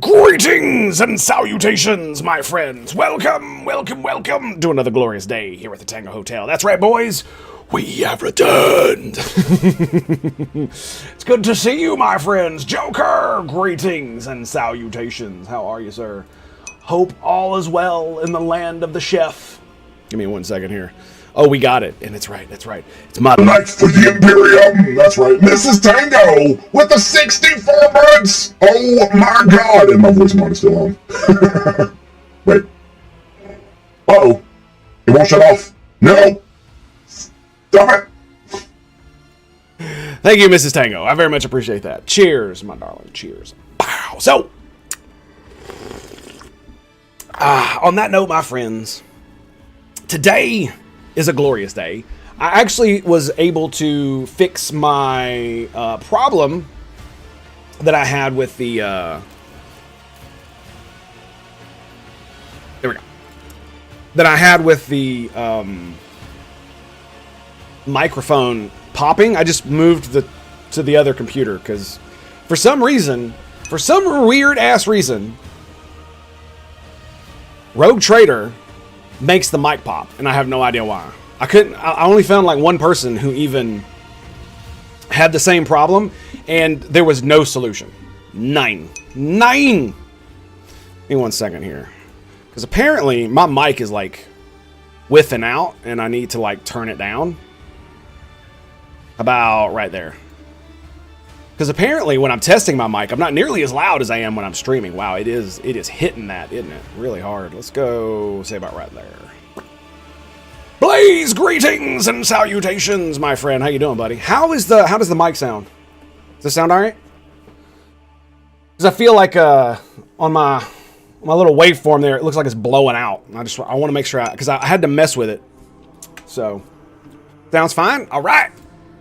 Greetings and salutations, my friends. Welcome, welcome, welcome to another glorious day here at the Tango Hotel. That's right, boys. We have returned. It's good to see you, my friends. Joker, greetings and salutations. How are you, sir? Hope all is well in the land of the chef. Give me 1 second here. Oh, we got it. And it's right, that's right. It's my Knights for the Imperium! That's right, Mrs. Tango! With the 64 birds! Oh my god! And my voice mode is still on. Wait. Uh-oh. It won't shut off. No! Stop it! Thank you, Mrs. Tango. I very much appreciate that. Cheers, my darling. Cheers. Pow. So, on that note, my friends, today is a glorious day. I actually was able to fix my problem that I had with the there we go, that I had with the microphone popping. I just moved to the other computer because for some weird ass reason, Rogue Traitor makes the mic pop, and I have no idea why. I only found like one person who even had the same problem, and there was no solution. Nine. Give me 1 second here, because apparently my mic is like whiffing out, and I need to like turn it down about right there. Because apparently when I'm testing my mic, I'm not nearly as loud as I am when I'm streaming. Wow, it is hitting that, isn't it? Really hard. Let's go say about right there. Blaze, greetings and salutations, my friend. How you doing, buddy? How does the mic sound? Does it sound all right? Because I feel like on my little waveform there, it looks like it's blowing out. I want to make sure because I had to mess with it. So sounds fine. All right.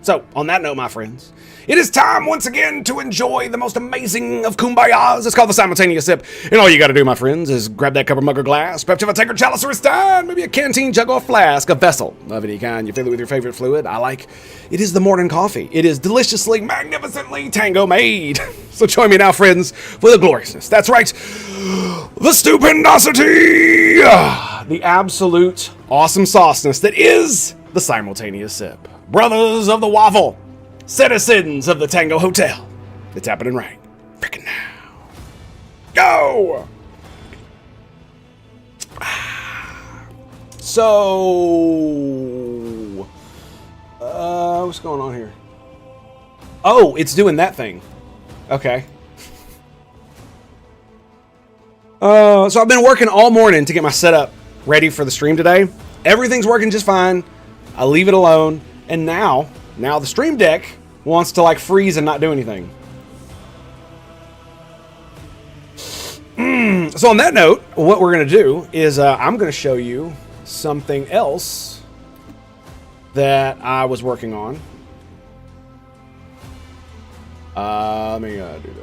So on that note, my friends, it is time once again to enjoy the most amazing of kumbayas. It's called the simultaneous sip. And all you got to do, my friends, is grab that cup or mug or glass, perhaps have a tankard, chalice, or a stein, maybe a canteen, jug, or a flask, a vessel of any kind. You fill it with your favorite fluid. It is the morning coffee. It is deliciously, magnificently tango made. So join me now, friends, for the gloriousness. That's right, the stupidity, the absolute awesome sauceness that is the simultaneous sip. Brothers of the waffle, citizens of the Tango Hotel, it's happening right freaking now. Go! So, what's going on here? Oh, it's doing that thing. Okay. So I've been working all morning to get my setup ready for the stream today. Everything's working just fine. I leave it alone. And now the stream deck wants to like freeze and not do anything. So on that note, what we're going to do is I'm going to show you something else that I was working on. Let me do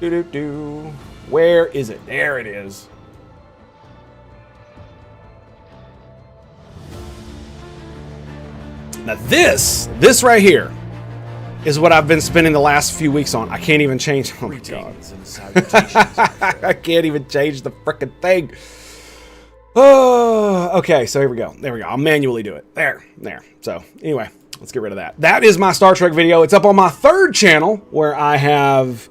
this. Where is it? There it is. Now this right here is what I've been spending the last few weeks on. I can't even change. Oh my god! I can't even change the frickin' thing. Oh, okay. So here we go. There we go. I'll manually do it. There. So anyway, let's get rid of that. That is my Star Trek video. It's up on my third channel where I have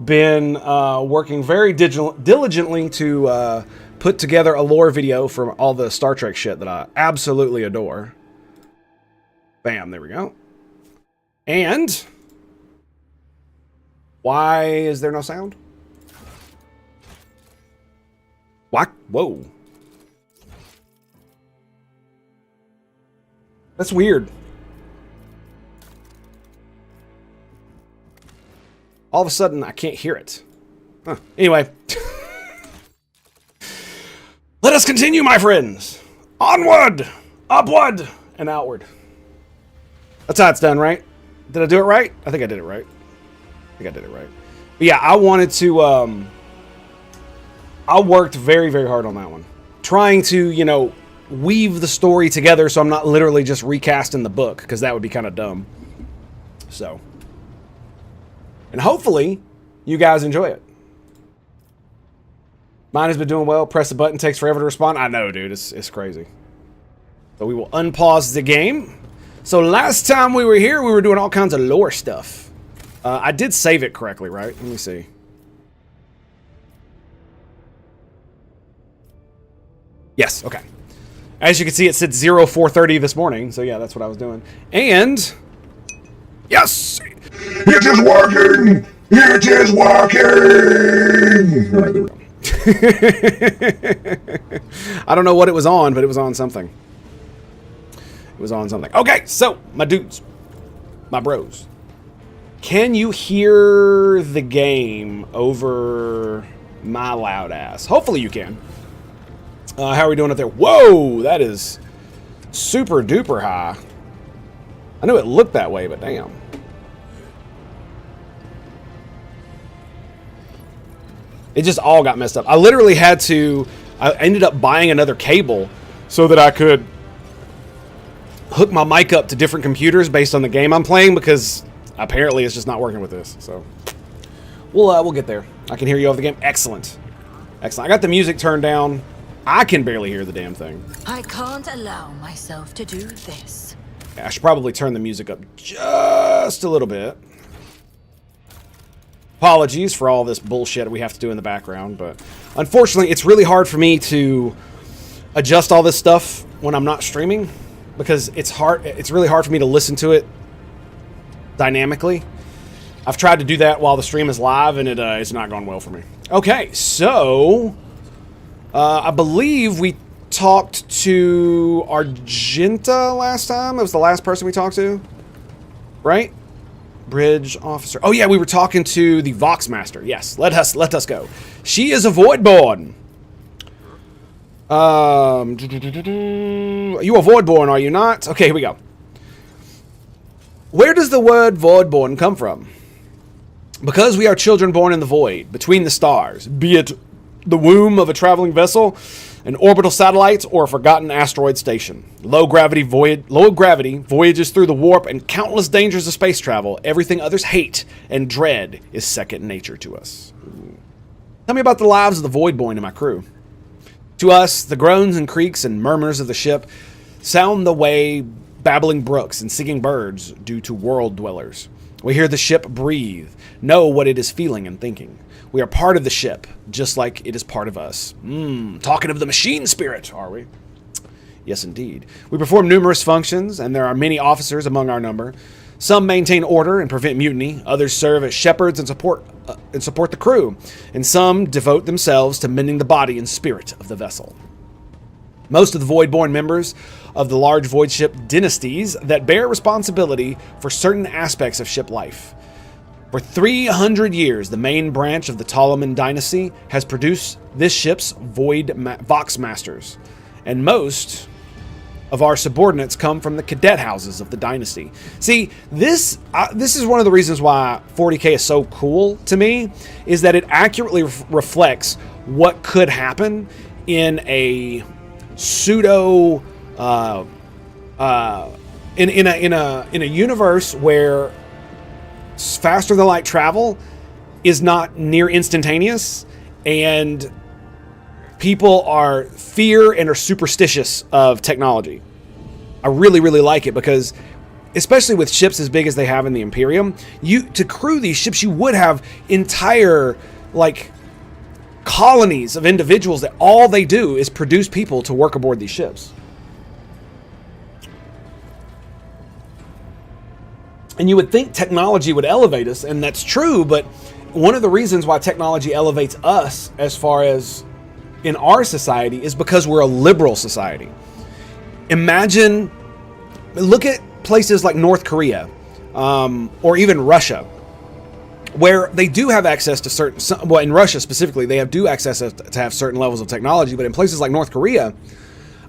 been working very diligently to put together a lore video for all the Star Trek shit that I absolutely adore. Bam, there we go. And why is there no sound? What? Whoa. That's weird. All of a sudden, I can't hear it. Huh. Anyway. Let us continue, my friends. Onward, upward, and outward. That's how it's done, right? Did I do it right? I think I did it right. But yeah, I wanted to, I worked very, very hard on that one. Trying to, weave the story together so I'm not literally just recasting the book, because that would be kind of dumb. So, And hopefully, you guys enjoy it. Mine has been doing well. Press the button, takes forever to respond. I know, dude. It's crazy. So we will unpause the game. So last time we were here, we were doing all kinds of lore stuff. I did save it correctly, right? Let me see. Yes, okay. As you can see, it said 0430 this morning. So yeah, that's what I was doing. And... yes! It is working! It is working! All right, there we go. I don't know what it was on, but it was on something. It was on something. Okay, so, my dudes. My bros. Can you hear the game over my loud ass? Hopefully you can. How are we doing up there? Whoa, that is super duper high. I knew it looked that way, but damn. It just all got messed up. I literally had to... I ended up buying another cable so that I could hook my mic up to different computers based on the game I'm playing, because apparently it's just not working with this. So we'll get there. I can hear you over the game. Excellent. Excellent. I got the music turned down. I can barely hear the damn thing. I can't allow myself to do this. Yeah, I should probably turn the music up just a little bit. Apologies for all this bullshit we have to do in the background, but unfortunately, it's really hard for me to adjust all this stuff when I'm not streaming, because it's really hard for me to listen to it dynamically. I've tried to do that while the stream is live, and it's not going well for me. Okay, so I believe we talked to Argenta last time. It was the last person we talked to, right? Bridge officer. Oh yeah, we were talking to the Vox Master. Yes, let us go. She is a Voidborn. Are you a Voidborn, are you not? Okay, here we go. Where does the word Voidborn come from? Because we are children born in the void, between the stars, be it the womb of a traveling vessel, an orbital satellite, or a forgotten asteroid station. Low gravity voyages through the warp and countless dangers of space travel. Everything others hate and dread is second nature to us. Tell me about the lives of the Voidborn and my crew. To us, the groans and creaks and murmurs of the ship sound the way babbling brooks and singing birds do to world dwellers. We hear the ship breathe, know what it is feeling and thinking. We are part of the ship, just like it is part of us. Talking of the machine spirit, are we? Yes, indeed. We perform numerous functions, and there are many officers among our number. Some maintain order and prevent mutiny. Others serve as shepherds and support the crew. And some devote themselves to mending the body and spirit of the vessel. Most of the Voidborn members of the large void ship dynasties that bear responsibility for certain aspects of ship life. For 300 years, the main branch of the Ptolemon dynasty has produced this ship's Vox Masters, and most of our subordinates come from the cadet houses of the dynasty. See, this is one of the reasons why 40K is so cool to me, is that it accurately reflects what could happen in a pseudo in a universe where faster than light travel is not near instantaneous, and people are fear and are superstitious of technology. I really, really like it, because especially with ships as big as they have in the Imperium, to crew these ships, you would have entire colonies of individuals that all they do is produce people to work aboard these ships. And you would think technology would elevate us, and that's true, but one of the reasons why technology elevates us as far as in our society is because we're a liberal society. Look at places like North Korea, or even Russia, where they do have access to in Russia specifically, they do access to have certain levels of technology, but in places like North Korea,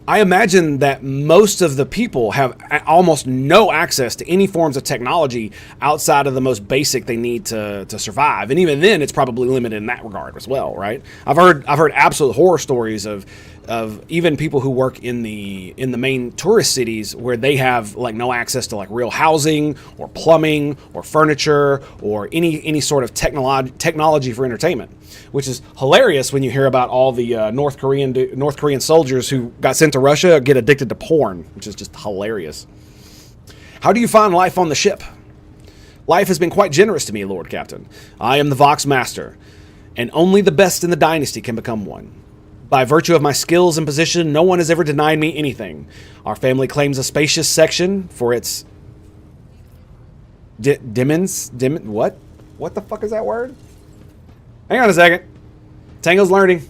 I imagine that most of the people have almost no access to any forms of technology outside of the most basic they need to survive. And even then, it's probably limited in that regard as well, right? I've heard absolute horror stories of of even people who work in the main tourist cities where they have like no access to like real housing or plumbing or furniture or any sort of technology for entertainment, which is hilarious when you hear about all the North Korean soldiers who got sent to Russia get addicted to porn, which is just hilarious. How do you find life on the ship? Life has been quite generous to me, Lord Captain. I am the Vox Master, and only the best in the dynasty can become one. By virtue of my skills and position, no one has ever denied me anything. Our family claims a spacious section for its what? What the fuck is that word? Hang on a second. Tango's learning.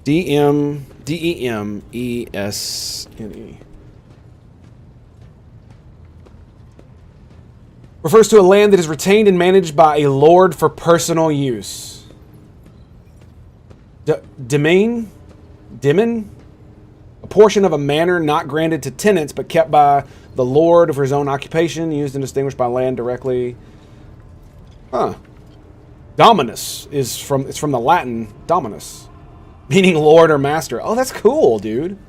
D-E-M-E-S-N-E. Refers to a land that is retained and managed by a lord for personal use. Demesne? A portion of a manor not granted to tenants but kept by the lord for his own occupation, used and distinguished by land directly. Huh. Dominus is from the Latin dominus, meaning lord or master. Oh, that's cool, dude.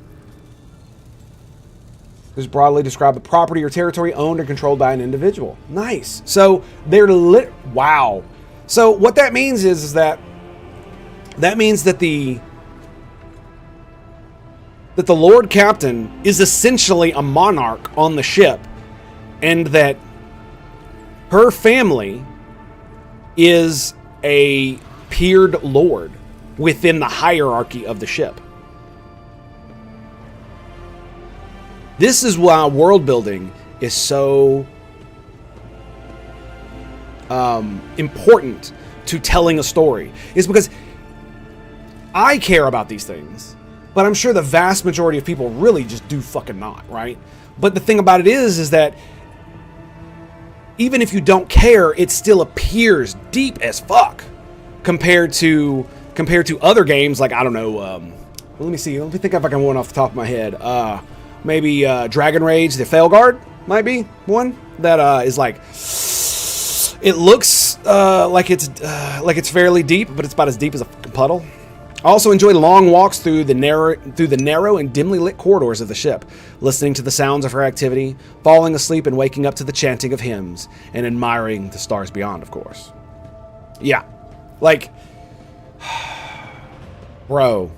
Is broadly describe a property or territory owned or controlled by an individual. Nice. So they're wow. So what that means is that the Lord Captain is essentially a monarch on the ship, and that her family is a peered lord within the hierarchy of the ship. This is why world building is so important to telling a story. Is because I care about these things, but I'm sure the vast majority of people really just do fucking not, right? But the thing about it is that even if you don't care, it still appears deep as fuck compared to other games like, I don't know, let me see. Let me think if I can one off the top of my head. Maybe Dragon Rage, the veilguard might be one that is like, it looks like it's fairly deep, but it's about as deep as a fucking puddle. I also enjoy long walks through the narrow and dimly lit corridors of the ship, listening to the sounds of her activity, falling asleep and waking up to the chanting of hymns, and admiring the stars beyond, of course. Yeah, like, bro,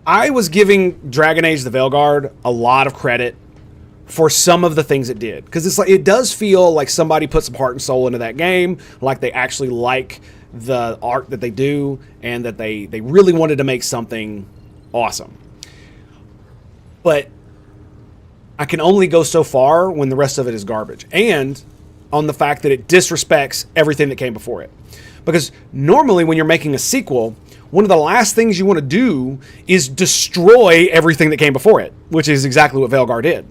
I was giving Dragon Age the Veilguard a lot of credit for some of the things it did, because it's like, it does feel like somebody put some heart and soul into that game, like they actually like the art that they do, and that they really wanted to make something awesome. But I can only go so far when the rest of it is garbage, and on the fact that it disrespects everything that came before it. Because normally when you're making a sequel, one of the last things you want to do is destroy everything that came before it, which is exactly what Veilguard did.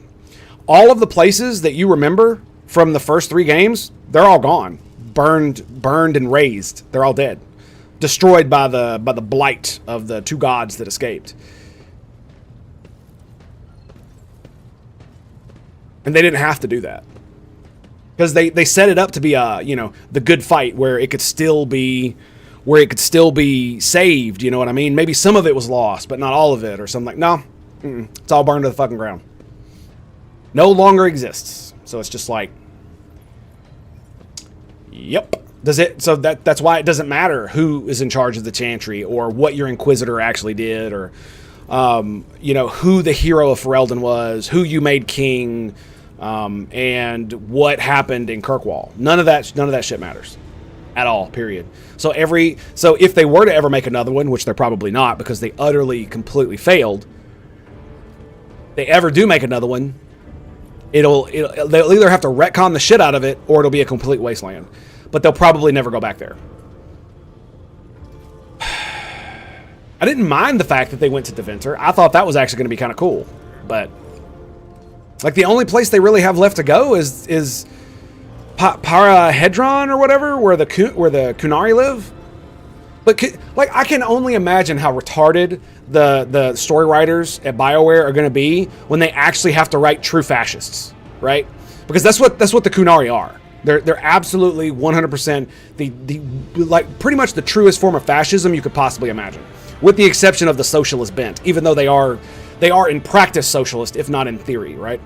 All of the places that you remember from the first 3 games, they're all gone. Burned and razed. They're all dead. Destroyed by the blight of the 2 gods that escaped. And they didn't have to do that. Because they set it up to be the good fight where it could still be saved, you know what I mean? Maybe some of it was lost, but not all of it, or something like, no, it's all burned to the fucking ground. No longer exists. So it's just like, yep. So that's why it doesn't matter who is in charge of the Chantry, or what your Inquisitor actually did, or who the hero of Ferelden was, who you made king, and what happened in Kirkwall. None of that shit matters at all, period. So if they were to ever make another one, which they're probably not because they utterly, completely failed, they ever do make another one, they'll either have to retcon the shit out of it, or it'll be a complete wasteland. But they'll probably never go back there. I didn't mind the fact that they went to Deventer. I thought that was actually going to be kind of cool. But like, the only place they really have left to go is Parahedron or whatever, where the Kunari live. But like, I can only imagine how retarded the story writers at BioWare are going to be when they actually have to write true fascists, right? Because that's what the Kunari are. They're absolutely 100% the like pretty much the truest form of fascism you could possibly imagine, with the exception of the socialist bent, even though they are in practice socialist, if not in theory, right?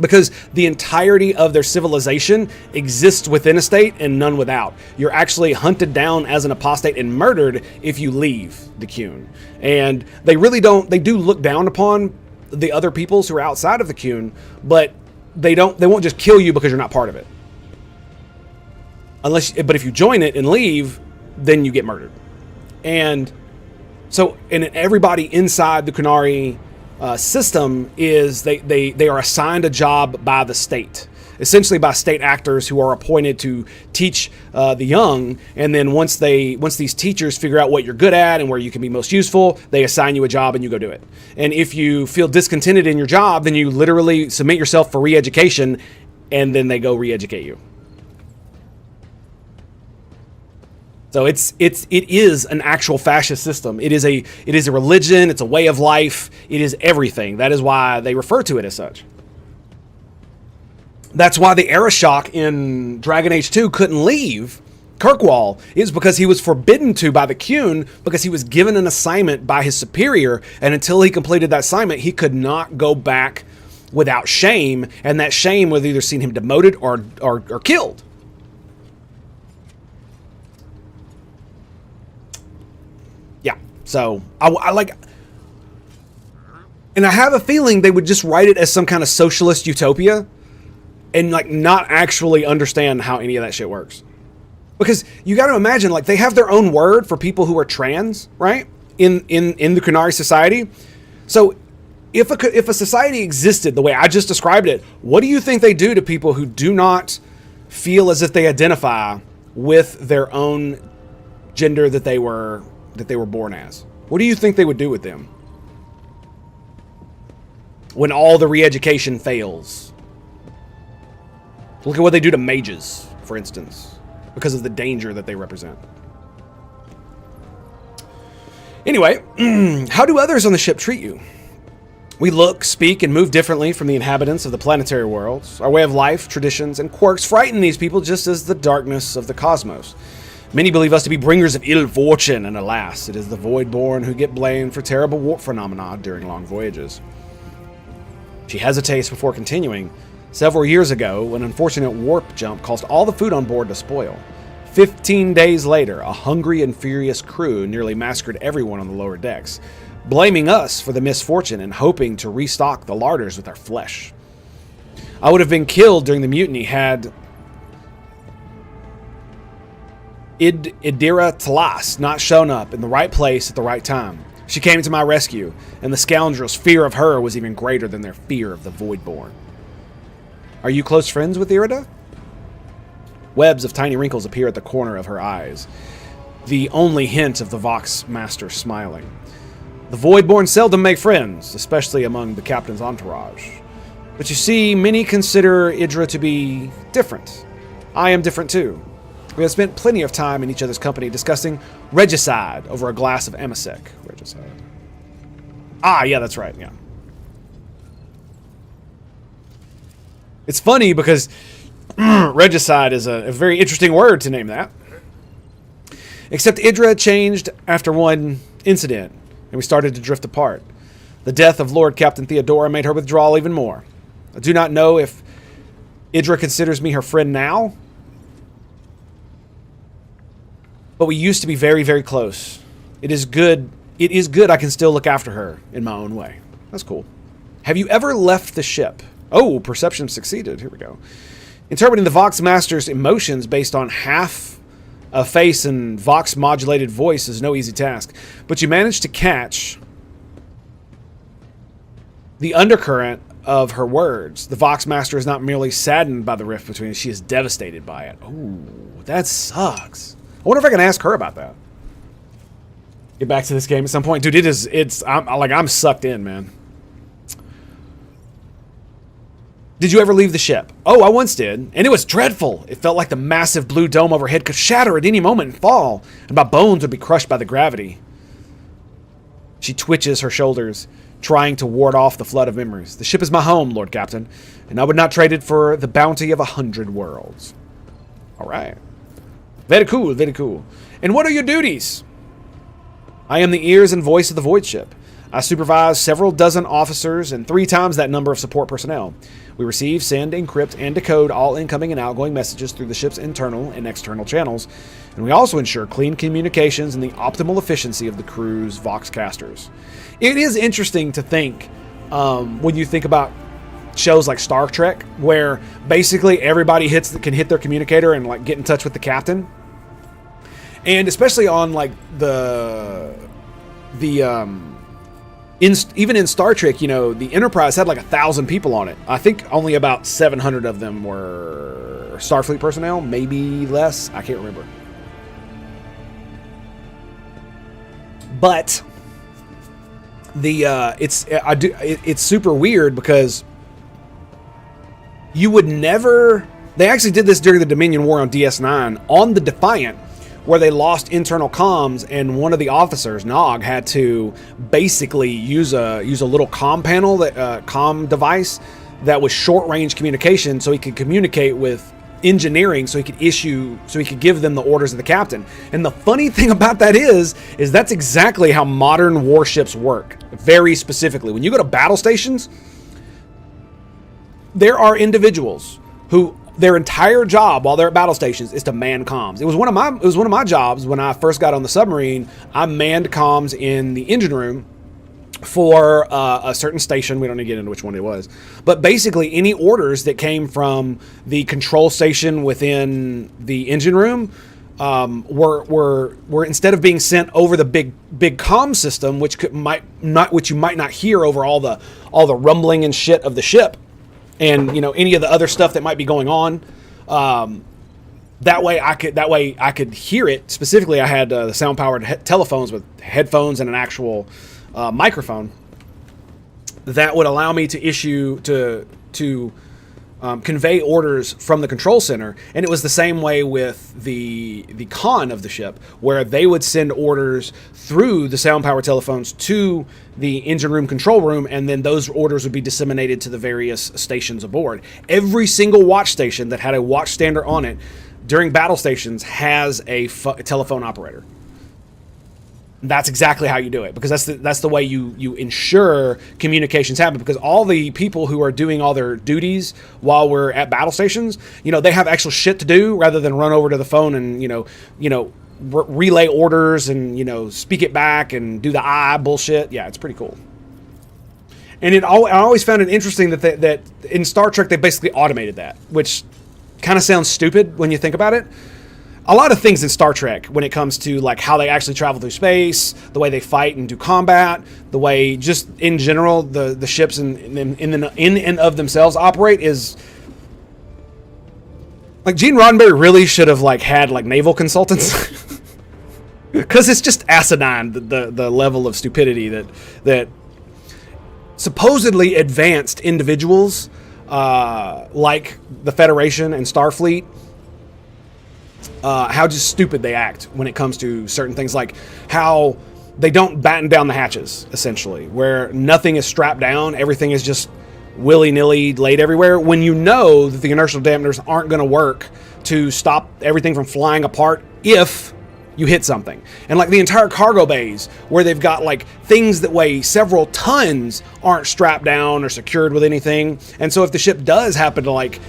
Because the entirety of their civilization exists within a state and none without. You're actually hunted down as an apostate and murdered if you leave the Qun. And they do look down upon the other peoples who are outside of the Qun, but they won't just kill you because you're not part of it. But if you join it and leave, then you get murdered. And so, and everybody inside the Qunari system is they are assigned a job by the state, essentially by state actors who are appointed to teach the young. And then once these teachers figure out what you're good at and where you can be most useful, they assign you a job and you go do it. And if you feel discontented in your job, then you literally submit yourself for re-education, and then they go re-educate you. So it is an actual fascist system. It is a religion. It's a way of life. It is everything. That is why they refer to it as such. That's why the Arishok in Dragon Age 2 couldn't leave Kirkwall, is because he was forbidden to by the Qun, because he was given an assignment by his superior, and until he completed that assignment, he could not go back without shame, and that shame would either seen him demoted or killed. So I like, and I have a feeling they would just write it as some kind of socialist utopia and like not actually understand how any of that shit works. Because you got to imagine, like, they have their own word for people who are trans, right? In the Qunari society. So if a society existed the way I just described it, what do you think they do to people who do not feel as if they identify with their own gender that they were born as? What do you think they would do with them when all the re-education fails? Look at what they do to mages, for instance, because of the danger that they represent. Anyway, how do others on the ship treat you? We look, speak, and move differently from the inhabitants of the planetary worlds. Our way of life, traditions, and quirks frighten these people just as the darkness of the cosmos. Many believe us to be bringers of ill fortune, and alas, it is the Voidborn who get blamed for terrible warp phenomena during long voyages. She hesitates before continuing. Several years ago, an unfortunate warp jump caused all the food on board to spoil. 15 days later, a hungry and furious crew nearly massacred everyone on the lower decks, blaming us for the misfortune and hoping to restock the larders with our flesh. I would have been killed during the mutiny had Idira Talas not shown up in the right place at the right time. She came to my rescue, and the scoundrels' fear of her was even greater than their fear of the Voidborn. Are you close friends with Irida? Webs of tiny wrinkles appear at the corner of her eyes, the only hint of the Vox Master smiling. The Voidborn seldom make friends, especially among the captain's entourage. But you see, many consider Idra to be different. I am different too. We have spent plenty of time in each other's company discussing regicide over a glass of emisec. Regicide. Ah, yeah, that's right, yeah. It's funny because regicide is a very interesting word to name that. Except Idra changed after one incident, and we started to drift apart. The death of Lord Captain Theodora made her withdraw even more. I do not know if Idra considers me her friend now, but we used to be very, very close. It is good I can still look after her in my own way. That's cool. Have you ever left the ship? Oh, perception succeeded. Here we go. Interpreting the Vox Master's emotions based on half a face and Vox modulated voice is no easy task, but you managed to catch the undercurrent of her words. The Vox Master is not merely saddened by the rift between us, she is devastated by it. Oh, that sucks. I wonder if I can ask her about that. Get back to this game at some point. Dude, I'm sucked in, man. Did you ever leave the ship? Oh, I once did, and it was dreadful. It felt like the massive blue dome overhead could shatter at any moment and fall, and my bones would be crushed by the gravity. She twitches her shoulders, trying to ward off the flood of memories. The ship is my home, Lord Captain, and I would not trade it for the bounty of 100 worlds. All right. Very cool, very cool. And what are your duties? I am the ears and voice of the Void Ship. I supervise several dozen officers and 3 times that number of support personnel. We receive, send, encrypt, and decode all incoming and outgoing messages through the ship's internal and external channels. And we also ensure clean communications and the optimal efficiency of the crew's Voxcasters. It is interesting to think, when you think about shows like Star Trek, where basically everybody can hit their communicator and like get in touch with the captain. And especially on like even in Star Trek, you know, the Enterprise had like 1,000 people on it. I think only about 700 of them were Starfleet personnel, maybe less. I can't remember. But it's super weird because you would never. They actually did this during the Dominion War on DS9 on the Defiant, where they lost internal comms, and one of the officers, Nog, had to basically use a little comm panel, comm device that was short range communication, so he could communicate with engineering, so he could give them the orders of the captain. And the funny thing about that is that's exactly how modern warships work. Very specifically, when you go to battle stations, there are individuals who their entire job while they're at battle stations is to man comms. It was one of my jobs when I first got on the submarine. I manned comms in the engine room for a certain station. We don't need to get into which one it was, but basically any orders that came from the control station within the engine room were instead of being sent over the big comm system, which you might not hear over all the rumbling and shit of the ship, and you know any of the other stuff that might be going on. That way I could hear it. Specifically, I had the sound powered telephones with headphones and an actual microphone that would allow me to convey orders from the control center. And it was the same way with the con of the ship, where they would send orders through the sound powered telephones to the engine room control room, and then those orders would be disseminated to the various stations aboard. Every single watch station that had a watch stander on it during battle stations has a telephone operator. That's exactly how you do it, because that's the way you ensure communications happen, because all the people who are doing all their duties while we're at battle stations, you know, they have actual shit to do rather than run over to the phone and relay orders and speak it back and do the bullshit. Yeah, it's pretty cool. And I always found it interesting that in Star Trek they basically automated that, which kind of sounds stupid when you think about it. A lot of things in Star Trek, when it comes to like how they actually travel through space, the way they fight and do combat, the way just in general the ships in and of themselves operate, is like Gene Roddenberry really should have like had like naval consultants, because it's just asinine the level of stupidity that supposedly advanced individuals like the Federation and Starfleet. How just stupid they act when it comes to certain things, like how they don't batten down the hatches, essentially, where nothing is strapped down, everything is just willy-nilly laid everywhere, when you know that the inertial dampeners aren't going to work to stop everything from flying apart if you hit something. And like the entire cargo bays, where they've got like things that weigh several tons aren't strapped down or secured with anything, and so if the ship does happen to like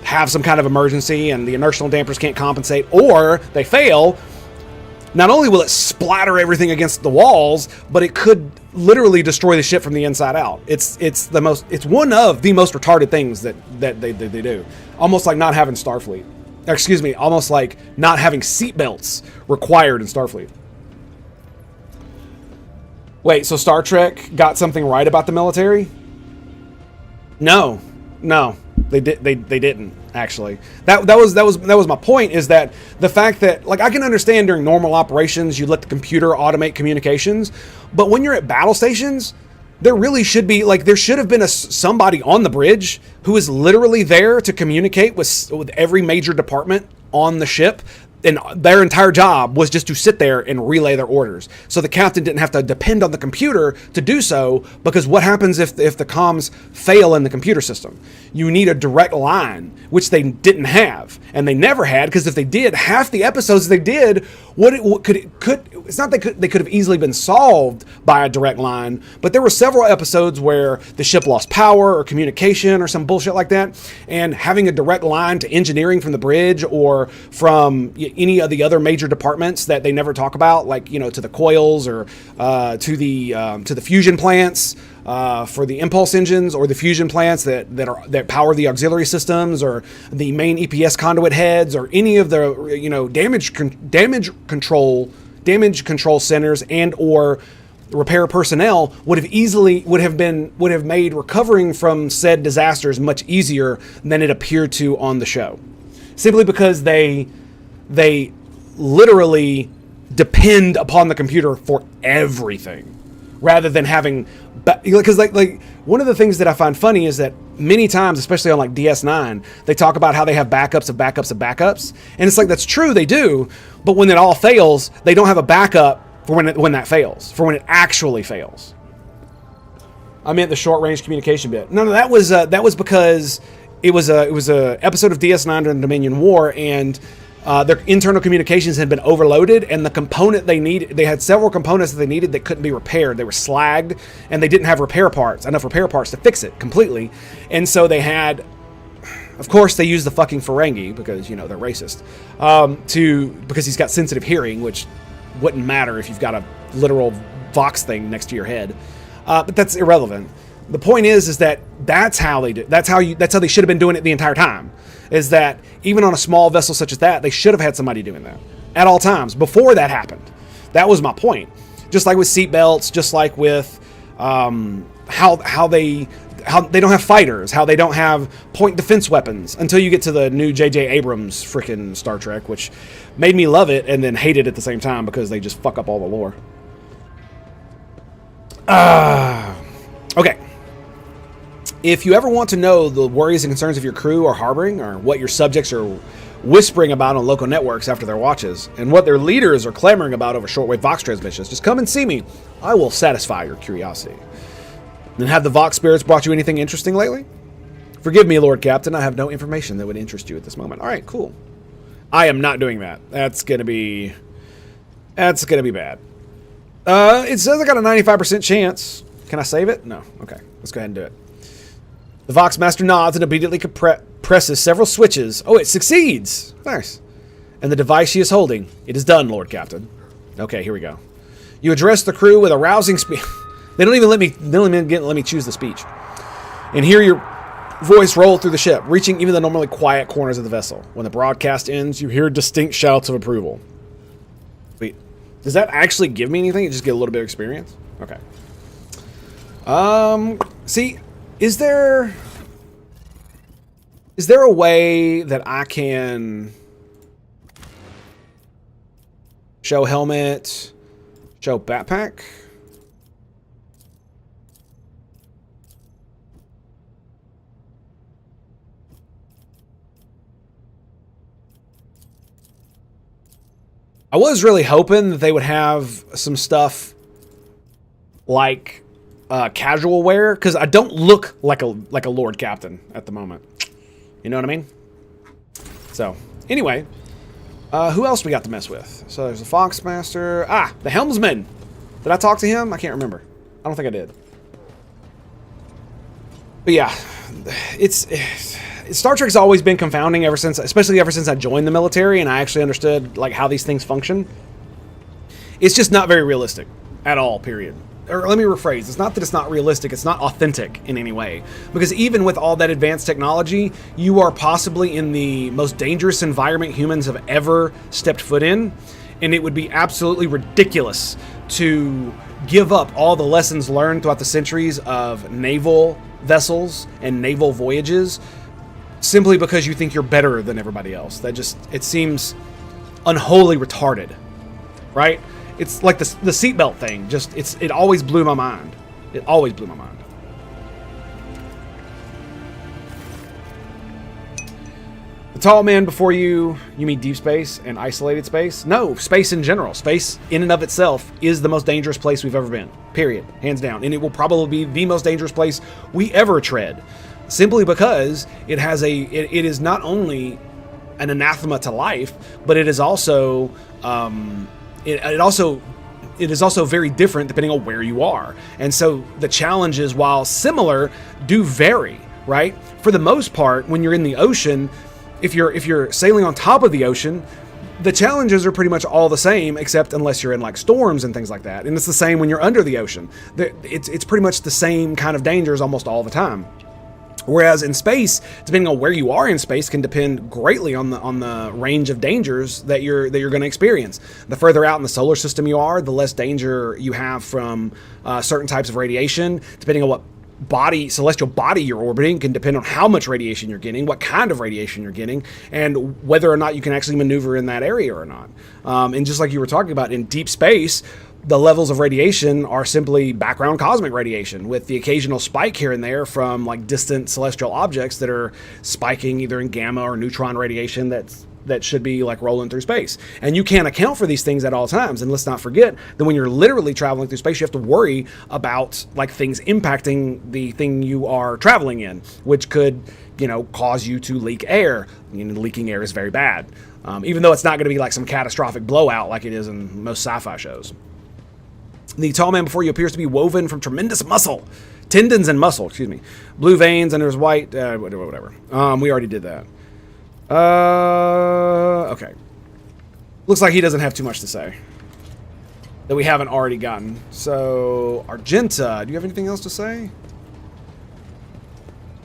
have some kind of emergency and the inertial dampers can't compensate, or they fail, not only will it splatter everything against the walls, but it could literally destroy the ship from the inside out. It's one of the most retarded things that they do. Almost like not having Starfleet. Excuse me, almost like not having seatbelts required in Starfleet. Wait, so Star Trek got something right about the military? No. They didn't, actually. That was my point, is that the fact that, like, I can understand during normal operations you let the computer automate communications, but when you're at battle stations, there really should be, like, there should have been somebody on the bridge who is literally there to communicate with every major department on the ship And their entire job was just to sit there and relay their orders. So the captain didn't have to depend on the computer to do so, because what happens if the comms fail in the computer system? You need a direct line, which they didn't have, and they never had, because if they did, half the episodes they did, it's not they could have easily been solved by a direct line, but there were several episodes where the ship lost power or communication or some bullshit like that, and having a direct line to engineering from the bridge or from any of the other major departments that they never talk about, like, you know, to the coils or to the fusion plants for the impulse engines, or the fusion plants that power the auxiliary systems, or the main EPS conduit heads, or any of the, you know, damage control centers and or repair personnel would have made recovering from said disasters much easier than it appeared to on the show, simply because they literally depend upon the computer for everything, rather than having, because like one of the things that I find funny is that many times, especially on like DS9, they talk about how they have backups of backups of backups, and it's like, that's true, they do, but when it all fails, they don't have a backup for when that fails, for when it actually fails. I meant the short range communication bit. No, that was because it was a episode of DS9 during the Dominion War, and their internal communications had been overloaded, and the component they had several components that they needed that couldn't be repaired. They were slagged, and they didn't have enough repair parts to fix it completely. And so they had, of course, they used the fucking Ferengi, because, you know, they're racist, because he's got sensitive hearing, which wouldn't matter if you've got a literal Vox thing next to your head. But that's irrelevant. The point is that that's how they did. That's how they should have been doing it the entire time. Is that even on a small vessel such as that, they should have had somebody doing that at all times before that happened. That was my point. Just like with seatbelts, just like with how they don't have fighters, how they don't have point defense weapons until you get to the new J.J. Abrams frickin' Star Trek, which made me love it and then hate it at the same time because they just fuck up all the lore. Okay. If you ever want to know the worries and concerns of your crew are harboring, or what your subjects are whispering about on local networks after their watches, and what their leaders are clamoring about over shortwave Vox transmissions, just come and see me. I will satisfy your curiosity. And have the Vox spirits brought you anything interesting lately? Forgive me, Lord Captain, I have no information that would interest you at this moment. All right, cool. I am not doing that. That's gonna be bad. It says I got a 95% chance. Can I save it? No. Okay, let's go ahead and do it. The Vox Master nods and immediately presses several switches. Oh, it succeeds! Nice. And the device she is holding. It is done, Lord Captain. Okay, here we go. You address the crew with a rousing speech. They don't even let me choose the speech. And hear your voice roll through the ship, reaching even the normally quiet corners of the vessel. When the broadcast ends, you hear distinct shouts of approval. Wait, does that actually give me anything? You just get a little bit of experience? Okay. See, is there a way that I can show helmet, show backpack? I was really hoping that they would have some stuff like casual wear, because I don't look like a Lord Captain at the moment. You know what I mean? So, anyway, who else we got to mess with? So there's the Fox Master. Ah, the Helmsman. Did I talk to him? I can't remember. I don't think I did. But yeah, Star Trek's always been confounding especially ever since I joined the military and I actually understood like how these things function. It's just not very realistic at all, period. Or let me rephrase, it's not that it's not realistic, it's not authentic in any way. Because even with all that advanced technology, you are possibly in the most dangerous environment humans have ever stepped foot in, and it would be absolutely ridiculous to give up all the lessons learned throughout the centuries of naval vessels and naval voyages simply because you think you're better than everybody else. It seems unholy retarded, right? It's like the seatbelt thing. It always blew my mind. It always blew my mind. The tall man before you mean deep space and isolated space? No, space in general. Space in and of itself is the most dangerous place we've ever been. Period. Hands down. And it will probably be the most dangerous place we ever tread. Simply because it has it is not only an anathema to life, but it is also it is also very different depending on where you are. And so the challenges, while similar, do vary, right? For the most part, when you're in the ocean, if you're sailing on top of the ocean, the challenges are pretty much all the same, except unless you're in like storms and things like that. And it's the same when you're under the ocean. It's pretty much the same kind of dangers almost all the time. Whereas in space, depending on where you are in space, can depend greatly on the range of dangers that you're going to experience. The further out in the solar system you are, the less danger you have from certain types of radiation. Depending on what celestial body you're orbiting, can depend on how much radiation you're getting, what kind of radiation you're getting, and whether or not you can actually maneuver in that area or not. And just like you were talking about, in deep space, the levels of radiation are simply background cosmic radiation, with the occasional spike here and there from like distant celestial objects that are spiking either in gamma or neutron radiation that should be like rolling through space. And you can't account for these things at all times. And let's not forget that when you're literally traveling through space, you have to worry about like things impacting the thing you are traveling in, which could, cause you to leak air. Leaking air is very bad. Even though it's not going to be like some catastrophic blowout like it is in most sci-fi shows. The tall man before you appears to be woven from tremendous muscle. Tendons and muscle, excuse me. Blue veins, and there's white, whatever. We already did that. Okay. Looks like he doesn't have too much to say that we haven't already gotten. So, Argenta, do you have anything else to say?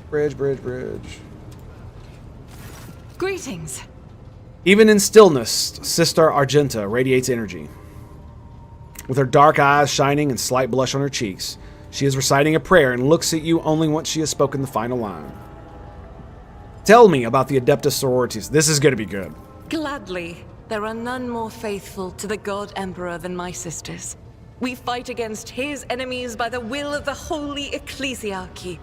Bridge. Greetings. Even in stillness, Sister Argenta radiates energy. With her dark eyes shining and slight blush on her cheeks, she is reciting a prayer and looks at you only once she has spoken the final line. Tell me about the Adeptus sororities. This is going to be good. Gladly. There are none more faithful to the God Emperor than my sisters. We fight against his enemies by the will of the Holy Ecclesiarchy.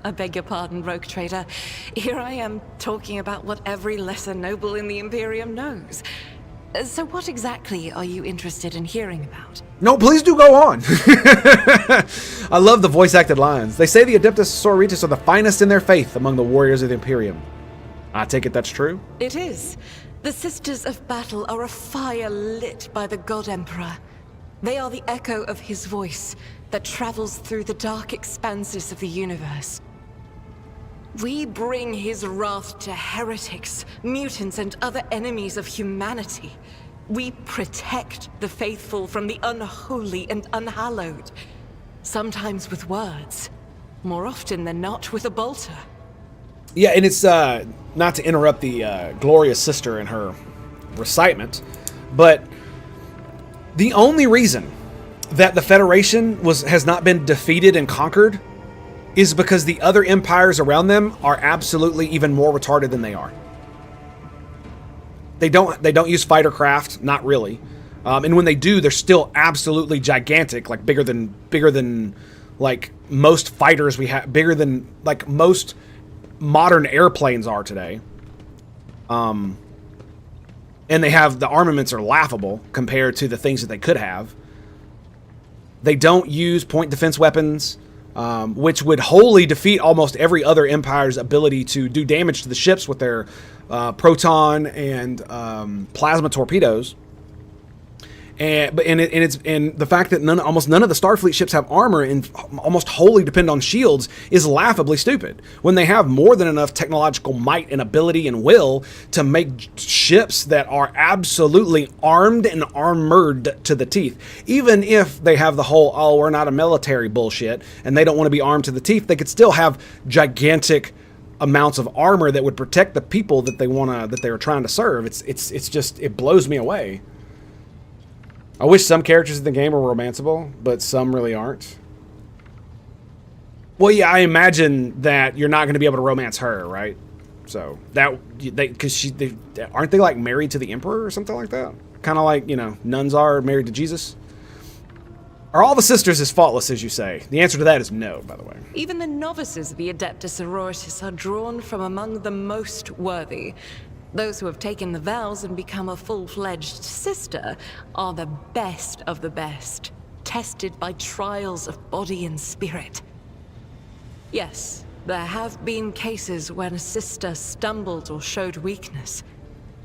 I beg your pardon, Rogue Trader. Here I am talking about what every lesser noble in the Imperium knows. So what exactly are you interested in hearing about? No, please do go on. I love the voice-acted lines. They say the Adeptus Sororitas are the finest in their faith among the warriors of the Imperium. I take it that's true? It is. The Sisters of Battle are a fire lit by the God Emperor. They are the echo of his voice that travels through the dark expanses of the universe. We bring his wrath to heretics, mutants, and other enemies of humanity. We protect the faithful from the unholy and unhallowed. Sometimes with words, more often than not with a bolter. Yeah, and it's not to interrupt the glorious sister in her recitement, but the only reason that the Federation has not been defeated and conquered is because the other empires around them are absolutely even more retarded than they are. They don't use fighter craft, not really, and when they do, they're still absolutely gigantic, like bigger than like most fighters we have, bigger than like most modern airplanes are today. And they have, the armaments are laughable compared to the things that they could have. They don't use point defense weapons. Which would wholly defeat almost every other empire's ability to do damage to the ships with their proton and plasma torpedoes. And the fact that almost none of the Starfleet ships have armor and almost wholly depend on shields is laughably stupid. When they have more than enough technological might and ability and will to make ships that are absolutely armed and armored to the teeth. Even if they have the whole, oh, we're not a military bullshit, and they don't want to be armed to the teeth, they could still have gigantic amounts of armor that would protect the people that they were trying to serve. It's just, it blows me away. I wish some characters in the game were romanceable, but some really aren't. Well, yeah, I imagine that you're not going to be able to romance her, right? So because aren't they like married to the Emperor or something like that? Kind of like, nuns are married to Jesus. Are all the sisters as faultless as you say? The answer to that is no, by the way. Even the novices of the Adeptus Sororitas are drawn from among the most worthy. Those who have taken the vows and become a full-fledged sister are the best of the best, tested by trials of body and spirit. Yes, there have been cases when a sister stumbled or showed weakness,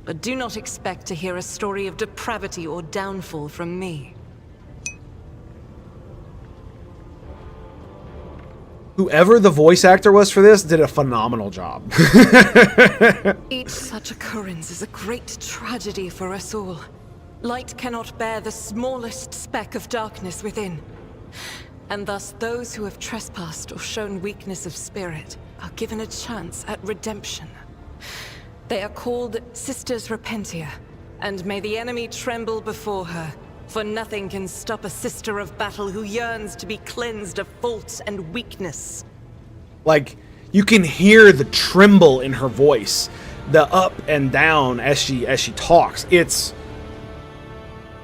but do not expect to hear a story of depravity or downfall from me. Whoever the voice actor was for this did a phenomenal job. Each such occurrence is a great tragedy for us all. Light cannot bear the smallest speck of darkness within. And thus those who have trespassed or shown weakness of spirit are given a chance at redemption. They are called Sisters Repentia, and may the enemy tremble before her. For nothing can stop a sister of battle who yearns to be cleansed of fault and weakness. Like, you can hear the tremble in her voice, the up and down as she talks. It's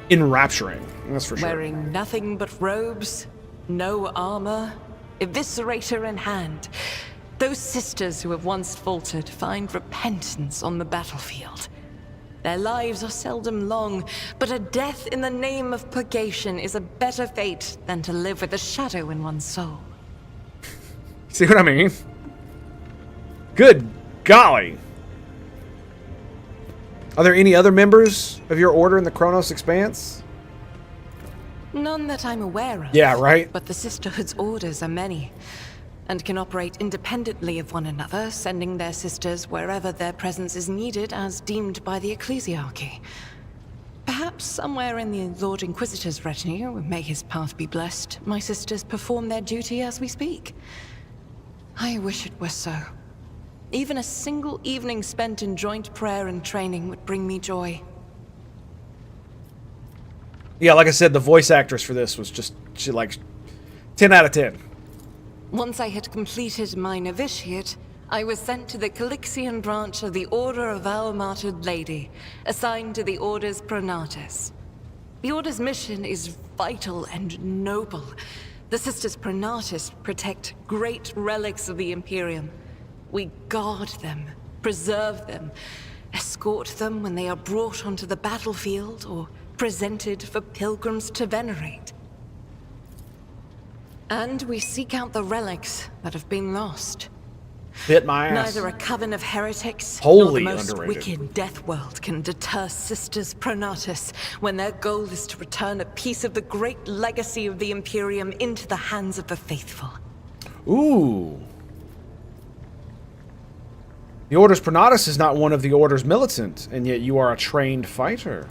enrapturing, that's for sure. Wearing nothing but robes, no armor, eviscerator in hand, those sisters who have once faltered find repentance on the battlefield. Their lives are seldom long, but a death in the name of purgation is a better fate than to live with a shadow in one's soul. See what I mean? Good golly. Are there any other members of your order in the Kronos Expanse? None that I'm aware of. Yeah, right? But the Sisterhood's orders are many, and can operate independently of one another, sending their sisters wherever their presence is needed as deemed by the Ecclesiarchy. Perhaps somewhere in the Lord Inquisitor's retinue, may his path be blessed, my sisters perform their duty as we speak. I wish it were so. Even a single evening spent in joint prayer and training would bring me joy. Yeah, like I said, the voice actress for this was just, 10 out of 10. Once I had completed my novitiate, I was sent to the Calixian branch of the Order of Our Martyred Lady, assigned to the Order's Pronatus. The Order's mission is vital and noble. The Sisters Pronatus protect great relics of the Imperium. We guard them, preserve them, escort them when they are brought onto the battlefield or presented for pilgrims to venerate. And we seek out the relics that have been lost. Bit my ass. Neither a coven of heretics Wholly nor the most underrated. wicked death world can deter Sisters Pronatus when their goal is to return a piece of the great legacy of the Imperium into the hands of the faithful. Ooh. The Order's Pronatus is not one of the Order's militant, and yet you are a trained fighter.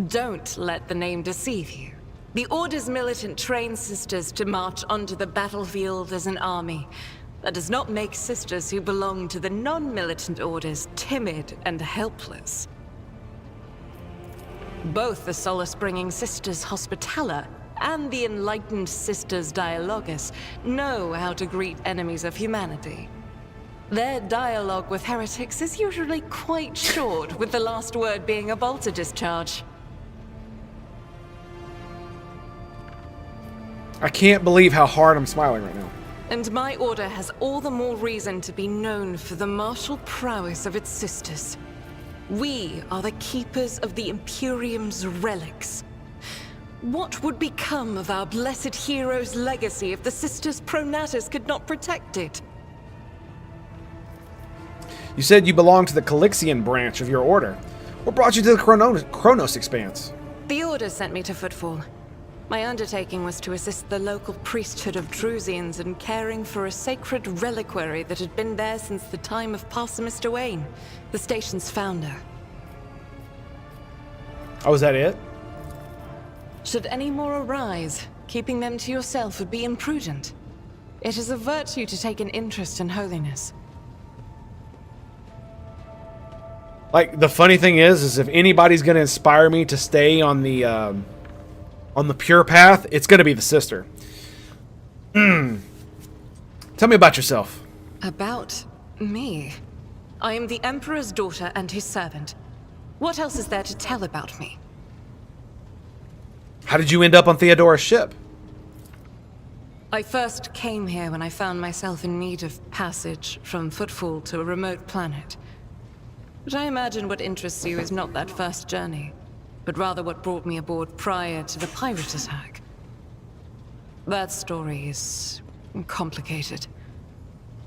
Don't let the name deceive you. The Order's militant trains sisters to march onto the battlefield as an army. That does not make sisters who belong to the non-militant orders timid and helpless. Both the solace-bringing Sisters Hospitaller and the enlightened Sisters Dialogus know how to greet enemies of humanity. Their dialogue with heretics is usually quite short, with the last word being a bolter discharge. I can't believe how hard I'm smiling right now. And my order has all the more reason to be known for the martial prowess of its sisters. We are the keepers of the Imperium's relics. What would become of our blessed hero's legacy if the Sisters Pronatus could not protect it? You said you belong to the Calixian branch of your order. What brought you to the Kronos Expanse? The order sent me to Footfall. My undertaking was to assist the local priesthood of Drusians in caring for a sacred reliquary that had been there since the time of Parson Mr. Wayne, the station's founder. Oh, is that it? Should any more arise, keeping them to yourself would be imprudent. It is a virtue to take an interest in holiness. Like, the funny thing is if anybody's going to inspire me to stay on the pure path, it's going to be the sister. Tell me about yourself. About me? I am the Emperor's daughter and his servant. What else is there to tell about me? How did you end up on Theodora's ship? I first came here when I found myself in need of passage from Footfall to a remote planet. But I imagine what interests you is not that first journey, but rather what brought me aboard prior to the pirate attack. That story is complicated.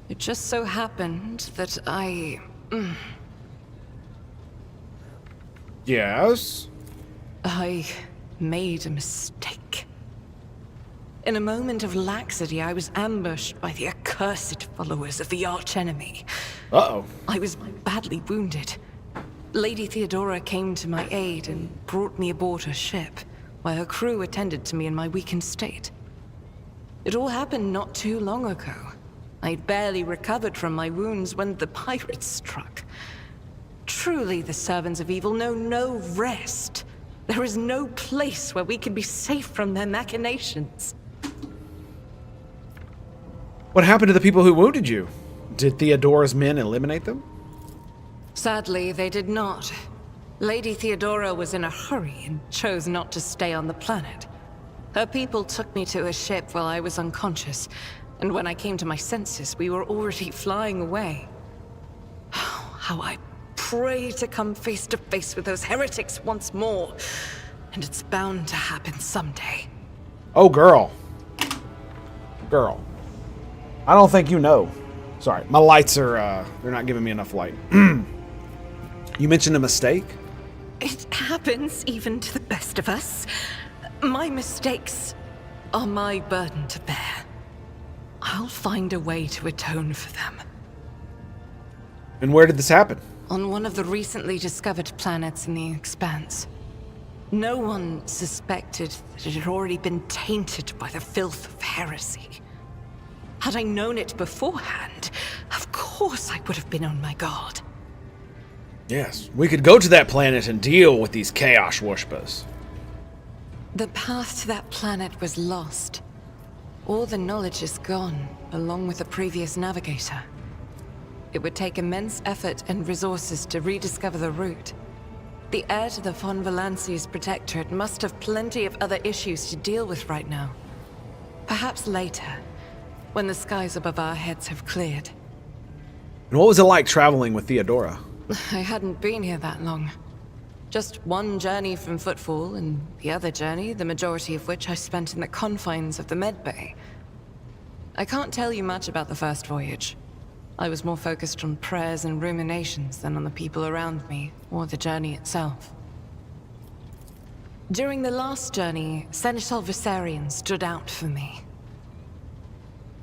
It just so happened that Yes? I made a mistake. In a moment of laxity, I was ambushed by the accursed followers of the archenemy. Uh-oh. I was badly wounded. Lady Theodora came to my aid and brought me aboard her ship, while her crew attended to me in my weakened state. It all happened not too long ago. I'd barely recovered from my wounds when the pirates struck. Truly, the servants of evil know no rest. There is no place where we can be safe from their machinations. What happened to the people who wounded you? Did Theodora's men eliminate them? Sadly, they did not. Lady Theodora was in a hurry and chose not to stay on the planet. Her people took me to a ship while I was unconscious, and when I came to my senses, we were already flying away. How I pray to come face to face with those heretics once more, and it's bound to happen someday. Oh, girl. Girl. I don't think you know. Sorry, my lights are, they're not giving me enough light. You mentioned a mistake? It happens even to the best of us. My mistakes are my burden to bear. I'll find a way to atone for them. And where did this happen? On one of the recently discovered planets in the Expanse. No one suspected that it had already been tainted by the filth of heresy. Had I known it beforehand, of course I would have been on my guard. Yes, we could go to that planet and deal with these chaos worshippers. The path to that planet was lost. All the knowledge is gone, along with the previous navigator. It would take immense effort and resources to rediscover the route. The heir to the von Valanci's protectorate must have plenty of other issues to deal with right now. Perhaps later, when the skies above our heads have cleared. And what was it like traveling with Theodora? I hadn't been here that long. Just one journey from Footfall, and the other journey, the majority of which I spent in the confines of the medbay. I can't tell you much about the first voyage. I was more focused on prayers and ruminations than on the people around me, or the journey itself. During the last journey, Seneschal Viserion stood out for me.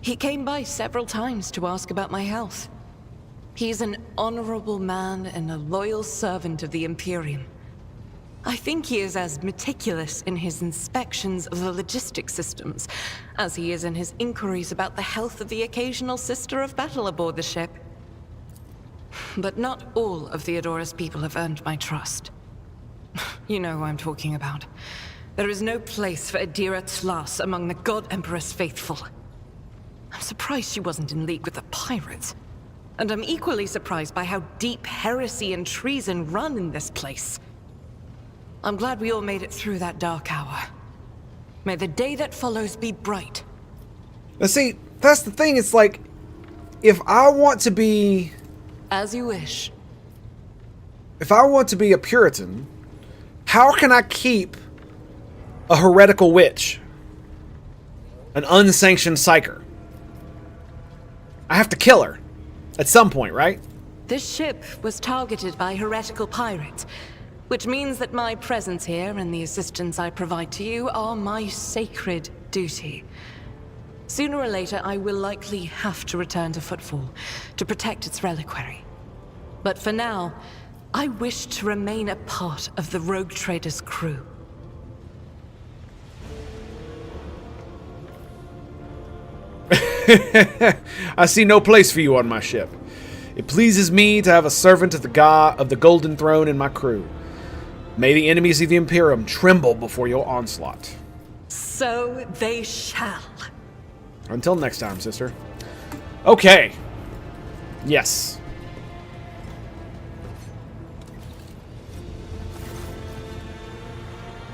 He came by several times to ask about my health. He's an honorable man and a loyal servant of the Imperium. I think he is as meticulous in his inspections of the logistics systems as he is in his inquiries about the health of the occasional sister of battle aboard the ship. But not all of Theodora's people have earned my trust. You know who I'm talking about. There is no place for Adira Tlas among the God Emperor's faithful. I'm surprised she wasn't in league with the pirates. And I'm equally surprised by how deep heresy and treason run in this place. I'm glad we all made it through that dark hour. May the day that follows be bright. Now see, that's the thing, it's like, if I want to be... As you wish. If I want to be a Puritan, how can I keep a heretical witch? An unsanctioned psyker? I have to kill her. At some point, right? This ship was targeted by heretical pirates, which means that my presence here and the assistance I provide to you are my sacred duty. Sooner or later, I will likely have to return to Footfall to protect its reliquary. But for now, I wish to remain a part of the rogue trader's crew. I see no place for you on my ship. It pleases me to have a servant of the god of the Golden Throne in my crew. May the enemies of the Imperium tremble before your onslaught. So they shall. Until next time, sister. Okay. Yes.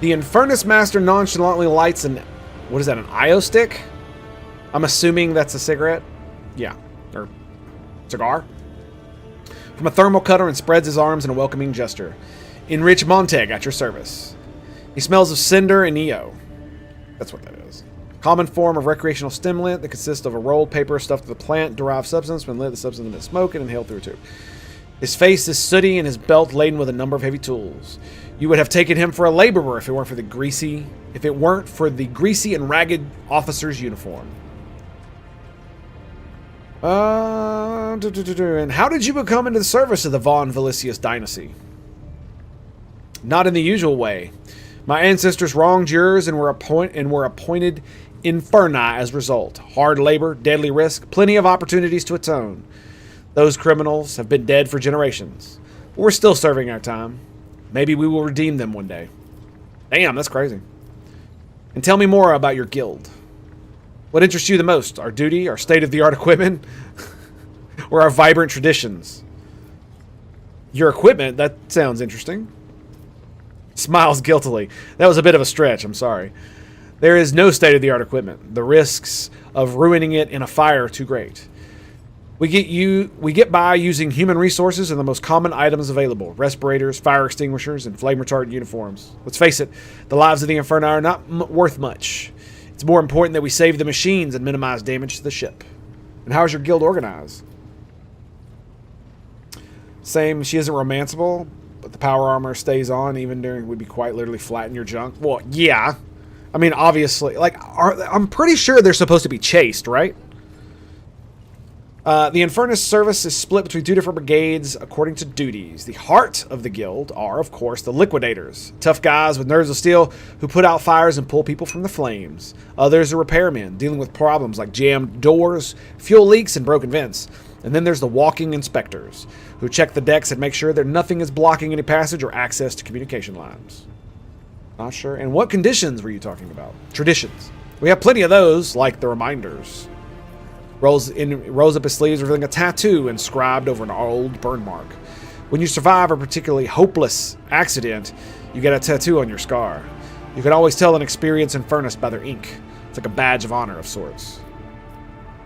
The Infernus Master nonchalantly lights an... What is that, an IO stick? I'm assuming that's a cigarette. Yeah. Or cigar. From a thermal cutter and spreads his arms in a welcoming gesture. Enrich Monteg at your service. He smells of cinder and EO. That's what that is. Common form of recreational stimulant that consists of a rolled paper stuffed with a plant-derived substance. When lit, the substance is smoke and inhaled through a tube. His face is sooty and his belt laden with a number of heavy tools. You would have taken him for a laborer if it weren't for the greasy and ragged officer's uniform. And how did you become into the service of the Von Valicius dynasty? Not in the usual way. My ancestors wronged yours and were appointed inferni as a result. Hard labor, deadly risk, plenty of opportunities to atone. Those criminals have been dead for generations. But we're still serving our time. Maybe we will redeem them one day. Damn, that's crazy. And tell me more about your guild. What interests you the most? Our duty, our state-of-the-art equipment, or our vibrant traditions? Your equipment? That sounds interesting. Smiles guiltily. That was a bit of a stretch, I'm sorry. There is no state-of-the-art equipment. The risks of ruining it in a fire are too great. We get by using human resources and the most common items available. Respirators, fire extinguishers, and flame-retardant uniforms. Let's face it, the lives of the Inferni are not worth much. It's more important that we save the machines and minimize damage to the ship. And how is your guild organized? Same, she isn't romanceable, but the power armor stays on even during would be quite literally flatten your junk. Well, yeah. I mean, obviously, like, I'm pretty sure they're supposed to be chaste, right? The Infernus service is split between two different brigades according to duties. The heart of the guild are, of course, the liquidators. Tough guys with nerves of steel who put out fires and pull people from the flames. Others are repairmen, dealing with problems like jammed doors, fuel leaks, and broken vents. And then there's the walking inspectors, who check the decks and make sure that nothing is blocking any passage or access to communication lines. Not sure. And what conditions were you talking about? Traditions. We have plenty of those, like the reminders. Rolls up his sleeves, revealing a tattoo inscribed over an old burn mark. When you survive a particularly hopeless accident, you get a tattoo on your scar. You can always tell an experienced Infernus by their ink. It's like a badge of honor of sorts.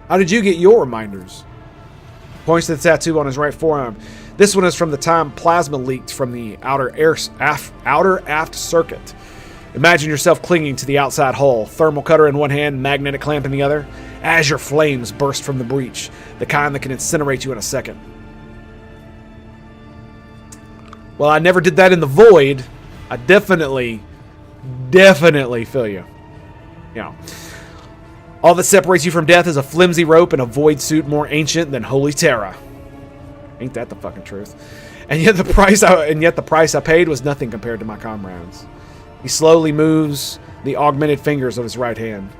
How did you get your reminders? Points to the tattoo on his right forearm. This one is from the time plasma leaked from the outer aft circuit. Imagine yourself clinging to the outside hull, thermal cutter in one hand, magnetic clamp in the other. Azure flames burst from the breach, the kind that can incinerate you in a second. Well, I never did that in the void. I definitely feel you. Yeah. All that separates you from death is a flimsy rope and a void suit more ancient than Holy Terra. Ain't that the fucking truth? And yet the price I paid was nothing compared to my comrades. He slowly moves the augmented fingers of his right hand.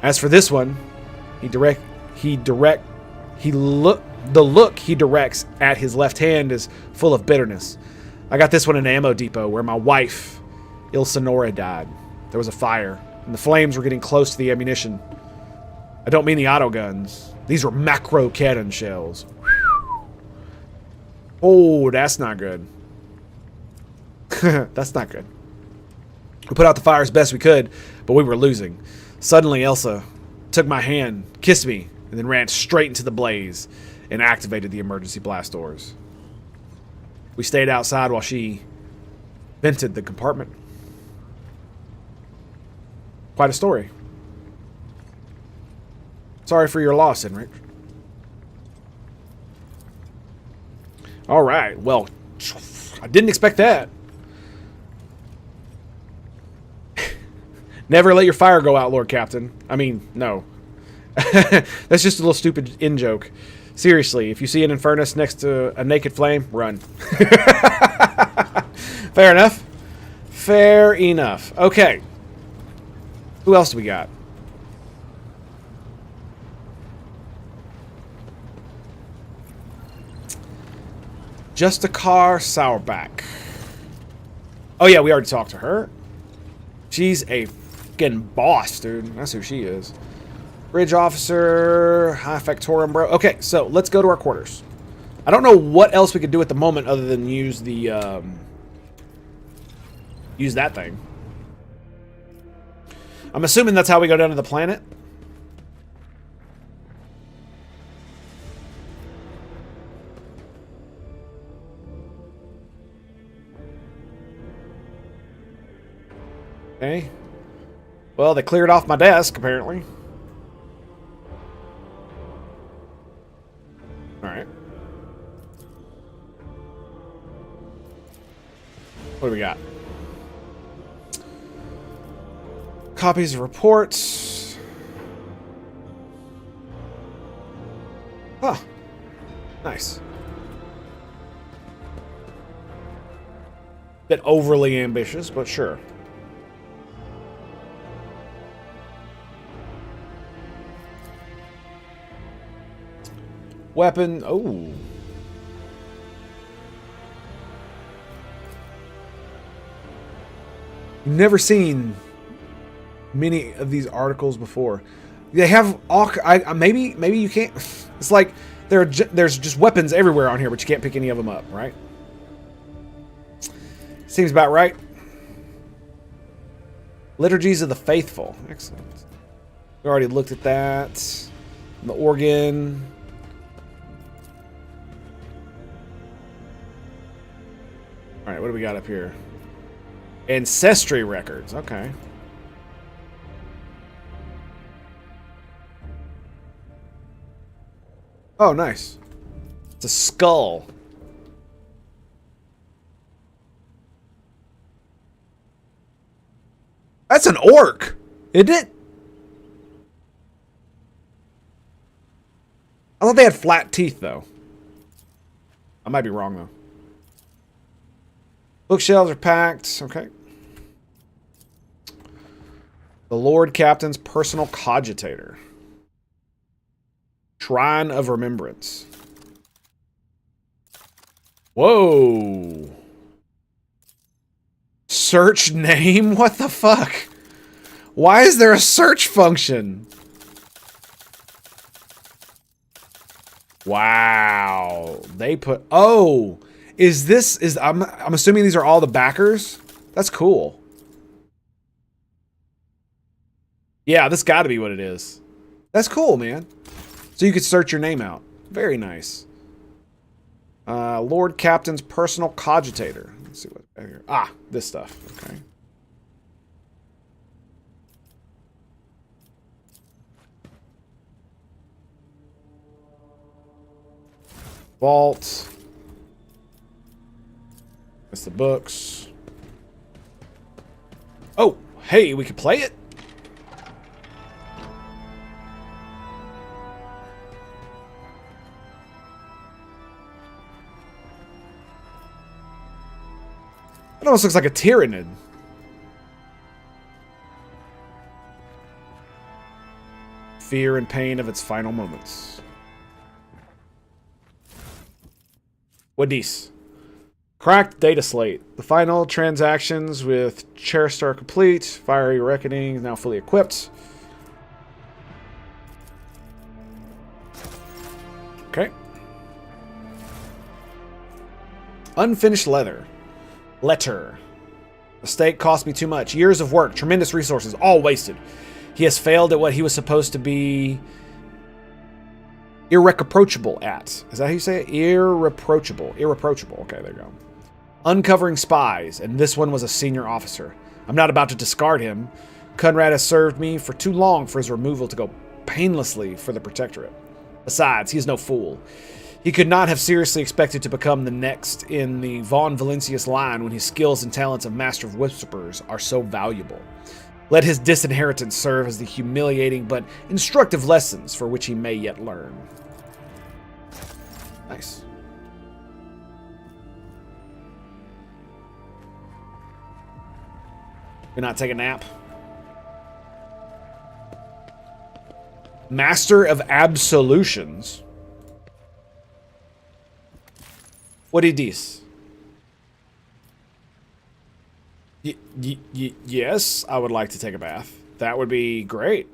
As for this one, the look he directs at his left hand is full of bitterness. I got this one in an ammo depot where my wife, Ilsenora, died. There was a fire, and the flames were getting close to the ammunition. I don't mean the auto guns. These were macro cannon shells. Oh, that's not good. That's not good. We put out the fire as best we could, but we were losing. Suddenly, Elsa took my hand, kissed me, and then ran straight into the blaze and activated the emergency blast doors. We stayed outside while she vented the compartment. Quite a story. Sorry for your loss, Enric. All right. Well, I didn't expect that. Never let your fire go out, Lord Captain. I mean, no. That's just a little stupid in-joke. Seriously, if you see an Infernus next to a naked flame, run. Fair enough. Fair enough. Okay. Who else do we got? Justikar Sourback. Oh yeah, we already talked to her. She's a fucking boss, dude. That's who she is. Bridge officer, high factorum, bro. Okay, so let's go to our quarters. I don't know what else we could do at the moment other than use the use that thing. I'm assuming that's how we go down to the planet. Okay. Well, they cleared off my desk, apparently. Alright. What do we got? Copies of reports. Huh. Nice. Bit overly ambitious, but sure. Weapon. Oh. Never seen many of these articles before. They have all. Maybe you can't. It's like there's just weapons everywhere on here, but you can't pick any of them up, right? Seems about right. Liturgies of the Faithful. Excellent. We already looked at that. The organ. All right, what do we got up here? Ancestry records. Okay. Oh, nice. It's a skull. That's an orc, isn't it? I thought they had flat teeth, though. I might be wrong, though. Bookshelves are packed. Okay. The Lord Captain's personal cogitator. Shrine of Remembrance. Whoa. Search name? What the fuck? Why is there a search function? Wow. They put... Oh. I'm assuming these are all the backers? That's cool. Yeah, this got to be what it is. That's cool, man. So you could search your name out. Very nice. Lord Captain's personal cogitator. Let's see what's here. Ah, this stuff. Okay. Vault. That's the books. Oh, hey, we could play it? It almost looks like a Tyrannid. Fear and pain of its final moments. What these? Cracked data slate. The final transactions with Cherished are complete. Fiery Reckoning is now fully equipped. Okay. Unfinished letter. Letter. Mistake cost me too much. Years of work, tremendous resources, all wasted. He has failed at what he was supposed to be irreproachable at. Is that how you say it? Irreproachable. Irreproachable. Okay, there you go. Uncovering spies, and this one was a senior officer. I'm not about to discard him. Conrad has served me for too long for his removal to go painlessly for the Protectorate. Besides, he is no fool. He could not have seriously expected to become the next in the Von Valencius line when his skills and talents of Master of Whisperers are so valuable. Let his disinheritance serve as the humiliating but instructive lessons for which he may yet learn. Nice. You're not taking a nap? Master of Absolutions. What is this? Yes, I would like to take a bath. That would be great.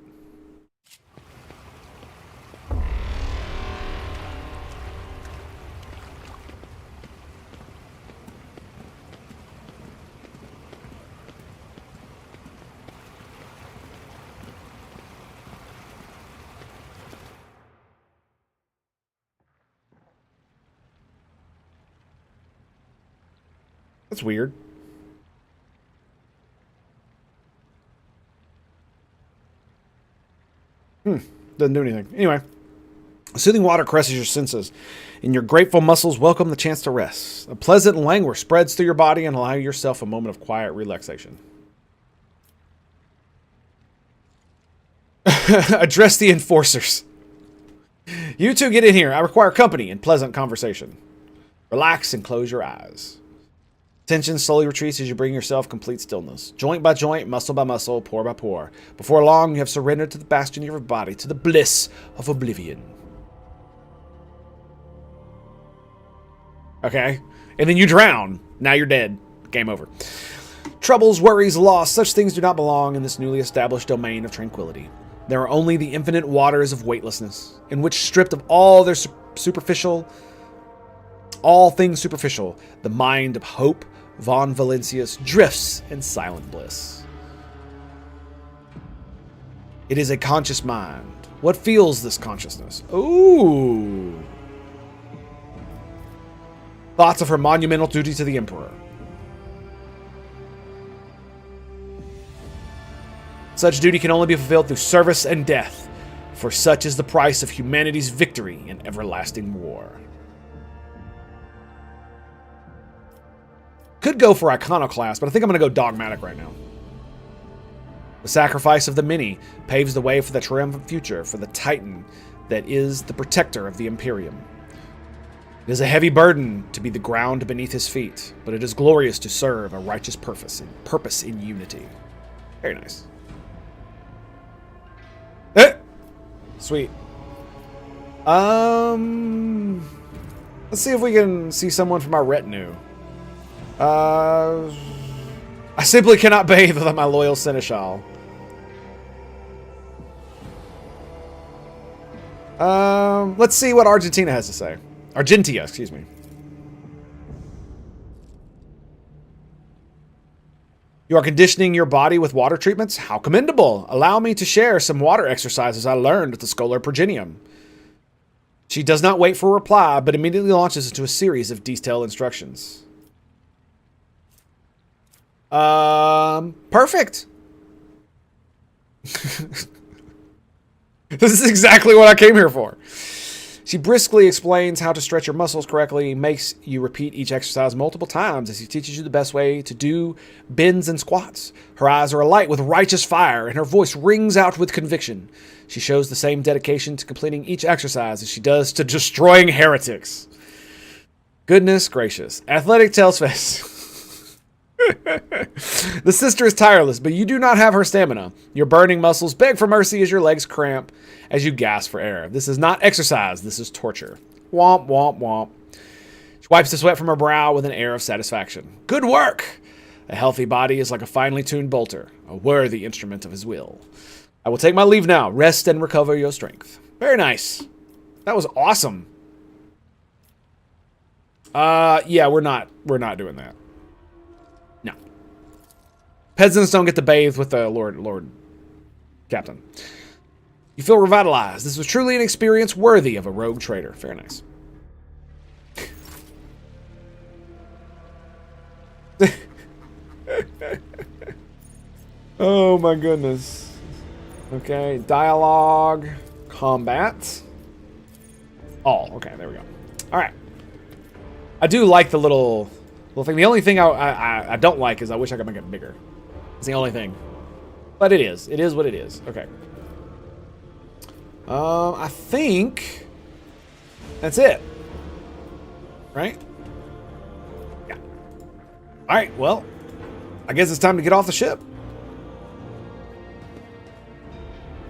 That's weird. Doesn't do anything. Anyway. Soothing water caresses your senses, and your grateful muscles welcome the chance to rest. A pleasant languor spreads through your body and allow yourself a moment of quiet relaxation. Address the enforcers. You two get in here. I require company and pleasant conversation. Relax and close your eyes. Tension slowly retreats as you bring yourself complete stillness. Joint by joint, muscle by muscle, pore by pore. Before long, you have surrendered to the bastion of your body, to the bliss of oblivion. Okay? And then you drown. Now you're dead. Game over. Troubles, worries, loss, such things do not belong in this newly established domain of tranquility. There are only the infinite waters of weightlessness, in which, stripped of all their all things superficial, the mind of Hope von Valencius drifts in silent bliss. It is a conscious mind. What feels this consciousness? Ooh. Thoughts of her monumental duty to the Emperor. Such duty can only be fulfilled through service and death, for such is the price of humanity's victory in everlasting war. Could go for iconoclast, but I think I'm going to go dogmatic right now. The sacrifice of the many paves the way for the triumphant future for the Titan that is the protector of the Imperium. It is a heavy burden to be the ground beneath his feet, but it is glorious to serve a righteous purpose in unity. Very nice. Sweet. Let's see if we can see someone from our retinue. I simply cannot bathe without my loyal seneschal. Let's see what Argentina has to say. Argentia, excuse me. You are conditioning your body with water treatments? How commendable! Allow me to share some water exercises I learned at the Scholar Progenium. She does not wait for a reply, but immediately launches into a series of detailed instructions. Perfect. This is exactly what I came here for. She briskly explains how to stretch your muscles correctly, makes you repeat each exercise multiple times as she teaches you the best way to do bends and squats. Her eyes are alight with righteous fire, and her voice rings out with conviction. She shows the same dedication to completing each exercise as she does to destroying heretics. Goodness gracious. Athletic Tailsface. The sister is tireless, but you do not have her stamina. Your burning muscles beg for mercy as your legs cramp as you gasp for air. This is not exercise, this is torture. Womp, womp, womp. She wipes the sweat from her brow with an air of satisfaction. Good work! A healthy body is like a finely tuned bolter, a worthy instrument of his will. I will take my leave now. Rest and recover your strength. Very nice. That was awesome. Yeah, we're not doing that. No. Peasants don't get to bathe with the Lord Captain. You feel revitalized. This was truly an experience worthy of a rogue trader. Very nice. Oh my goodness. Okay, dialogue, combat. All. Okay, there we go. All right. I do like the little thing. The only thing I don't like is I wish I could make it bigger. It's the only thing. But it is. It is what it is. Okay. I think that's it. Right? Yeah. All right, well, I guess it's time to get off the ship.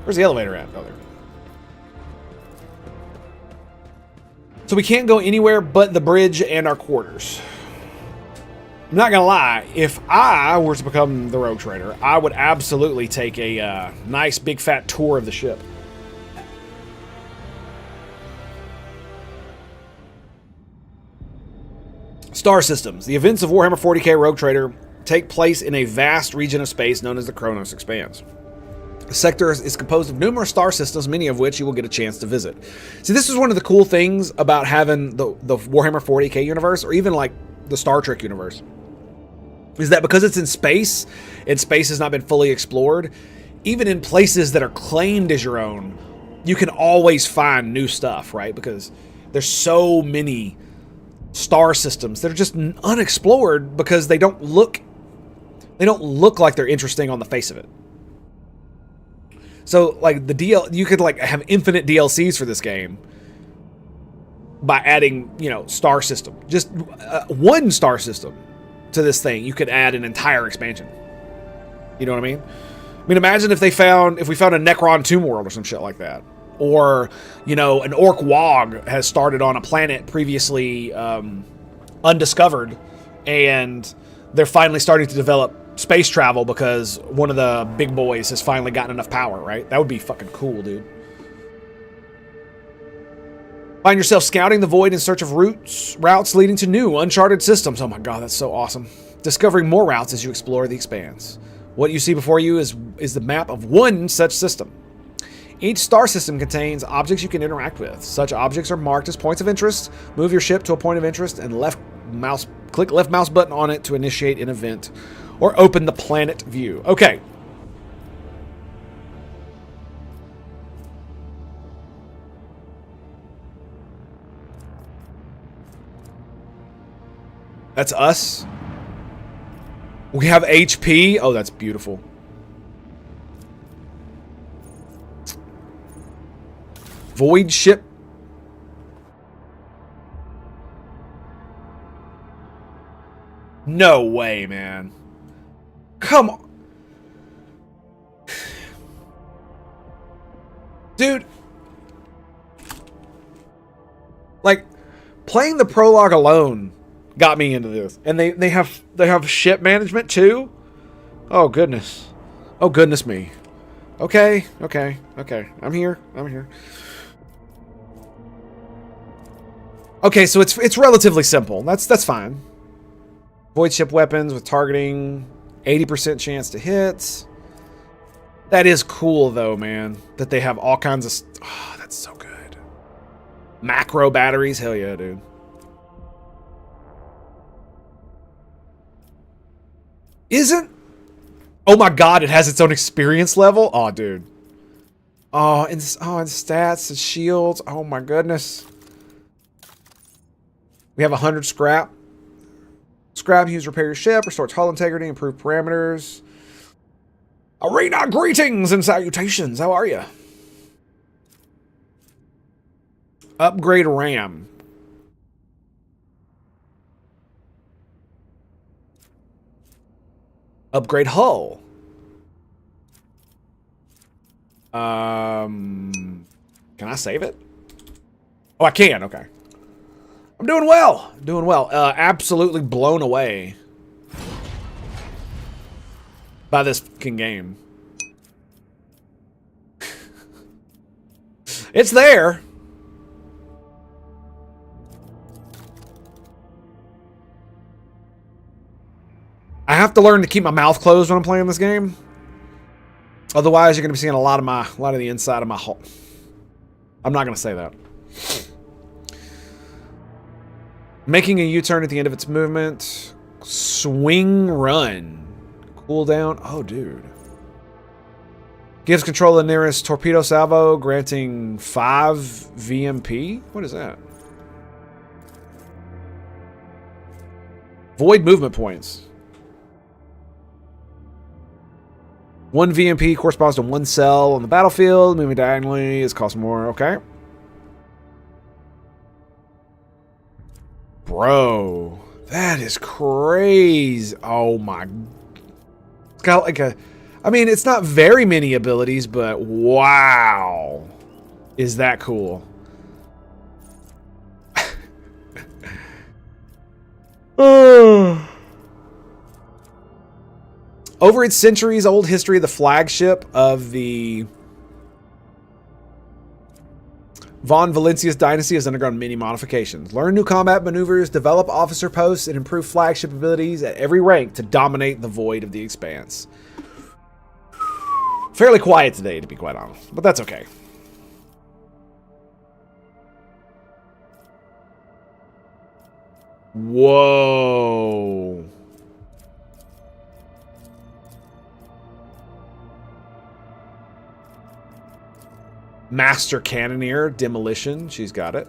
Where's the elevator at? Oh, there. So we can't go anywhere but the bridge and our quarters. I'm not gonna lie, if I were to become the rogue trader, I would absolutely take a nice big fat tour of the ship. Star systems. The events of Warhammer 40k Rogue Trader take place in a vast region of space known as the Kronos Expanse. The sector is composed of numerous star systems, many of which you will get a chance to visit. See, this is one of the cool things about having the Warhammer 40k universe, or even like the Star Trek universe. is that because it's in space, and space has not been fully explored, even in places that are claimed as your own, you can always find new stuff, right? Because there's so many star systems that are just unexplored because they don't look like they're interesting on the face of it. So like you could like have infinite DLCs for this game by adding, you know, star system. Just one star system to this thing, you could add an entire expansion. You know what I mean? I mean, imagine if we found a Necron Tomb World or some shit like that. Or, you know, an Orc Wog has started on a planet previously undiscovered, and they're finally starting to develop space travel because one of the big boys has finally gotten enough power, right? That would be fucking cool, dude. Find yourself scouting the void in search of routes leading to new, uncharted systems. Oh my god, that's so awesome. Discovering more routes as you explore the expanse. What you see before you is the map of one such system. Each star system contains objects you can interact with. Such objects are marked as points of interest. Move your ship to a point of interest and click left mouse button on it to initiate an event or open the planet view. Okay. That's us. We have HP. Oh, that's beautiful. Void ship. No way, man. Come on. Dude. Like, playing the prologue alone got me into this. And they have ship management too? Oh goodness. Oh goodness me. Okay. I'm here. Okay, so it's relatively simple. That's fine. Void ship weapons with targeting, 80% chance to hit. That is cool though, man. That they have all kinds of oh, that's so good. Macro batteries, hell yeah, dude. Oh my god, it has its own experience level? Oh, dude. Oh, and stats and shields. Oh my goodness. We have 100 scrap. Scrap, use repair your ship, restores hull integrity, improve parameters. Arena greetings and salutations. How are you? Upgrade RAM. Upgrade hull. Can I save it? Oh, I can. Okay. I'm doing well. Absolutely blown away by this fucking game. It's there. I have to learn to keep my mouth closed when I'm playing this game. Otherwise, you're going to be seeing a lot of the inside of my hull. I'm not going to say that. Making a U-turn at the end of its movement. Swing run. Cooldown. Oh, dude. Gives control of the nearest torpedo salvo, granting 5 VMP. What is that? Void movement points. 1 VMP corresponds to 1 cell on the battlefield. Moving diagonally is cost more. Okay. Bro, that is crazy. Oh my. It's got like a... I mean, it's not very many abilities, but wow. Is that cool. Over its centuries-old history, the flagship of the Von Valencius dynasty has undergone many modifications. Learn new combat maneuvers, develop officer posts, and improve flagship abilities at every rank to dominate the void of the expanse. Fairly quiet today, to be quite honest, but that's okay. Whoa. Master Cannoneer, Demolition. She's got it.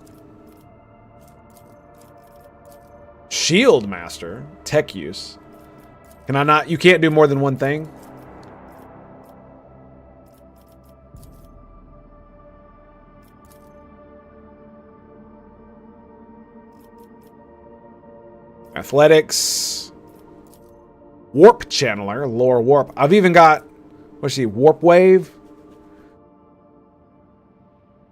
Shield Master, Tech Use. Can I not? You can't do more than one thing? Athletics. Warp Channeler, Lore Warp. I've even got, what's she, Warp Wave?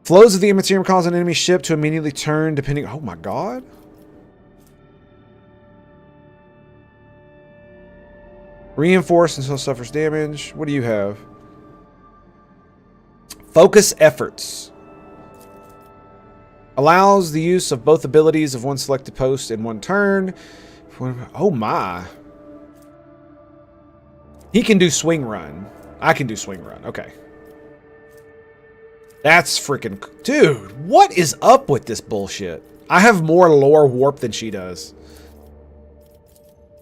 Flows of the Immaterium cause an enemy ship to immediately turn depending... Oh my god. Reinforce until it suffers damage. What do you have? Focus Efforts. Allows the use of both abilities of one selected post in one turn. Oh my. He can do Swing Run. I can do Swing Run. Okay. That's freaking... Dude, what is up with this bullshit? I have more lore warp than she does.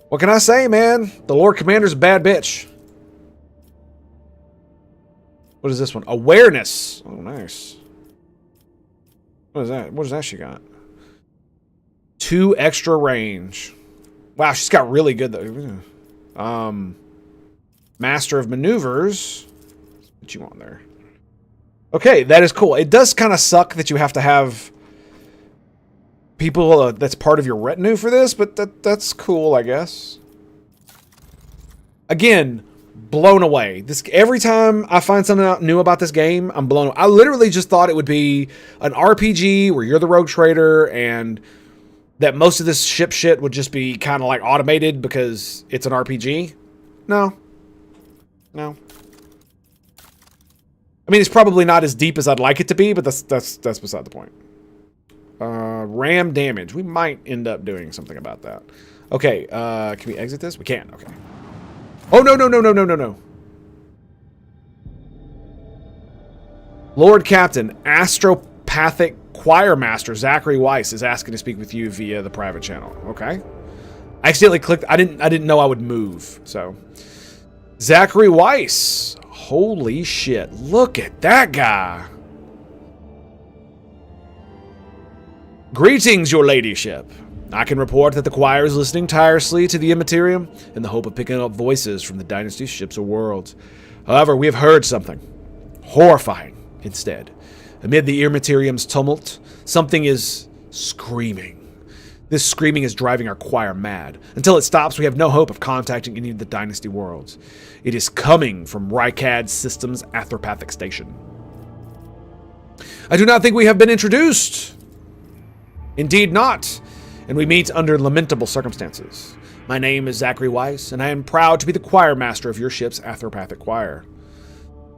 What can I say, man? The Lord Commander's a bad bitch. What is this one? Awareness. Oh, nice. What is that? What is that she got? 2 extra range. Wow, she's got really good, though. Master of Maneuvers. What you want there? Okay, that is cool. It does kind of suck that you have to have people that's part of your retinue for this, but that's cool, I guess. Again, blown away. Every time I find something new about this game, I'm blown away. I literally just thought it would be an RPG where you're the rogue trader and that most of this shit would just be kind of like automated because it's an RPG. No. No. I mean, it's probably not as deep as I'd like it to be, but that's beside the point. Ram damage. We might end up doing something about that. Okay, can we exit this? We can, okay. Oh, no. Lord Captain, Astropathic Choir Master Zachary Weiss is asking to speak with you via the private channel. Okay. I accidentally clicked. I didn't know I would move, so. Zachary Weiss. Holy shit. Look at that guy. Greetings, your ladyship. I can report that the choir is listening tirelessly to the Immaterium in the hope of picking up voices from the Dynasty's ships or worlds. However, we have heard something horrifying instead. Amid the Immaterium's tumult, something is screaming. This screaming is driving our choir mad. Until it stops, we have no hope of contacting any of the Dynasty worlds. It is coming from Rykad Systems' Athropathic Station. I do not think we have been introduced. Indeed not. And we meet under lamentable circumstances. My name is Zachary Weiss, and I am proud to be the choir master of your ship's Athropathic Choir.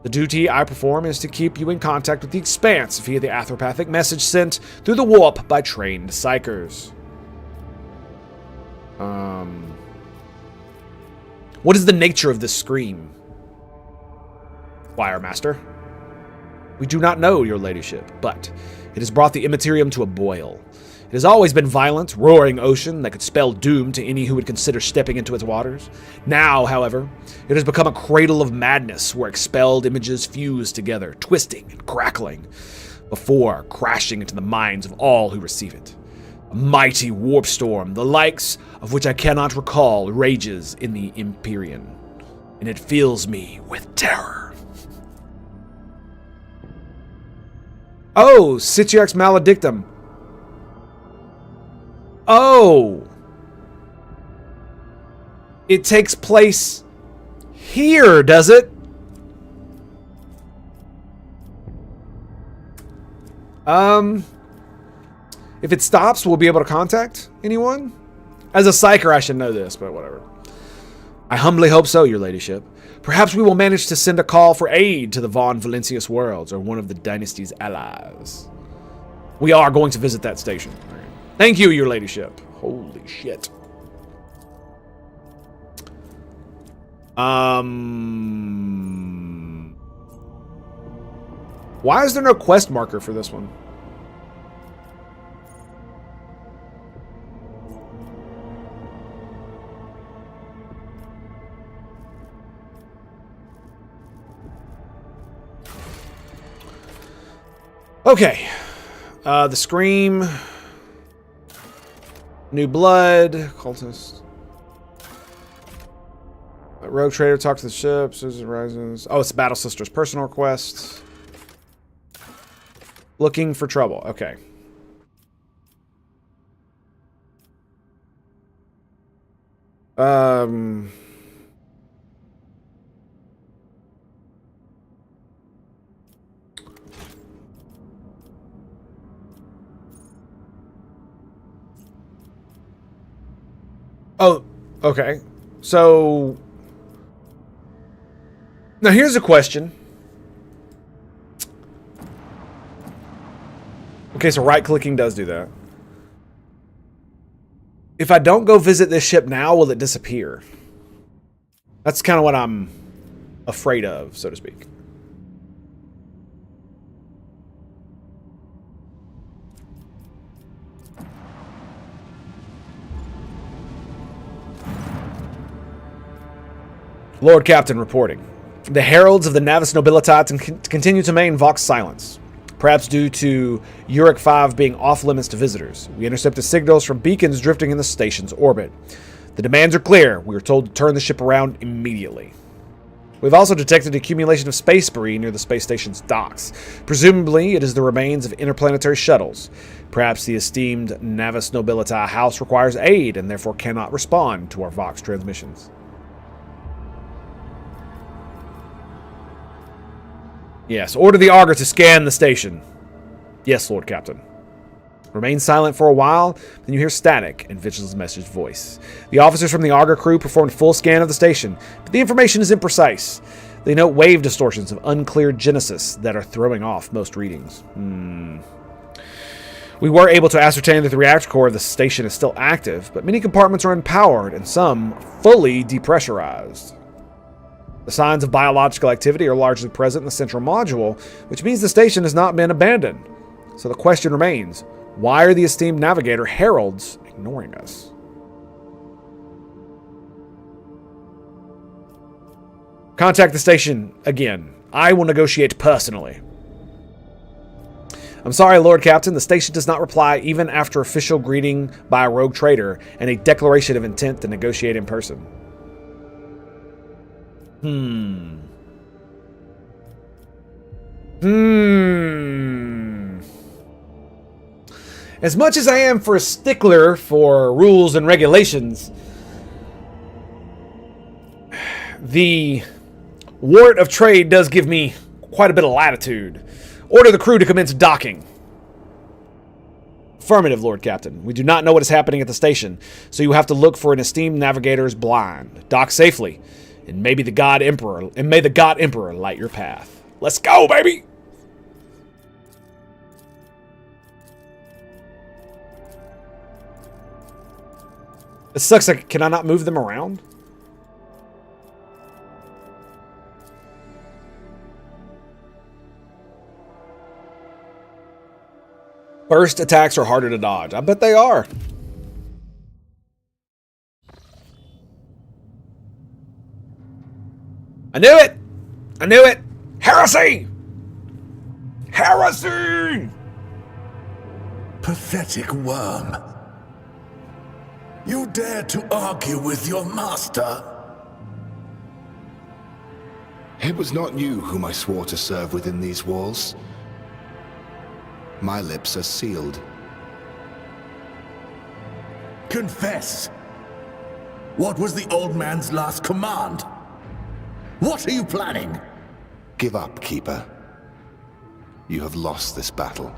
The duty I perform is to keep you in contact with the Expanse via the Athropathic message sent through the warp by trained psychers. What is the nature of this scream? Choir master. We do not know, your ladyship, but it has brought the Immaterium to a boil. It has always been violent, roaring ocean that could spell doom to any who would consider stepping into its waters. Now, however, it has become a cradle of madness where expelled images fuse together, twisting and crackling, before crashing into the minds of all who receive it. A mighty warp storm, the likes of which I cannot recall, rages in the Empyrean, and it fills me with terror. Oh, Citrix Maledictum. Oh! It takes place here, does it? If it stops, we'll be able to contact anyone? As a psyker, I should know this, but whatever. I humbly hope so, your ladyship. Perhaps we will manage to send a call for aid to the Von Valencius worlds, or one of the Dynasty's allies. We are going to visit that station. Thank you, your ladyship. Holy shit. Why is there no quest marker for this one? Okay. The Scream. New Blood. Cultist. Rogue Traitor, talk to the ship. Susan Rises. Oh, it's Battle Sister's personal request. Looking for trouble. Okay. Oh, okay. So now here's a question. Okay, so right-clicking does do that. If I don't go visit this ship now, will it disappear? That's kind of what I'm afraid of, so to speak. Lord Captain reporting. The heralds of the Navis Nobilitat continue to maintain Vox silence. Perhaps due to Uric 5 being off-limits to visitors. We intercepted signals from beacons drifting in the station's orbit. The demands are clear. We are told to turn the ship around immediately. We've also detected accumulation of space debris near the space station's docks. Presumably, it is the remains of interplanetary shuttles. Perhaps the esteemed Navis Nobilitae house requires aid and therefore cannot respond to our Vox transmissions. Yes, order the auger to scan the station. Yes, Lord Captain. Remain silent for a while, then you hear static in Vigil's message voice. The officers from the auger crew performed full scan of the station, but the information is imprecise. They note wave distortions of unclear genesis that are throwing off most readings. We were able to ascertain that the reactor core of the station is still active, but many compartments are unpowered and some fully depressurized. The signs of biological activity are largely present in the central module, which means the station has not been abandoned. So the question remains, why are the esteemed navigator heralds ignoring us? Contact the station again. I will negotiate personally. I'm sorry, Lord Captain, the station does not reply even after official greeting by a rogue trader and a declaration of intent to negotiate in person. As much as I am for a stickler for rules and regulations, the wart of trade does give me quite a bit of latitude. Order the crew to commence docking. Affirmative, Lord Captain. We do not know what is happening at the station, so you have to look for an esteemed navigator's blind. Dock safely. And may the God Emperor light your path. Let's go, baby! It sucks. Like, can I not move them around? Burst attacks are harder to dodge. I bet they are. I knew it! I knew it! Heresy! Heresy! Pathetic worm. You dare to argue with your master? It was not you whom I swore to serve within these walls. My lips are sealed. Confess! What was the old man's last command? What are you planning? Give up, Keeper. You have lost this battle.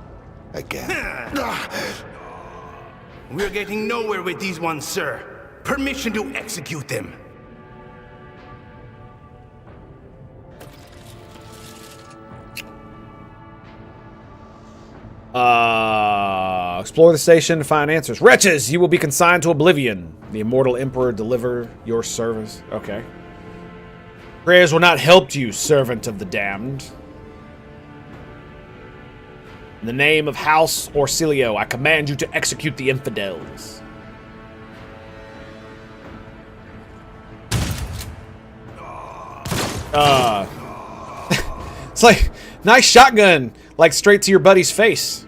Again. We're getting nowhere with these ones, sir. Permission to execute them. Explore the station to find answers. Wretches, you will be consigned to oblivion. The immortal emperor deliver your service. Okay. Prayers will not help you, servant of the damned. In the name of House Orsilio, I command you to execute the infidels. It's like, nice shotgun. like straight to your buddy's face.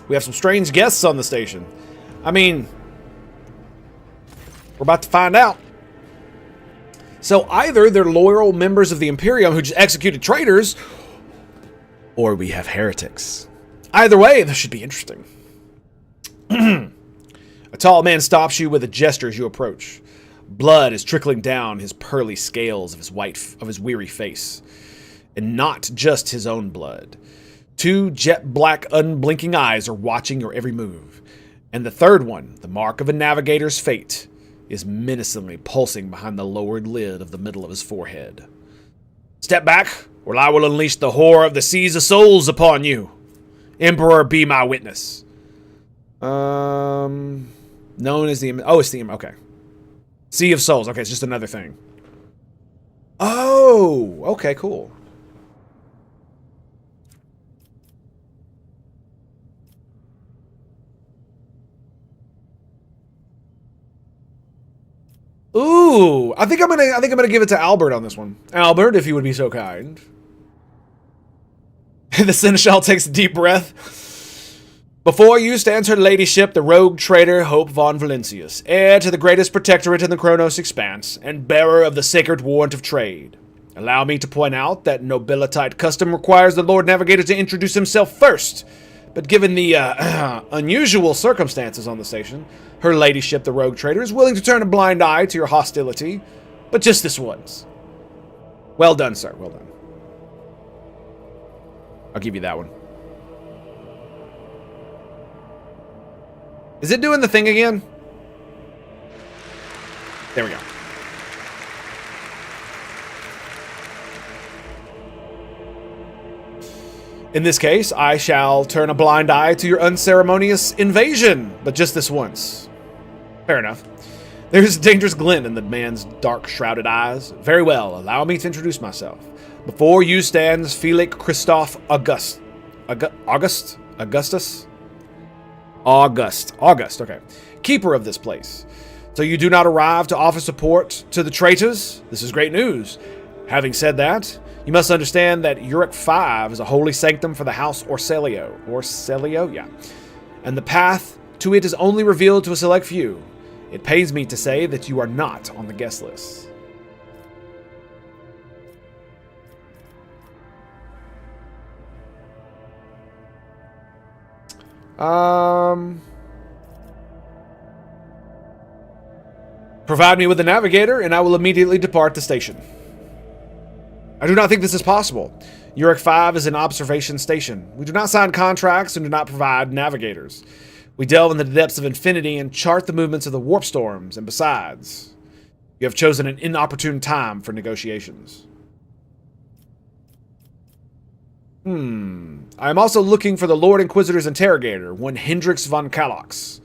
We have some strange guests on the station. I mean, we're about to find out. So either they're loyal members of the Imperium who just executed traitors, or we have heretics. Either way, this should be interesting. A tall man stops you with a gesture as you approach. Blood is trickling down his pearly scales of his weary face. And not just his own blood. 2 jet black unblinking eyes are watching your every move. And the third one, the mark of a navigator's fate, is menacingly pulsing behind the lowered lid of the middle of his forehead. Step back, or I will unleash the horror of the seas of souls upon you. Emperor, be my witness. Known as the... Oh, it's the... Okay. Sea of Souls. Okay, it's just another thing. Oh, okay, cool. Ooh, I think I'm gonna give it to Albert on this one. Albert, if you would be so kind. The Seneschal takes a deep breath. Before you stands her ladyship, the rogue traitor Hope von Valentius, heir to the greatest protectorate in the Kronos expanse, and bearer of the sacred warrant of trade. Allow me to point out that nobilitite custom requires the Lord Navigator to introduce himself first. But given the unusual circumstances on the station, her ladyship, the rogue traitor, is willing to turn a blind eye to your hostility, but just this once. Well done, sir. Well done. I'll give you that one. Is it doing the thing again? There we go. In this case, I shall turn a blind eye to your unceremonious invasion, but just this once. Fair enough. There's a dangerous glint in the man's dark, shrouded eyes. Very well, allow me to introduce myself. Before you stands Felix Christoph August, okay. Keeper of this place. So you do not arrive to offer support to the traitors? This is great news. Having said that, you must understand that Uric 5 is a holy sanctum for the House Orcelio. Orcelio, yeah. And the path to it is only revealed to a select few. It pains me to say that you are not on the guest list. Provide me with a navigator, and I will immediately depart the station. I do not think this is possible. Uric 5 is an observation station. We do not sign contracts and do not provide navigators. We delve into the depths of infinity and chart the movements of the warp storms, and besides, you have chosen an inopportune time for negotiations. I am also looking for the Lord Inquisitor's interrogator, one Hendrix von Kalox.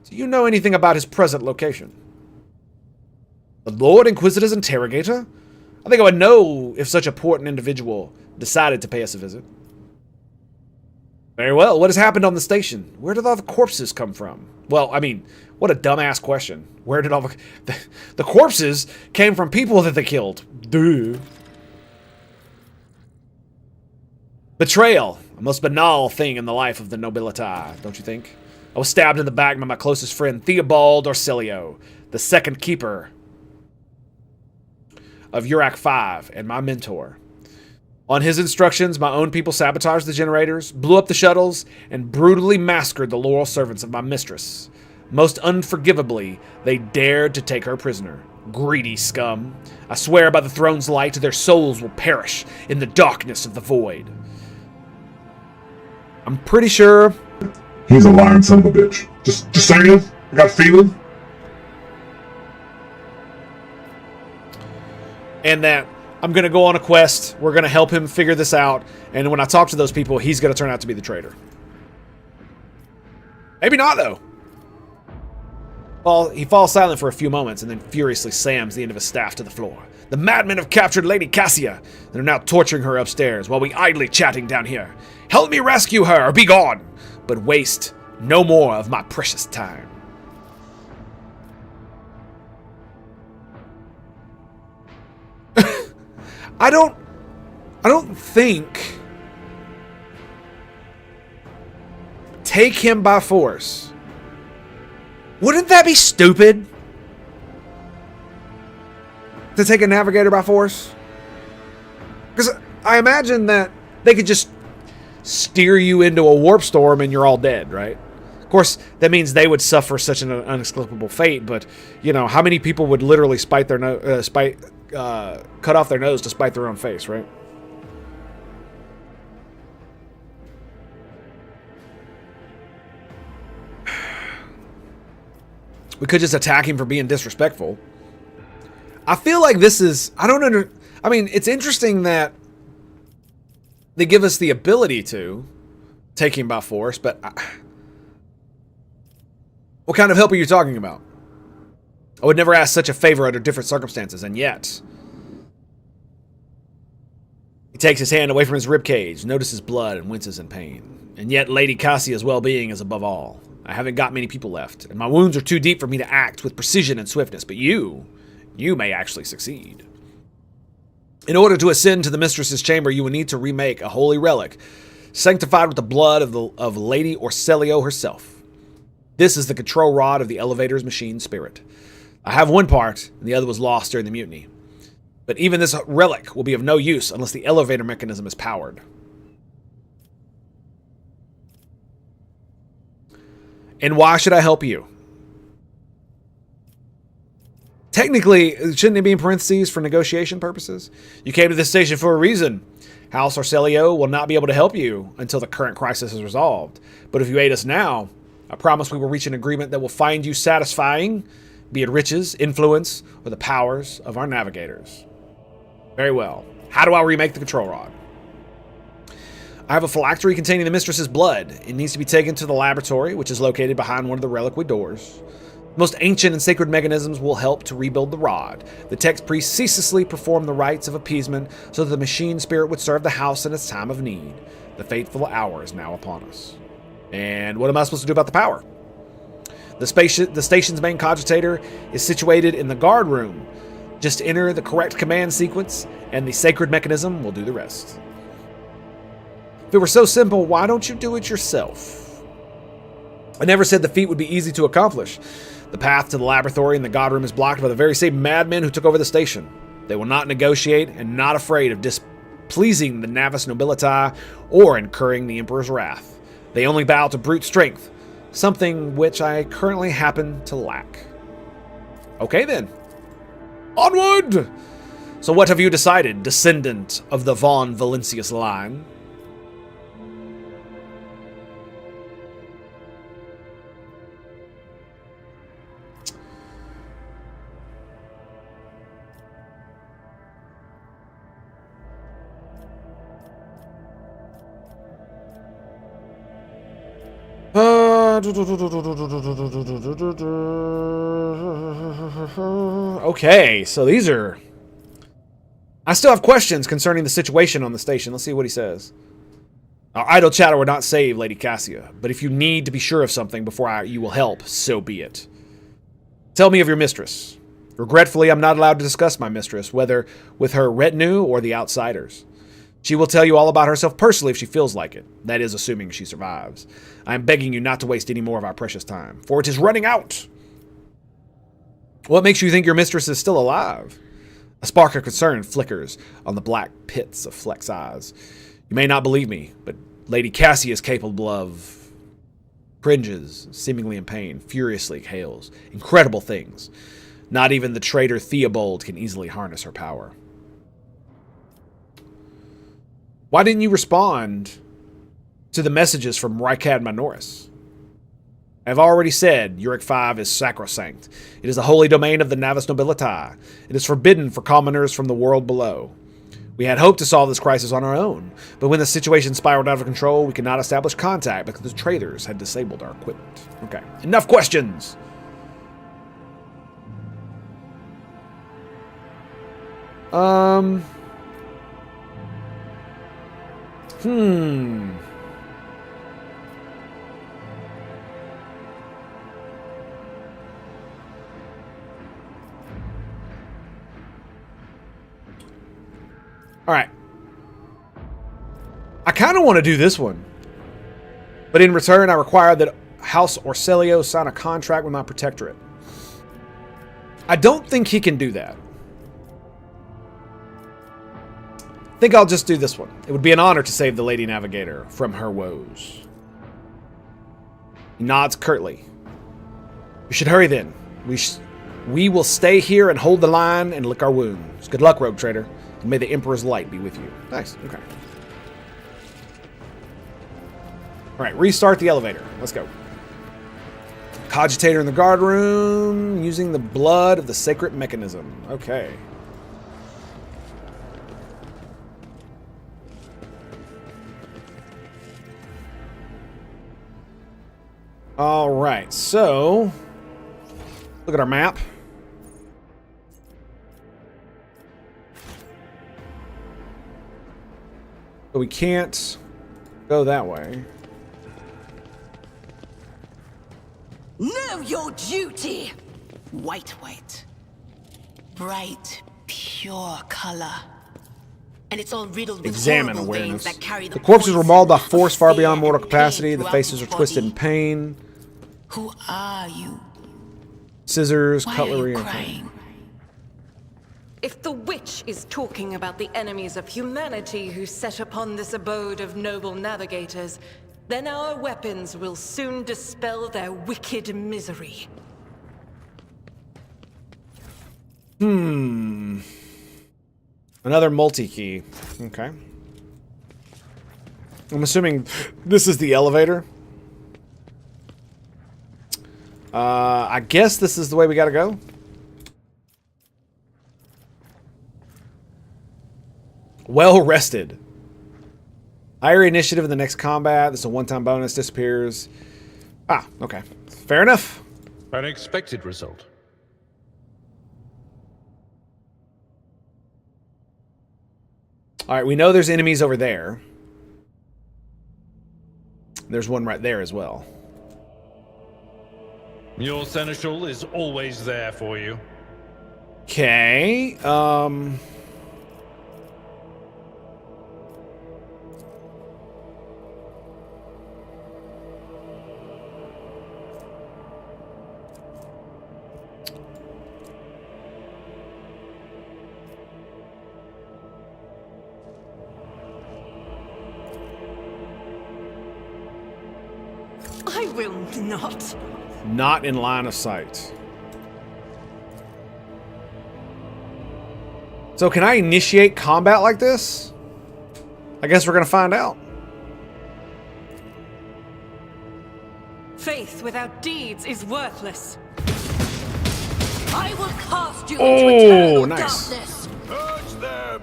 Do you know anything about his present location? The Lord Inquisitor's interrogator? I think I would know if such a important individual decided to pay us a visit. Very well. What has happened on the station? Where did all the corpses come from? Well, I mean, what a dumbass question. Where did all the corpses came from people that they killed? Duh. Betrayal. A most banal thing in the life of the nobility, don't you think? I was stabbed in the back by my closest friend, Theobald Orcelio, the second keeper of Uric 5 and my mentor. On his instructions, my own people sabotaged the generators, blew up the shuttles, and brutally massacred the loyal servants of my mistress. Most unforgivably, they dared to take her prisoner. Greedy scum. I swear by the throne's light, their souls will perish in the darkness of the void. I'm pretty sure... He's a lying son of a bitch. Just saying. I got a feeling. And that I'm going to go on a quest. We're going to help him figure this out. And when I talk to those people, he's going to turn out to be the traitor. Maybe not, though. Well, he falls silent for a few moments and then furiously slams the end of his staff to the floor. The madmen have captured Lady Cassia and are now torturing her upstairs while we idly chatting down here. Help me rescue her or be gone, but waste no more of my precious time. I don't think take him by force. Wouldn't that be stupid? To take a navigator by force? Because I imagine that they could just steer you into a warp storm and you're all dead, right? Of course, that means they would suffer such an inexplicable fate, but, you know, how many people would literally cut off their nose to spite their own face, right? We could just attack him for being disrespectful. I feel like this is... I mean, it's interesting that they give us the ability to take him by force, but... what kind of help are you talking about? I would never ask such a favor under different circumstances, and yet... He takes his hand away from his ribcage, notices blood, and winces in pain. And yet Lady Cassia's well-being is above all. I haven't got many people left, and my wounds are too deep for me to act with precision and swiftness, but you may actually succeed. In order to ascend to the mistress's chamber, you will need to remake a holy relic, sanctified with the blood of Lady Orselio herself. This is the control rod of the elevator's machine spirit. I have one part, and the other was lost during the mutiny. But even this relic will be of no use unless the elevator mechanism is powered. And why should I help you? Technically, shouldn't it be in parentheses for negotiation purposes? You came to this station for a reason. House Orselio will not be able to help you until the current crisis is resolved. But if you aid us now, I promise we will reach an agreement that will find you satisfying, be it riches, influence, or the powers of our navigators. Very well. How do I remake the control rod? I have a phylactery containing the mistress's blood. It needs to be taken to the laboratory, which is located behind one of the reliquary doors. The most ancient and sacred mechanisms will help to rebuild the rod. The text priests ceaselessly perform the rites of appeasement so that the machine spirit would serve the house in its time of need. The fateful hour is now upon us. And what am I supposed to do about the power? The station's main cogitator is situated in the guard room. Just enter the correct command sequence, and the sacred mechanism will do the rest. If it were so simple, why don't you do it yourself? I never said the feat would be easy to accomplish. The path to the laboratory and the god room is blocked by the very same madmen who took over the station. They will not negotiate and not afraid of displeasing the Navis Nobilitae or incurring the Emperor's wrath. They only bow to brute strength, something which I currently happen to lack. Okay then. Onward! So what have you decided, descendant of the Von Valentius line? Okay, so these are... I still have questions concerning the situation on the station. Let's see what he says. Our idle chatter will not save Lady Cassia, but if you need to be sure of something before you will help, so be it. Tell me of your mistress. Regretfully, I'm not allowed to discuss my mistress, whether with her retinue or the outsiders. She will tell you all about herself personally if she feels like it. That is, assuming she survives. I am begging you not to waste any more of our precious time, for it is running out. What makes you think your mistress is still alive? A spark of concern flickers on the black pits of Fleck's eyes. You may not believe me, but Lady Cassia is capable of... cringes, seemingly in pain, furiously exhales. Incredible things. Not even the traitor Theobald can easily harness her power. Why didn't you respond to the messages from Rykad Minoris? I have already said Uric 5 is sacrosanct. It is the holy domain of the Navis Nobilitae. It is forbidden for commoners from the world below. We had hoped to solve this crisis on our own, but when the situation spiraled out of control, we could not establish contact because the traitors had disabled our equipment. Okay, enough questions! All right. I kind of want to do this one. But in return, I require that House Orselio sign a contract with my protectorate. I don't think he can do that. I think I'll just do this one. It would be an honor to save the Lady Navigator from her woes. He nods curtly. We should hurry then. We will stay here and hold the line and lick our wounds. Good luck, Rogue Trader. And may the Emperor's light be with you. Nice. Okay. All right, restart the elevator. Let's go. Cogitator in the guard room, using the blood of the sacred mechanism. Okay. All right, so look at our map. So we can't go that way. Know your duty! White. Bright, pure color. And it's all riddled with Examine horrible awareness. veins that carry The corpses were mauled by poison force of far fear beyond mortal and pain capacity. The throughout faces his are twisted in body. pain. Who are you? Scissors, Why are cutlery, you and crying? If the witch is talking about the enemies of humanity who set upon this abode of noble navigators, then our weapons will soon dispel their wicked misery. Another multi-key. Okay. I'm assuming this is the elevator. I guess this is the way we gotta go. Well rested. Higher initiative in the next combat. This is a one-time bonus. Disappears. Ah, okay. Fair enough. An expected result. All right, we know there's enemies over there. There's one right there as well. Your seneschal is always there for you. Okay. I will not. Not in line of sight. So can I initiate combat like this? I guess we're gonna find out. Faith without deeds is worthless. I will cast you Oh, into eternal nice. darkness. Purge them!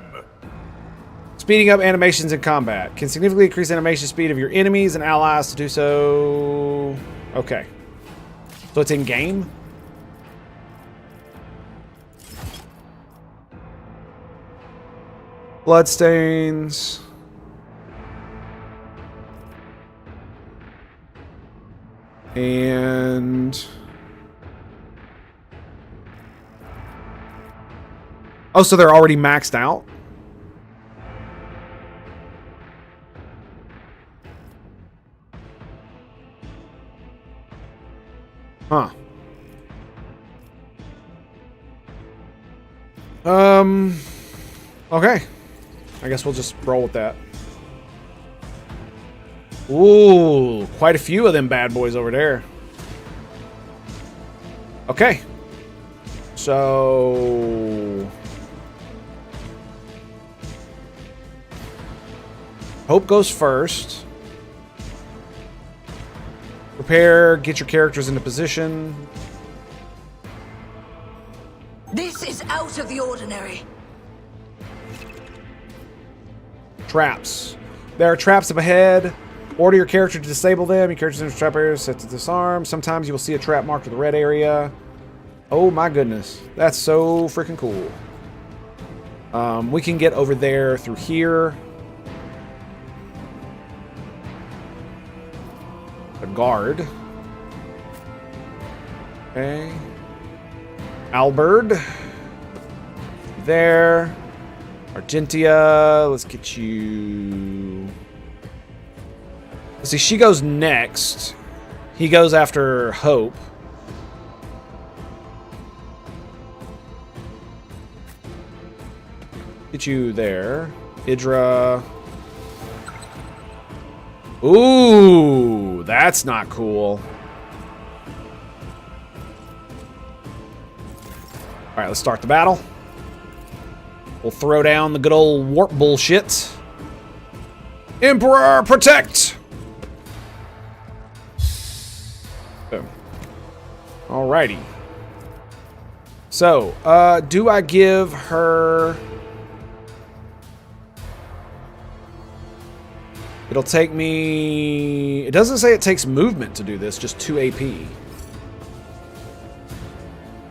Speeding up animations in combat. Can significantly increase animation speed of your enemies and allies to do so. Okay. So it's in game? Bloodstains. And... oh, so they're already maxed out? Huh. Okay. I guess we'll just roll with that. Ooh, quite a few of them bad boys over there. Okay. So... Hope goes first. Prepare, get your characters into position. This is out of the ordinary. Traps. There are traps up ahead. Order your character to disable them. Your character's in the trap area set to disarm. Sometimes you will see a trap marked with a red area. Oh my goodness. That's so freaking cool. We can get over there through here. A guard. Okay. Albert. There. Argentia, let's get you... Let's see, she goes next. He goes after Hope. Get you there. Idra. Ooh, that's not cool. Alright, let's start the battle. We'll throw down the good old warp bullshit. Emperor, protect! Boom. Alrighty. So, do I give her... It'll take me... It doesn't say it takes movement to do this, just 2 AP.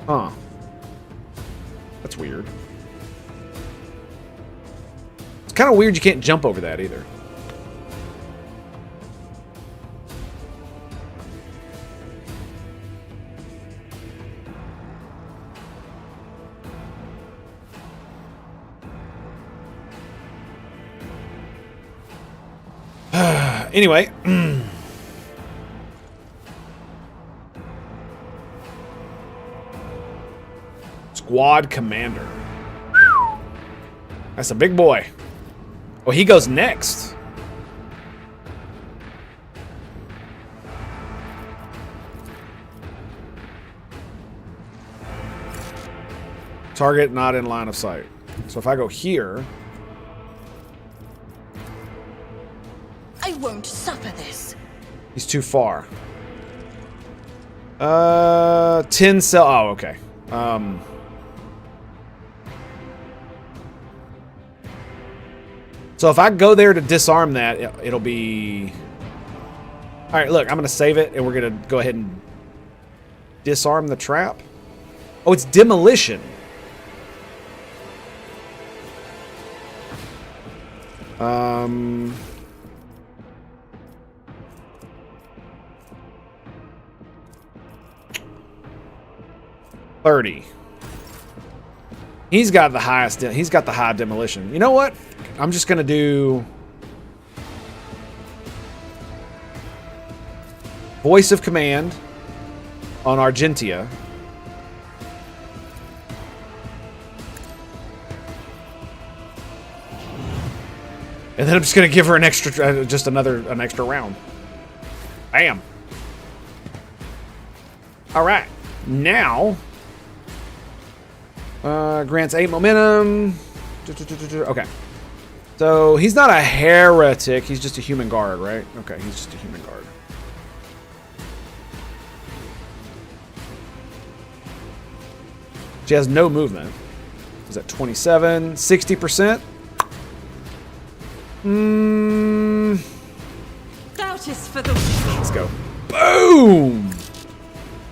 Huh. That's weird. It's kind of weird you can't jump over that either. Anyway. Squad commander. That's a big boy. Oh, he goes next. Target not in line of sight. So if I go here... I won't suffer this. He's too far. 10 cell. Oh, okay. So if I go there to disarm that, it'll be... All right, look, I'm going to save it, and we're going to go ahead and disarm the trap. Oh, it's demolition. $30. He's got the highest. He's got the high demolition. You know what? I'm just gonna do voice of command on Argentia. And then I'm just gonna give her an extra, just an extra round. Bam. All right, now grants 8 momentum. Okay, so he's not a heretic. He's just a human guard, right? Okay, he's just a human guard. She has no movement. Is that 27? 60%? Doubt is for the... Let's go. Boom!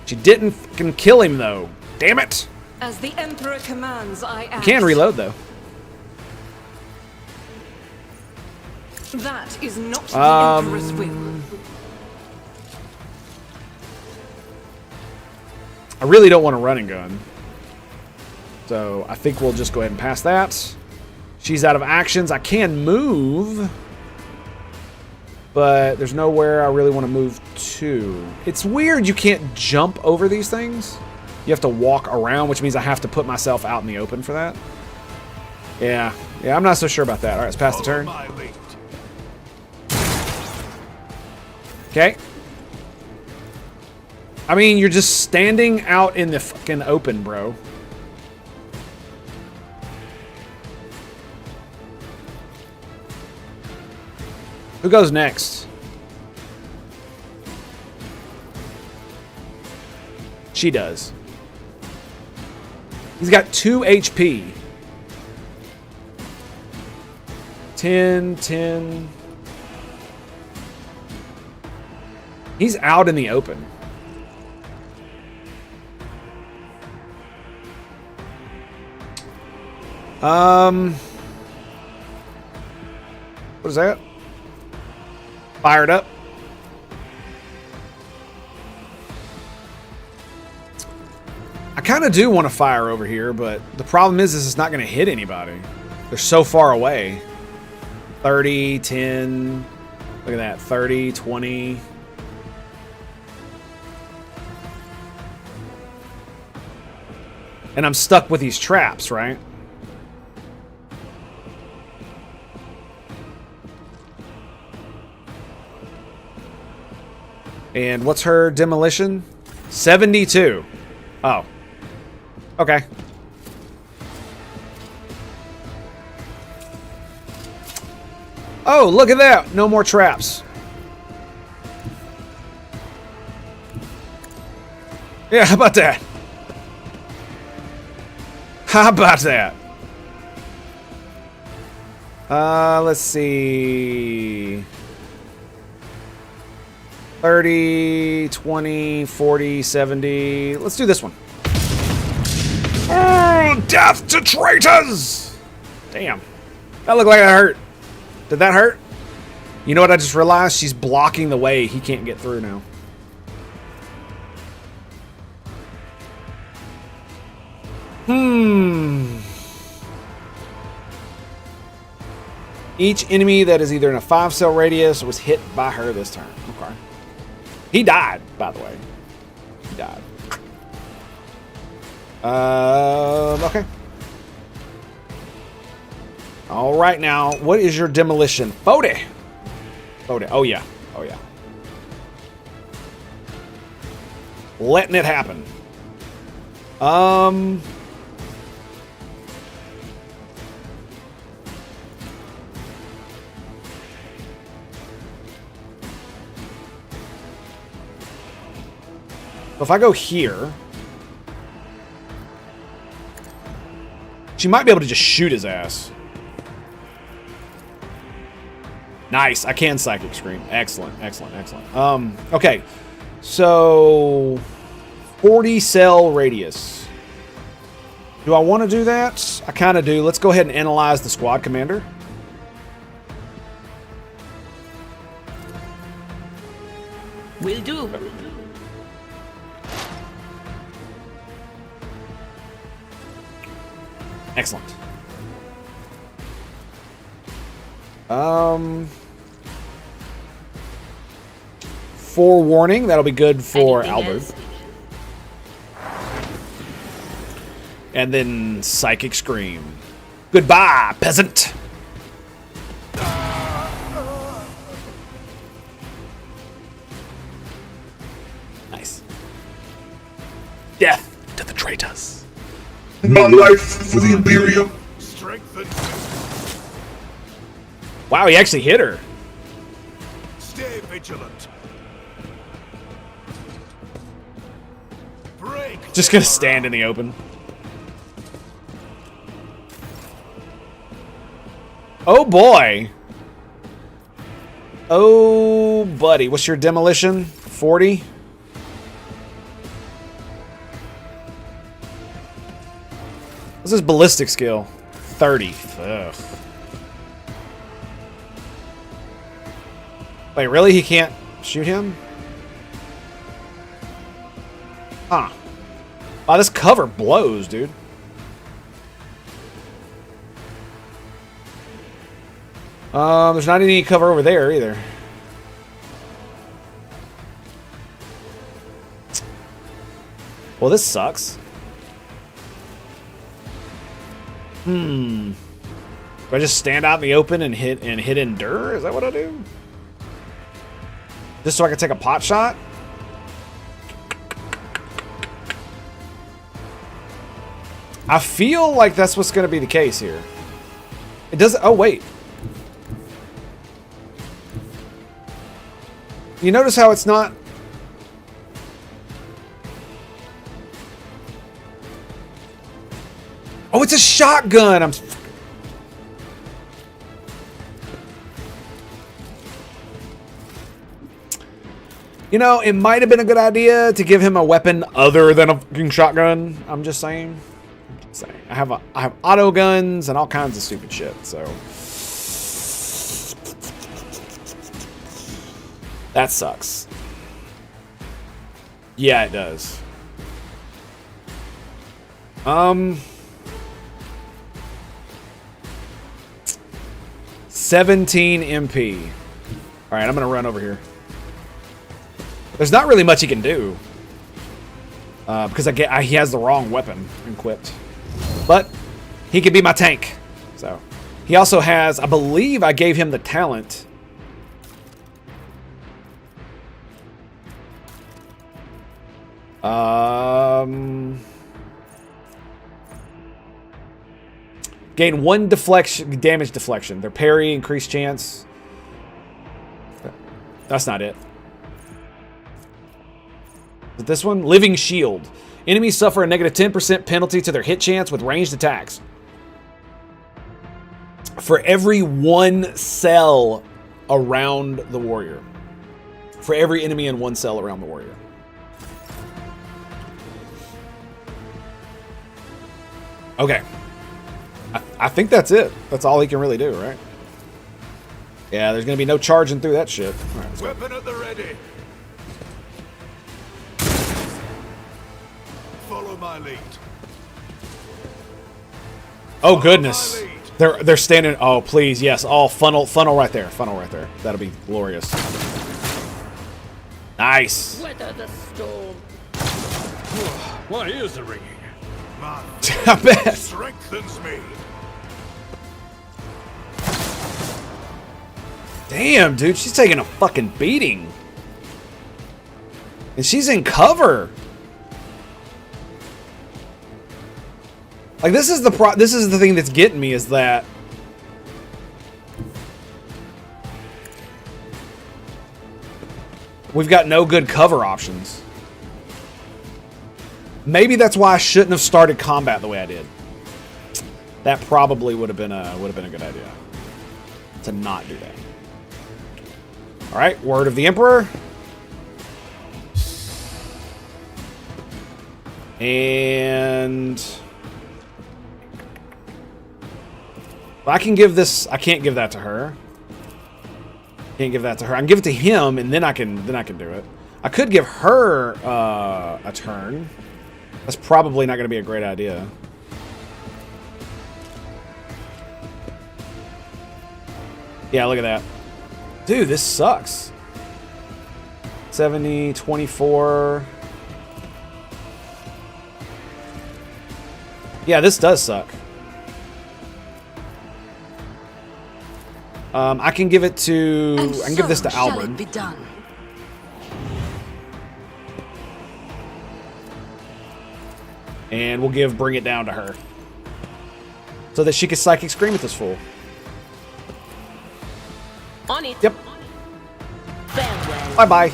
She didn't fucking kill him, though. Damn it! As the Emperor commands, I act. You can reload, though. That is not the Emperor's will. I really don't want a running gun. So I think we'll just go ahead and pass that. She's out of actions. I can move, but there's nowhere I really want to move to. It's weird you can't jump over these things. You have to walk around, which means I have to put myself out in the open for that. Yeah, I'm not so sure about that. All right, let's pass the turn. Okay. I mean, you're just standing out in the fucking open, bro. Who goes next? She does. He's got 2 HP. 10. He's out in the open. What is that? Fired up. I kind of do want to fire over here, but the problem is it's not going to hit anybody. They're so far away. 30, 10. Look at that. 30, 20. And I'm stuck with these traps, right? And what's her demolition? 72. Oh. Okay. Oh, look at that. No more traps. Yeah, how about that? How about that? Let's see. 30, 20, 40, 70. Let's do this one. Oh, death to traitors! Damn. That looked like it hurt. Did that hurt? You know what I just realized? She's blocking the way. He can't get through now. Each enemy that is either in a 5-cell radius was hit by her this turn. Okay. He died, by the way. He died. Okay. All right, now, what is your demolition? 40. 40. Oh, yeah. Oh, yeah. Letting it happen. If I go here, she might be able to just shoot his ass. Nice. I can Psychic Scream. Excellent, excellent, excellent. Okay. So 40 cell radius. Do I want to do that? I kind of do. Let's go ahead and analyze the squad commander. Will do. Excellent. Forewarning, that'll be good for Albert. And then Psychic Scream. Goodbye, peasant. Nice. Death to the traitors. My life for the Imperium. Strengthen. Wow, he actually hit her. Stay vigilant. Break. Just gonna stand in the open. Oh boy. Oh buddy, what's your demolition? 40? What's his ballistic skill? 30. Ugh. Wait, really? He can't shoot him? Huh. Wow, this cover blows, dude. There's not any cover over there either. Well, this sucks. Do I just stand out in the open and hit endure? Is that what I do? Just so I can take a pot shot? I feel like that's what's going to be the case here. It doesn't... Oh, wait. You notice how it's not... Oh, it's a shotgun! I'm... You know, it might have been a good idea to give him a weapon other than a fucking shotgun. I'm just saying. I have auto guns and all kinds of stupid shit, so that sucks. Yeah, it does. 17 MP. All right, I'm gonna run over here. There's not really much he can do because he has the wrong weapon equipped, but he could be my tank. So he also has, I believe, I gave him the talent. Gain 1 deflection, damage deflection. Their parry, increased chance. That's not it. Is it this one? Living Shield. Enemies suffer a negative 10% penalty to their hit chance with ranged attacks. For every 1 cell around the warrior. For every enemy in 1 cell around the warrior. Okay. I think that's it. That's all he can really do, right? Yeah, there's going to be no charging through that shit. All right, Weapon at the ready. Follow my lead. Oh goodness. They're standing. Oh, please. Yes. Oh, funnel right there. Funnel right there. That'll be glorious. Nice. Weather the storm. My ears are ringing. I bet. Strengthens me. Damn, dude, she's taking a fucking beating. And she's in cover. Like, this is the thing that's getting me, is that we've got no good cover options. Maybe that's why I shouldn't have started combat the way I did. That probably would have been a good idea to not do that. All right, Word of the Emperor. And I can give this. I can't give that to her. Can't give that to her. I can give it to him, and then I can do it. I could give her a turn. That's probably not going to be a great idea. Yeah, look at that. Dude, this sucks. 70, 24. Yeah, this does suck. I can give it to... I can give this to Albert. Be done. And we'll bring it down to her. So that she can Psychic Scream at this fool. On it. Yep. Farewell. Bye-bye.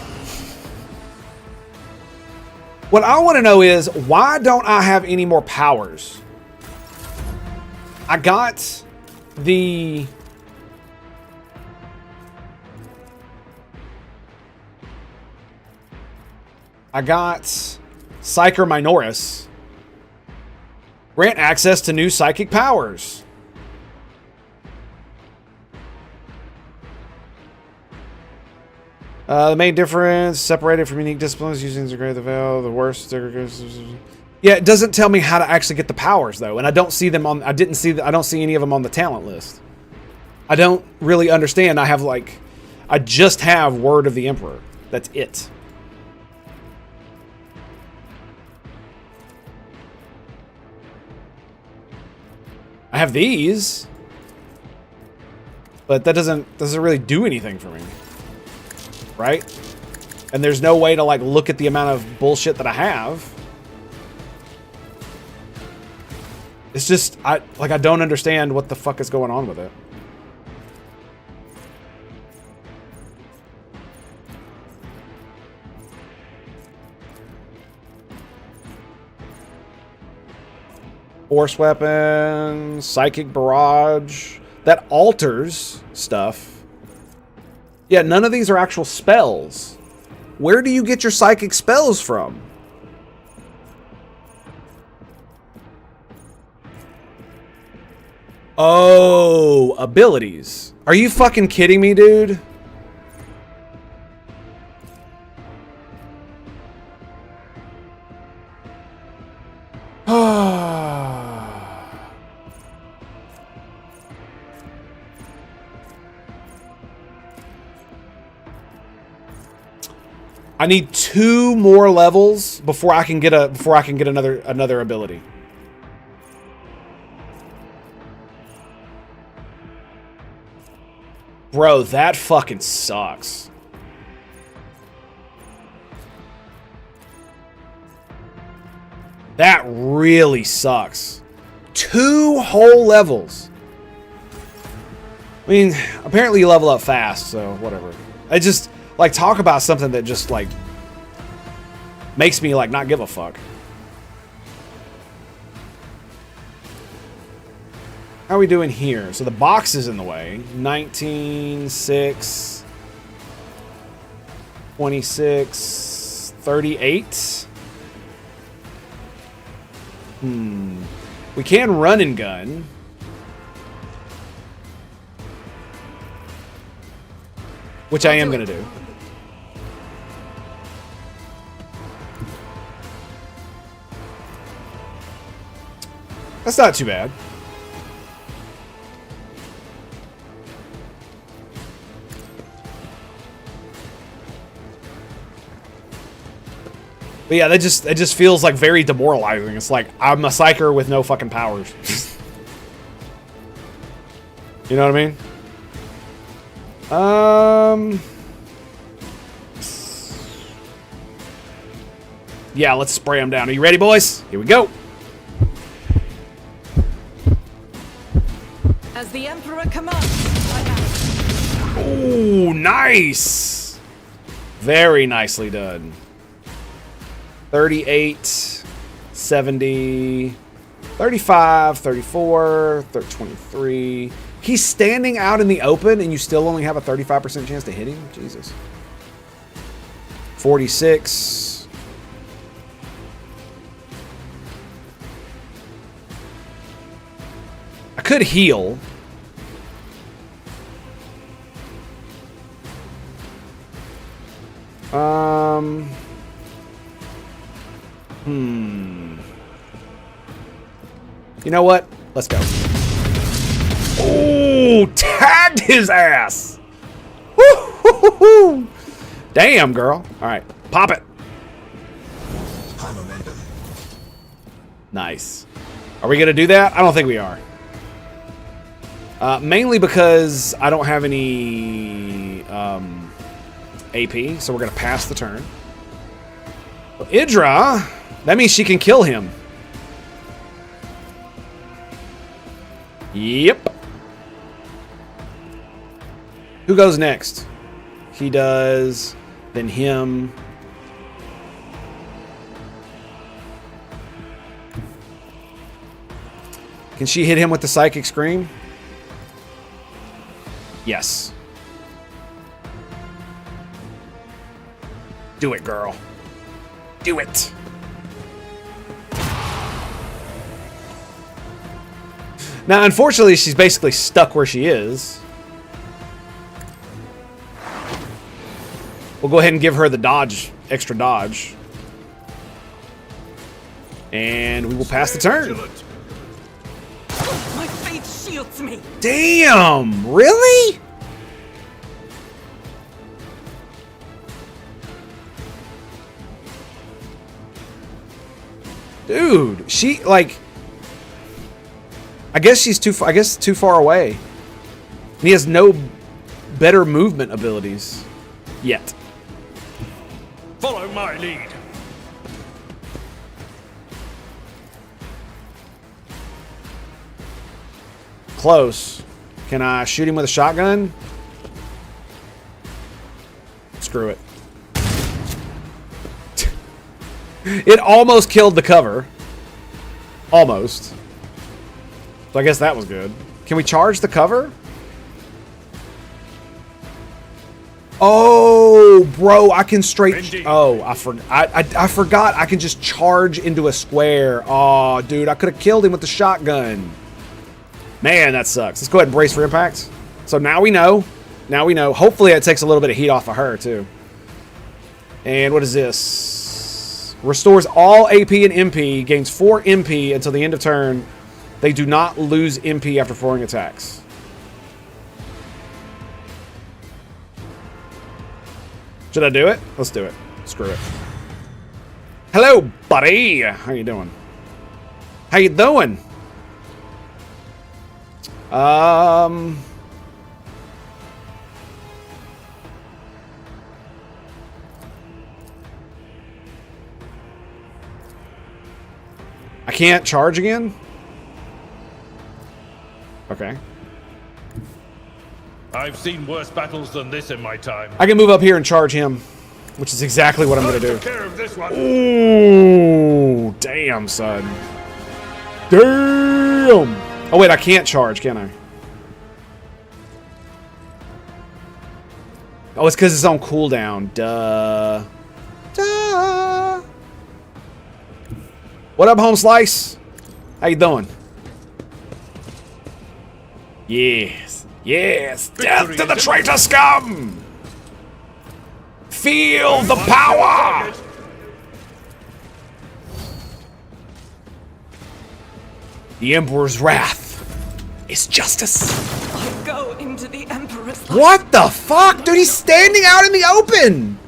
What I want to know is, why don't I have any more powers? I got the... Psyker Minoris. Grant access to new psychic powers. The main difference, separated from unique disciplines, using the veil, the worst. Yeah, it doesn't tell me how to actually get the powers though, and I don't see them on. I don't see any of them on the talent list. I don't really understand. I just have Word of the Emperor. That's it. I have these, but that doesn't really do anything for me. Right? And there's no way to look at the amount of bullshit that I have. It's just I don't understand what the fuck is going on with it. Force weapon, psychic barrage, that alters stuff. Yeah, none of these are actual spells. Where do you get your psychic spells from? Oh, abilities. Are you fucking kidding me, dude? I need 2 more levels before I can get another ability. Bro, that fucking sucks. That really sucks. 2 whole levels. I mean, apparently you level up fast, so whatever. I just, like, talk about something that just, like, makes me, like, not give a fuck. How are we doing here? So the box is in the way. 19, 6, 26, 38. We can run and gun. Which I am going to do. That's not too bad. But yeah, it just feels like very demoralizing. It's like I'm a psyker with no fucking powers. You know what I mean? Yeah, let's spray them down. Are you ready, boys? Here we go. As the Emperor commands, I act. Ooh, nice. Very nicely done. 38, 70, 35, 34, 23. He's standing out in the open and you still only have a 35% chance to hit him? Jesus. 46. I could heal. You know what? Let's go. Oh, tagged his ass. Woo-hoo-hoo-hoo. Damn, girl. All right, pop it. Nice. Are we going to do that? I don't think we are. Mainly because I don't have any AP, so we're going to pass the turn. Well, Idra, that means she can kill him. Yep. Who goes next? He does, then him. Can she hit him with the Psychic Scream? Yes. Do it, girl. Do it. Now, unfortunately, she's basically stuck where she is. We'll go ahead and give her the dodge, extra dodge. And we will pass the turn. My faith shields me. Damn, really? Dude, she, like, I guess she's too far away. And he has no better movement abilities yet. Follow my lead. Close. Can I shoot him with a shotgun? Screw it. It almost killed the cover. Almost. So I guess that was good. Can we charge the cover? Oh, bro, I can straight... Indeed. Oh, I forgot I can just charge into a square. Oh, dude, I could have killed him with the shotgun. Man, that sucks. Let's go ahead and brace for impact. So now we know. Now we know. Hopefully it takes a little bit of heat off of her, too. And what is this? Restores all AP and MP. Gains 4 MP until the end of turn. They do not lose MP after throwing attacks. Should I do it? Let's do it. Screw it. Hello, buddy. How you doing? How you doing? I can't charge again? Okay. I've seen worse battles than this in my time. I can move up here and charge him, which is exactly what I'm going to do. Take care of this one. Ooh, damn, son. Damn. Oh, wait, I can't charge, can I? Oh, it's because it's on cooldown. Duh. Duh. What up, Home Slice? How you doing? Yes. Yes. Death to the traitor scum! Feel the power! The Emperor's wrath is justice. I go into the Emperor's light. What the fuck? Dude, he's standing out in the open!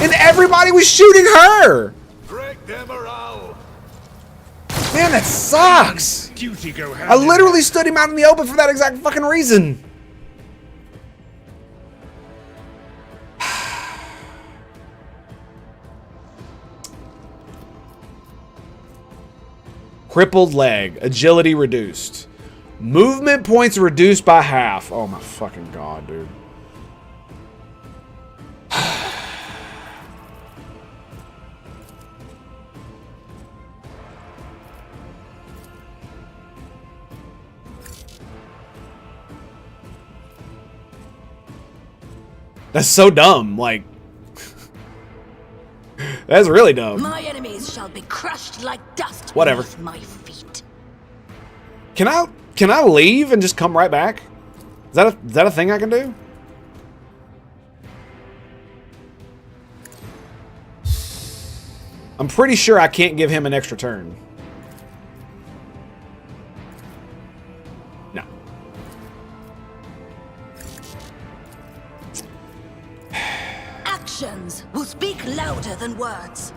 And everybody was shooting her! Break their morale. Man, that sucks! Duty go hand I in literally stood him out in the open for that exact fucking reason. Crippled leg. Agility reduced. Movement points reduced by half. Oh my fucking god, dude. That's so dumb. Like, that's really dumb. My enemies shall be crushed like dust Whatever. beneath my feet. Can I leave and just come right back? Is that a thing I can do? I'm pretty sure I can't give him an extra turn. No. Actions will speak louder than words.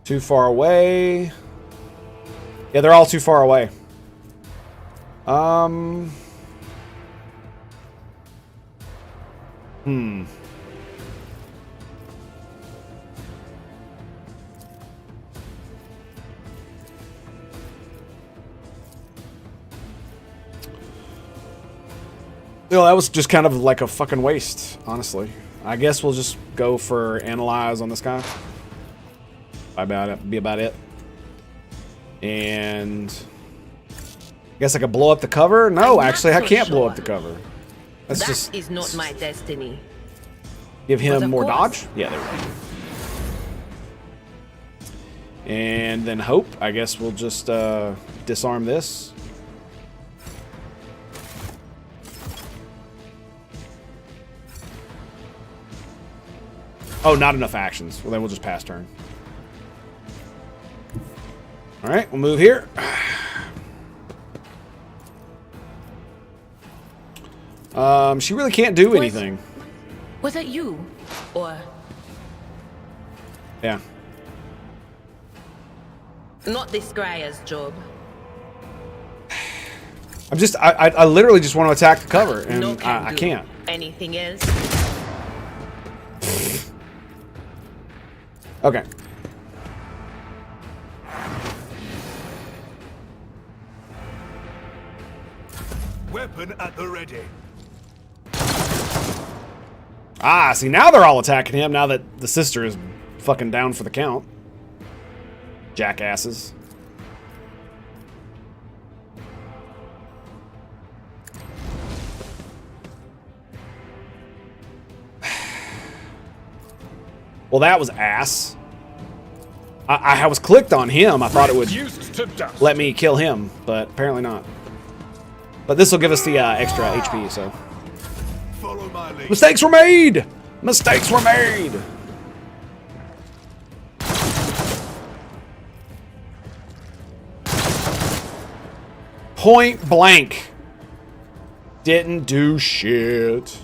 Too far away. Yeah, they're all too far away. No, that was just kind of like a fucking waste, honestly. I guess we'll just go for analyze on this guy. Be about it. And I guess I could blow up the cover. No, actually, I can't blow up the cover. That's just is not my destiny. give But him of more course. dodge. Yeah, there we go. And then hope. I guess we'll just disarm this. Oh, not enough actions. Well, then we'll just pass turn. All right, we'll move here. She really can't do anything. Was it you? Or Yeah. not this Greyer's job? I literally just want to attack the cover, and No can I do. can't. Anything else? Okay. Weapon at the ready. Ah, see, now they're all attacking him now that the sister is fucking down for the count. Jackasses. Well, that was ass. I was clicked on him. I thought it would Reduced to dust. let me kill him, but apparently not. But this will give us the extra HP, so. Follow my lead. Mistakes were made! Mistakes were made! Point blank. Didn't do shit.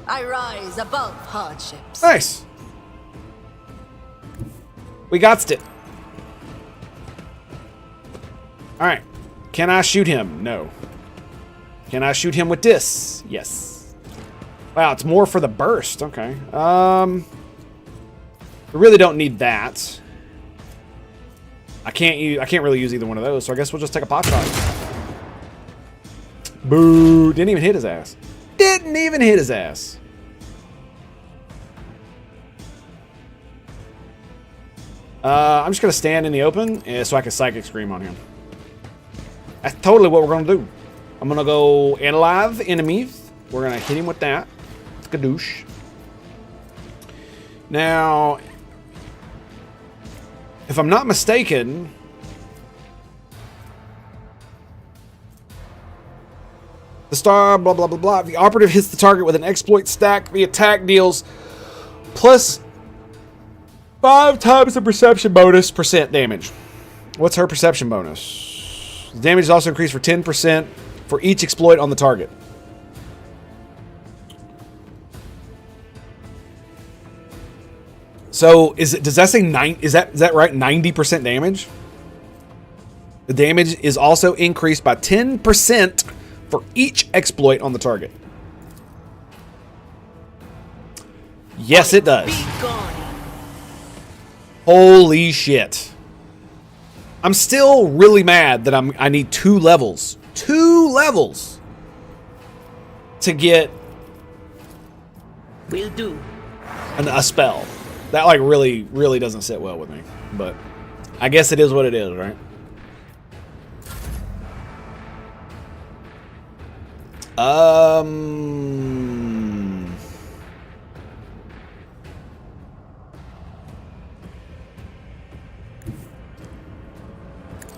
I rise above hardships. Nice. We got it. Alright. Can I shoot him? No. Can I shoot him with this? Yes. Wow, it's more for the burst. Okay. We really don't need that. I can't really use either one of those, so I guess we'll just take a pot shot. Boo! Didn't even hit his ass. Didn't even hit his ass. I'm just gonna stand in the open so I can psychic scream on him. That's totally what we're gonna do. I'm gonna go analyze enemies. We're gonna hit him with that. Skadoosh. Now, if I'm not mistaken, the star, blah, blah, blah, blah. If the operative hits the target with an exploit stack, the attack deals plus 5 times the perception bonus % damage. What's her perception bonus? The damage is also increased for 10% for each exploit on the target. So does that say is that right? 90% damage? The damage is also increased by 10% for each exploit on the target. Yes, it does. Holy shit. I'm still really mad that I need 2 levels. 2 levels to get Will do. a spell. That like really doesn't sit well with me. But I guess it is what it is, right?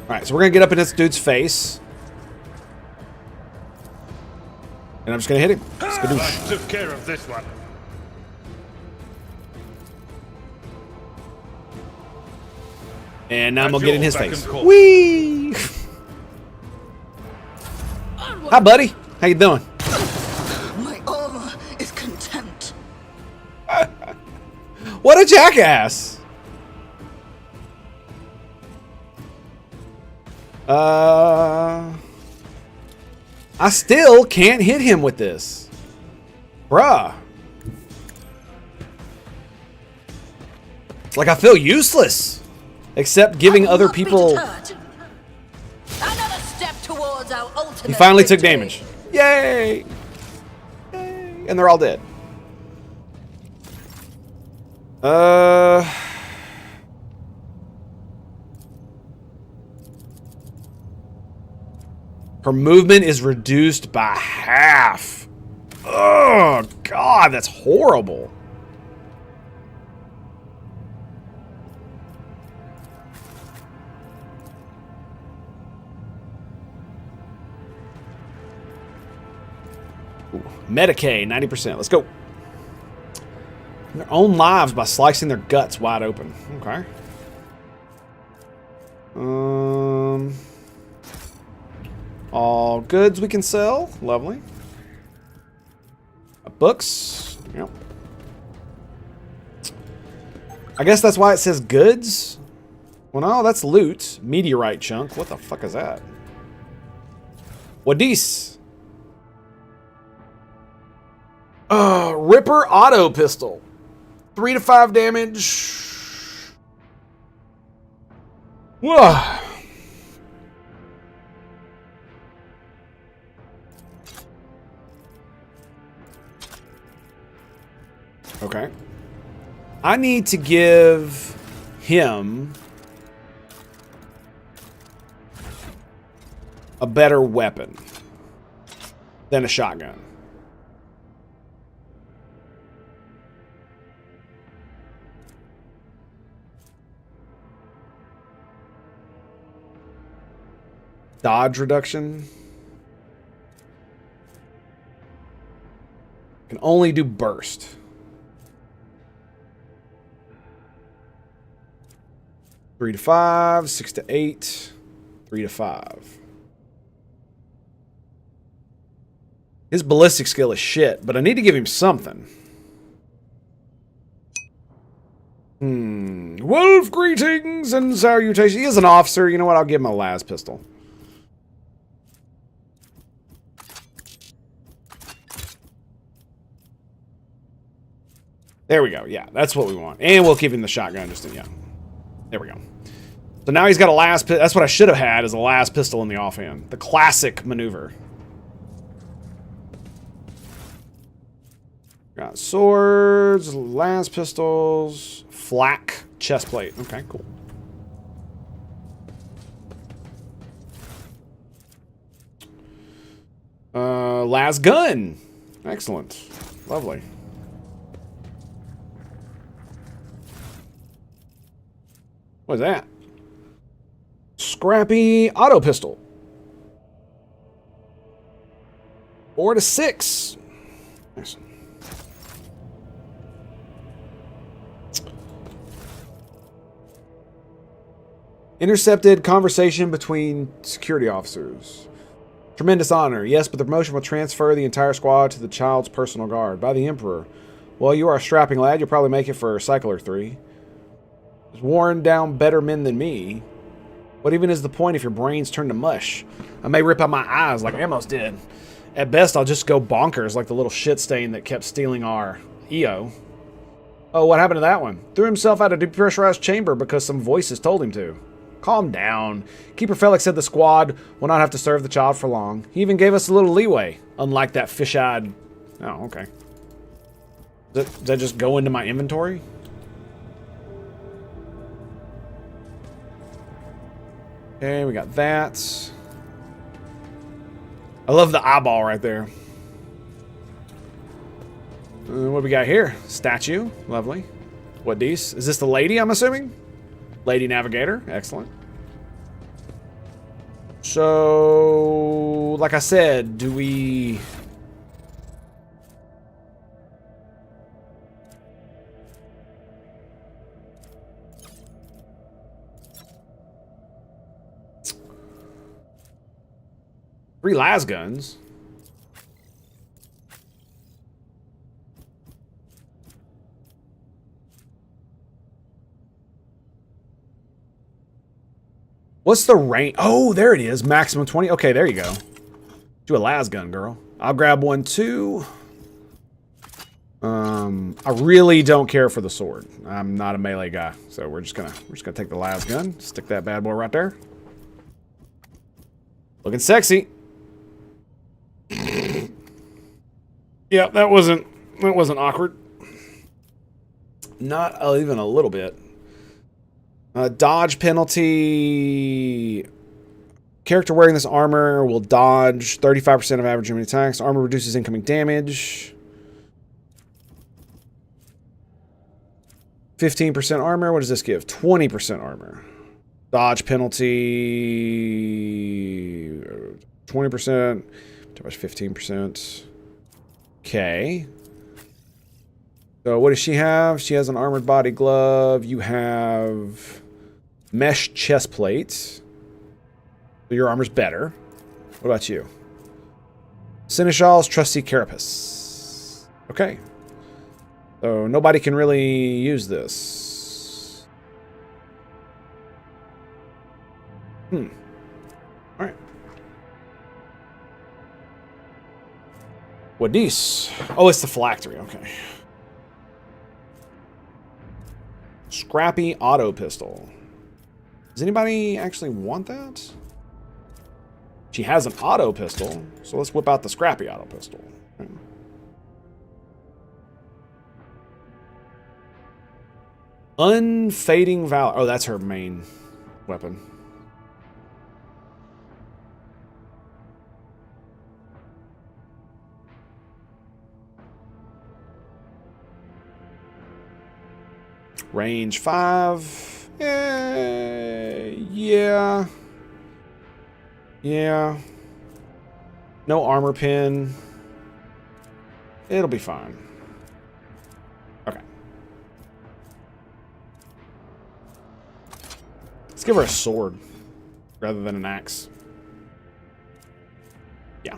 Alright, so we're gonna get up in this dude's face. And I'm just gonna hit him. I took care of this one. And now I'm gonna get in his face. Call. Whee! Hi, buddy. How you doing? My armor is contempt. What a jackass! I still can't hit him with this. Bruh. It's like I feel useless. Except giving other people... Another step towards our ultimate He finally took victory. damage. Yay! Yay! And they're all dead. Her movement is reduced by half. Oh, God, that's horrible. Medicaid, 90%. Let's go. Their own lives by slicing their guts wide open. Okay. All goods we can sell. Lovely. Books. Yep. I guess that's why it says goods. Well, no, that's loot. Meteorite chunk. What the fuck is that? Wadis. Ripper auto pistol. 3 to 5 damage. Whoa. Okay. I need to give him a better weapon than a shotgun. Dodge reduction. Can only do burst. 3 to 5, 6 to 8, 3 to 5. His ballistic skill is shit, but I need to give him something. Wolf greetings and salutations. He is an officer. You know what? I'll give him a las pistol. There we go. Yeah, that's what we want. And we'll give him the shotgun just in, yeah. There we go. So now he's got a las pistol. That's what I should have had, is a las pistol in the offhand. The classic maneuver. Got swords, las pistols, flak, chest plate. Okay, cool. Las gun. Excellent. Lovely. What is that? Scrappy auto pistol. 4 to 6. Nice. Intercepted conversation between security officers. Tremendous honor. Yes, but the promotion will transfer the entire squad to the child's personal guard by the Emperor. Well, you are a strapping lad. You'll probably make it for Cycler 3. There's worn down better men than me. What even is the point if your brains turn to mush? I may rip out my eyes like Amos did. At best, I'll just go bonkers like the little shit stain that kept stealing our EO. Oh, what happened to that one? Threw himself out of a depressurized chamber because some voices told him to. Calm down. Keeper Felix said the squad will not have to serve the child for long. He even gave us a little leeway, unlike that fish-eyed... Oh, okay. Does that just go into my inventory? Okay, we got that. I love the eyeball right there. What do we got here? Statue. Lovely. What these? Is this the lady, I'm assuming? Lady Navigator. Excellent. So, like I said, do we... Three las guns. What's the range? Oh, there it is. Maximum 20. Okay, there you go. Do a las gun, girl. I'll grab one too. I really don't care for the sword. I'm not a melee guy, so we're just gonna take the las gun. Stick that bad boy right there. Looking sexy. Yeah, that wasn't awkward. Not even a little bit. Dodge penalty. Character wearing this armor will dodge 35% of average enemy attacks. Armor reduces incoming damage. 15% armor. What does this give? 20% armor. Dodge penalty. 20%. Too much. 15%. Okay. So what does she have? She has an armored body glove. You have mesh chest plates. So your armor's better. What about you? Seneschal's trusty carapace. Okay. So nobody can really use this. Alright. What this? Oh, it's the phylactery. Okay. Scrappy auto pistol. Does anybody actually want that? She has an auto pistol, so let's whip out the scrappy auto pistol. Okay. Unfading Valor. Oh, that's her main weapon. Range 5. Yeah. Yeah. No armor pin. It'll be fine. Okay. Let's give her a sword rather than an axe. Yeah.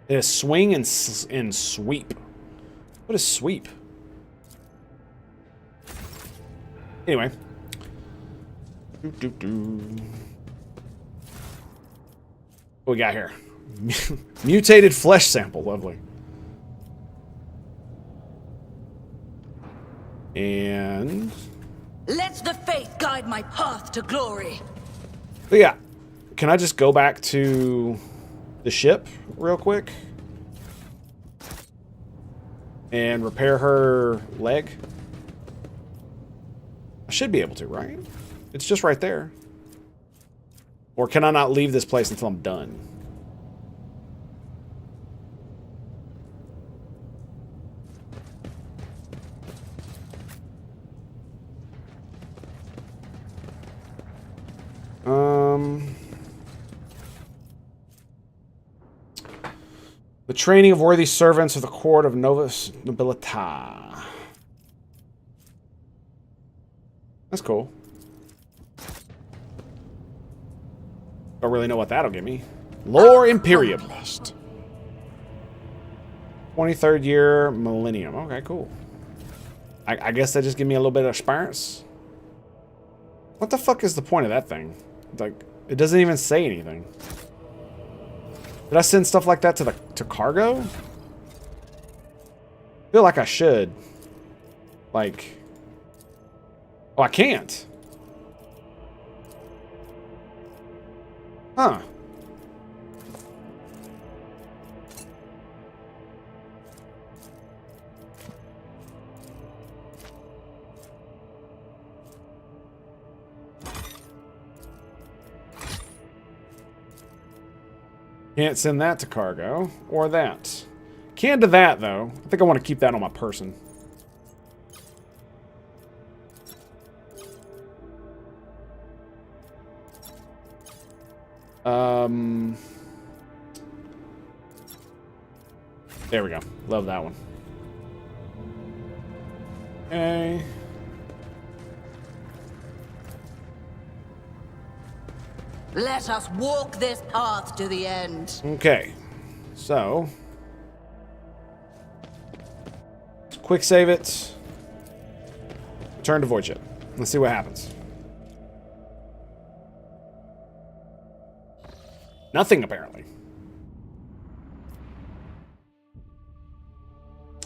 It is swing and sweep. What is sweep? Anyway. What we got here? Mutated flesh sample. Lovely. And... Let the faith guide my path to glory. But yeah. Can I just go back to the ship real quick? And repair her leg? I should be able to, right? It's just right there. Or can I not leave this place until I'm done? The training of worthy servants of the court of Novus Nobilita. That's cool. Don't really know what that'll give me. Lore Imperium. 23rd year millennium. Okay, cool. I guess that just give me a little bit of experience. What the fuck is the point of that thing? Like, it doesn't even say anything. Did I send stuff like that to cargo? I feel like I should. Like... Oh, I can't. Huh. Can't send that to cargo. Or that. Can to that, though. I think I want to keep that on my person. There we go. Love that one. Okay. Let us walk this path to the end. Okay. So. Let's quick save it. Return to void ship. Let's see what happens. Nothing, apparently.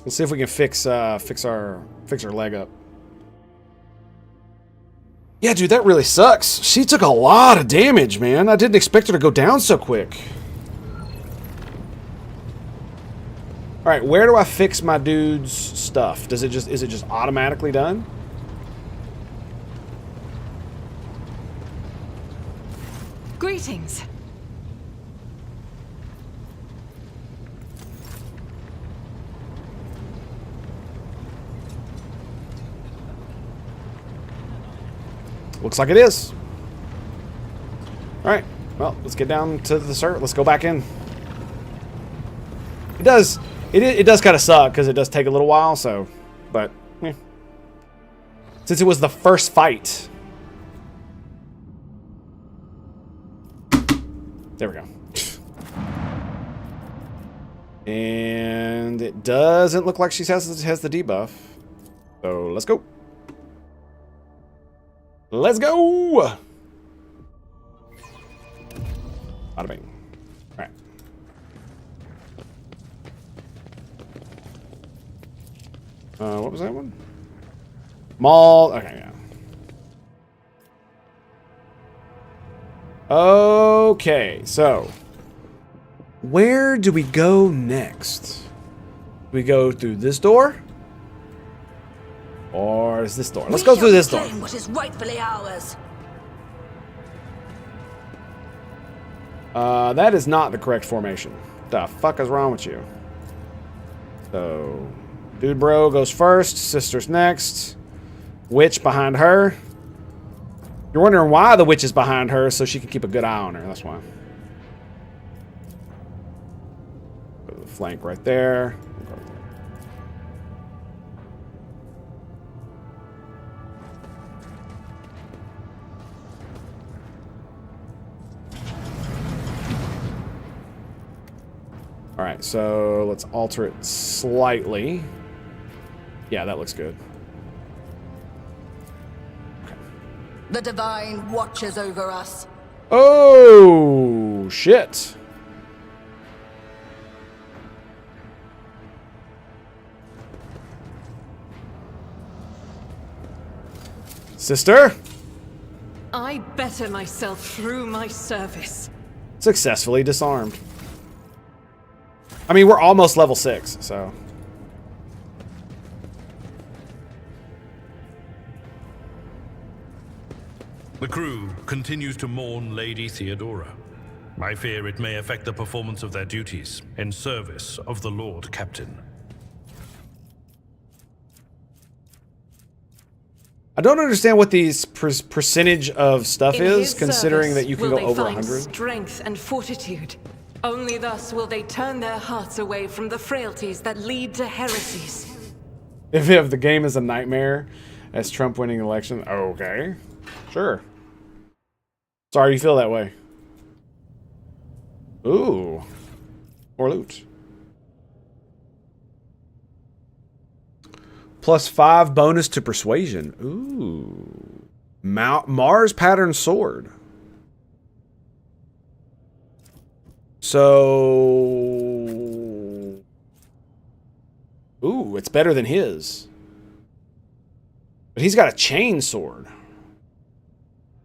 Let's see if we can fix our leg up. Yeah, dude, that really sucks. She took a lot of damage, man. I didn't expect her to go down so quick. All right, where do I fix my dude's stuff? Is it just automatically done? Greetings. Looks like it is. All right. Well, let's get down to the server. Let's go back in. It does kind of suck because it does take a little while. So, but since it was the first fight, there we go. And it doesn't look like she has the debuff. So let's go. Let's go! Bada bing. Alright. What was that one? Mall. Okay, yeah. Okay, so. Where do we go next? Do we go through this door? Or is this door? Let's go through this door. What is rightfully ours. That is not the correct formation. The fuck is wrong with you? So, dude bro goes first, sister's next, witch behind her. You're wondering why the witch is behind her, so she can keep a good eye on her. That's why. Go to the flank right there. Alright, so let's alter it slightly. Yeah, that looks good. The Divine watches over us. Oh, shit. Sister? I better myself through my service. Successfully disarmed. I mean, we're almost level 6, so... The crew continues to mourn Lady Theodora. I fear it may affect the performance of their duties in service of the Lord Captain. I don't understand what these percentage of stuff In is, his considering service that you can will go they over find 100. strength and fortitude. Only thus will they turn their hearts away from the frailties that lead to heresies. If the game is a nightmare, as Trump winning the election, okay, sure. Sorry you feel that way. Ooh, more loot. +5 bonus to persuasion. Ooh, Mars pattern sword. So, ooh, it's better than his. But he's got a chain sword.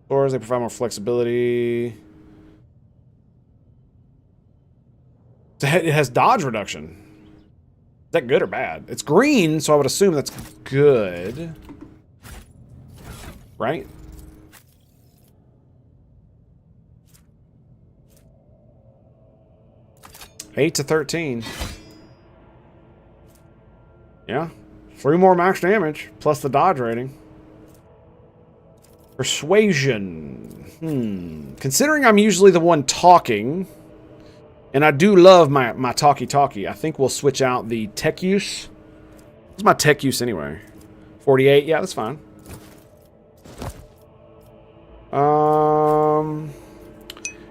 Swords, they provide more flexibility. It has dodge reduction. Is that good or bad? It's green, so I would assume that's good. Right? $8 to 13. Yeah. 3 more max damage, plus the dodge rating. Persuasion. Considering I'm usually the one talking, and I do love my talkie-talkie, I think we'll switch out the tech use. What's my tech use anyway? 48? Yeah, that's fine.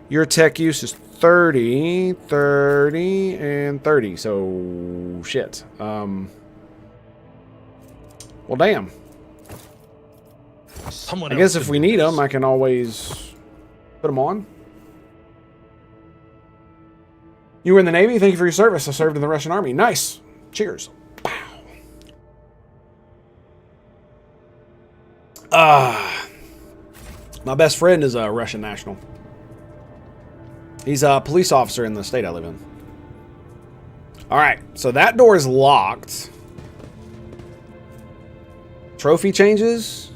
Your tech use is 30, 30, and 30. So, shit. Well, damn. I guess if we need them, I can always put them on. You were in the Navy? Thank you for your service. I served in the Russian Army. Nice. Cheers. My best friend is a Russian national. He's a police officer in the state I live in. Alright, so that door is locked. Trophy changes?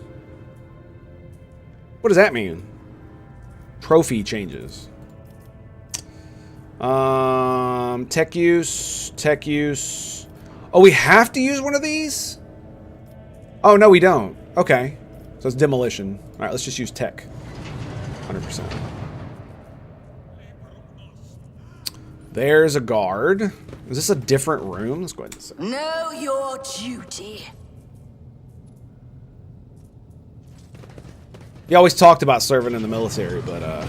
What does that mean? Trophy changes. Tech use, tech use. Oh, we have to use one of these? Oh, no, we don't. Okay. So it's demolition. All right, let's just use tech. 100%. There's a guard. Is this a different room? Let's go ahead and say. Know your duty. He always talked about serving in the military, but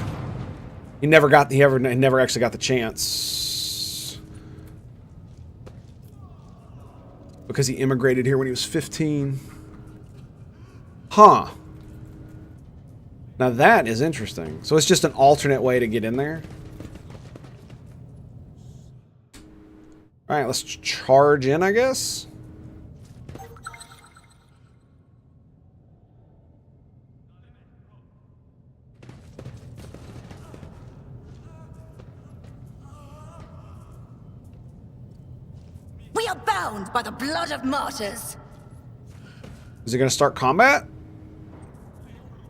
he never actually got the chance because he immigrated here when he was 15. Huh. Now that is interesting. So it's just an alternate way to get in there. All right, let's charge in, I guess. We are bound by the blood of martyrs. Is it going to start combat?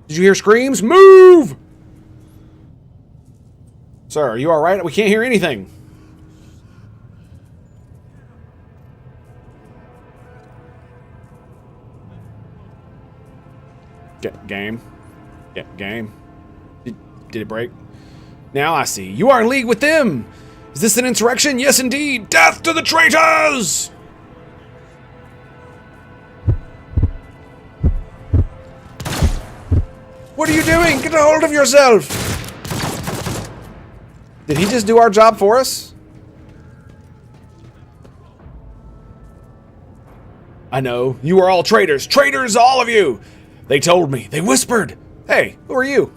Did you hear screams? Move! Sir, are you all right? We can't hear anything. Game. Yeah, game. Did it break? Now I see. You are in league with them! Is this an insurrection? Yes, indeed! Death to the traitors! What are you doing? Get a hold of yourself! Did he just do our job for us? I know. You are all traitors. Traitors, all of you! They told me. They whispered. Hey, who are you?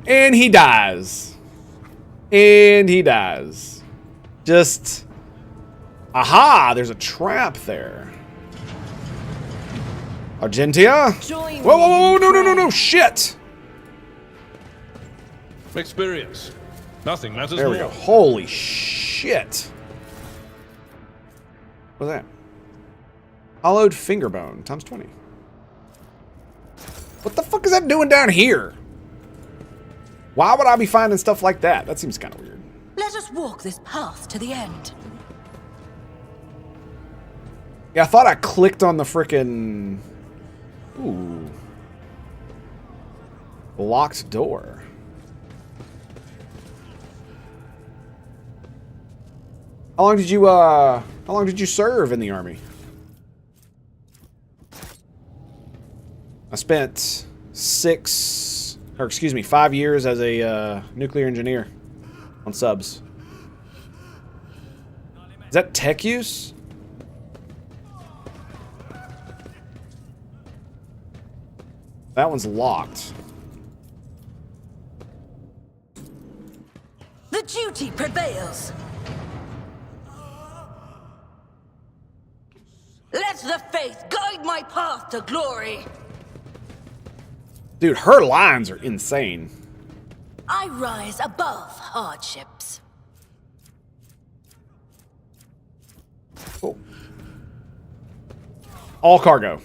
And he dies. And he dies. Just... Aha! There's a trap there. Argentia? Whoa, whoa, whoa, no, no, no, no, shit! Experience. Nothing matters There we go. Holy shit. What's that? Hollowed finger bone, times 20. What the fuck is that doing down here? Why would I be finding stuff like that? That seems kind of weird. Let us walk this path to the end. Yeah, I thought I clicked on the frickin'... Ooh. Locked door. How long did you serve in the army? I spent 5 years as a nuclear engineer on subs. Is that tech use? That one's locked. The duty prevails. Let the faith guide my path to glory. Dude, her lines are insane. I rise above hardships. Cool. All cargo.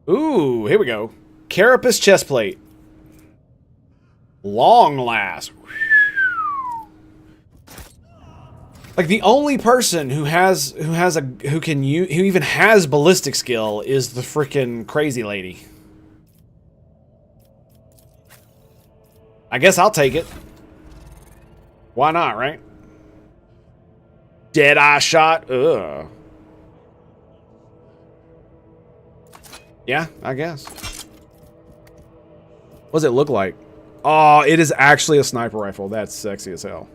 Ooh, here we go. Carapace chestplate. Long last. Like the only person who even has ballistic skill is the freaking crazy lady. I guess I'll take it. Why not, right? Dead-eye shot. Ugh. Yeah, I guess. What does it look like? Oh, it is actually a sniper rifle. That's sexy as hell.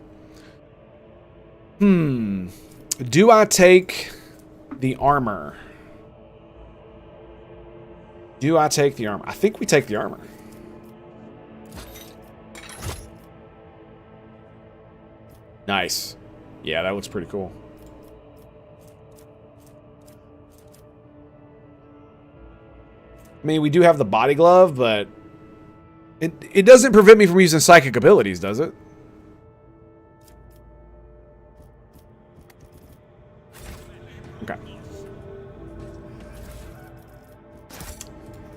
Do I take the armor? Do I take the armor? I think we take the armor. Nice. Yeah, that looks pretty cool. I mean, we do have the body glove, but it doesn't prevent me from using psychic abilities, does it? Okay.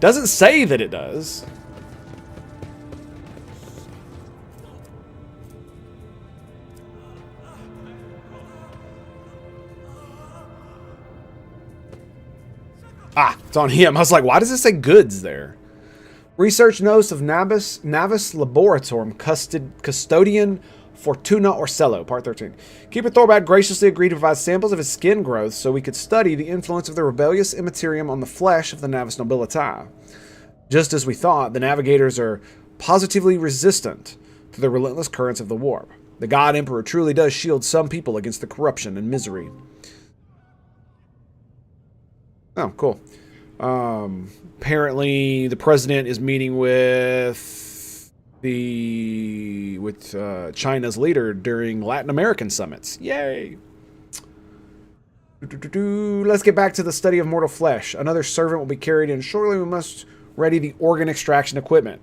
Doesn't say that it does. Ah, it's on him. I was like, why does it say goods there? Research notes of Navis Laboratorum Custodian Fortuna Orsello, Part 13. Keeper Thorbad graciously agreed to provide samples of his skin growth so we could study the influence of the rebellious immaterium on the flesh of the Navis Nobilitae. Just as we thought, the navigators are positively resistant to the relentless currents of the warp. The God Emperor truly does shield some people against the corruption and misery. Oh, cool. Apparently, the president is meeting with China's leader during Latin American summits. Yay! Let's get back to the study of mortal flesh. Another servant will be carried in shortly. We must ready the organ extraction equipment.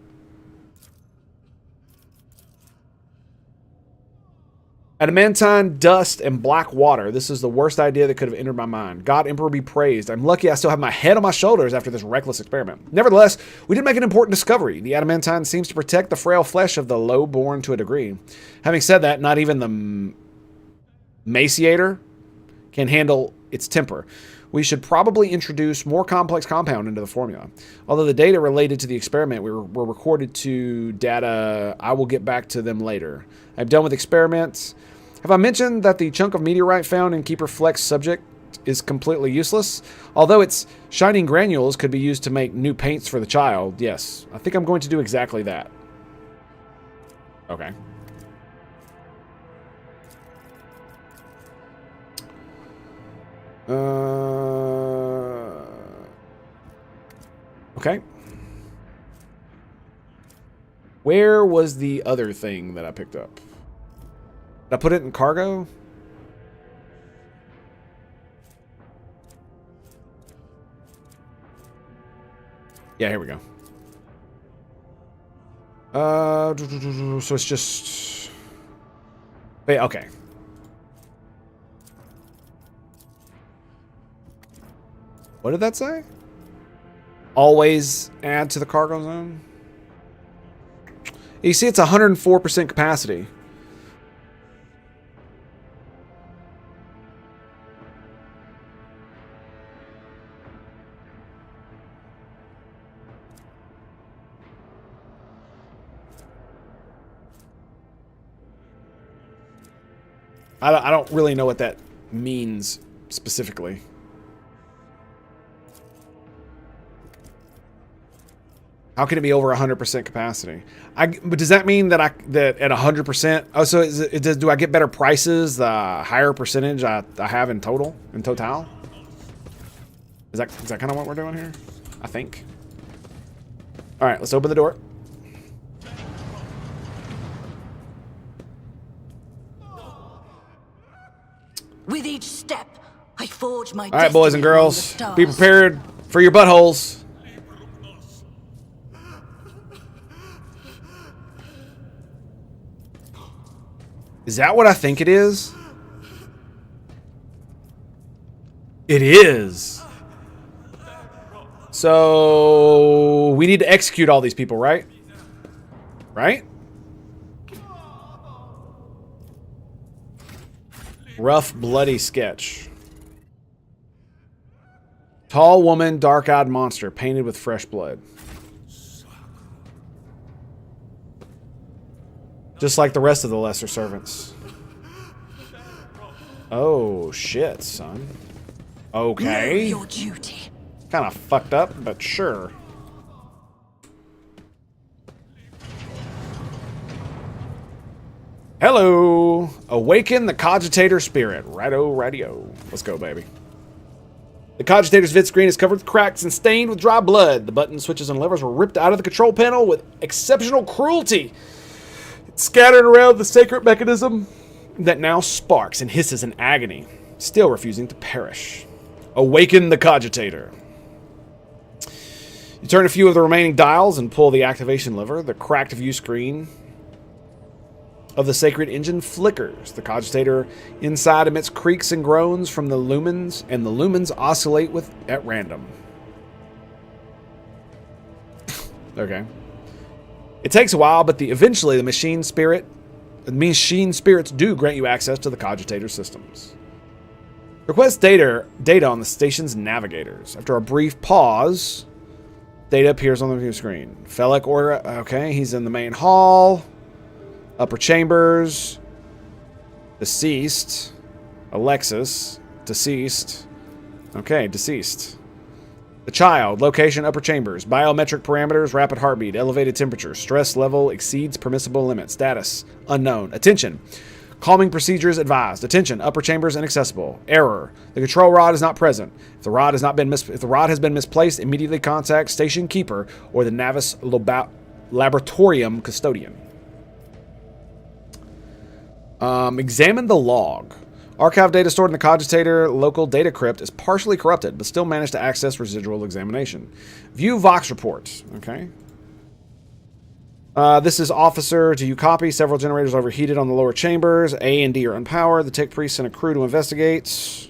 Adamantine, dust, and black water. This is the worst idea that could have entered my mind. God Emperor be praised. I'm lucky I still have my head on my shoulders after this reckless experiment. Nevertheless, we did make an important discovery. The adamantine seems to protect the frail flesh of the low-born to a degree. Having said that, not even the maciator can handle its temper. We should probably introduce more complex compound into the formula. Although the data related to the experiment were recorded to data, I will get back to them later. I'm done with experiments. Have I mentioned that the chunk of meteorite found in Keeper Fleck's subject is completely useless. Although its shining granules could be used to make new paints for the child. Yes, I think I'm going to do exactly that. Okay. Okay. Where was the other thing that I picked up? Did I put it in cargo? Yeah, here we go. So it's just... Wait, okay. What did that say? Always add to the cargo zone? You see it's 104% capacity. I don't really know what that means specifically. How can it be over 100% capacity? But does that mean that that at 100%? Oh, so do I get better prices the higher percentage I have in total? In total? Is that kind of what we're doing here? I think. All right, let's open the door. With each step, I forge my. All right, boys and girls, be prepared for your buttholes. Is that what I think it is? It is. So we need to execute all these people, right? Right? Rough, bloody sketch. Tall woman, dark-eyed monster, painted with fresh blood. Just like the rest of the lesser servants. Oh, shit, son. Okay. Know your duty. Kind of fucked up, but sure. Hello. Awaken the cogitator spirit. Righto, rightio. Let's go, baby. The cogitator's vid screen is covered with cracks and stained with dry blood. The buttons, switches, and levers were ripped out of the control panel with exceptional cruelty. Scattered around the sacred mechanism that now sparks and hisses in agony, still refusing to perish. Awaken the cogitator. You turn a few of the remaining dials and pull the activation lever. The cracked view screen of the sacred engine flickers. The cogitator inside emits creaks and groans from the lumens, and the lumens oscillate at random. Okay. It takes a while, but eventually the machine spirits do grant you access to the cogitator systems. Request data on the station's navigators. After a brief pause, data appears on the view screen. Felek order. Okay, he's in the main hall. Upper chambers. Deceased. Alexis. Deceased. Okay, deceased. The child, location, upper chambers, biometric parameters, rapid heartbeat, elevated temperature, stress level exceeds permissible limit, status, unknown. Attention, calming procedures advised. Attention, upper chambers inaccessible. Error, the control rod is not present. If the rod has been misplaced, immediately contact station keeper or the Navis Laboratorium custodian. Examine the log. Archive data stored in the cogitator local data crypt is partially corrupted, but still managed to access residual examination. View Vox report. Okay. This is officer. Do you copy? Several generators overheated on the lower chambers. A and D are unpowered. The Tick Priest sent a crew to investigate.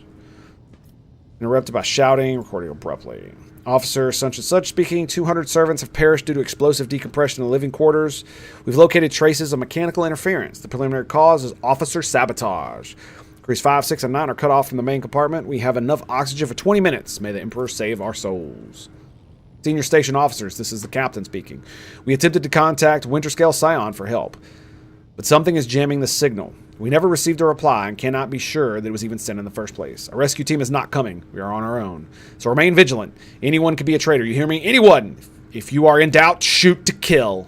Interrupted by shouting, recording abruptly. Officer such and such speaking. 200 servants have perished due to explosive decompression in the living quarters. We've located traces of mechanical interference. The preliminary cause is officer sabotage. Crews 5, 6, and 9 are cut off from the main compartment. We have enough oxygen for 20 minutes. May the Emperor save our souls. Senior station officers, this is the captain speaking. We attempted to contact Winterscale Scion for help, but something is jamming the signal. We never received a reply and cannot be sure that it was even sent in the first place. A rescue team is not coming. We are on our own. So remain vigilant. Anyone could be a traitor. You hear me? Anyone! If you are in doubt, shoot to kill.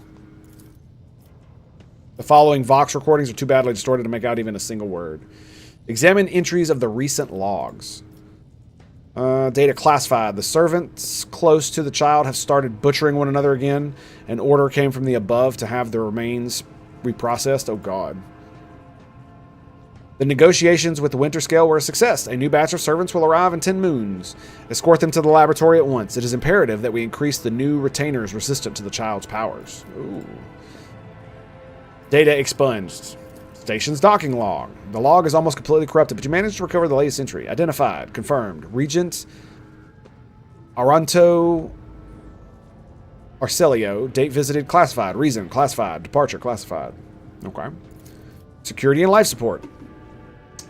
The following Vox recordings are too badly distorted to make out even a single word. Examine entries of the recent logs. Data classified. The servants close to the child have started butchering one another again. An order came from the above to have the remains reprocessed. Oh, God. The negotiations with the Winter Scale were a success. A new batch of servants will arrive in 10 moons. Escort them to the laboratory at once. It is imperative that we increase the new retainers resistant to the child's powers. Ooh. Data expunged. Station's docking log. The log is almost completely corrupted, but you managed to recover the latest entry. Identified. Confirmed. Regent Aranto Arcelio. Date visited. Classified. Reason. Classified. Departure. Classified. Okay. Security and life support.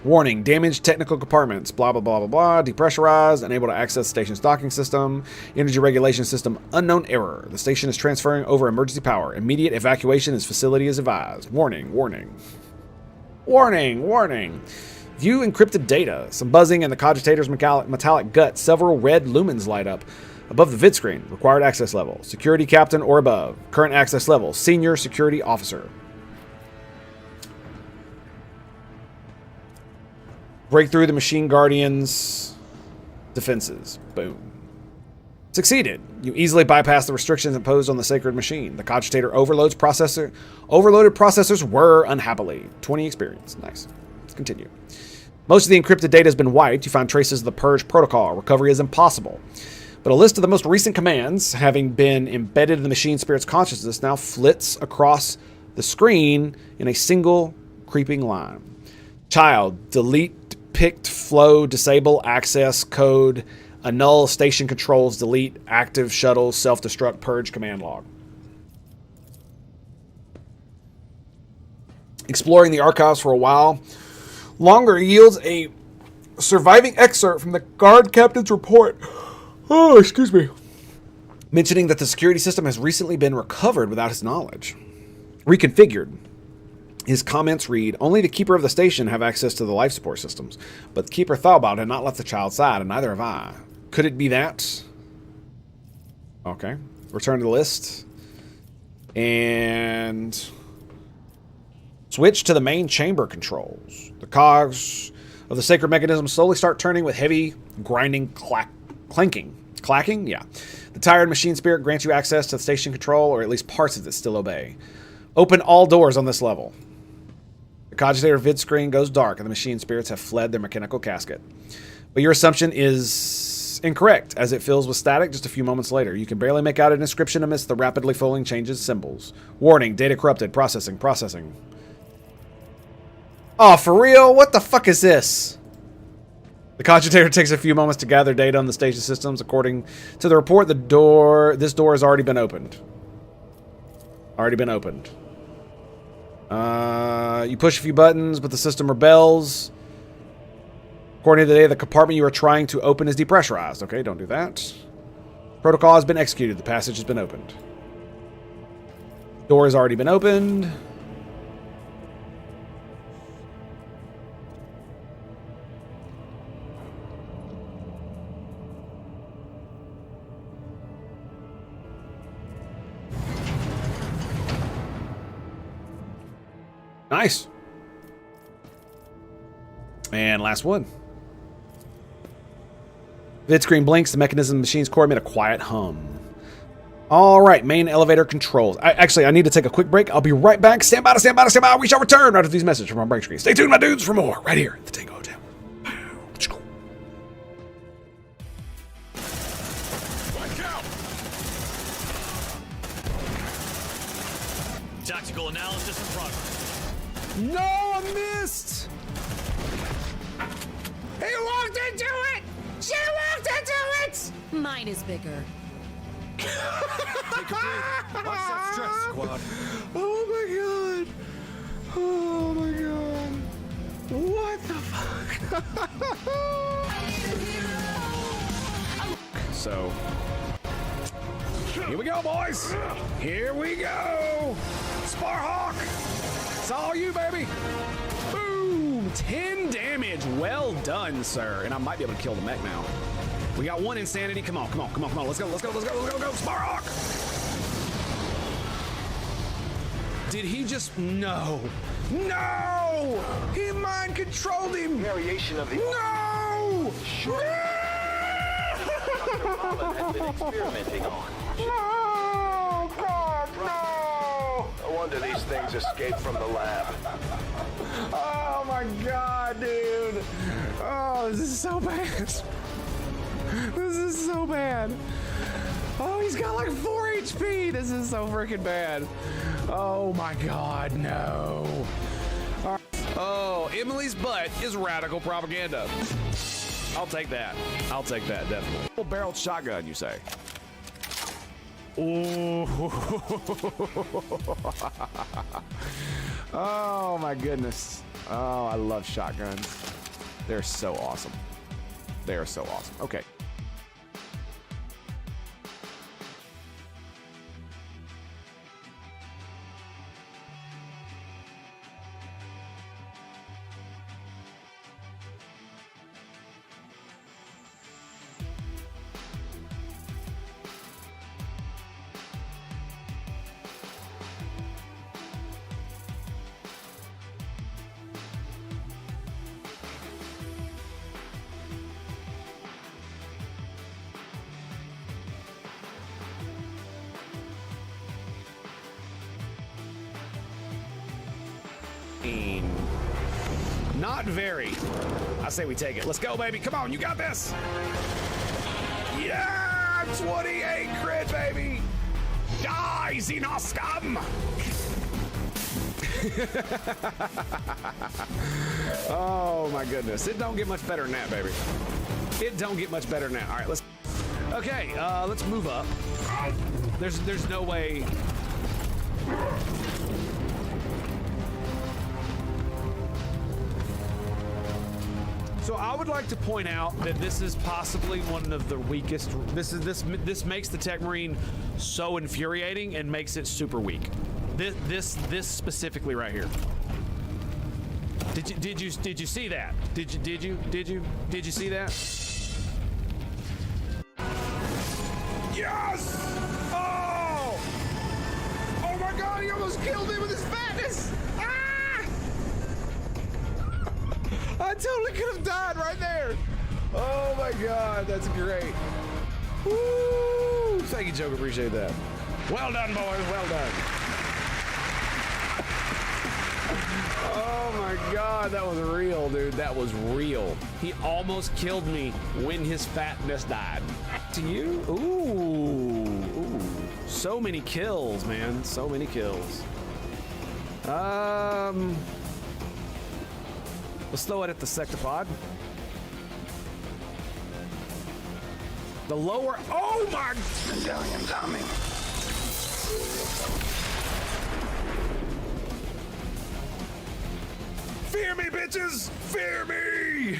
Warning. Damaged technical compartments. Blah, blah, blah, blah, blah. Depressurized. Unable to access the station's docking system. Energy regulation system. Unknown error. The station is transferring over emergency power. Immediate evacuation as facility is advised. Warning. Warning. Warning, warning. View encrypted data. Some buzzing in the cogitator's metallic gut. Several red lumens light up above the vid screen. Required access level. Security captain or above. Current access level. Senior security officer. Break through the machine guardian's defenses. Boom. Succeeded. You easily bypass the restrictions imposed on the sacred machine. The cogitator overloaded processors were unhappily. 20 experience. Nice. Let's continue. Most of the encrypted data has been wiped. You find traces of the Purge protocol. Recovery is impossible. But a list of the most recent commands, having been embedded in the machine spirit's consciousness, now flits across the screen in a single creeping line. Child, delete, depict, flow, disable, access, code, annul, station controls, delete, active, shuttle, self-destruct, purge, command log. Exploring the archives for a while longer yields a surviving excerpt from the guard captain's report. Oh, excuse me. Mentioning that the security system has recently been recovered without his knowledge. Reconfigured. His comments read, only the keeper of the station have access to the life support systems, but Keeper Thalbaut had not left the child's side, and neither have I. Could it be that? Okay. Return to the list. And switch to the main chamber controls. The cogs of the sacred mechanism slowly start turning with heavy, grinding clanking. Clacking? Yeah. The tired machine spirit grants you access to the station control, or at least parts of it still obey. Open all doors on this level. The cogitator vid screen goes dark, and the machine spirits have fled their mechanical casket. But your assumption is incorrect, as it fills with static just a few moments later. You can barely make out an inscription amidst the rapidly folding changes symbols. Warning, data corrupted, processing. Oh, for real? What the fuck is this? The cogitator takes a few moments to gather data on the station systems. According to the report, this door has already been opened. You push a few buttons, but the system rebels. According to the data, the compartment you are trying to open is depressurized. Okay, don't do that. Protocol has been executed. The passage has been opened. Door has already been opened. Nice. And last one. Vid screen blinks. The mechanism of the machine's core made a quiet hum. All right, main elevator controls. I need to take a quick break. I'll be right back. Stand by. We shall return right after these messages from our break screen. Stay tuned, my dudes, for more right here at the Tango Hotel. Let's go. Tactical analysis in progress. No, I missed. He walked into it! She walked into it! Mine is bigger. Take a breath. Watch that stress, squad. Oh my god. Oh my god. What the fuck? So, here we go, boys. Here we go. Sparhawk. It's all you, baby. Boom. 10 damage. Well done, sir. And I might be able to kill the mech now. We got 1 insanity. Come on. Let's go. Sparhawk! Did he just... No! He mind controlled him! Variation of the... No! Sure. Dr. Marlin has been experimenting on. No! God, no! No wonder these things escaped from the lab. Oh my god, dude! Oh, this is so bad. This is so bad. Oh, he's got like 4 HP. This is so freaking bad. Oh my god, no. All right. Oh, Emily's butt is radical propaganda. I'll take that. Definitely. Double-barreled shotgun, you say? Ooh. Oh my goodness. Oh, I love shotguns. They're so awesome. They are so awesome. Okay. Not very. I say we take it. Let's go, baby. Come on, you got this. Yeah, 28 crit, baby. Die, Xenoscum. Oh my goodness. It don't get much better than that, baby. It don't get much better than that. All right, let's. Okay, let's move up. There's no way. So I would like to point out that this is possibly one of the weakest. This makes the Tech Marine so infuriating and makes it super weak. This specifically right here. Did you see that? Did you see that? Yes! Oh my God! He almost killed me with his fatness! I totally could have died right there. Oh my God, that's great. Woo! Thank you, Joker. Appreciate that. Well done, boys. Well done. Oh my God, that was real, dude. That was real. He almost killed me when his fatness died. To you? Ooh. So many kills, man. So many kills. Let's throw it at the sectopod. The lower. Oh my! Medallion's humming. Fear me, bitches! Fear me!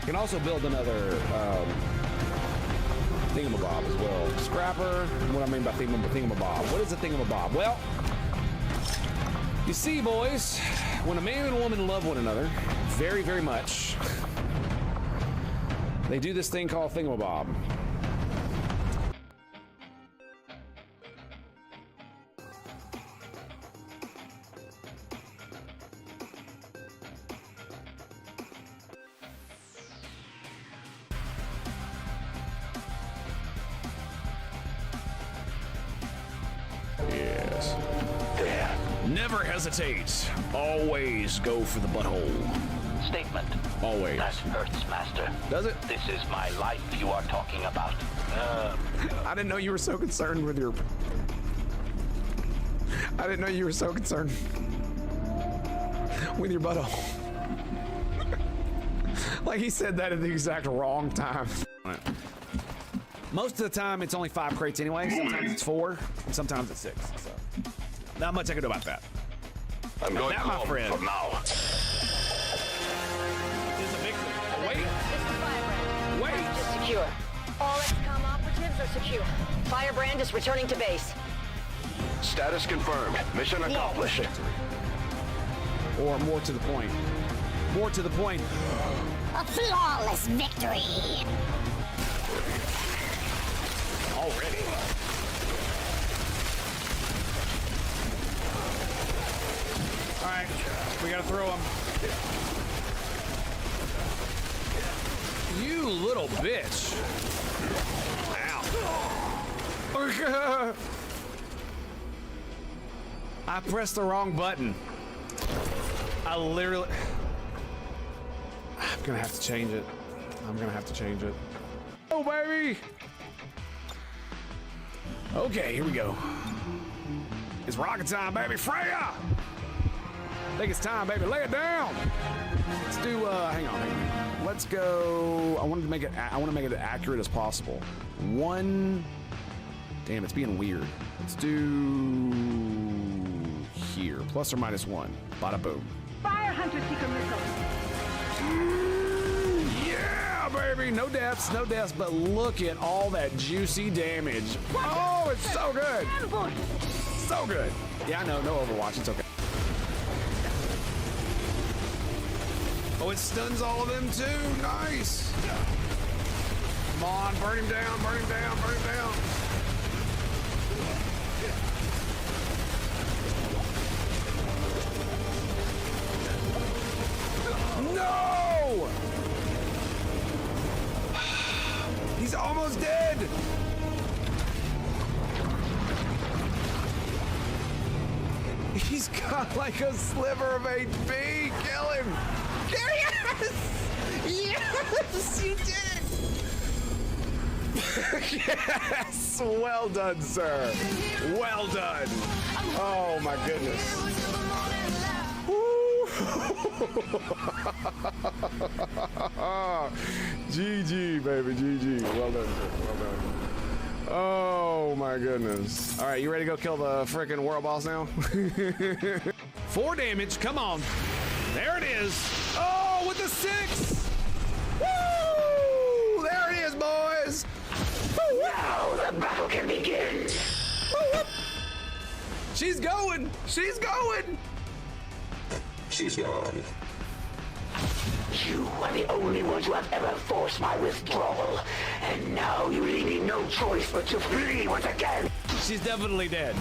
You can also build another thingamabob as well. Scrapper. What I mean by thingamabob? What is a thingamabob? Well. You see, boys, when a man and a woman love one another very, very much, they do this thing called thingamabob. Never hesitate. Always go for the butthole. Statement. Always. That hurts, Master. Does it? This is my life you are talking about. I didn't know you were so concerned with your... I didn't know you were so concerned with your butthole. Like he said that at the exact wrong time. Most of the time, it's only 5 crates anyway. Sometimes it's 4, and sometimes it's 6. So. Not much I can do about that. I'm going that, home my friend, for now. Is a victory. Wait. This is Firebrand. Wait. Is secure. All XCOM operatives are secure. Firebrand is returning to base. Status confirmed. Mission accomplished. Or more to the point. More to the point. A flawless victory. Already. Alright, we gotta throw him. You little bitch. Ow. I pressed the wrong button. I literally... I'm gonna have to change it. I'm gonna have to change it. Oh, baby! Okay, here we go. It's rocket time, baby. Freya! I think it's time, baby. Lay it down! Let's do, hang on. Let's go... I want to make it as accurate as possible. One... Damn, it's being weird. Let's do... here. Plus or minus one. Bada boom. Fire Hunter Seeker missile. Yeah, baby! No deaths, but look at all that juicy damage. Oh, it's so good! So good. Yeah, I know, no Overwatch, it's okay. Oh, it stuns all of them too. Nice. Come on, burn him down, burn him down, burn him down. No! He's almost dead. He's got like a sliver of HP. Kill him. Yes! Yes, you did! Yes! Well done, sir. Well done. Oh, my goodness. GG, baby, GG. Well done, sir. Well done. Oh, my goodness. All right, you ready to go kill the frickin' world boss now? 4 damage. Come on. There it is. Oh, with the 6. Woo! There it is, boys. Now the battle can begin. She's going. She's going. She's gone. You are the only ones who have ever forced my withdrawal, and now you leave me no choice but to flee once again. She's definitely dead.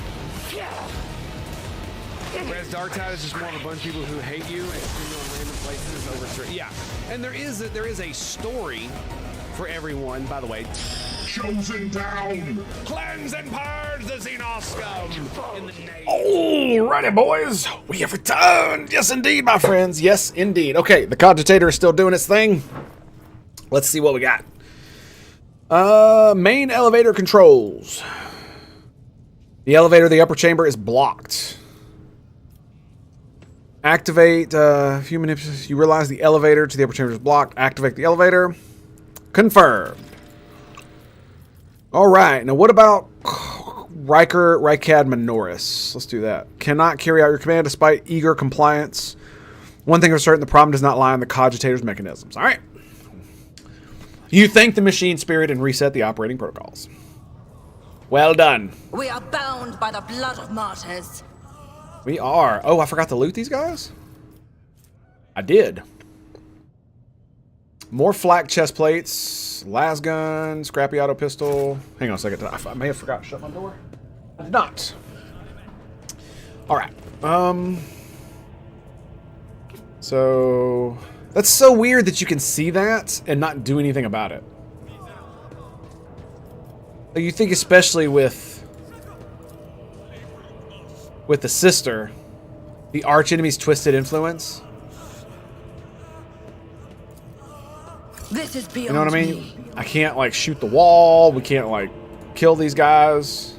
Whereas Darktide is just more of a bunch of people who hate you and send you on random places over. Yeah, and there is a story for everyone. By the way, Chosen down. cleanse and purge the Xenos scum. In the name. Alrighty, boys, we have returned. Yes, indeed, my friends. Yes, indeed. Okay, the Cogitator is still doing its thing. Let's see what we got. Main elevator controls. The elevator to the upper chamber is blocked. Activate human. You realize the elevator to the upper chamber is blocked. Activate the elevator. Confirmed. All right. Now, what about Rykad Minoris? Let's do that. Cannot carry out your command despite eager compliance. One thing for certain: the problem does not lie on the Cogitator's mechanisms. All right. You thank the machine spirit and reset the operating protocols. Well done. We are bound by the blood of martyrs. We are. Oh, I forgot to loot these guys? I did. More flak chest plates, las gun, scrappy auto pistol. Hang on a second. I may have forgot to shut my door. I did not. All right. So that's so weird that you can see that and not do anything about it. You think especially with the sister, the arch enemy's twisted influence. This is beyond You know what I mean? I can't like shoot the wall. We can't like kill these guys.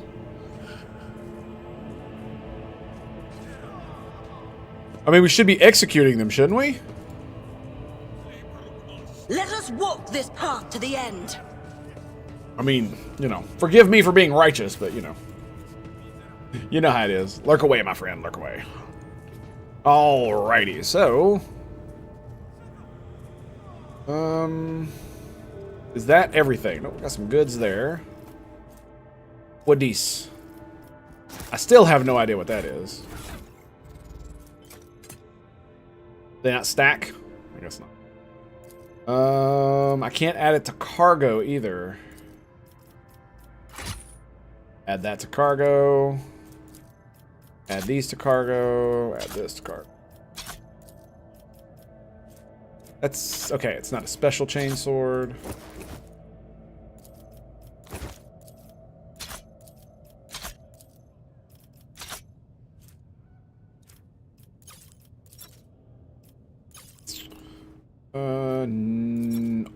I mean, we should be executing them, shouldn't we? Let us walk this path to the end. I mean, you know, forgive me for being righteous, but you know. You know how it is. Lurk away, my friend. Lurk away. Alrighty, so... is that everything? Nope, got some goods there. What these? I still have no idea what that is. They not stack? I guess not. I can't add it to cargo either. Add that to cargo. Add these to cargo. Add this to cargo. That's okay. It's not a special chain sword.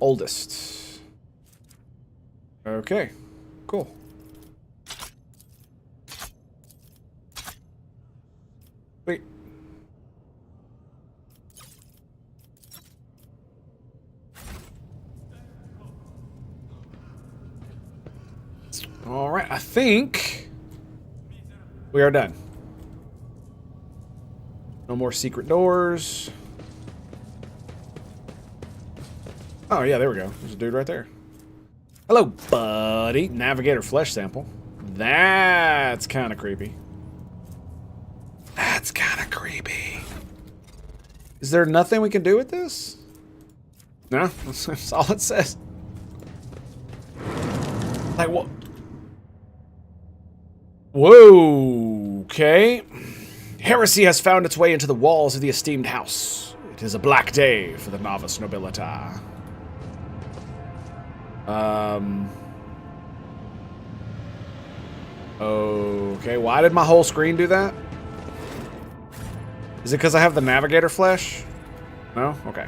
Oldest. Okay, cool. Wait. All right, I think we are done. No more secret doors. Oh, yeah, there we go. There's a dude right there. Hello, buddy. Navigator flesh sample. That's kind of creepy. That's kind of creepy. Is there nothing we can do with this? No, that's all it says. Like, what? Whoa, okay. Heresy has found its way into the walls of the esteemed house. It is a black day for the novice nobilita. Okay, why did my whole screen do that? Is it because I have the navigator flesh? No? Okay.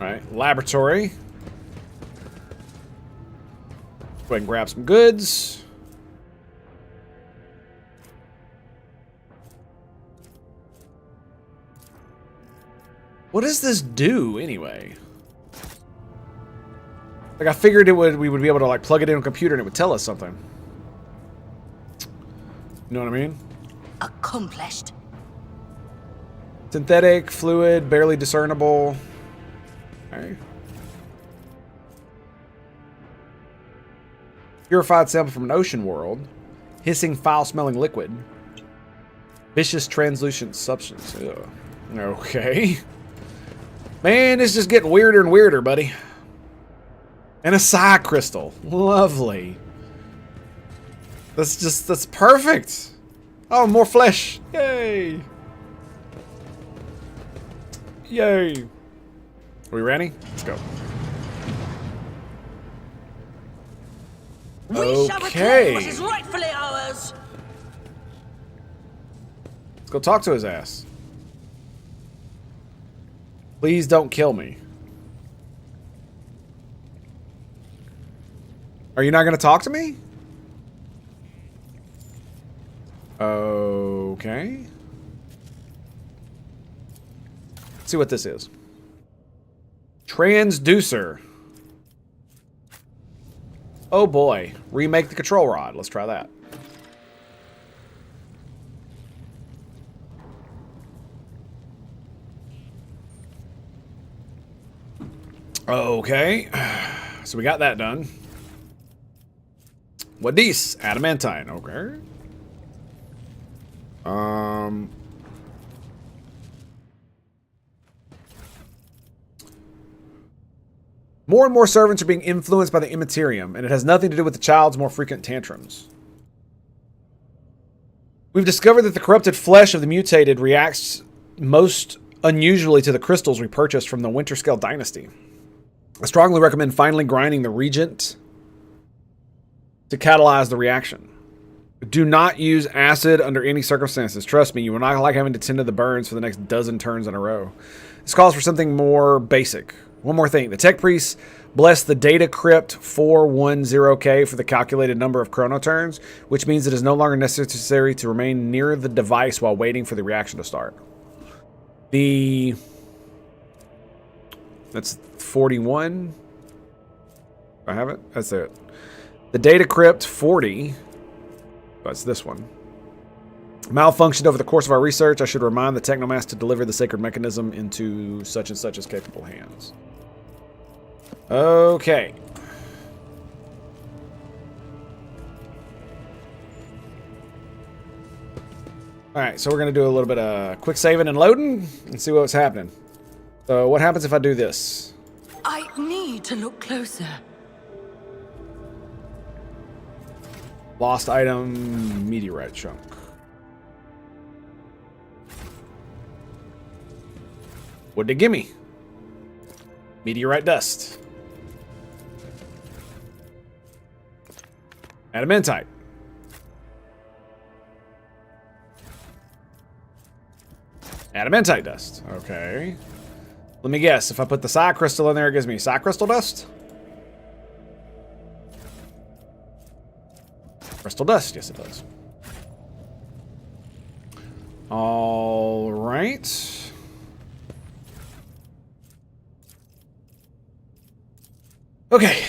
Alright, laboratory. Go ahead and grab some goods. What does this do anyway? Like, I figured we would be able to like plug it in a computer and it would tell us something. You know what I mean? Accomplished. Synthetic, fluid, barely discernible. Okay. Purified sample from an ocean world. Hissing, foul-smelling liquid. Vicious, translucent substance. Ugh. Okay. Man, it's just getting weirder and weirder, buddy. And a psi crystal. Lovely. That's perfect. Oh, more flesh. Yay. Yay. Are we ready? Let's go. We shall reclaim what is rightfully ours. Let's go talk to his ass. Please don't kill me. Are you not going to talk to me? Okay. Let's see what this is. Transducer. Oh boy. Remake the control rod. Let's try that. Okay. So we got that done. What these? Adamantine. Okay. More and more servants are being influenced by the immaterium, and it has nothing to do with the child's more frequent tantrums. We've discovered that the corrupted flesh of the mutated reacts most unusually to the crystals we purchased from the Winterscale dynasty. I strongly recommend finally grinding the Regent to catalyze the reaction. Do not use acid under any circumstances. Trust me, you will not like having to tend to the burns for the next dozen turns in a row. This calls for something more basic. One more thing. The tech priests bless the data crypt 410K for the calculated number of chrono turns, which means it is no longer necessary to remain near the device while waiting for the reaction to start. That's 41. I have it? That's it. The data crypt 40. That's this one. Malfunctioned over the course of our research. I should remind the Technomass to deliver the sacred mechanism into such and such as capable hands. Okay. Alright, so we're going to do a little bit of quick saving and loading and see what's happening. So what happens if I do this? I need to look closer. Lost item, meteorite chunk. What'd it give me? Meteorite dust. Adamantite. Adamantite dust. Okay. Let me guess. If I put the psi crystal in there, it gives me psi crystal dust? Crystal dust. Yes, it does. All right. Okay.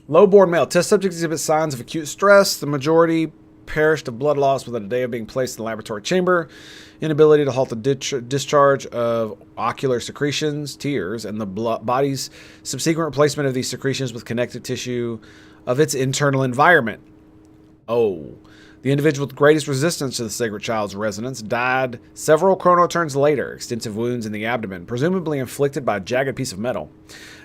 Low-born male. Test subject exhibits signs of acute stress. The majority perished of blood loss within a day of being placed in the laboratory chamber. Inability to halt the discharge of ocular secretions, tears, and the body's subsequent replacement of these secretions with connective tissue of its internal environment. Oh. The individual with greatest resistance to the sacred child's resonance died several chronoturns later, extensive wounds in the abdomen, presumably inflicted by a jagged piece of metal.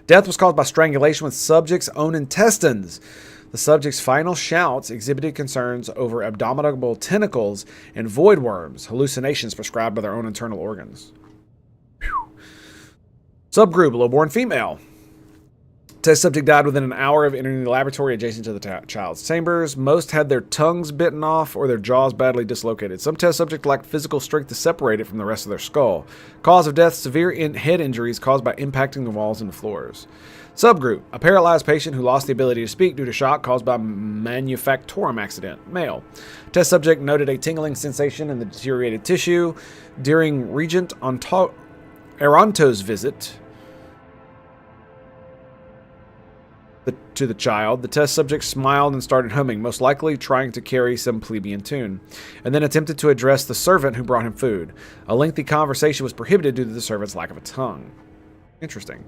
Death was caused by strangulation with subject's own intestines. The subject's final shouts exhibited concerns over abdominal tentacles and void worms, hallucinations prescribed by their own internal organs. Whew. Subgroup, low-born female. Test subject died within an hour of entering the laboratory adjacent to the child's chambers. Most had their tongues bitten off or their jaws badly dislocated. Some test subject lacked physical strength to separate it from the rest of their skull. Cause of death, severe head injuries caused by impacting the walls and the floors. Subgroup, a paralyzed patient who lost the ability to speak due to shock caused by manufactorum accident. Male. Test subject noted a tingling sensation in the deteriorated tissue during Regent Aranto's visit to the child. The test subject smiled and started humming, most likely trying to carry some plebeian tune, and then attempted to address the servant who brought him food. A lengthy conversation was prohibited due to the servant's lack of a tongue. Interesting.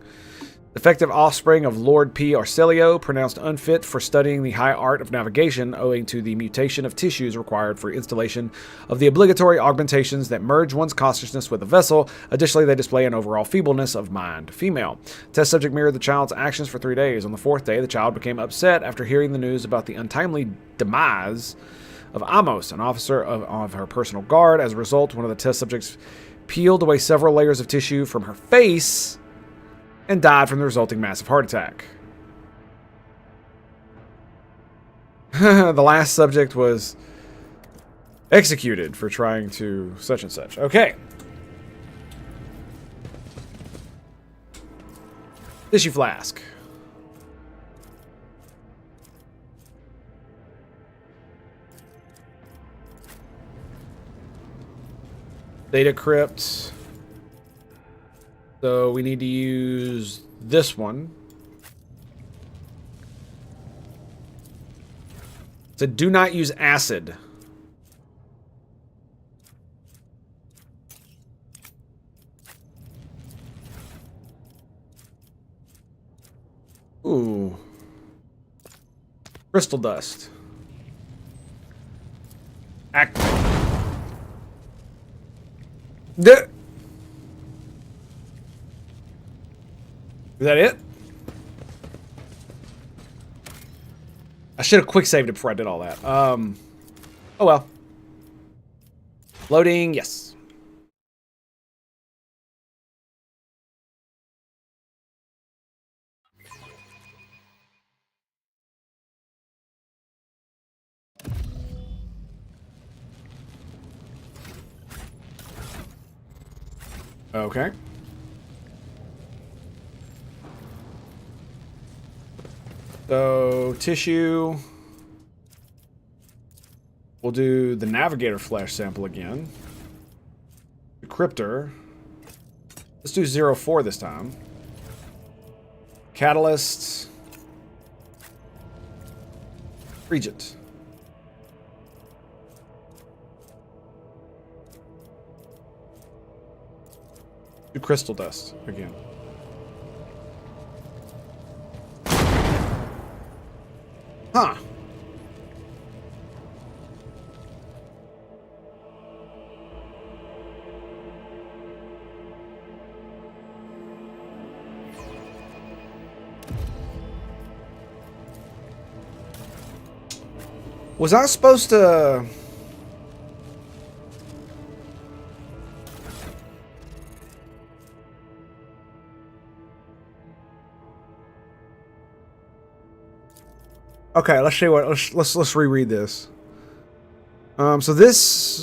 Defective offspring of Lord P. Arcelio, pronounced unfit for studying the high art of navigation owing to the mutation of tissues required for installation of the obligatory augmentations that merge one's consciousness with a vessel. Additionally, they display an overall feebleness of mind. Female. Test subject mirrored the child's actions for 3 days. On the 4th day, the child became upset after hearing the news about the untimely demise of Amos, an officer of her personal guard. As a result, one of the test subjects peeled away several layers of tissue from her face and died from the resulting massive heart attack. The last subject was executed for trying to such and such. Okay. Tissue flask. Data crypt. So we need to use this one. So do not use acid. Ooh. Crystal dust. Activate. Is that it? I should have quick saved it before I did all that. Oh well. Loading, yes. Okay. So, tissue. We'll do the navigator flesh sample again. Decryptor. Let's do 04 this time. Catalyst. Regent. Do crystal dust again. Huh. Was I supposed to... Okay, let's show you what. Let's reread this. So this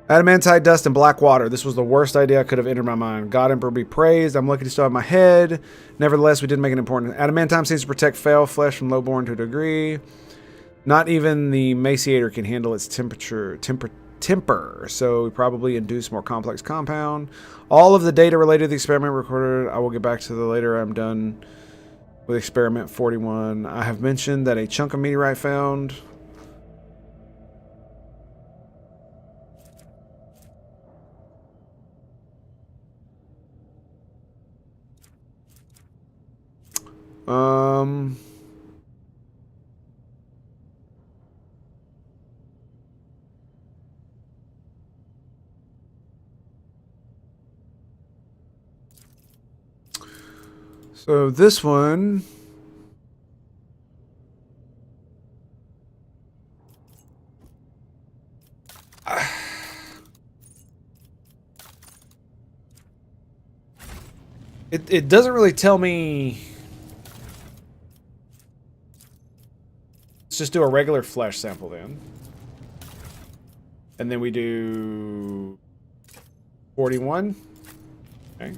adamantite dust and black water. This was the worst idea I could have entered my mind. God Emperor be praised. I'm lucky to still have my head. Nevertheless, we did make an important. Adamantine seems to protect foul flesh from lowborn to a degree. Not even the emaciator can handle its temper. So we probably induce more complex compound. All of the data related to the experiment recorded. I will get back to the later. I'm done with experiment 41. I have mentioned that a chunk of meteorite found. So this one, it doesn't really tell me. Let's just do a regular flesh sample then. And then we do 41. Okay.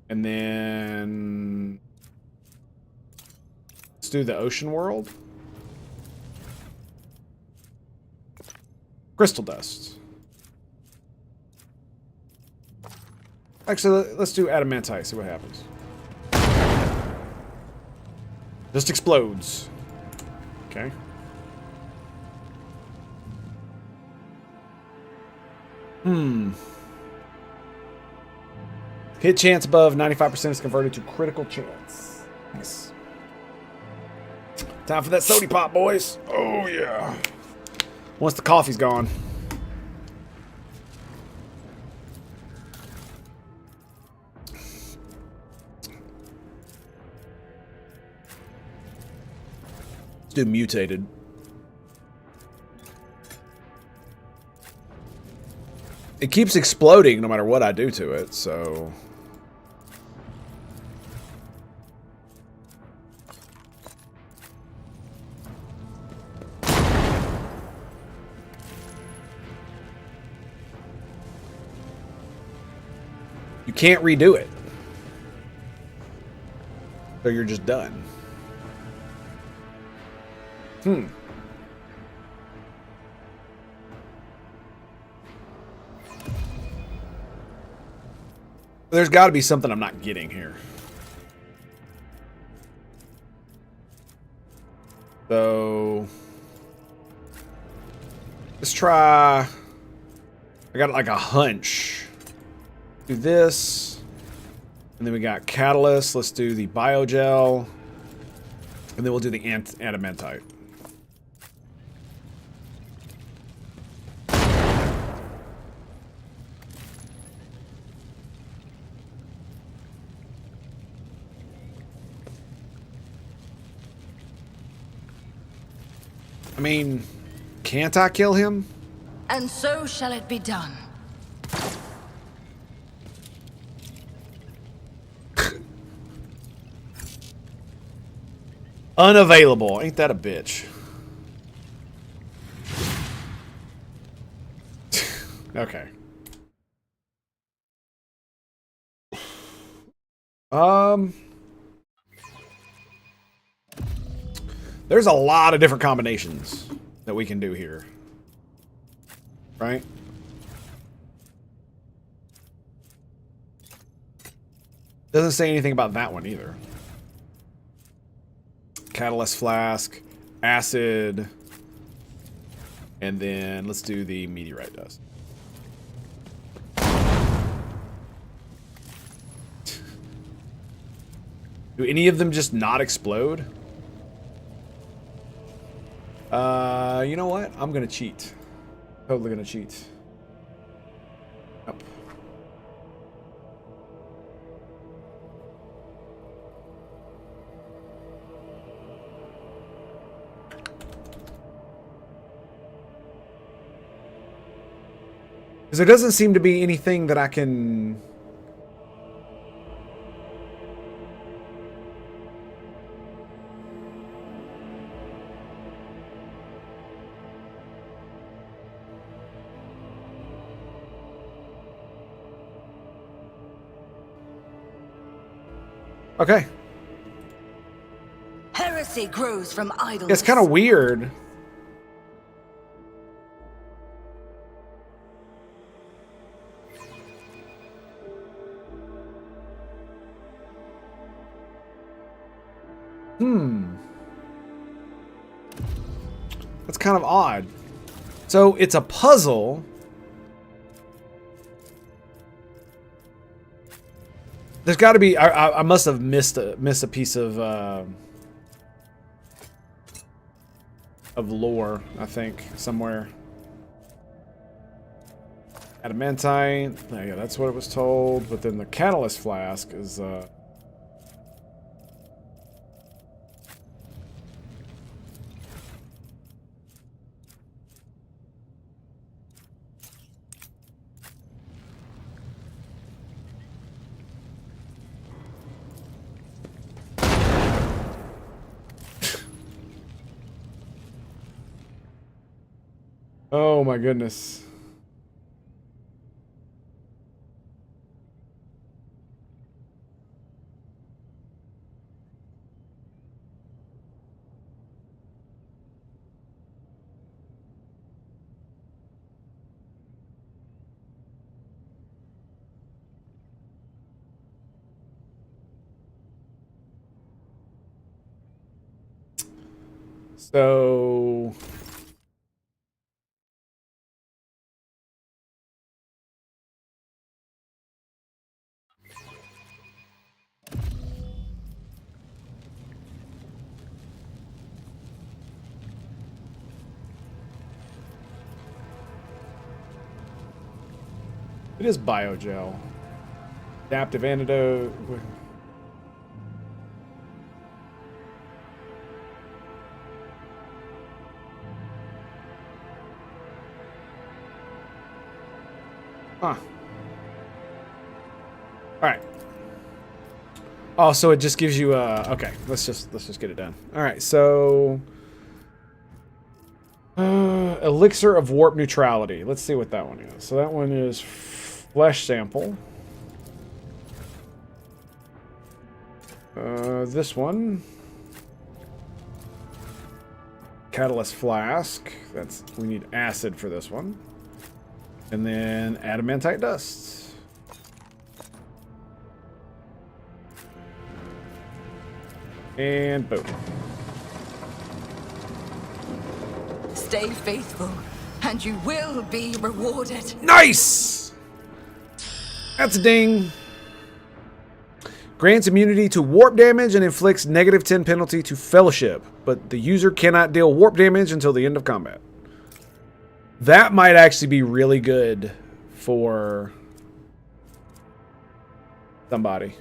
And then let's do the ocean world. Crystal dust. Actually, let's do adamantite, see what happens. Just explodes. Okay. Hit chance above 95% is converted to critical chance. Nice. Time for that sody pop, boys. Oh, yeah. Once the coffee's gone. Let's do mutated. It keeps exploding no matter what I do to it, so... You can't redo it. So you're just done. There's got to be something I'm not getting here. So let's try. I got like a hunch. Do this, and then we got catalyst. Let's do the biogel, and then we'll do the adamantite. I mean, can't I kill him? And so shall it be done. Unavailable. Ain't that a bitch? Okay. There's a lot of different combinations that we can do here. Right? Doesn't say anything about that one either. Catalyst flask, acid, And then let's do the meteorite dust. Do any of them just not explode? You know what? I'm gonna cheat. Totally gonna cheat. Nope. Because there doesn't seem to be anything that I can... Okay. Heresy grows from idleness. It's kind of weird. That's kind of odd. So it's a puzzle. There's got to be. I must have missed a piece of lore. I think somewhere. Adamantite. Yeah, that's what it was told. But then the catalyst flask is. Oh my goodness. So it is biogel. Adaptive antidote. Huh. Alright. Oh, so it just gives you okay, let's just get it done. Alright, so elixir of warp neutrality. Let's see what that one is. So that one is flesh sample. This one. Catalyst flask. We need acid for this one. And then adamantite dust. And boom. Stay faithful, and you will be rewarded. Nice! That's a ding. Grants immunity to warp damage and inflicts -10 penalty to fellowship, but the user cannot deal warp damage until the end of combat. That might actually be really good for somebody.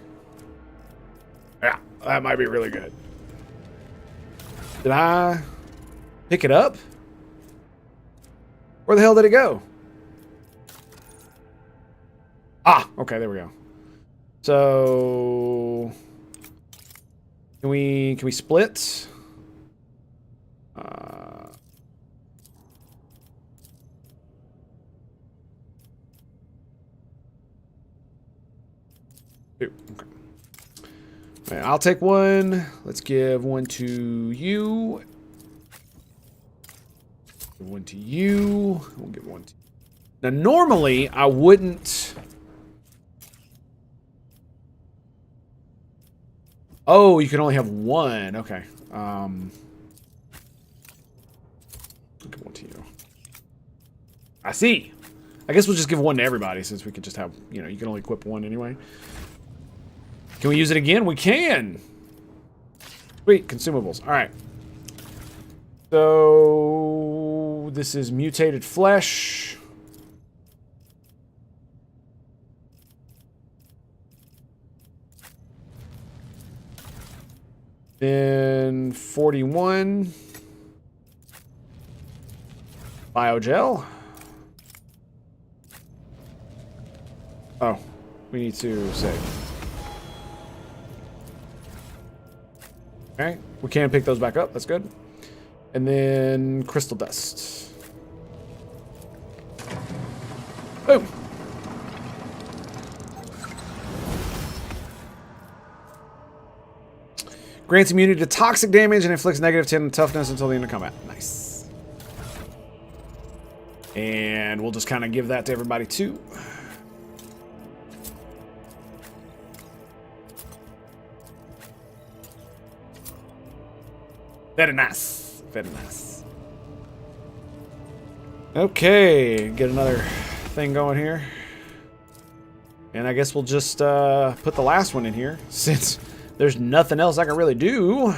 Yeah, that might be really good. Did I pick it up? Where the hell did it go? Ah, okay, there we go. So can we split? Okay. Right, I'll take one. Let's give one to you. Give one to you. We'll give one to you. Now, normally, I wouldn't... Oh, you can only have one. Okay. I'll give one to you. I see. I guess we'll just give one to everybody since we could just have, you know, you can only equip one anyway. Can we use it again? We can. Sweet, consumables. All right. So this is mutated flesh. Then 41. Biogel. Oh, we need to save. Okay, we can pick those back up. That's good. And then crystal dust. Boom. Grants immunity to toxic damage and inflicts negative 10 toughness until the end of combat. Nice. And we'll just kind of give that to everybody too. Very nice. Very nice. Okay, get another thing going here. And I guess we'll just put the last one in here since there's nothing else I can really do.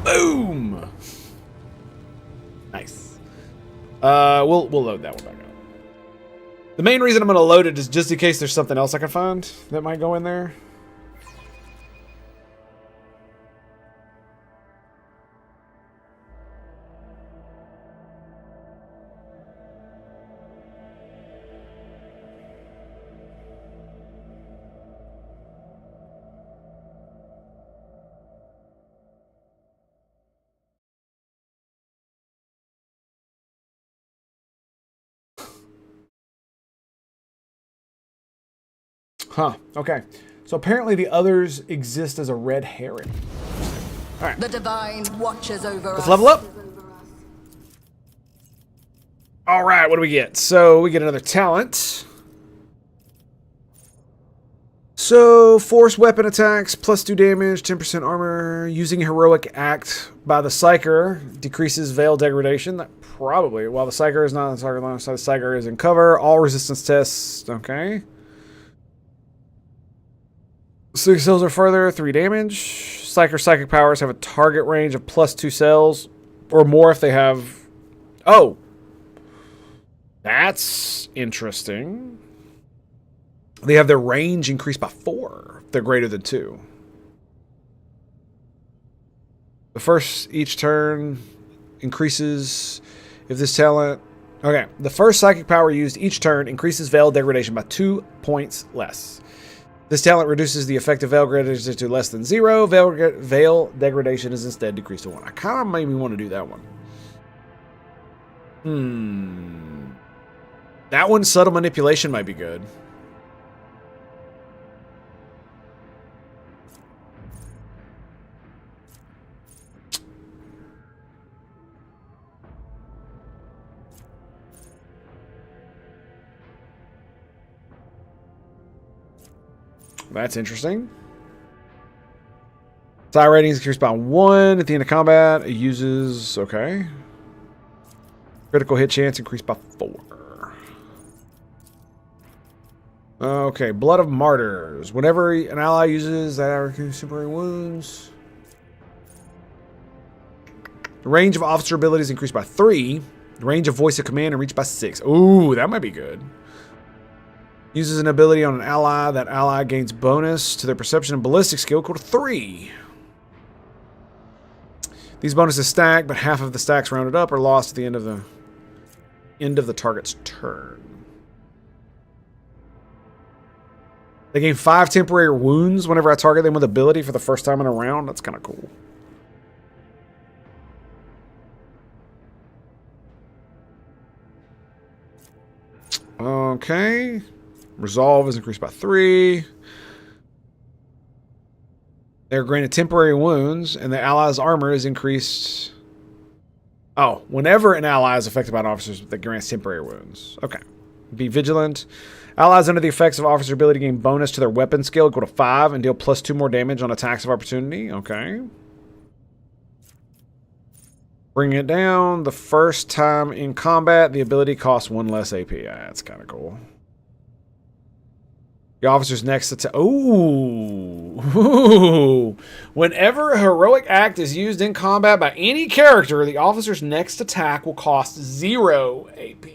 Boom! Nice. We'll load that one back up. The main reason I'm going to load it is just in case there's something else I can find that might go in there. Huh, okay. So apparently the others exist as a red herring. Alright. The divine watches over us. Let's level up. Alright, what do we get? So we get another talent. So, force weapon attacks, +2 damage, 10% armor. Using heroic act by the Psyker decreases veil degradation. That probably, while the Psyker is not on the target line, so the Psyker is in cover. All resistance tests, okay. 6 cells or further, 3 damage. Psyker psychic powers have a target range of +2 cells or more if they have... Oh! That's interesting. They have their range increased by 4 if they're greater than 2. The first each turn increases if this talent... Okay, the first psychic power used each turn increases veil degradation by 2 points less. This talent reduces the effective veil degradation to less than 0. Veil degradation is instead decreased to 1. I kind of maybe want to do that one. That one, subtle manipulation, might be good. That's interesting. Psi ratings increased by 1 at the end of combat. It uses... Okay. Critical hit chance increased by 4. Okay. Blood of Martyrs. Whenever an ally uses that increases temporary wounds. The range of officer abilities increased by 3. The range of voice of command and reach by 6. Ooh, that might be good. Uses an ability on an ally. That ally gains bonus to their perception and ballistic skill equal to 3. These bonuses stack, but half of the stacks rounded up are lost at the end of the target's turn. They gain 5 temporary wounds whenever I target them with ability for the first time in a round. That's kind of cool. Okay. Resolve is increased by 3. They're granted temporary wounds, and the ally's armor is increased. Oh, whenever an ally is affected by an officer that grants temporary wounds. Okay. Be vigilant. Allies under the effects of officer ability gain bonus to their weapon skill equal to 5 and deal +2 more damage on attacks of opportunity. Okay. Bring it down. The first time in combat, the ability costs 1 less AP. Yeah, that's kind of cool. The officer's next attack. Ooh. Whenever a heroic act is used in combat by any character, the officer's next attack will cost 0 AP.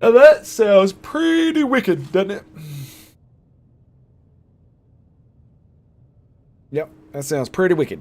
Now that sounds pretty wicked, doesn't it? Yep, that sounds pretty wicked.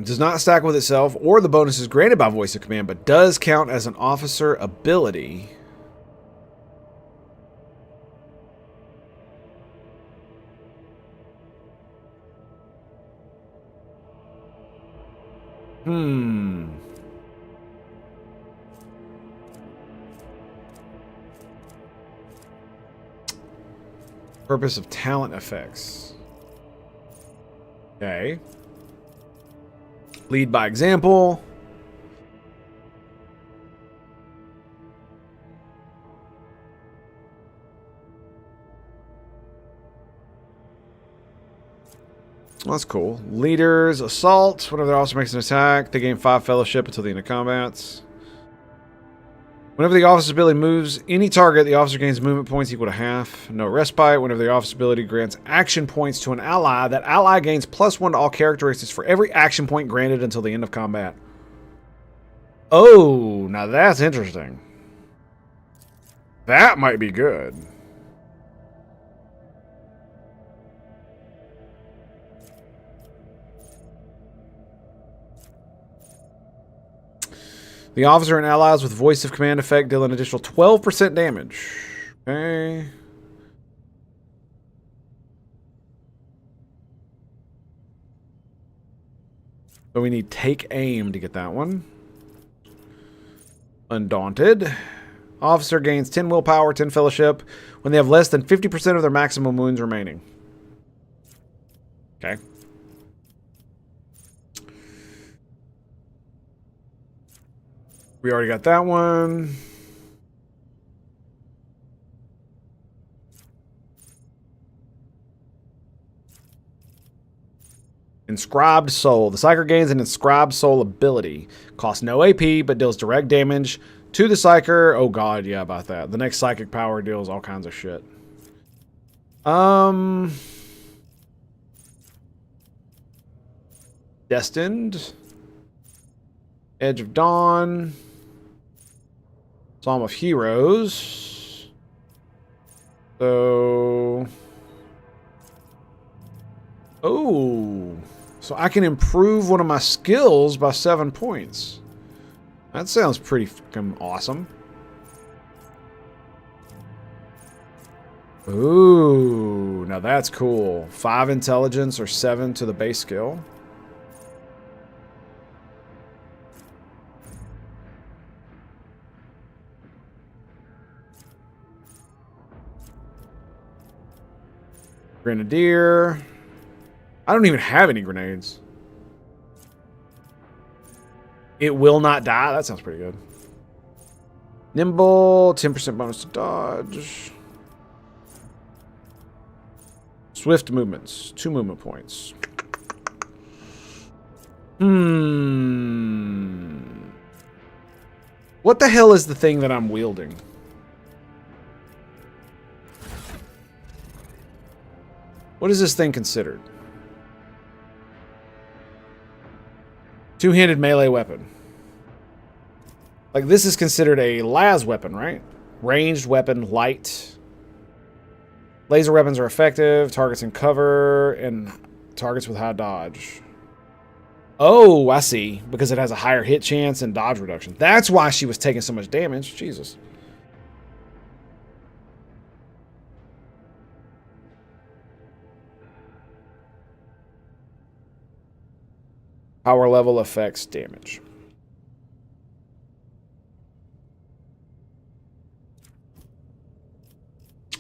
Does not stack with itself or the bonuses granted by voice of command, but does count as an officer ability. Purpose of talent effects. Okay. Lead by example. Well, that's cool. Leaders, assault. Whenever the officer makes an attack, they gain 5 fellowship until the end of combats. Whenever the officer's ability moves any target, the officer gains movement points equal to half. No respite. Whenever the officer's ability grants action points to an ally, that ally gains +1 to all characteristics for every action point granted until the end of combat. Oh, now that's interesting. That might be good. The officer and allies with voice of command effect deal an additional 12% damage. Okay. So we need take aim to get that one. Undaunted. Officer gains 10 willpower, 10 fellowship when they have less than 50% of their maximum wounds remaining. Okay. We already got that one. Inscribed Soul. The Psyker gains an Inscribed Soul ability. Costs no AP, but deals direct damage to the Psyker. Oh god, yeah, about that. The next Psychic power deals all kinds of shit. Destined. Edge of Dawn. Psalm of Heroes. So... Oh. So I can improve one of my skills by 7 points. That sounds pretty fucking awesome. Ooh. Now that's cool. 5 intelligence or 7 to the base skill. Grenadier. I don't even have any grenades. It will not die. That sounds pretty good. Nimble. 10% bonus to dodge. Swift movements. 2 movement points. What the hell is the thing that I'm wielding? What is this thing considered? Two-handed melee weapon. Like, this is considered a las weapon, right? Ranged weapon, light. Laser weapons are effective. Targets in cover and targets with high dodge. Oh, I see. Because it has a higher hit chance and dodge reduction. That's why she was taking so much damage. Jesus. Power level affects damage.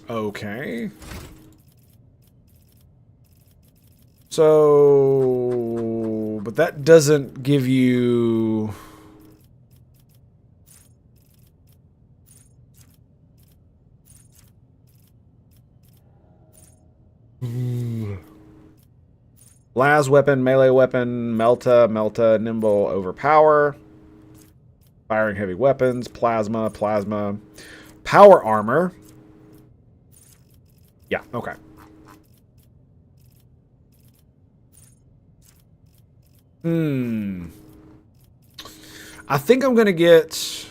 Okay. So, but that doesn't give you... Las weapon, melee weapon, melta, nimble, overpower. Firing heavy weapons, plasma, power armor. Yeah, okay. I think I'm gonna get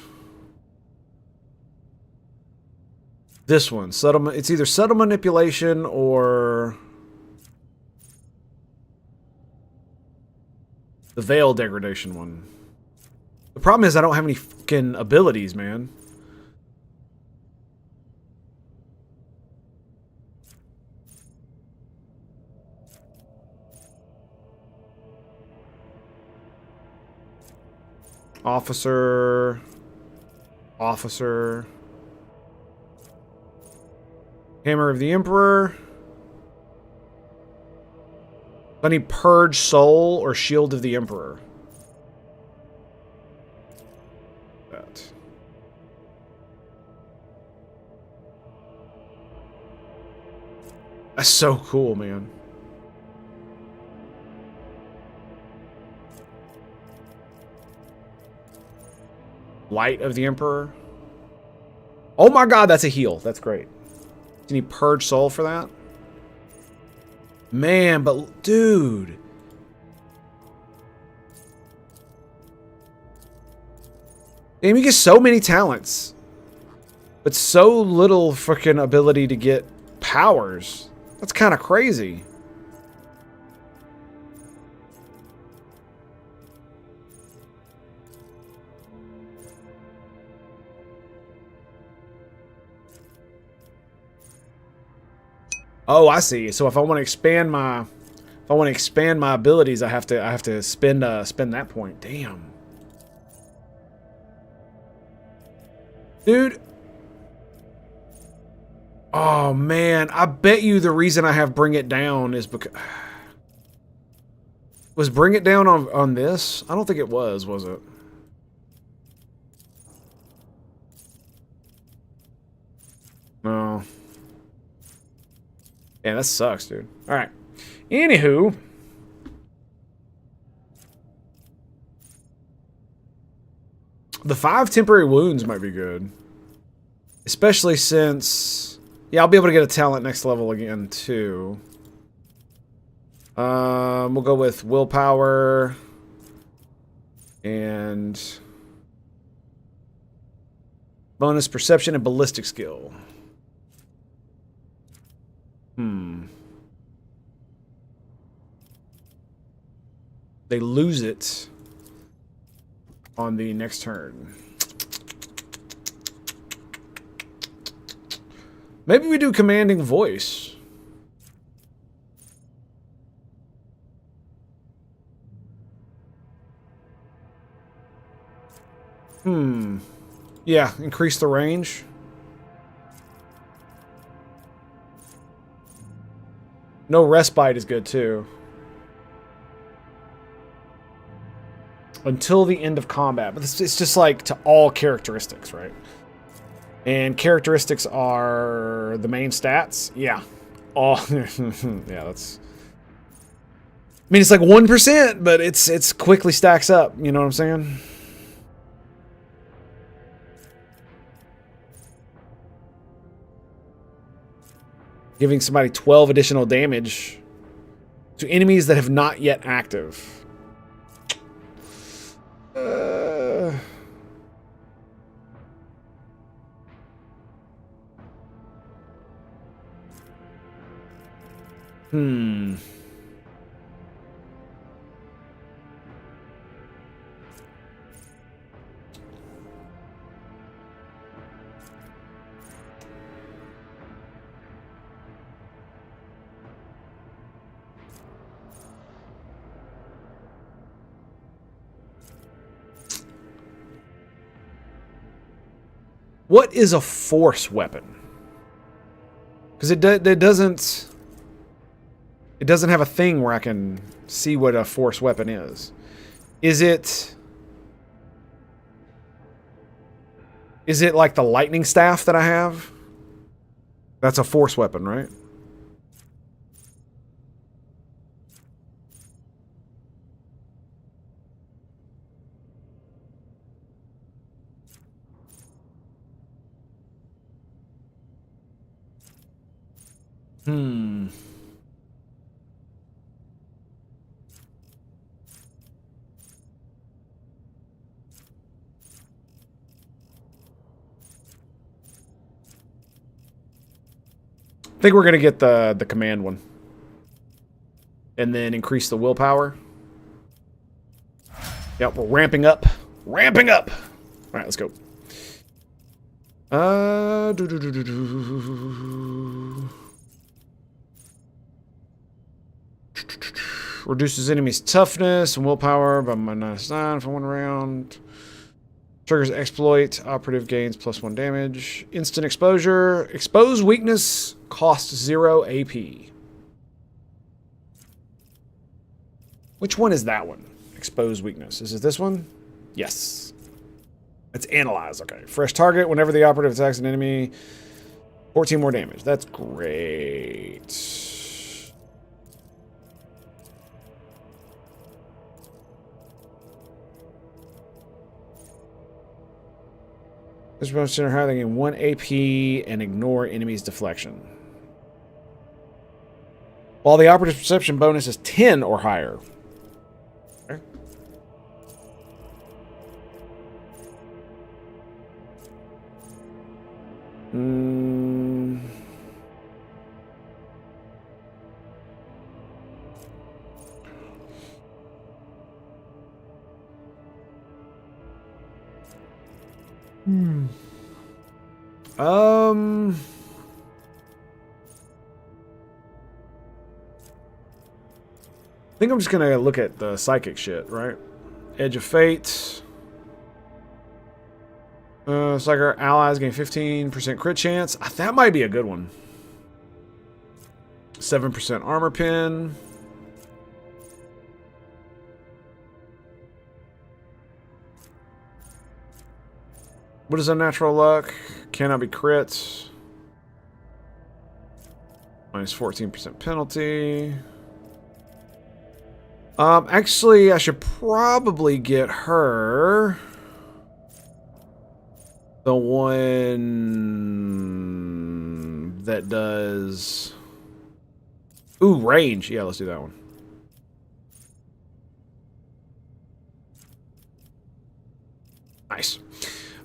this one. Subtle. It's either subtle manipulation or the veil degradation one. The problem is I don't have any fucking abilities, man. Officer. Hammer of the Emperor. I need Purge Soul or Shield of the Emperor. That. That's so cool, man. Light of the Emperor. Oh my god, that's a heal. That's great. Do you need Purge Soul for that? Man, but dude. Damn, you get so many talents. But so little freaking ability to get powers. That's kind of crazy. Oh, I see. So if I want to expand my abilities, I have to spend that point. Damn. Dude. Oh man, I bet you the reason I have Bring It Down is because was Bring It Down on this? I don't think it was it? No. Yeah, that sucks, dude. Alright. Anywho. The 5 temporary wounds might be good. Especially since... Yeah, I'll be able to get a talent next level again, too. We'll go with willpower. And... bonus perception and ballistic skill. They lose it on the next turn. Maybe we do commanding voice. Yeah, increase the range. No respite is good too. Until the end of combat. But it's just like to all characteristics, right? And characteristics are the main stats. Yeah. Oh, yeah, that's... I mean, it's like 1%, but it's quickly stacks up. You know what I'm saying? Giving somebody 12 additional damage to enemies that have not yet active. What is a force weapon? Because it doesn't have a thing where I can see what a force weapon is. Is it like the lightning staff that I have? That's a force weapon, right? I think we're going to get the command one. And then increase the willpower. Yep, we're ramping up. Ramping up! Alright, let's go. Reduces enemies' toughness and willpower by -9 for 1 round. Triggers exploit. Operative gains +1 damage. Instant exposure. Expose weakness. Costs 0 AP. Which one is that one? Expose weakness. Is it this one? Yes. It's analyze. Okay. Fresh target. Whenever the operative attacks an enemy. 14 more damage. That's great. This bonus center higher, they gain 1 AP and ignore enemies' deflection. While the operative perception bonus is 10 or higher. Okay. I think I'm just gonna look at the psychic shit, right? Edge of Fate. It's like our allies gain 15% crit chance. That might be a good one. 7% armor pin. What is unnatural luck? Cannot be crits. Minus 14% penalty. Actually, I should probably get her. The one that does... Ooh, range. Yeah, let's do that one. Nice.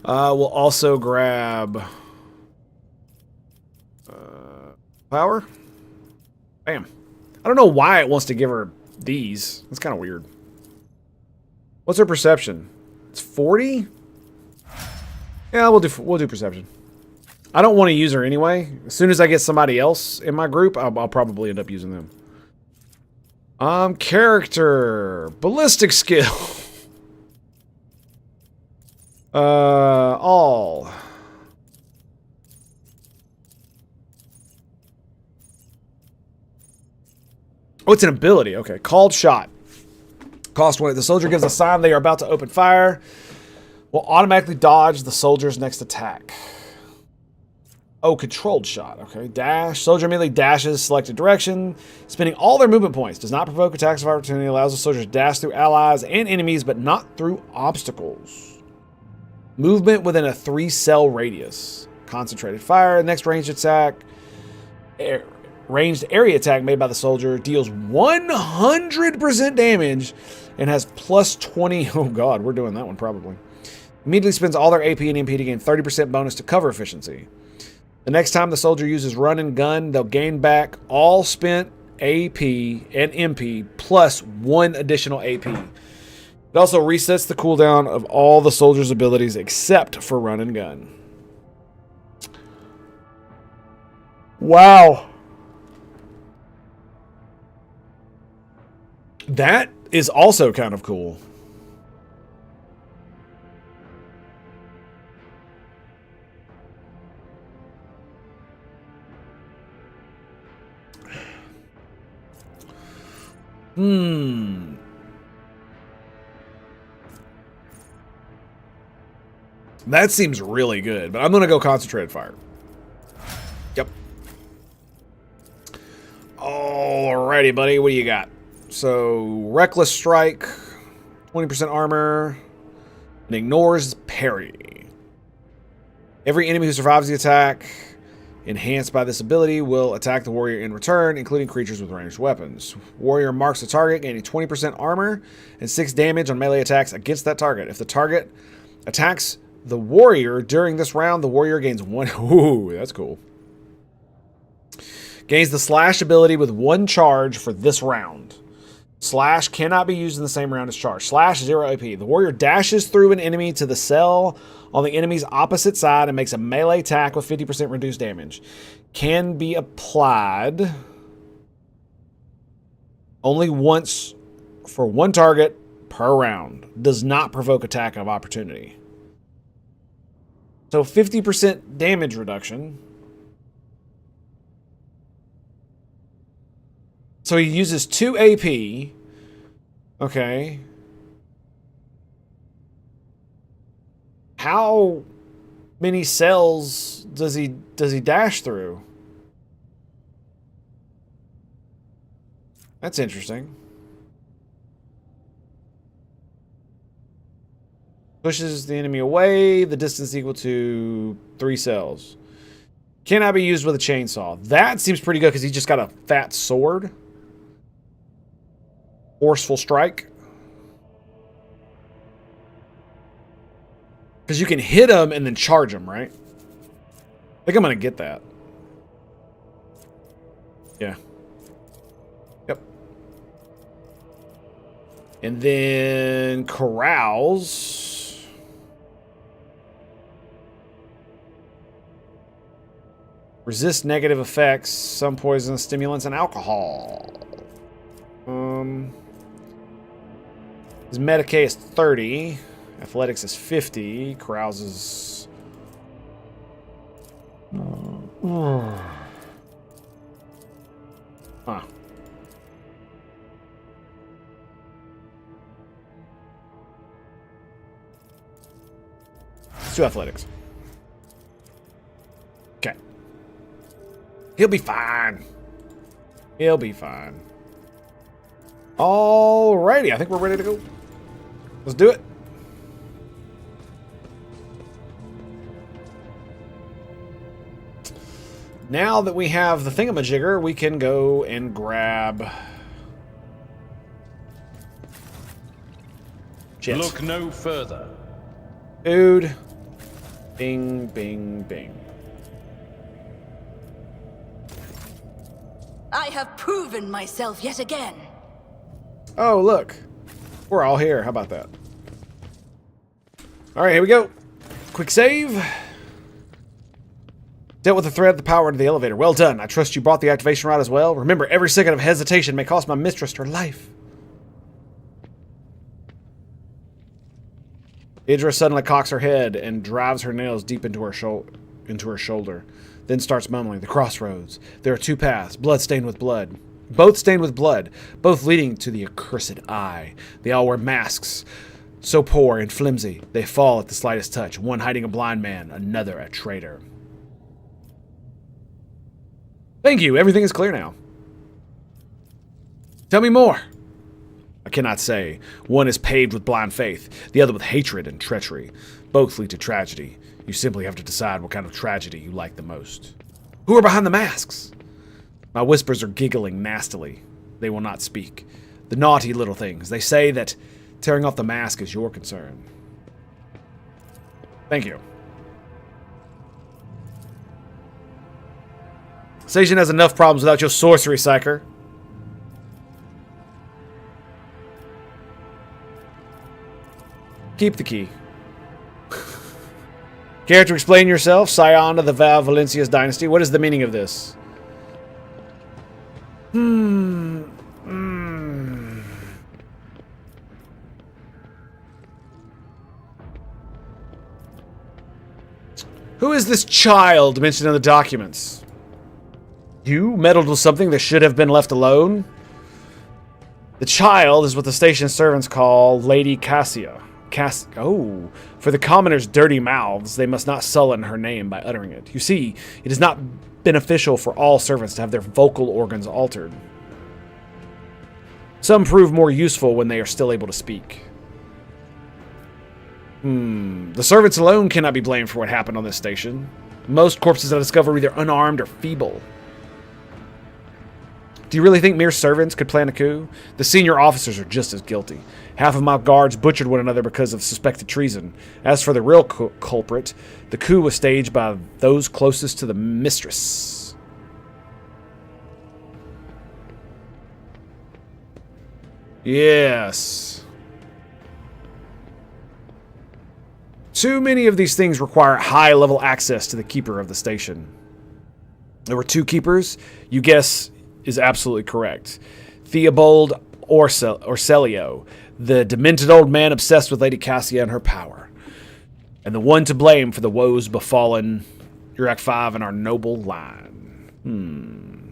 We'll also grab... power. Bam. I don't know why it wants to give her these. That's kind of weird. What's her perception? It's 40? Yeah, we'll do perception. I don't want to use her anyway. As soon as I get somebody else in my group, I'll probably end up using them. Character. Ballistic skill. All. Oh, it's an ability. Okay. Called shot. Cost 1. The soldier gives a sign they are about to open fire. Will automatically dodge the soldier's next attack. Oh, controlled shot. Okay. Dash. Soldier immediately dashes selected direction, spending all their movement points. Does not provoke attacks of opportunity. Allows the soldier to dash through allies and enemies, but not through obstacles. Movement within a 3-cell radius. Concentrated fire. Next ranged attack. Ranged area attack made by the soldier deals 100% damage and has plus 20. Oh god, we're doing that one probably. Immediately spends all their AP and MP to gain 30% bonus to cover efficiency. The next time the soldier uses run and gun, they'll gain back all spent AP and MP plus 1 additional AP. It also resets the cooldown of all the soldier's abilities except for run and gun. Wow. That is also kind of cool. That seems really good, but I'm going to go concentrated fire. Yep. Alrighty, buddy. What do you got? So, Reckless Strike, 20% armor, and ignores parry. Every enemy who survives the attack, enhanced by this ability, will attack the warrior in return, including creatures with ranged weapons. Warrior marks the target, gaining 20% armor and 6 damage on melee attacks against that target. If the target attacks the warrior during this round, the warrior gains 1... Ooh, that's cool. Gains the slash ability with 1 charge for this round. Slash cannot be used in the same round as charge. Slash 0 AP. The warrior dashes through an enemy to the cell on the enemy's opposite side and makes a melee attack with 50% reduced damage. Can be applied only once for 1 target per round. Does not provoke attack of opportunity. So 50% damage reduction. So he uses 2 AP. Okay. How many cells does he dash through? That's interesting. Pushes the enemy away. The distance equal to 3 cells. Cannot be used with a chainsaw. That seems pretty good because he just got a fat sword. Forceful strike. Because you can hit him and then charge him, right? I think I'm going to get that. Yeah. Yep. And then Carouse. Resist negative effects, some poison, stimulants, and alcohol. His Medicae is 30. Athletics is 50. Carouse is... Huh. Let's do athletics. Okay. He'll be fine. He'll be fine. Alrighty, I think we're ready to go. Let's do it. Now that we have the thingamajigger, we can go and grab... Shit. Look no further. Dude. Bing, bing, bing. I have proven myself yet again. Oh, look. We're all here. How about that? All right, here we go. Quick save. Dealt with the threat of the power into the elevator. Well done. I trust you brought the activation rod as well. Remember, every second of hesitation may cost my mistress her life. Idra suddenly cocks her head and drives her nails deep into her shoulder. Then starts mumbling, "The crossroads. There are 2 paths, blood stained with blood. Both stained with blood, both leading to the accursed eye. They all wear masks, so poor and flimsy, they fall at the slightest touch. One hiding a blind man, another a traitor." Thank you. Everything is clear now. Tell me more. I cannot say. One is paved with blind faith, the other with hatred and treachery. Both lead to tragedy. You simply have to decide what kind of tragedy you like the most. Who are behind the masks? My whispers are giggling nastily. They will not speak. The naughty little things. They say that tearing off the mask is your concern. Thank you. Seijin has enough problems without your sorcery, Psyker. Keep the key. Care to explain yourself, scion of the Val Valencia's dynasty? What is the meaning of this? Who is this child mentioned in the documents? You meddled with something that should have been left alone? The child is what the station servants call Lady Cassia. For the commoners' dirty mouths, they must not sullen her name by uttering it. You see, it is not beneficial for all servants to have their vocal organs altered. Some prove more useful when they are still able to speak. The servants alone cannot be blamed for what happened on this station. Most corpses I discover are either unarmed or feeble. Do you really think mere servants could plan a coup? The senior officers are just as guilty. Half of my guards butchered one another because of suspected treason. As for the real culprit, the coup was staged by those closest to the mistress. Yes. Too many of these things require high-level access to the keeper of the station. There were 2 keepers. You guess is absolutely correct. Theobald Orselio, the demented old man obsessed with Lady Cassia and her power, and the one to blame for the woes befallen Uruk 5 and our noble line.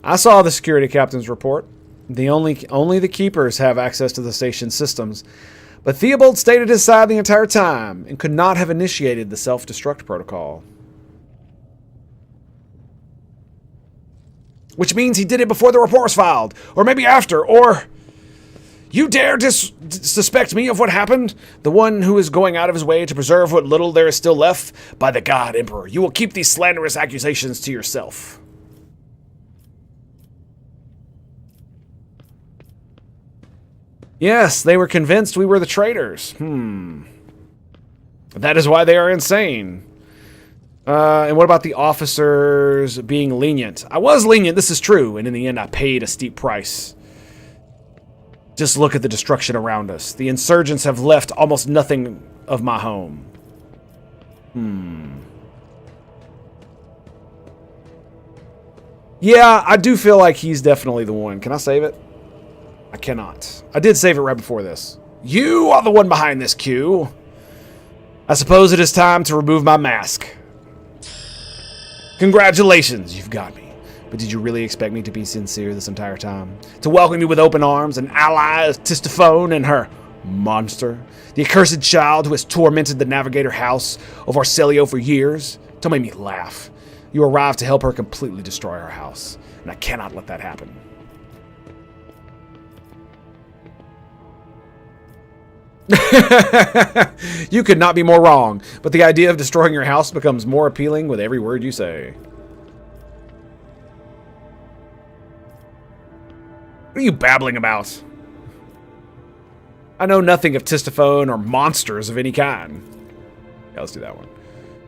I saw the security captain's report. Only the keepers have access to the station's systems, but Theobald stayed at his side the entire time and could not have initiated the self-destruct protocol. Which means he did it before the report was filed, or maybe after, or... You dare suspect me of what happened? The one who is going out of his way to preserve what little there is still left? By the God, Emperor, you will keep these slanderous accusations to yourself. Yes, they were convinced we were the traitors. That is why they are insane. And what about the officers being lenient? I was lenient, this is true, and in the end I paid a steep price. Just look at the destruction around us. The insurgents have left almost nothing of my home. Yeah, I do feel like he's definitely the one. Can I save it? I cannot. I did save it right before this. You are the one behind this, Q. I suppose it is time to remove my mask. Congratulations, you've got me. But did you really expect me to be sincere this entire time? To welcome you with open arms, an ally of Tistophone and her monster? The accursed child who has tormented the Navigator House of Orselio for years? Don't make me laugh. You arrived to help her completely destroy our house, and I cannot let that happen. You could not be more wrong, but the idea of destroying your house becomes more appealing with every word you say. What are you babbling about? I know nothing of Tistophone or monsters of any kind. Yeah, let's do that one.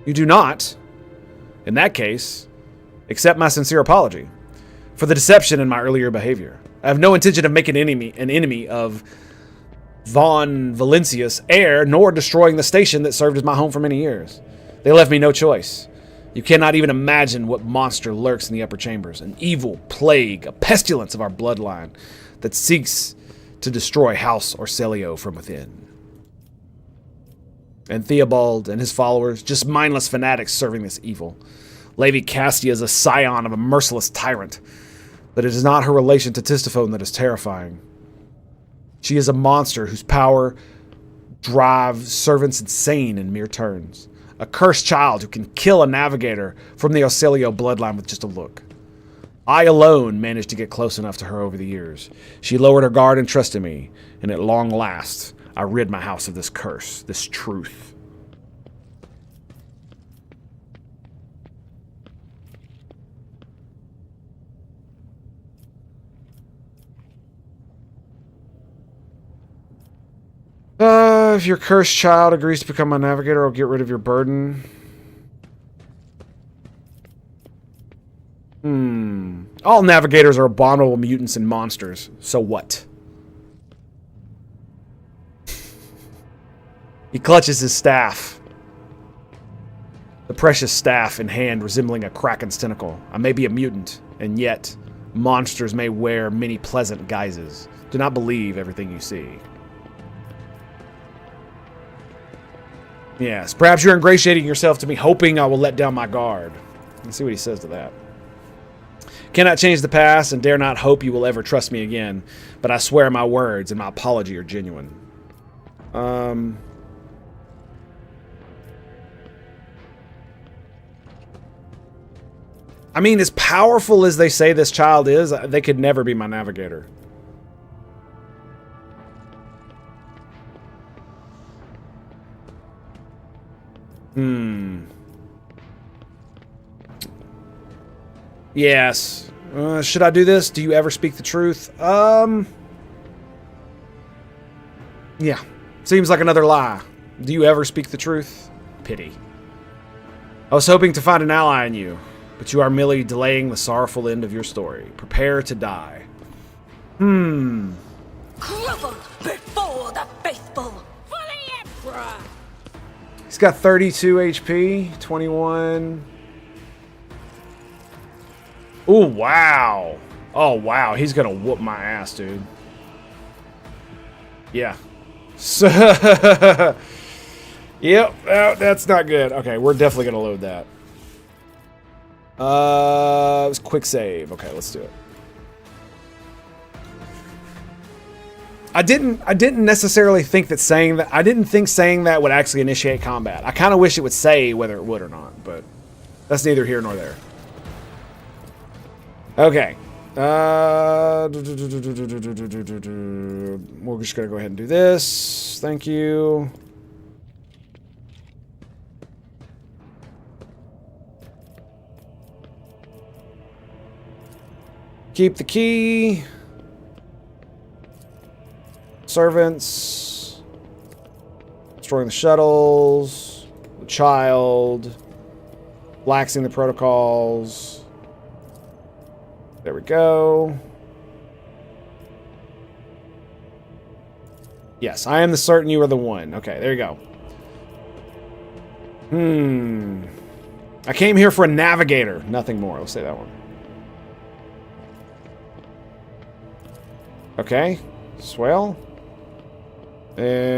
You do not, in that case, accept my sincere apology for the deception in my earlier behavior. I have no intention of making an enemy of Von Valencia's heir, nor destroying the station that served as my home for many years. They left me no choice. You cannot even imagine what monster lurks in the upper chambers. An evil plague, a pestilence of our bloodline that seeks to destroy House Orselio from within. And Theobald and his followers, just mindless fanatics serving this evil. Lady Cassia is a scion of a merciless tyrant, but it is not her relation to Tistophone that is terrifying. She is a monster whose power drives servants insane in mere turns. A cursed child who can kill a navigator from the Orselio bloodline with just a look. I alone managed to get close enough to her over the years. She lowered her guard and trusted me, and at long last, I rid my house of this curse, this truth. If your cursed child agrees to become a navigator, I'll get rid of your burden. All navigators are abominable mutants and monsters. So what? He clutches his staff. The precious staff in hand resembling a kraken's tentacle. I may be a mutant, and yet monsters may wear many pleasant guises. Do not believe everything you see. Yes, perhaps you're ingratiating yourself to me, hoping I will let down my guard. Let's see what he says to that. Cannot change the past and dare not hope you will ever trust me again, but I swear my words and my apology are genuine. I mean, as powerful as they say this child is, they could never be my navigator. Yes. Should I do this? Do you ever speak the truth? Yeah. Seems like another lie. Do you ever speak the truth? Pity. I was hoping to find an ally in you, but you are merely delaying the sorrowful end of your story. Prepare to die. Grovel before the faithful. For the Emperor. He's got 32 HP, 21. Ooh, wow. Oh, wow. He's going to whoop my ass, dude. Yeah. So, yep. Oh, that's not good. Okay, we're definitely going to load that. It was quick save. Okay, let's do it. I didn't necessarily think that saying that. I didn't think saying that would actually initiate combat. I kind of wish it would say whether it would or not, but that's neither here nor there. Okay. We're just gonna go ahead and do this. Thank you. Keep the key. Servants. Destroying the shuttles. The child. Laxing the protocols. There we go. Yes, I am the certain you are the one. Okay, there you go. I came here for a navigator. Nothing more. Let's say that one. Okay. Swell. And...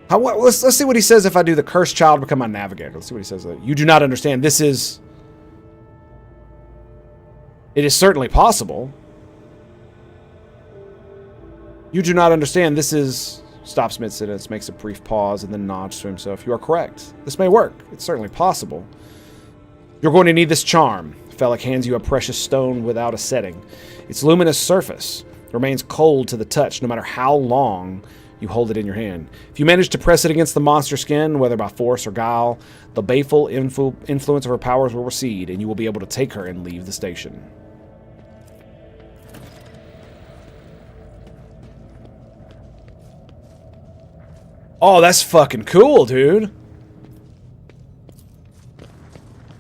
let's see what he says if I do the cursed child become my navigator. Let's see what he says. You do not understand. This is... It is certainly possible. You do not understand. This is... Stops mid-sentence, makes a brief pause, and then nods to himself. You are correct. This may work. It's certainly possible. You're going to need this charm. Felix hands you a precious stone without a setting. Its luminous surface remains cold to the touch, no matter how long you hold it in your hand. If you manage to press it against the monster skin, whether by force or guile, the baleful influence of her powers will recede, and you will be able to take her and leave the station. Oh, that's fucking cool, dude.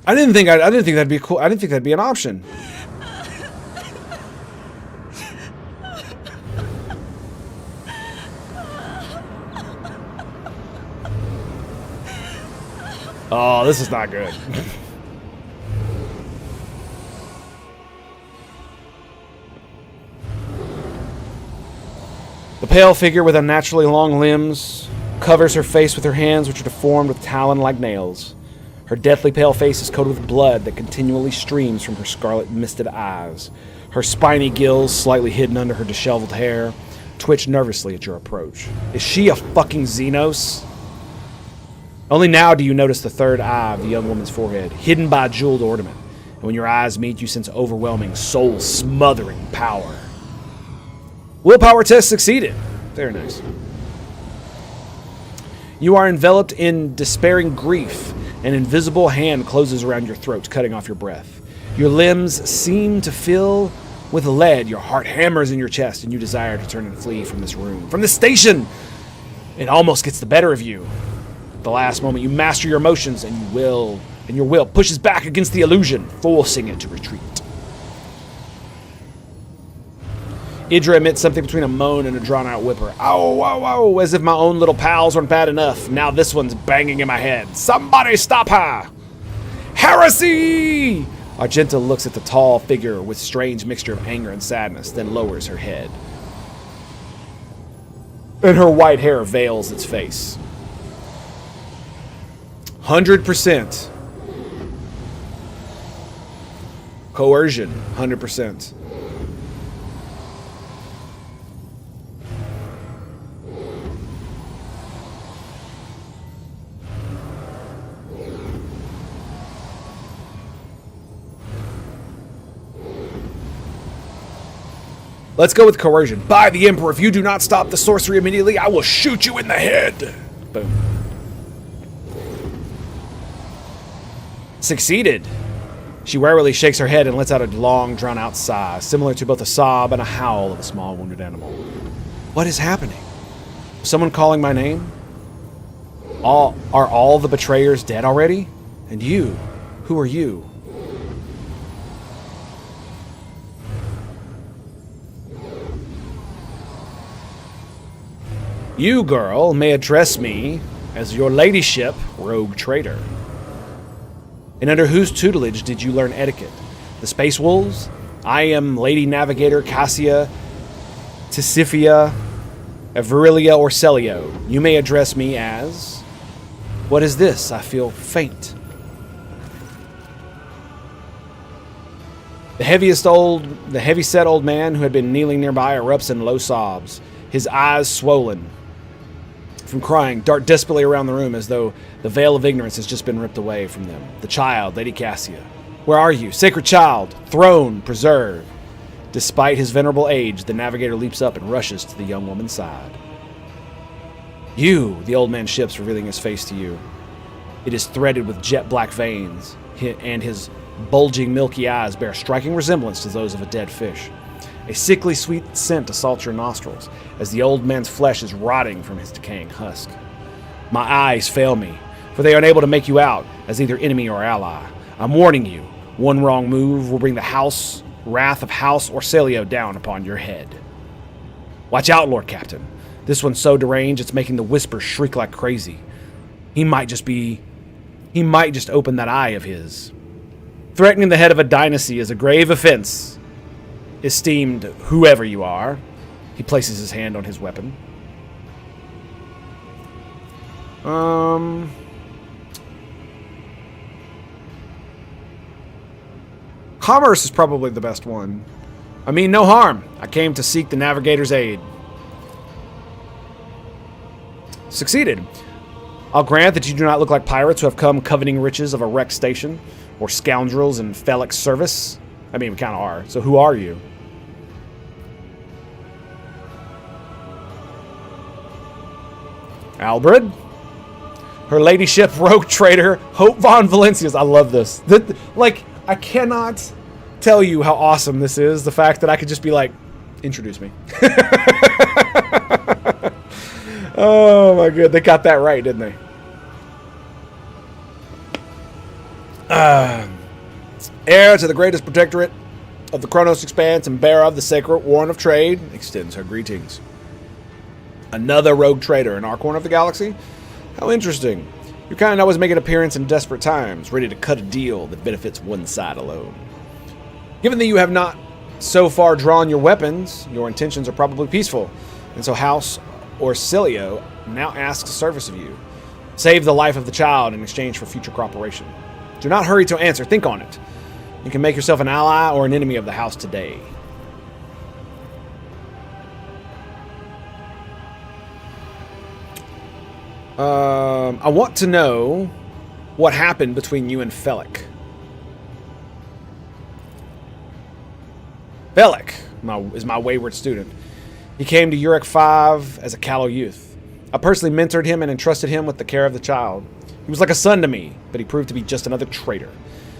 I didn't think that'd be cool. I didn't think that'd be an option. Oh, this is not good. The pale figure with unnaturally long limbs covers her face with her hands, which are deformed with talon-like nails. Her deathly pale face is coated with blood that continually streams from her scarlet misted eyes. Her spiny gills, slightly hidden under her disheveled hair, twitch nervously at your approach. Is she a fucking Xenos? Only now do you notice the third eye of the young woman's forehead, hidden by a jeweled ornament. And when your eyes meet, you sense overwhelming, soul-smothering power. Willpower test succeeded. Very nice. You are enveloped in despairing grief. An invisible hand closes around your throat, cutting off your breath. Your limbs seem to fill with lead. Your heart hammers in your chest, and you desire to turn and flee from this room. From this station! It almost gets the better of you. At the last moment, you master your emotions, and your will pushes back against the illusion, forcing it to retreat. Idra emits something between a moan and a drawn-out whimper. Ow, ow, ow, as if my own little pals weren't bad enough. Now this one's banging in my head. Somebody stop her! Heresy! Argenta looks at the tall figure with strange mixture of anger and sadness, then lowers her head. And her white hair veils its face. 100%. Coercion, 100%. Let's go with coercion. By the Emperor, if you do not stop the sorcery immediately, I will shoot you in the head. Boom. Succeeded. She warily shakes her head and lets out a long, drawn-out sigh, similar to both a sob and a howl of a small, wounded animal. What is happening? Someone calling my name? Are all the betrayers dead already? And you? Who are you? You, girl, may address me as your ladyship, rogue traitor. And under whose tutelage did you learn etiquette? The Space Wolves? I am Lady Navigator Cassia Tisifia Virilia Orselio. You may address me as... What is this? I feel faint. The heavy-set old man who had been kneeling nearby erupts in low sobs, his eyes swollen from crying, dart desperately around the room as though the veil of ignorance has just been ripped away from them. The child, Lady Cassia. Where are you? Sacred child, throne, preserve. Despite his venerable age, the navigator leaps up and rushes to the young woman's side. You, the old man ships, revealing his face to you. It is threaded with jet black veins, and his bulging milky eyes bear a striking resemblance to those of a dead fish. A sickly sweet scent assaults your nostrils as the old man's flesh is rotting from his decaying husk. My eyes fail me, for they are unable to make you out as either enemy or ally. I'm warning you, one wrong move will bring the wrath of House Orselio down upon your head. Watch out, Lord Captain. This one's so deranged it's making the Whisper shriek like crazy. He might just open that eye of his. Threatening the head of a dynasty is a grave offense, esteemed whoever you are. He places his hand on his weapon. Commerce is probably the best one. I mean, no harm. I came to seek the navigator's aid. Succeeded. I'll grant that you do not look like pirates who have come coveting riches of a wrecked station, or scoundrels in Felic's service. I mean, we kind of are. So who are you? Albred? Her ladyship, rogue traitor, Hope von Valencias. I love this. I cannot tell you how awesome this is. The fact that I could just be like, introduce me. Oh my god, they got that right, didn't they? Heir to the greatest protectorate of the Kronos Expanse and bearer of the sacred warrant of trade, extends her greetings. Another rogue trader in our corner of the galaxy? How interesting. Your kind always make an appearance in desperate times, ready to cut a deal that benefits one side alone. Given that you have not so far drawn your weapons, your intentions are probably peaceful, and so House Orselio now asks a service of you. Save the life of the child in exchange for future cooperation. Do not hurry to answer. Think on it. You can make yourself an ally or an enemy of the house today. I want to know what happened between you and Felic. Felic is my wayward student. He came to Urek 5 as a callow youth. I personally mentored him and entrusted him with the care of the child. He was like a son to me, but he proved to be just another traitor.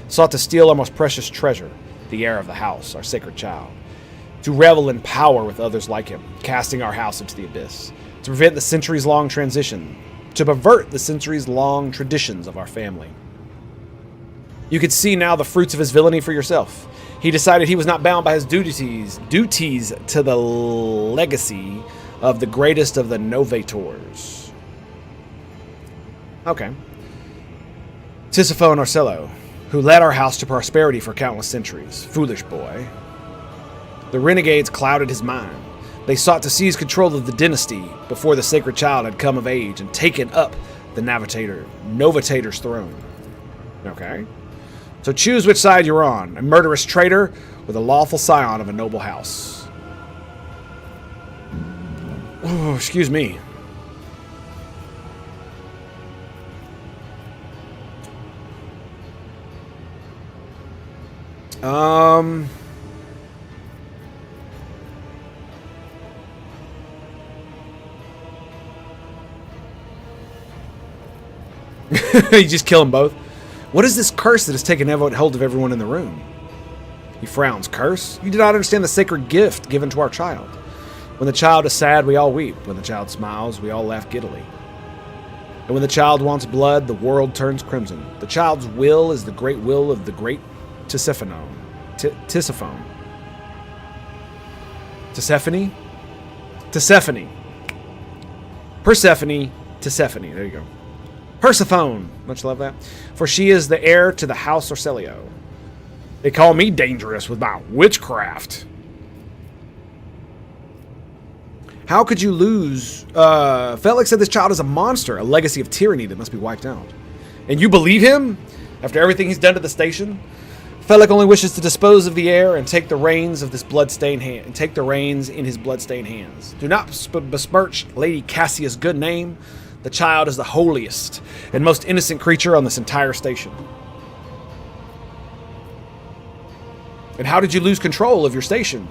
Sought to steal our most precious treasure, the heir of the house, our sacred child. To revel in power with others like him, casting our house into the abyss. To prevent the centuries-long transition. To pervert the centuries-long traditions of our family. You could see now the fruits of his villainy for yourself. He decided he was not bound by his duties to the legacy of the greatest of the Novators. Okay. Tisiphone Orsello, who led our house to prosperity for countless centuries. Foolish boy. The renegades clouded his mind, They sought to seize control of the dynasty before the sacred child had come of age and taken up the Novatator's throne. Okay. So choose which side you're on. A murderous traitor with a lawful scion of a noble house. Oh, excuse me. You just kill them both. What is this curse that has taken hold of everyone in the room? He frowns. Curse? You do not understand the sacred gift given to our child. When the child is sad, we all weep. When the child smiles, we all laugh giddily. And when the child wants blood, the world turns crimson. The child's will is the great will of the great Tisiphone. Tisiphone. Persephone. Tisiphone. There you go. Persephone. Much love that. For she is the heir to the house Orcelio. They call me dangerous with my witchcraft. How could you lose? Felix said this child is a monster, a legacy of tyranny that must be wiped out. And you believe him? After everything he's done to the station? Felix only wishes to dispose of the heir and take the reins of this bloodstained hand and take the reins in his bloodstained hands. Do not besmirch Lady Cassia's good name. The child is the holiest and most innocent creature on this entire station. And how did you lose control of your station?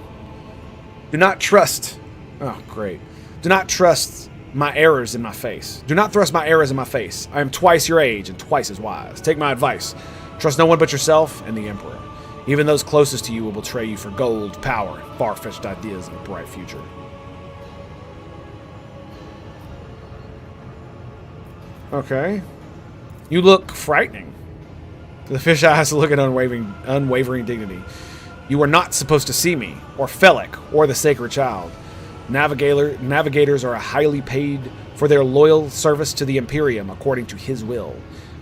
Do not trust... Oh, great. Do not trust my errors in my face. Do not thrust my errors in my face. I am twice your age and twice as wise. Take my advice. Trust no one but yourself and the Emperor. Even those closest to you will betray you for gold, power, far-fetched ideas, and a bright future. Okay. You look frightening. The fisheye has to look at unwavering dignity. You are not supposed to see me, or Felix, or the sacred child. Navigators are highly paid for their loyal service to the Imperium according to his will.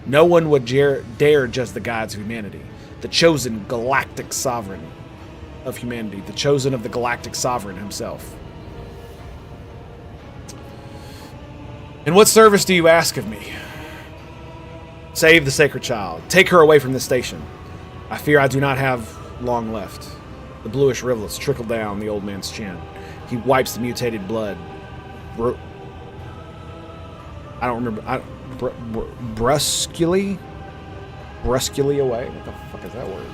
No one would dare judge the gods of humanity. The chosen galactic sovereign of humanity. The chosen of the galactic sovereign himself. And what service do you ask of me? Save the sacred child. Take her away from this station. I fear I do not have long left. The bluish rivulets trickle down the old man's chin. He wipes the mutated blood. I don't remember. Brusquely away? What the fuck is that word?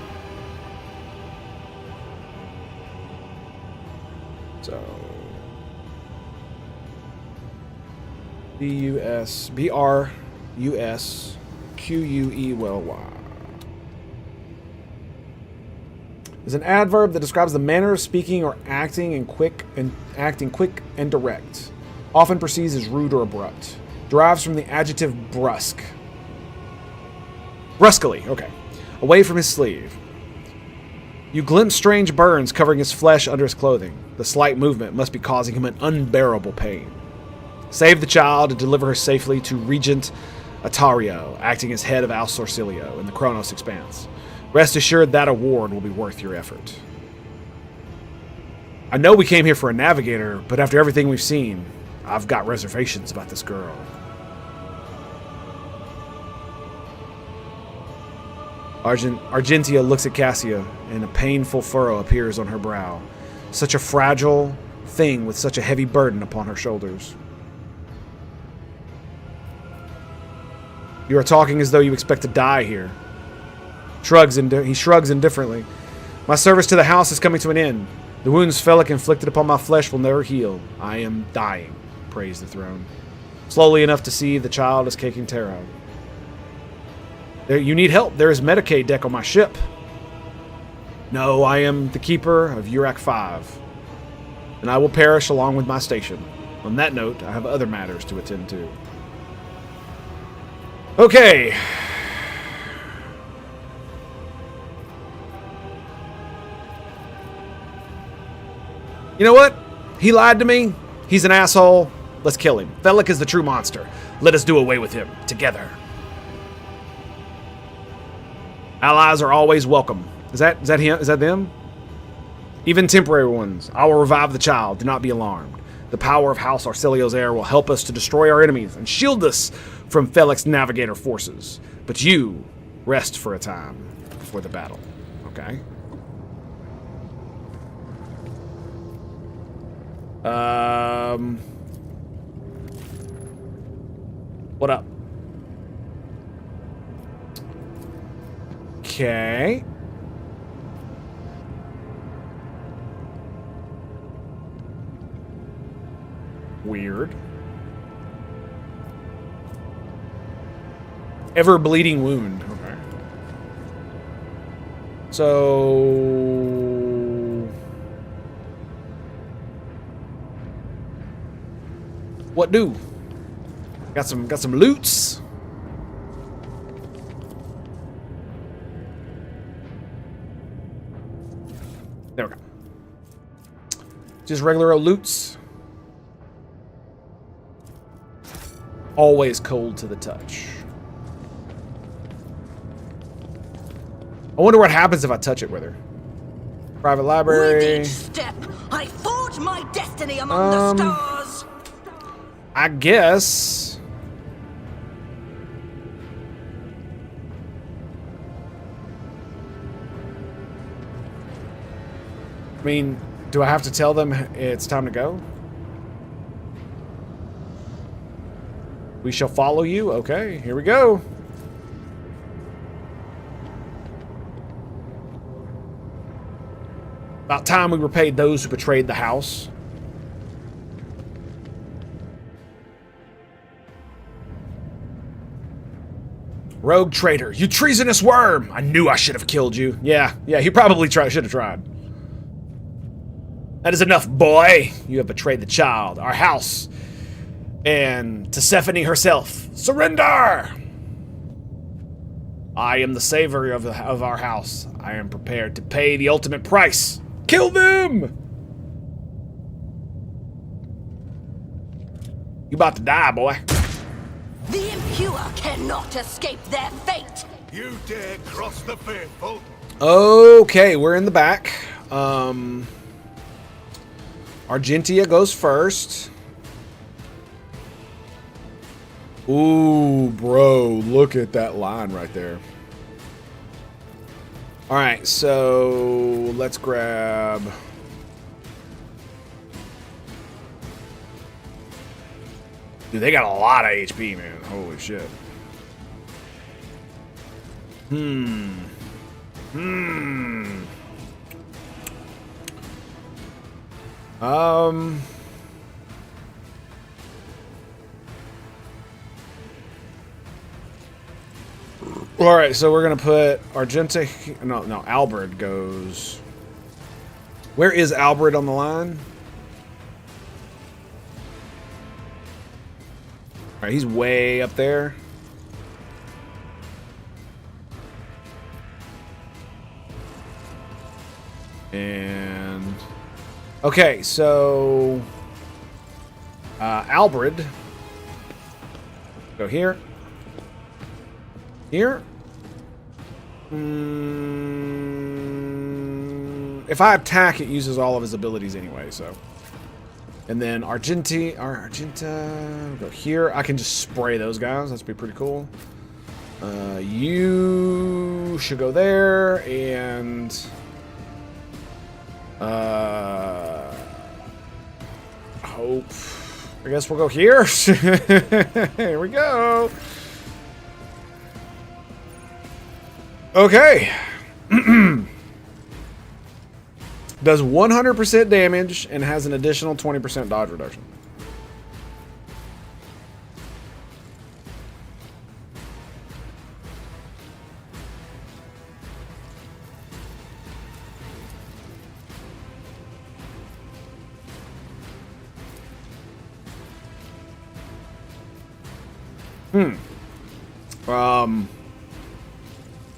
So... B-R-U-S-Q-U-E-Y. Is an adverb that describes the manner of speaking or acting quick and direct. Often perceived as rude or abrupt. Derives from the adjective brusque. Brusquely, okay. Away from his sleeve. You glimpse strange burns covering his flesh under his clothing. The slight movement must be causing him an unbearable pain. Save the child and deliver her safely to Regent Atario, acting as head of Al Sorcilio in the Kronos Expanse. Rest assured that award will be worth your effort. I know we came here for a navigator, but after everything we've seen, I've got reservations about this girl. Argentia looks at Cassia, and a painful furrow appears on her brow. Such a fragile thing with such a heavy burden upon her shoulders. You are talking as though you expect to die here. He shrugs indifferently. My service to the house is coming to an end. The wounds Felix inflicted upon my flesh will never heal. I am dying, prays the throne. Slowly enough to see the child is caking tarot. You need help. There is Medicaid deck on my ship. No, I am the keeper of Urak 5. And I will perish along with my station. On that note, I have other matters to attend to. Okay. You know what? He lied to me. He's an asshole. Let's kill him. Felix is the true monster. Let us do away with him together. Allies are always welcome. Is that him? Is that them? even temporary ones. I will revive the child. Do not be alarmed. The power of House Arcelio's heir will help us to destroy our enemies and shield us from Felix Navigator forces. But you, rest for a time before the battle. Okay. What up? Okay. Weird. Ever bleeding wound. Okay. So what do? Got some loots. There we go. Just regular old loots. Always cold to the touch. I wonder what happens if I touch it with her. Private library. With each step, I forge my destiny among the stars. I guess. I mean, do I have to tell them it's time to go? We shall follow you. Okay, here we go. About time we repaid those who betrayed the house. Rogue traitor, you treasonous worm! I knew I should have killed you. Yeah, he probably should have tried. That is enough, boy. You have betrayed the child, our house, and Tsephone herself. Surrender! I am the savior of our house. I am prepared to pay the ultimate price. Kill them! You about to die, boy. The impure cannot escape their fate. You dare cross the faithful? Okay, we're in the back. Argentia goes first. Ooh, bro, look at that line right there. All right, so let's grab... Dude, they got a lot of HP, man. Holy shit. All right, so we're gonna put Argenta. No, Albert goes. Where is Albert on the line? All right, he's way up there. And okay, so Albred, go here. Here. If I attack, it uses all of his abilities anyway, so. And then Argenta, go here. I can just spray those guys. That's be pretty cool. You should go there, and hope. I guess we'll go here. Here we go. Okay. Does 100% damage and has an additional 20% dodge reduction.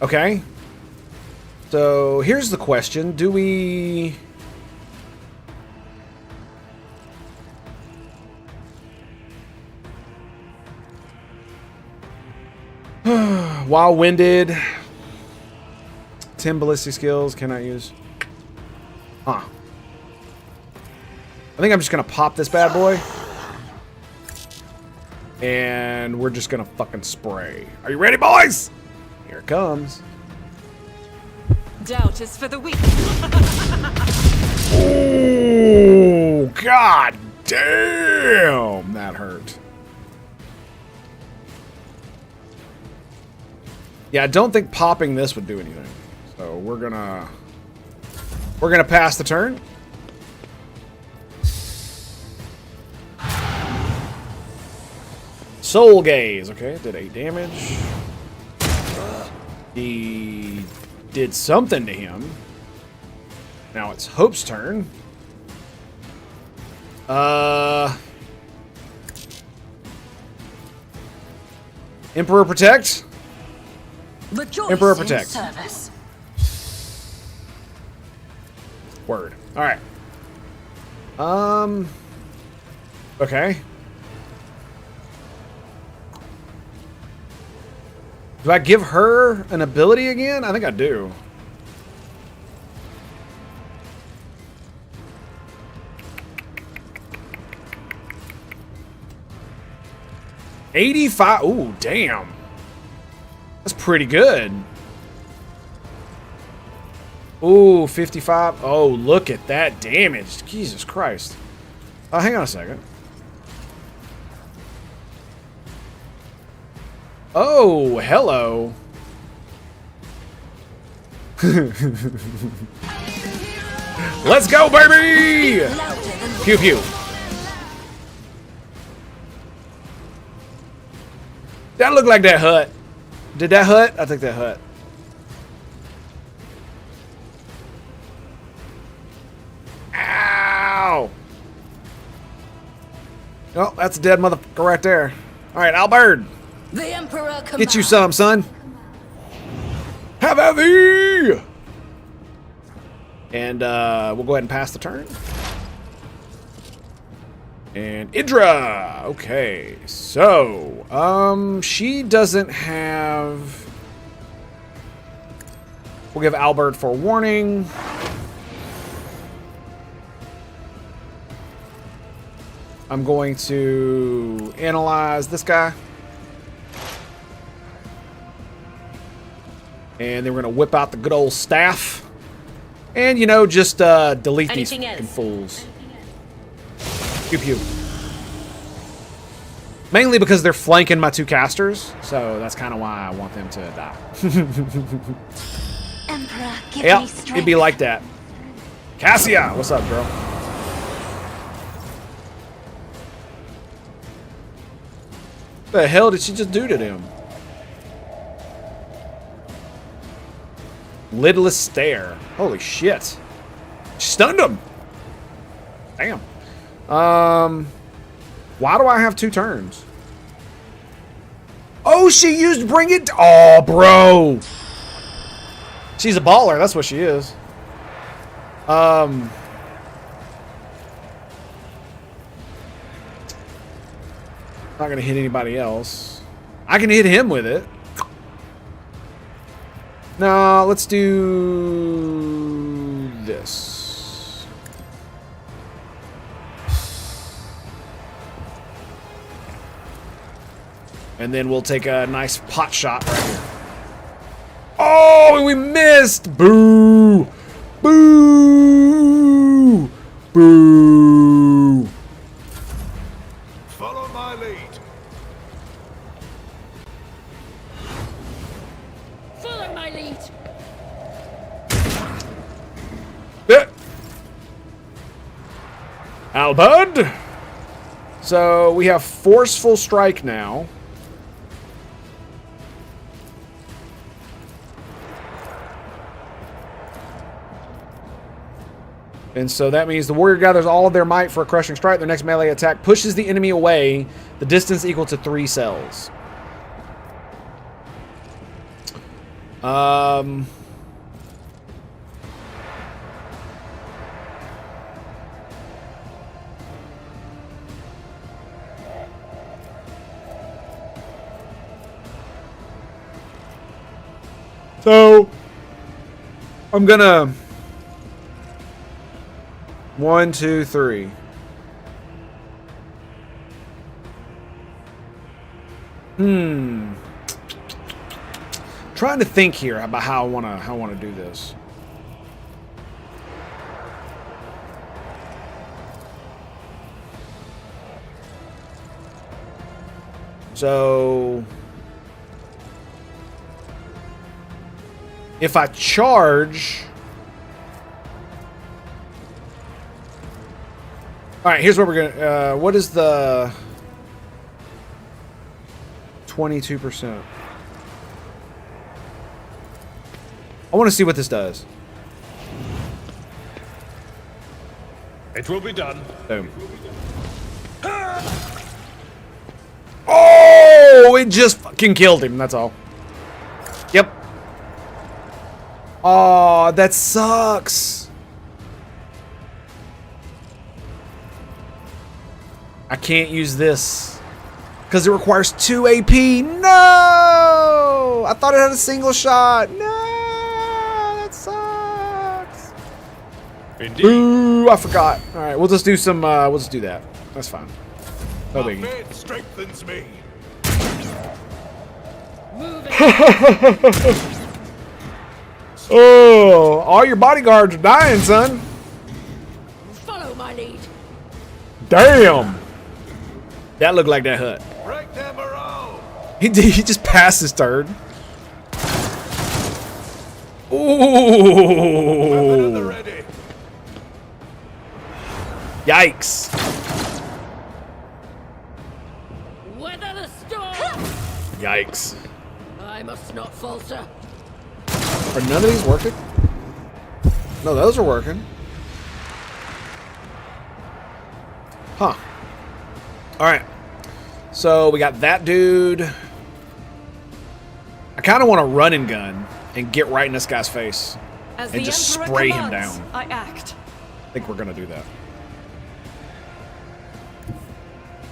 Okay. So here's the question. Do we... While winded, 10 ballistic skills cannot use. Huh. I think I'm just gonna pop this bad boy. And we're just gonna fucking spray. Are you ready, boys? Here it comes. Doubt is for the weak. Oh, god damn, that hurt. Yeah, I don't think popping this would do anything. So we're gonna pass the turn. Soul Gaze. Okay, did 8 damage. He did something to him. Now it's Hope's turn. Emperor Protect. Rejoice Emperor in Protect. service. Word. All right. Okay. Do I give her an ability again? I think I do. $85. Ooh, damn. That's pretty good. Ooh, 55. Oh, look at that damage. Jesus Christ. Oh, hang on a second. Oh, hello. Let's go, baby! Pew pew. That looked like that hut. Did that hut? I think that hut. Ow! Oh, that's a dead motherfucker right there. All right, Albert. The Emperor commands. Get you some, son. Have at thee! And we'll go ahead and pass the turn. And Idra. Okay, so she doesn't have. We'll give Albert forewarning. I'm going to analyze this guy. And then we're going to whip out the good old staff. And, you know, just delete these fucking fools. Pew pew. Mainly because they're flanking my 2 casters. So that's kind of why I want them to die. Emperor, give Yep, me strength. it'd be like that. Cassia, what's up, girl? What the hell did she just do to them? Lidless stare. Holy shit. She stunned him. Damn. Why do I have 2 turns? Oh, she used Bring It. Oh, bro. She's a baller. That's what she is. Not gonna hit anybody else. I can hit him with it. No, let's do this. And then we'll take a nice pot shot right here. Oh, and we missed! Boo! Boo! Boo! Follow my lead. Follow my lead. Yeah. Albud. So we have Forceful Strike now. And so that means the warrior gathers all of their might for a crushing strike. Their next melee attack pushes the enemy away, the distance equal to 3 cells. So I'm gonna 1, 2, 3. Trying to think here about how I wanna do this. So if I charge, all right, here's what we're gonna. What is the 22%? I want to see what this does. It will be done. Boom. Oh, it just fucking killed him. That's all. Yep. Oh, that sucks. I can't use this because it requires 2 AP. No! I thought it had a single shot. No, that sucks. Indeed. Ooh, I forgot. All right, we'll just do some. We'll just do that. That's fine. No My biggie. faith strengthens me. Oh, all your bodyguards are dying, son. Follow my lead. Damn. That looked like that hut. Break them around. He just passed his turn. Ooh. Ready. Yikes. Weather the storm. Yikes. I must not falter. Are none of these working? No, those are working. Huh. Alright. So we got that dude. I kind of want to run and gun and get right in this guy's face. As And the just Emperor spray him commands, down. I act. I think we're going to do that.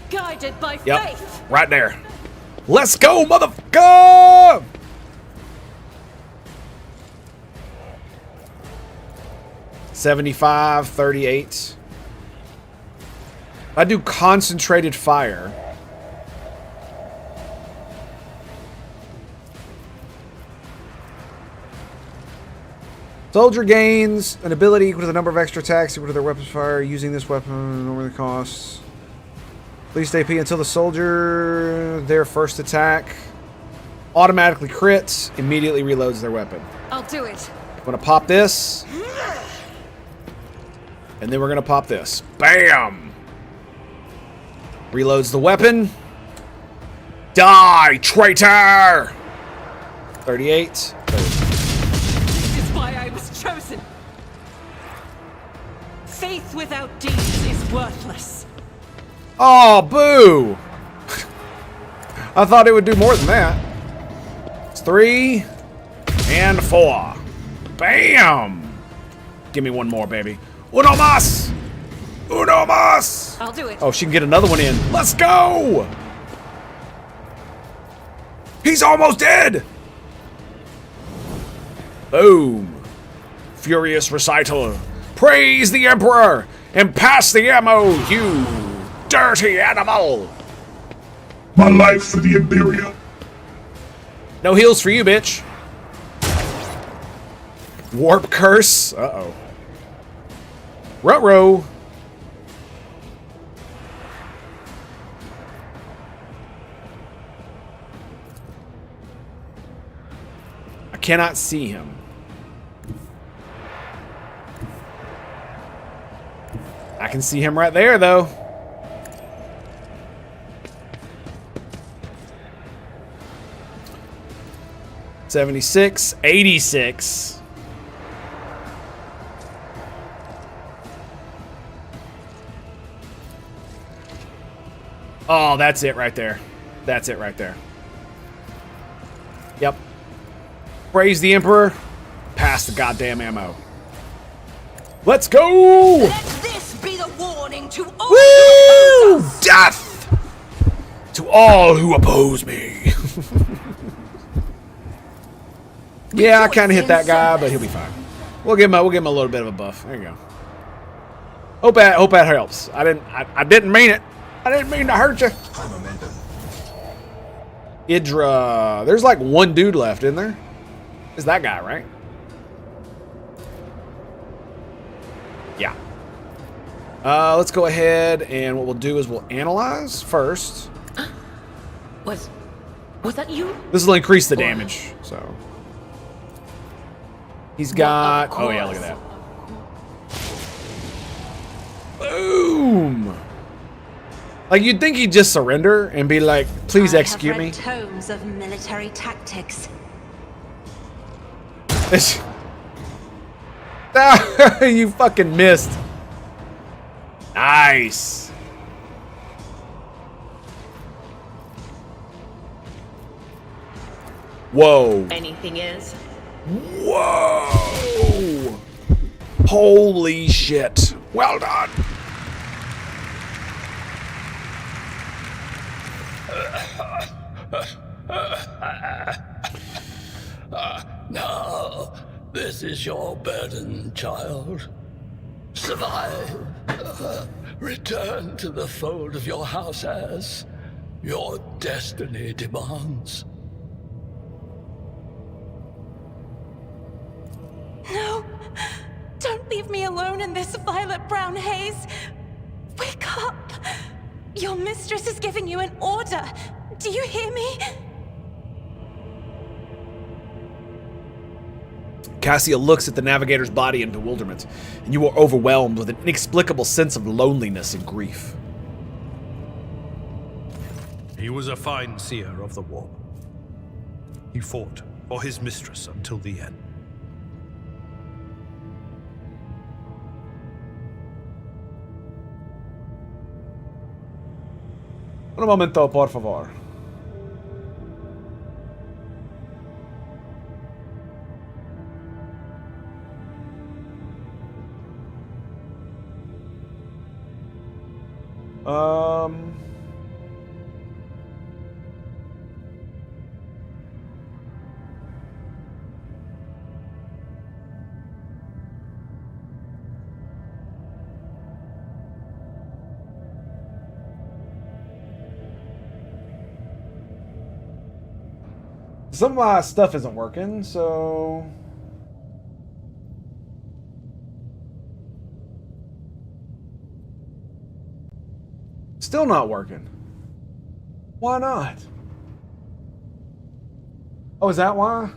Guided by Yep. faith. Right there. Let's go, motherfucker! $75, $38. I do concentrated fire. Soldier gains an ability equal to the number of extra attacks equal to their weapon's fire. Using this weapon normally costs. Please stay P until the soldier, their first attack, automatically crits, immediately reloads their weapon. I'll do it. I'm gonna pop this. And then we're gonna pop this. Bam! Reloads the weapon. Die, traitor! 38. This is why I was chosen. Faith without deeds is worthless. Oh, boo! I thought it would do more than that. It's 3 and 4. Bam! Give me one more, baby. Uno más! Uno más! I'll do it. Oh, she can get another one in. Let's go! He's almost dead! Boom. Furious recital. Praise the Emperor and pass the ammo, you dirty animal! My life for the Imperium. No heals for you, bitch. Warp curse. Uh-oh. Ruh-roh. I cannot see him. I can see him right there, though. $76, $86. Oh, that's it right there. That's it right there. Yep. Praise the Emperor. Pass the goddamn ammo. Let's go! Let this be the warning to all Woo! Death to all who oppose me. Yeah, I kind of hit that guy, but he'll be fine. We'll give him a little bit of a buff. There you go. Hope that helps. I didn't mean it. I didn't mean to hurt you. Idra. There's like one dude left, isn't there? Is that guy, right? Yeah. Let's go ahead, and what we'll do is we'll analyze first. Was that you? This will increase the damage, so. He's got... Oh, yeah, look at that. Boom! Like, you'd think he'd just surrender and be like, please execute me. Tomes of military tactics. You fucking missed. Nice. Whoa. Anything is? Whoa. Holy shit. Well done. Now, this is your burden, child. Survive. Return to the fold of your house as your destiny demands. No! Don't leave me alone in this violet brown haze! Wake up! Your mistress is giving you an order! Do you hear me? Cassia looks at the navigator's body in bewilderment, and you are overwhelmed with an inexplicable sense of loneliness and grief. He was a fine seer of the warp. He fought for his mistress until the end. Un momento, por favor. Some of my stuff isn't working, so... Still not working. Why not? Oh, is that why?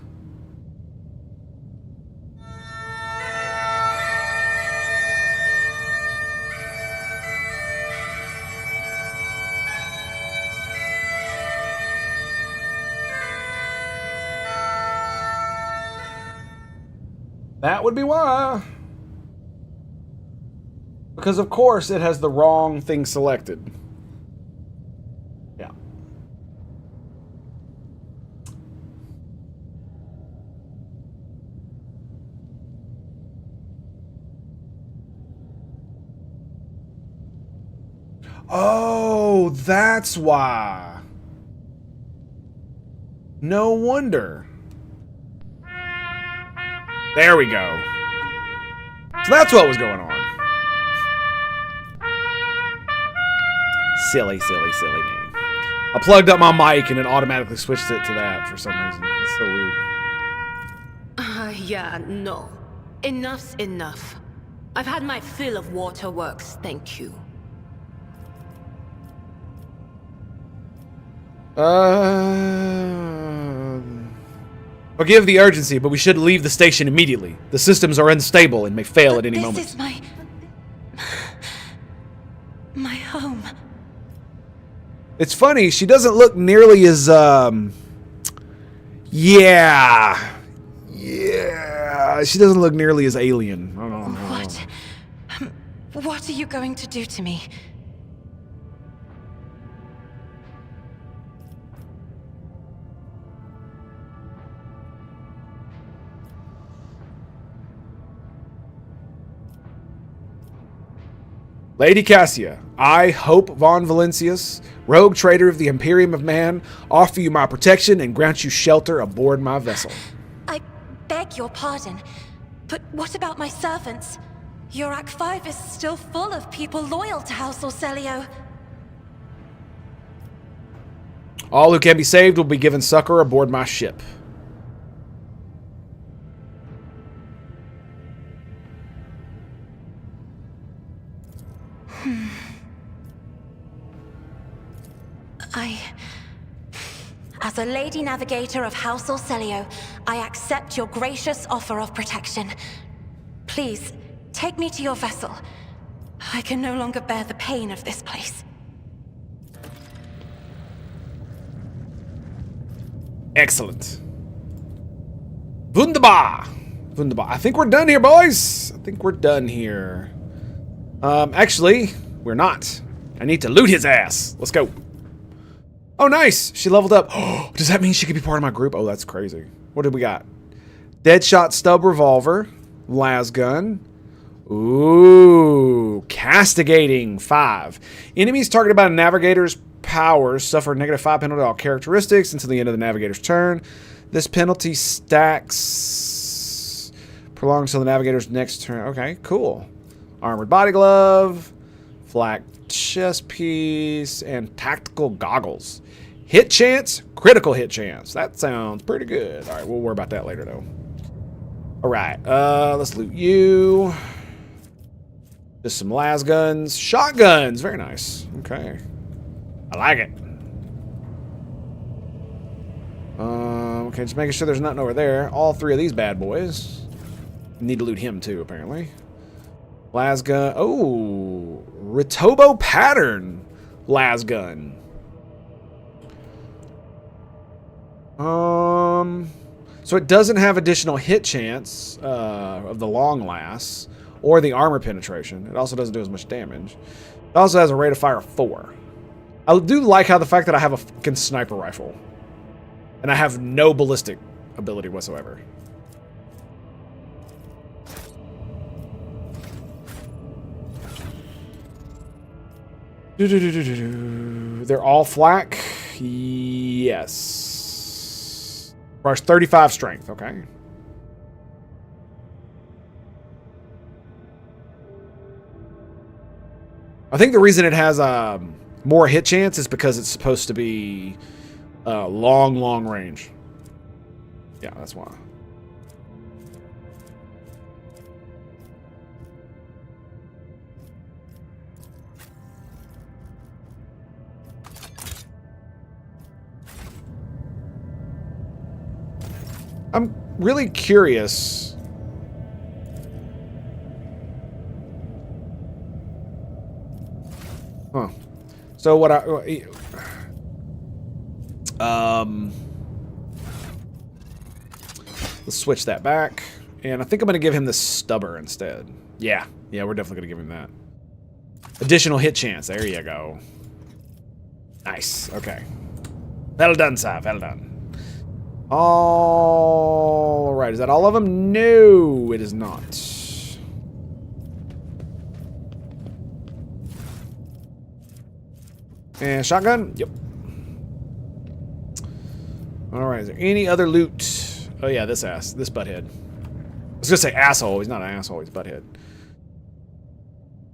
That would be why. Because of course it has the wrong thing selected. Yeah. Oh, that's why. No wonder. There we go. So that's what was going on. Silly, silly, silly me. I plugged up my mic and it automatically switched it to that for some reason. It's so weird. Yeah, no. Enough's enough. I've had my fill of waterworks, thank you. Forgive the urgency, but we should leave the station immediately. The systems are unstable and may fail at any moment. This is my home. It's funny, she doesn't look nearly as, yeah, she doesn't look nearly as alien. I don't know. What are you going to do to me? Lady Cassia, I, Hope von Valencius, rogue traitor of the Imperium of Man, offer you my protection and grant you shelter aboard my vessel. I beg your pardon, but what about my servants? Yurak 5 is still full of people loyal to House Orselio. All who can be saved will be given succor aboard my ship. As a Lady Navigator of House Orcelio, I accept your gracious offer of protection. Please, take me to your vessel. I can no longer bear the pain of this place. Excellent. Wunderbar. Wunderbar. I think we're done here, boys. I think we're done here. Actually, we're not. I need to loot his ass. Let's go. Oh, nice. She leveled up. Oh, does that mean she could be part of my group? Oh, that's crazy. What did we got? Deadshot stub revolver. Las gun. Ooh. Castigating 5. Enemies targeted by a navigator's powers suffer a -5 penalty to all characteristics until the end of the navigator's turn. This penalty stacks. Prolongs until the navigator's next turn. Okay, cool. Armored body glove. Flak chest piece. And tactical goggles. Hit chance. Critical hit chance. That sounds pretty good. Alright, we'll worry about that later though. Alright, let's loot you. Just some las guns. Shotguns. Very nice. Okay. I like it. Okay, just making sure there's nothing over there. All 3 of these bad boys. Need to loot him too, apparently. Las gun. Oh, Ritobo pattern las gun. So it doesn't have additional hit chance of the long lasts or the armor penetration. It also doesn't do as much damage. It also has a rate of fire of 4. I do like how the fact that I have a fucking sniper rifle and I have no ballistic ability whatsoever. They're all flak? Yes. Rush 35 strength, okay. I think the reason it has more hit chance is because it's supposed to be long range. Yeah, that's why. I'm really curious. Huh. So what let's switch that back. And I think I'm going to give him the stubber instead. Yeah, we're definitely going to give him that. Additional hit chance. There you go. Nice. Okay. Well done, sir. Well done. All right. Is that all of them? No, it is not. And shotgun? Yep. Alright, is there any other loot? Oh yeah, this ass. This butthead. I was gonna say asshole. He's not an asshole, he's butthead.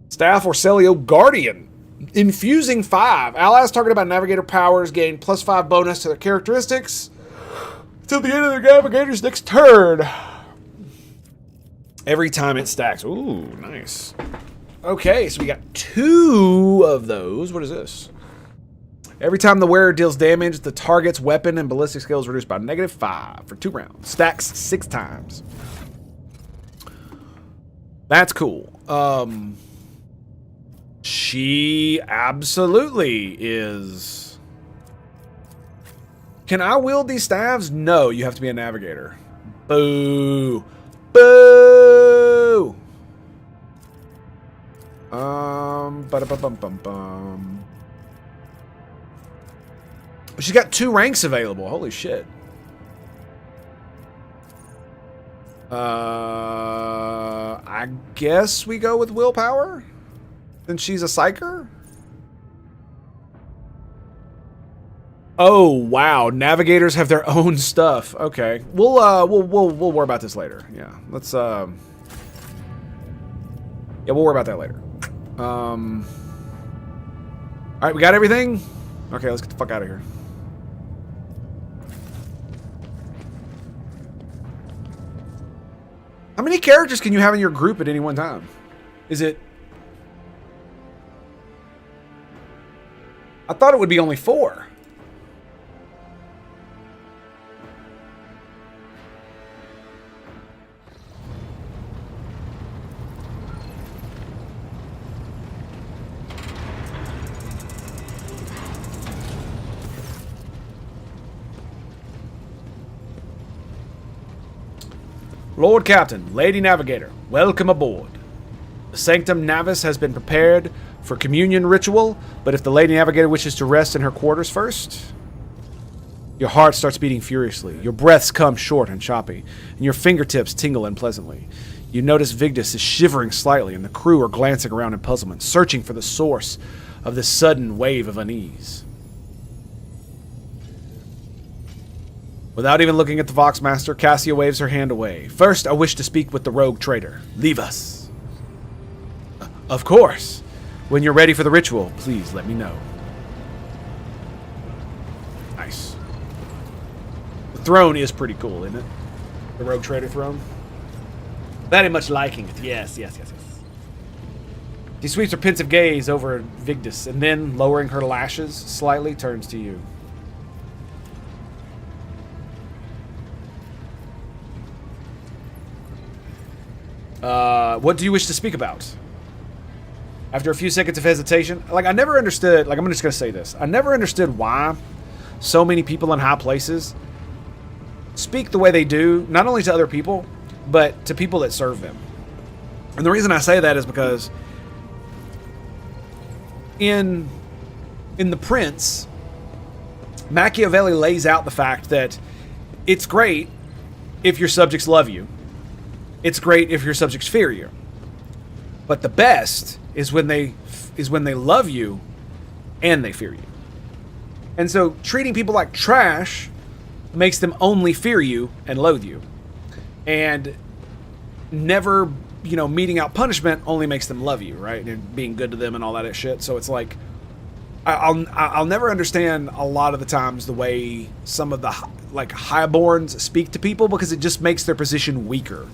Staff Orcelio Guardian. Infusing 5. Allies targeted by navigator powers gain +5 bonus to their characteristics till the end of their navigator's next turn. Every time it stacks. Ooh, nice. Okay, so we got 2 of those. What is this? Every time the wearer deals damage, the target's weapon and ballistic skill is reduced by -5 for 2 rounds. Stacks 6 times. That's cool. She absolutely is. Can I wield these staves? No, you have to be a navigator. Boo. Boo. Ba-da-ba-bum-bum-bum. She's got 2 ranks available. Holy shit. I guess we go with willpower? Then she's a psyker? Oh, wow. Navigators have their own stuff. Okay. We'll worry about this later. Yeah. Let's yeah, we'll worry about that later. Alright, we got everything? Okay, let's get the fuck out of here. How many characters can you have in your group at any one time? Is it... I thought it would be only 4. Lord Captain, Lady Navigator, welcome aboard. The Sanctum Navis has been prepared for communion ritual, but if the Lady Navigator wishes to rest in her quarters first... Your heart starts beating furiously, your breaths come short and choppy, and your fingertips tingle unpleasantly. You notice Vigdis is shivering slightly, and the crew are glancing around in puzzlement, searching for the source of this sudden wave of unease. Without even looking at the Voxmaster, Cassia waves her hand away. First, I wish to speak with the rogue traitor. Leave us. Of course. When you're ready for the ritual, please let me know. Nice. The throne is pretty cool, isn't it? The rogue traitor throne. Very much liking it. Yes. She sweeps her pensive gaze over Vigdis, and then, lowering her lashes slightly, turns to you. What do you wish to speak about? After a few seconds of hesitation, like, I never understood, like, I'm just gonna say this. I never understood why so many people in high places speak the way they do, not only to other people, but to people that serve them. And the reason I say that is because in The Prince, Machiavelli lays out the fact that it's great if your subjects love you. It's great if your subjects fear you. But the best is when they love you and they fear you. And so treating people like trash makes them only fear you and loathe you. And never, meting out punishment only makes them love you, right? And being good to them and all that shit. So it's like, I'll never understand a lot of the times the way some of the highborns speak to people, because it just makes their position weaker.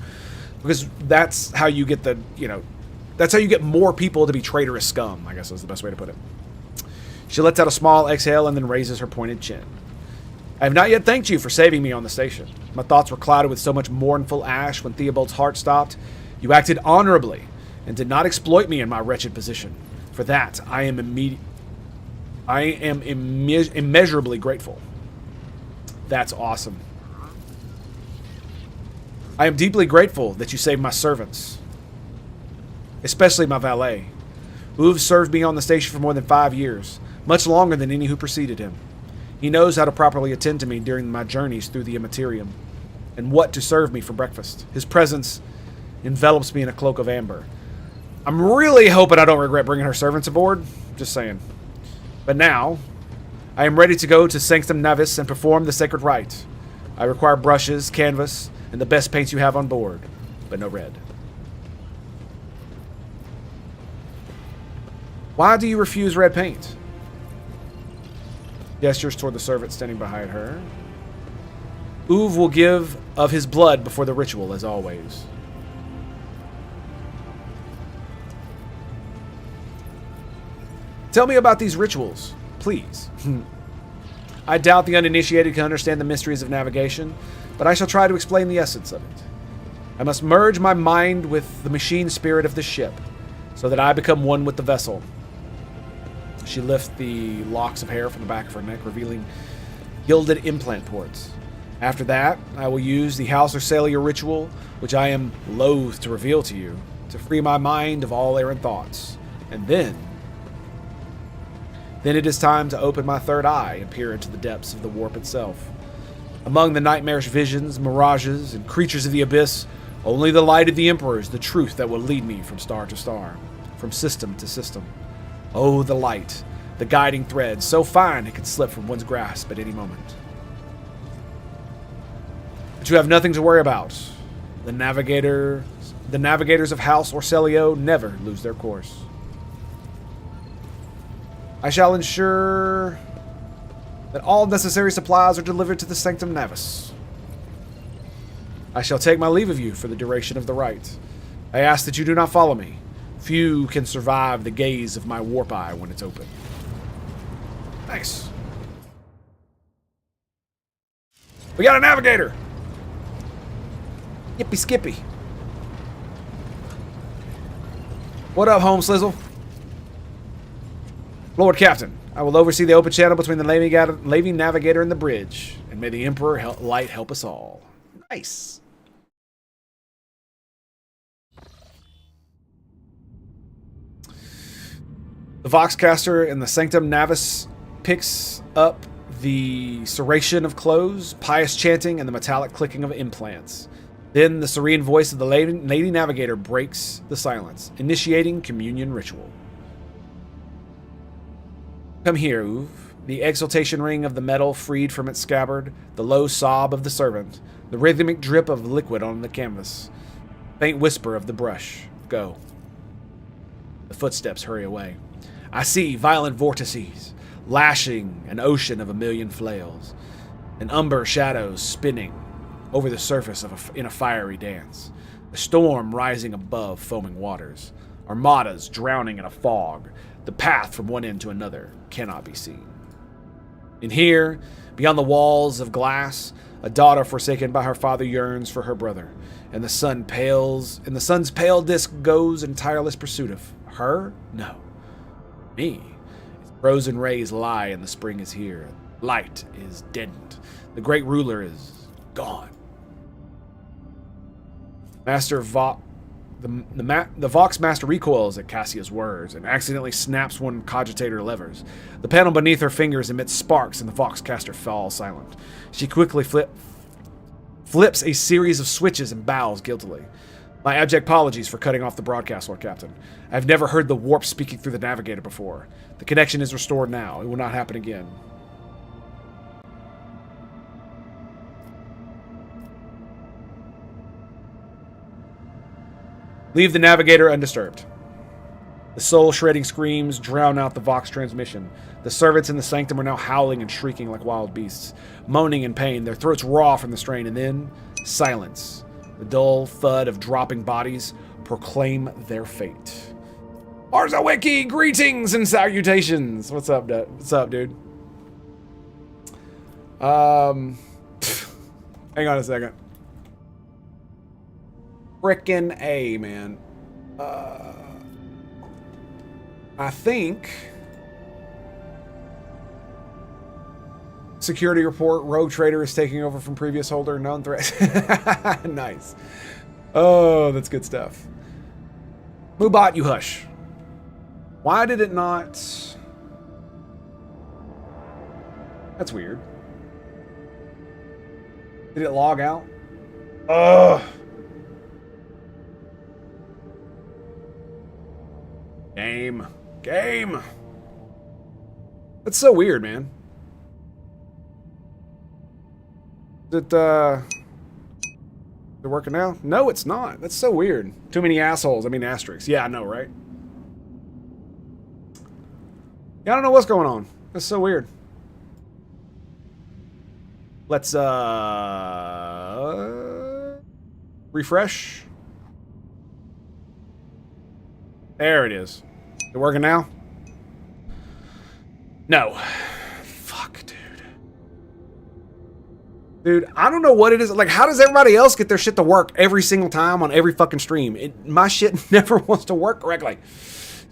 Because that's how you get that's how you get more people to be traitorous scum, I guess is the best way to put it. She lets out a small exhale and then raises her pointed chin. I have not yet thanked you for saving me on the station. My thoughts were clouded with so much mournful ash when Theobald's heart stopped. You acted honorably and did not exploit me in my wretched position. For that, I am immeasurably grateful. That's awesome. I am deeply grateful that you saved my servants, especially my valet. Uve served me on the station for more than 5 years, much longer than any who preceded him. He knows how to properly attend to me during my journeys through the Immaterium, and what to serve me for breakfast. His presence envelops me in a cloak of amber. I'm really hoping I don't regret bringing her servants aboard. Just saying. But now, I am ready to go to Sanctum Navis and perform the sacred rite. I require brushes, canvas, and the best paints you have on board, but no red. Why do you refuse red paint? Gestures toward the servant standing behind her. Uve will give of his blood before the ritual, as always. Tell me about these rituals, please. I doubt the uninitiated can understand the mysteries of navigation, but I shall try to explain the essence of it. I must merge my mind with the machine spirit of the ship, so that I become one with the vessel. She lifts the locks of hair from the back of her neck, revealing gilded implant ports. After that, I will use the House or Celia ritual, which I am loath to reveal to you, to free my mind of all errant thoughts. And then it is time to open my third eye and peer into the depths of the warp itself. Among the nightmarish visions, mirages, and creatures of the abyss, only the light of the Emperor is the truth that will lead me from star to star, from system to system. Oh, the light, the guiding thread, so fine it could slip from one's grasp at any moment. But you have nothing to worry about. The navigators of House Orcelio never lose their course. I shall ensure that all necessary supplies are delivered to the Sanctum Navis. I shall take my leave of you for the duration of the rite. I ask that you do not follow me. Few can survive the gaze of my warp eye when it's open. Nice. We got a navigator! Yippee skippy. What up, home slizzle? Lord Captain, I will oversee the open channel between the Navy Navigator and the bridge, and may the Emperor light help us all. Nice. The Voxcaster in the Sanctum Navis picks up the serration of clothes, pious chanting, and the metallic clicking of implants. Then the serene voice of the Lady Navigator breaks the silence, initiating communion ritual. Come here, Uv. The exaltation ring of the metal freed from its scabbard, the low sob of the servant, the rhythmic drip of liquid on the canvas, faint whisper of the brush. Go. The footsteps hurry away. I see violent vortices, lashing an ocean of a million flails, and umber shadows spinning over the surface in a fiery dance. A storm rising above foaming waters. Armadas drowning in a fog. The path from one end to another cannot be seen. And here, beyond the walls of glass, a daughter forsaken by her father yearns for her brother, and the sun's pale disk goes in tireless pursuit of her? No. Me. Its frozen rays lie and the spring is here. Light is deadened. The great ruler is gone. The Vox Master recoils at Cassia's words and accidentally snaps one cogitator levers. The panel beneath her fingers emits sparks and the Voxcaster falls silent. She quickly flips a series of switches and bows guiltily. My abject apologies for cutting off the broadcast, Lord Captain. I've never heard the warp speaking through the navigator before. The connection is restored now. It will not happen again. Leave the navigator undisturbed. The soul-shredding screams drown out the Vox transmission. The servants in the sanctum are now howling and shrieking like wild beasts, moaning in pain, their throats raw from the strain, and then silence. The dull thud of dropping bodies proclaim their fate. Arzawiki, greetings and salutations. What's up, dude? What's up, dude? Hang on a second. Frickin' A, man. I think... Security report, Rogue Traitor is taking over from previous holder, known threat. Nice. Oh, that's good stuff. Mubot, you hush. Why did it not... That's weird. Did it log out? Ugh. Game. That's so weird, man. Is it working now? No, it's not. That's so weird. Too many assholes. I mean, asterisks. Yeah, I know, right? Yeah, I don't know what's going on. That's so weird. Let's, refresh. There it is. Is it working now? No. Fuck, dude. Dude, I don't know what it is. Like, how does everybody else get their shit to work every single time on every fucking stream? My shit never wants to work correctly.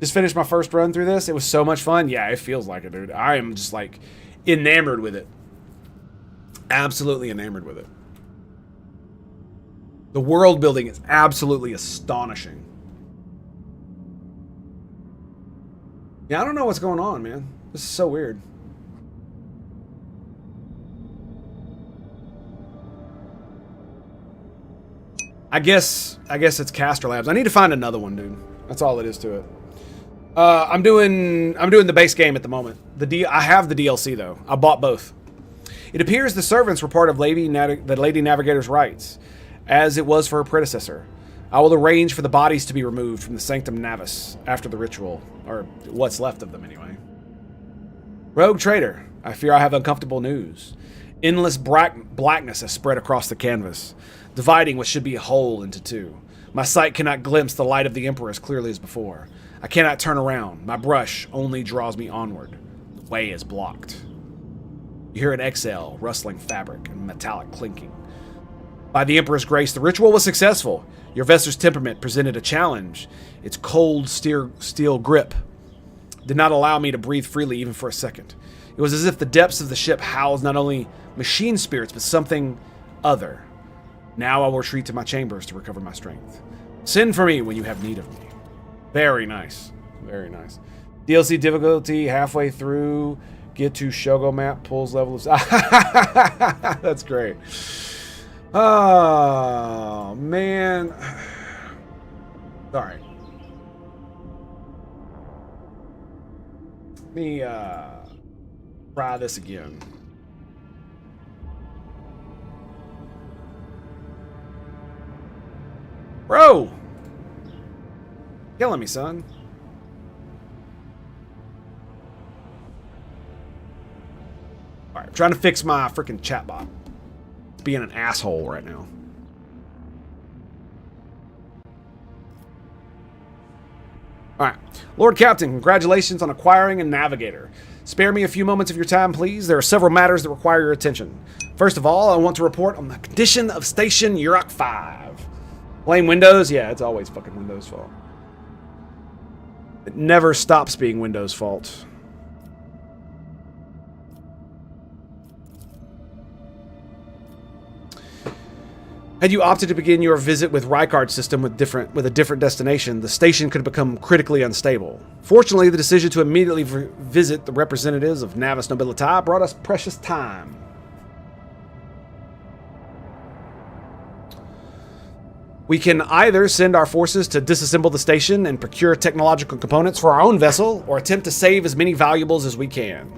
Just finished my first run through this. It was so much fun. Yeah, it feels like it, dude. I am just, like, enamored with it. Absolutely enamored with it. The world building is absolutely astonishing. Yeah, I don't know what's going on, man. This is so weird. I guess it's Caster Labs. I need to find another one, dude. That's all it is to it. I'm doing the base game at the moment. I have the DLC though. I bought both. It appears the servants were part of the Lady Navigator's rites, as it was for her predecessor. I will arrange for the bodies to be removed from the Sanctum Navis after the ritual, or what's left of them anyway. Rogue Traitor, I fear I have uncomfortable news. Endless blackness has spread across the canvas, dividing what should be a whole into two. My sight cannot glimpse the light of the Emperor as clearly as before. I cannot turn around. My brush only draws me onward. The way is blocked. You hear an exhale, rustling fabric, and metallic clinking. By the Emperor's grace, the ritual was successful. Your vessel's temperament presented a challenge. Its cold steel grip did not allow me to breathe freely even for a second. It was as if the depths of the ship housed not only machine spirits, but something other. Now I will retreat to my chambers to recover my strength. Send for me when you have need of me. Very nice. Very nice. DLC difficulty halfway through. Get to Shogo map. Pulls levels. That's great. Oh, man. Sorry. Let me try this again. Bro! Killing me, son. Alright, I'm trying to fix my freaking chatbot. It's being an asshole right now. Alright. Lord Captain, congratulations on acquiring a navigator. Spare me a few moments of your time, please. There are several matters that require your attention. First of all, I want to report on the condition of Station Urok 5. Blame Windows? Yeah, it's always fucking Windows' fault. It never stops being Windows' fault. Had you opted to begin your visit with Rykard's system with a different destination, the station could have become critically unstable. Fortunately, the decision to immediately visit the representatives of Navis Nobilitae brought us precious time. We can either send our forces to disassemble the station and procure technological components for our own vessel, or attempt to save as many valuables as we can.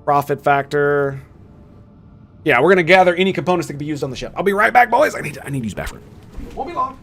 Profit factor. Yeah, we're gonna gather any components that can be used on the ship. I'll be right back, boys. I need to use the bathroom. Won't be long.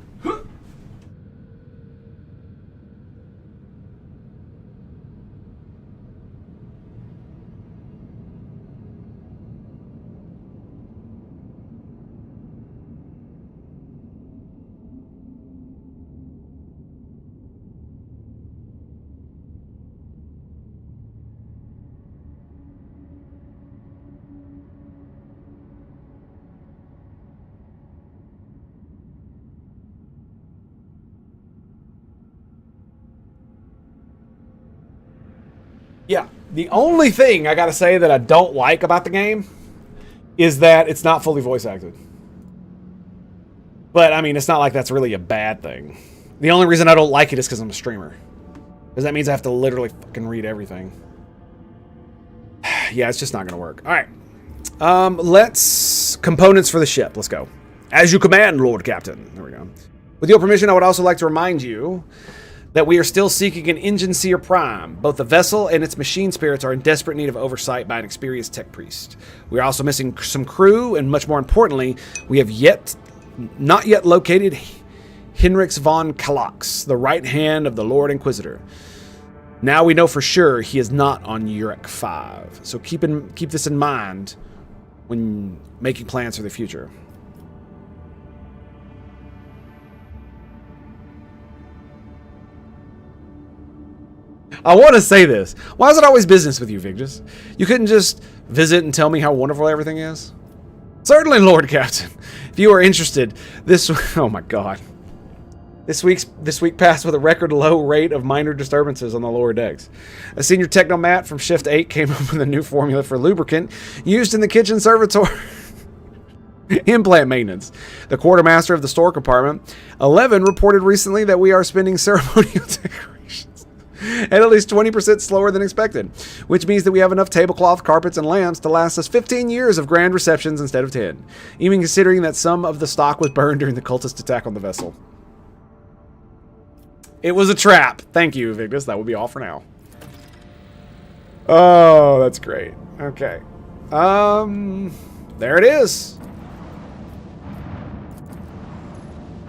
Yeah, the only thing I gotta say that I don't like about the game is that it's not fully voice acted. But, I mean, it's not like that's really a bad thing. The only reason I don't like it is because I'm a streamer. Because that means I have to literally fucking read everything. Yeah, it's just not gonna work. Alright. Let's... Components for the ship. Let's go. As you command, Lord Captain. There we go. With your permission, I would also like to remind you that we are still seeking an Engine Seer Prime. Both the vessel and its machine spirits are in desperate need of oversight by an experienced tech priest. We are also missing some crew, and much more importantly, we have not yet located Henrix von Kalax, the right hand of the Lord Inquisitor. Now we know for sure he is not on Urok 5, so keep this in mind when making plans for the future. I want to say this. Why is it always business with you, Vigdis? You couldn't just visit and tell me how wonderful everything is? Certainly, Lord Captain. If you are interested, oh my god. This week passed with a record low rate of minor disturbances on the lower decks. A senior technomat from Shift 8 came up with a new formula for lubricant used in the kitchen servitor implant maintenance. The quartermaster of the store compartment, 11, reported recently that we are spending ceremonial decorations at least 20% slower than expected, which means that we have enough tablecloth, carpets, and lamps to last us 15 years of grand receptions instead of 10, even considering that some of the stock was burned during the cultist attack on the vessel. It was a trap. Thank you, Vigdis. That will be all for now. Oh, that's great. Okay. There it is.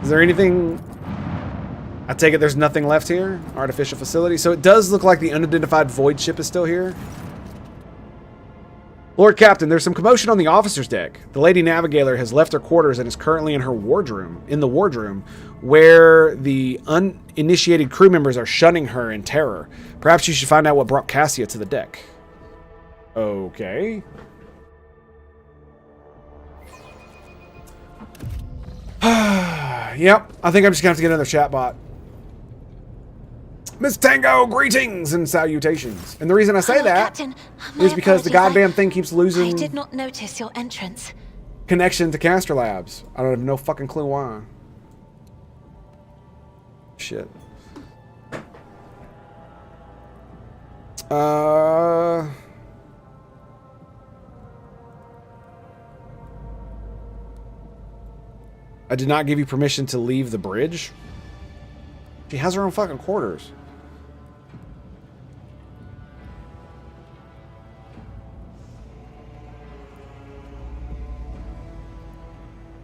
Is there anything I take it there's nothing left here? Artificial facility. So it does look like the unidentified void ship is still here. Lord Captain, there's some commotion on the officer's deck. The Lady Navigator has left her quarters and is currently in her wardroom, where the uninitiated crew members are shunning her in terror. Perhaps you should find out what brought Cassia to the deck. Okay. Yep, I think I'm just gonna have to get another chatbot. Miss Tango, greetings and salutations. And the reason I say that Captain, is because the goddamn thing keeps losing I did not notice your entrance. connection to Castor Labs. I don't have no fucking clue why. Shit. I did not give you permission to leave the bridge. She has her own fucking quarters.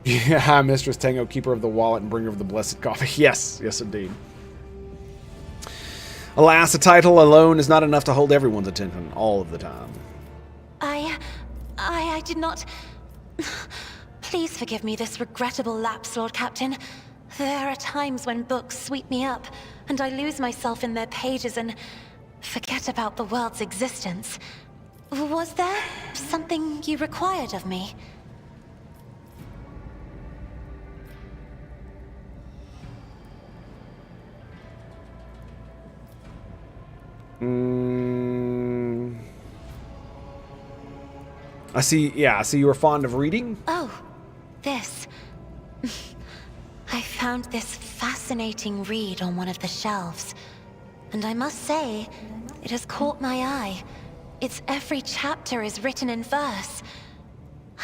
Yeah, Mistress Tango, keeper of the wallet and bringer of the blessed coffee. Yes, yes indeed. Alas, a title alone is not enough to hold everyone's attention all of the time. I did not... Please forgive me this regrettable lapse, Lord Captain. There are times when books sweep me up, and I lose myself in their pages and forget about the world's existence. Was there something you required of me? I see, yeah, I see you were fond of reading. Oh, this. I found this fascinating read on one of the shelves, and I must say, it has caught my eye. Its every chapter is written in verse.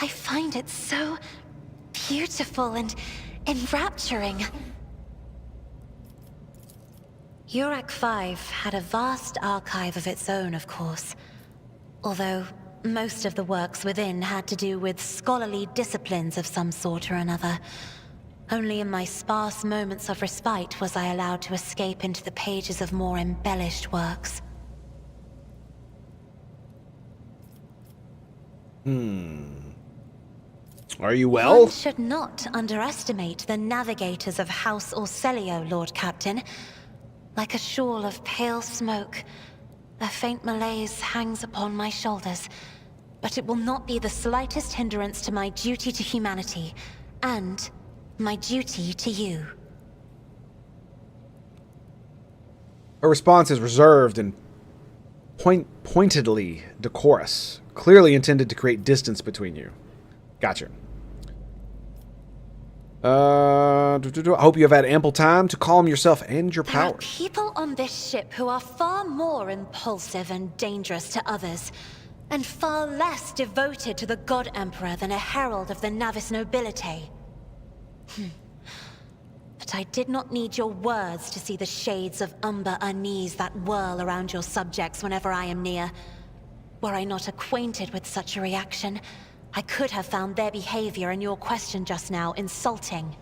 I find it so beautiful and enrapturing. Urak 5 had a vast archive of its own, of course, although most of the works within had to do with scholarly disciplines of some sort or another. Only in my sparse moments of respite was I allowed to escape into the pages of more embellished works. Are you well? One should not underestimate the navigators of House Orselio, Lord Captain. Like a shawl of pale smoke, a faint malaise hangs upon my shoulders, but it will not be the slightest hindrance to my duty to humanity, and my duty to you. Her response is reserved and pointedly decorous, clearly intended to create distance between you. Gotcha. I hope you have had ample time to calm yourself and your There are powers. people on this ship who are far more impulsive and dangerous to others, and far less devoted to the God Emperor than a herald of the Navis Nobility. But I did not need your words to see the shades of umber unease that whirl around your subjects whenever I am near. Were I not acquainted with such a reaction, I could have found their behavior in your question just now insulting.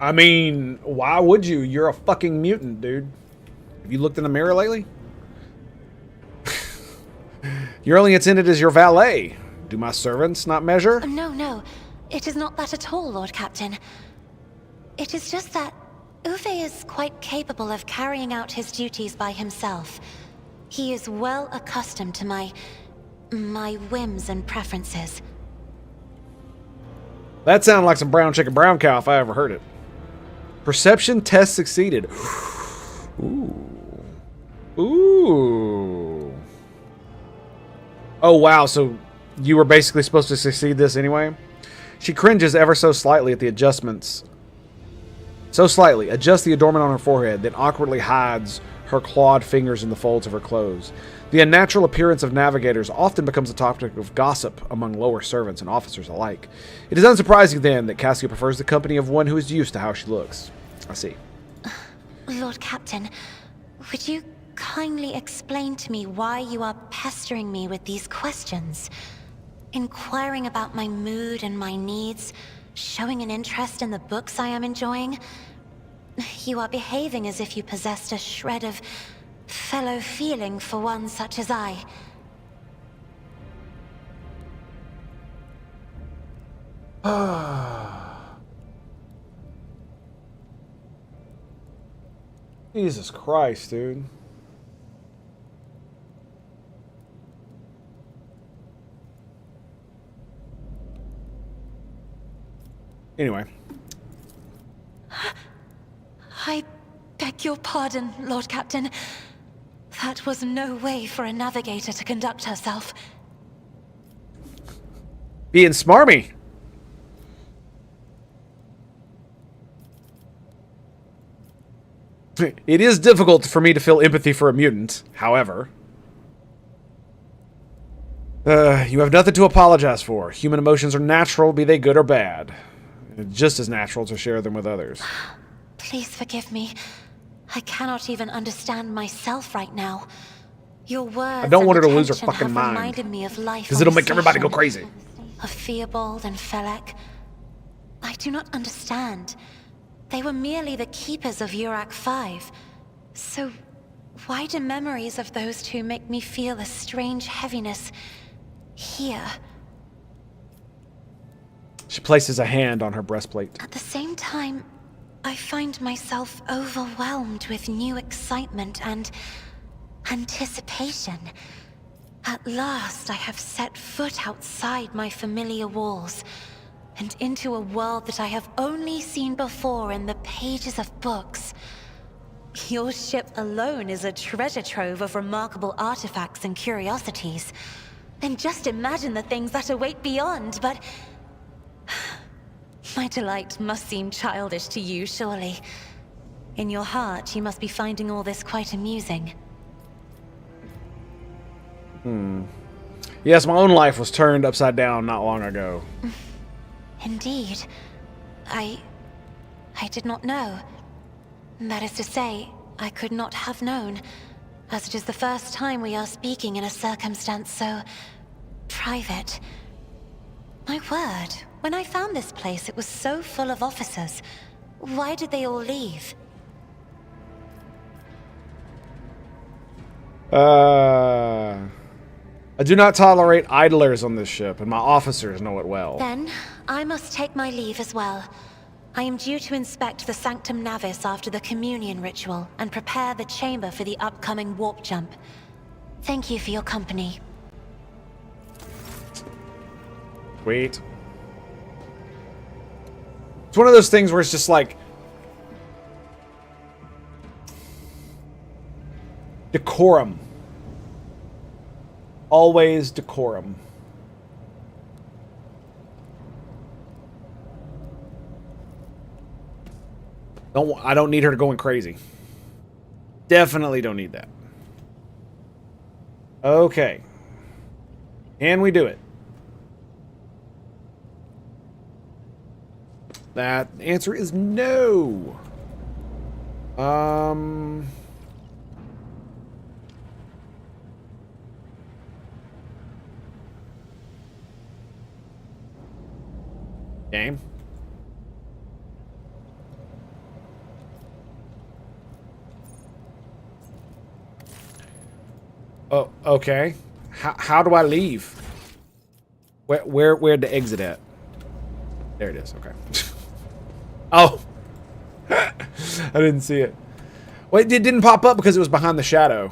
I mean, why would you? You're a fucking mutant, dude. Have you looked in the mirror lately? You're only intended as your valet. Do my servants not measure? No. It is not that at all, Lord Captain. It is just that Uwe is quite capable of carrying out his duties by himself. He is well accustomed to my whims and preferences. That sounded like some brown chicken, brown cow if I ever heard it. Perception test succeeded. Ooh. Oh, wow. So you were basically supposed to succeed this anyway? She cringes ever so slightly at the adjustments. So slightly. Adjusts the adornment on her forehead, then awkwardly hides her clawed fingers in the folds of her clothes. The unnatural appearance of navigators often becomes a topic of gossip among lower servants and officers alike. It is unsurprising, then, that Cassia prefers the company of one who is used to how she looks. I see. Lord Captain, would you kindly explain to me why you are pestering me with these questions? Inquiring about my mood and my needs, showing an interest in the books I am enjoying? You are behaving as if you possessed a shred of fellow feeling for one such as I. Jesus Christ, dude. Anyway. I beg your pardon, Lord Captain. That was no way for a navigator to conduct herself. Being smarmy. It is difficult for me to feel empathy for a mutant, however. You have nothing to apologize for. Human emotions are natural, be they good or bad. It's just as natural to share them with others. Please forgive me. I cannot even understand myself right now. Your words I don't want her to and lose her attention fucking have mind. reminded me of life Because on it'll the make everybody go station. crazy. Of Theobald and Felek. I do not understand. They were merely the keepers of Urak 5. So, why do memories of those two make me feel a strange heaviness here? She places a hand on her breastplate. At the same time, I find myself overwhelmed with new excitement and anticipation. At last, I have set foot outside my familiar walls and into a world that I have only seen before in the pages of books. Your ship alone is a treasure trove of remarkable artifacts and curiosities. And just imagine the things that await beyond, but my delight must seem childish to you, surely. In your heart, you must be finding all this quite amusing. Yes, my own life was turned upside down not long ago. Indeed. I did not know. That is to say, I could not have known, as it is the first time we are speaking in a circumstance so private. My word, when I found this place, it was so full of officers. Why did they all leave? I do not tolerate idlers on this ship, and my officers know it well. Then, I must take my leave as well. I am due to inspect the Sanctum Navis after the communion ritual and prepare the chamber for the upcoming warp jump. Thank you for your company. Wait. It's one of those things where it's just like decorum. Always decorum. I don't need her going crazy. Definitely don't need that. Okay. Can we do it? That answer is no. Game. Oh, okay. How do I leave? Where'd the exit at? There it is. Okay. Oh, I didn't see it. Wait, it didn't pop up because it was behind the shadow.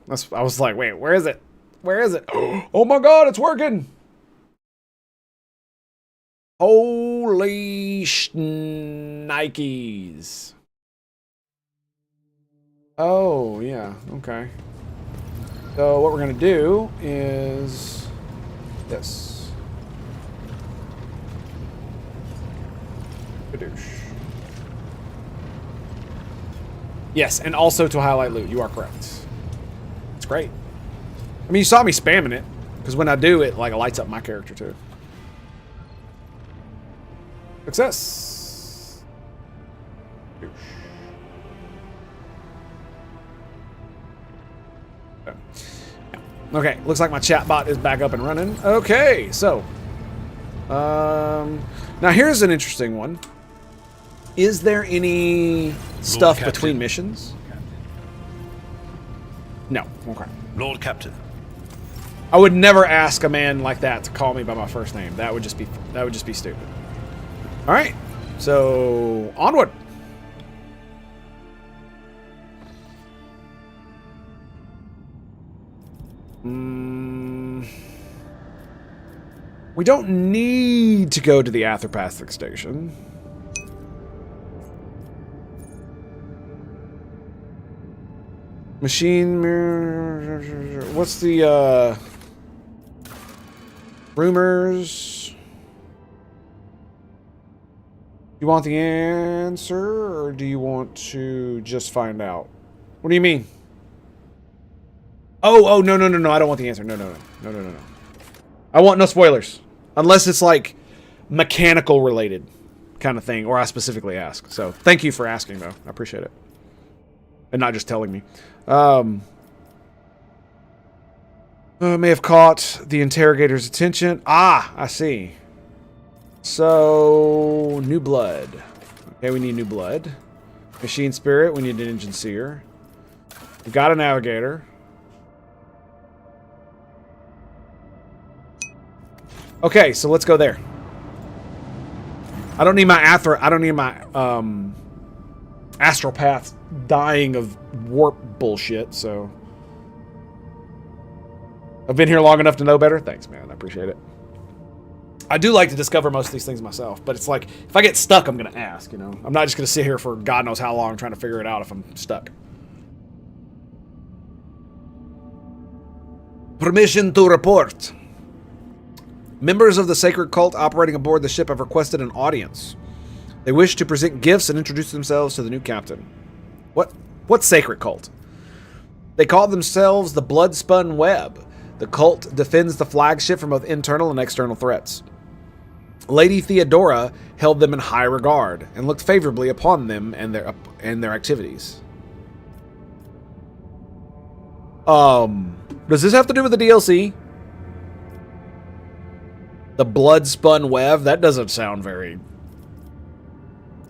I was like, wait, where is it? Where is it? Oh my God, it's working! Holy shnikes! Oh yeah, okay. So what we're gonna do is this. Badoosh. Yes, and also to highlight loot. You are correct. It's great. I mean, you saw me spamming it, because when I do, it like lights up my character too. Success. Badoosh. Okay, looks like my chatbot is back up and running. Okay, so now here's an interesting one. Is there any stuff Captain. between missions? No. Okay. Lord Captain. I would never ask a man like that to call me by my first name. That would just be stupid. All right. So, onward. We don't need to go to the Atherpathic station. Machine mirror. What's the rumors? You want the answer, or do you want to just find out? What do you mean? Oh, no. I don't want the answer. No. I want no spoilers. Unless it's like mechanical related kind of thing, or I specifically ask. So thank you for asking, though. I appreciate it. And not just telling me. May have caught the interrogator's attention. Ah, I see. So, new blood. Okay, we need new blood. Machine spirit, we need an engine seer. We've got a navigator. Okay, so let's go there. I don't need my astral path dying of warp bullshit, so I've been here long enough to know better. Thanks, man. I appreciate it. I do like to discover most of these things myself, but it's like, if I get stuck, I'm going to ask, you know? I'm not just going to sit here for God knows how long trying to figure it out if I'm stuck. Permission to report. Members of the sacred cult operating aboard the ship have requested an audience. They wish to present gifts and introduce themselves to the new captain. What sacred cult? They call themselves the Bloodspun Web. The cult defends the flagship from both internal and external threats. Lady Theodora held them in high regard and looked favorably upon them and their activities. Does this have to do with the DLC? The Bloodspun Web? That doesn't sound very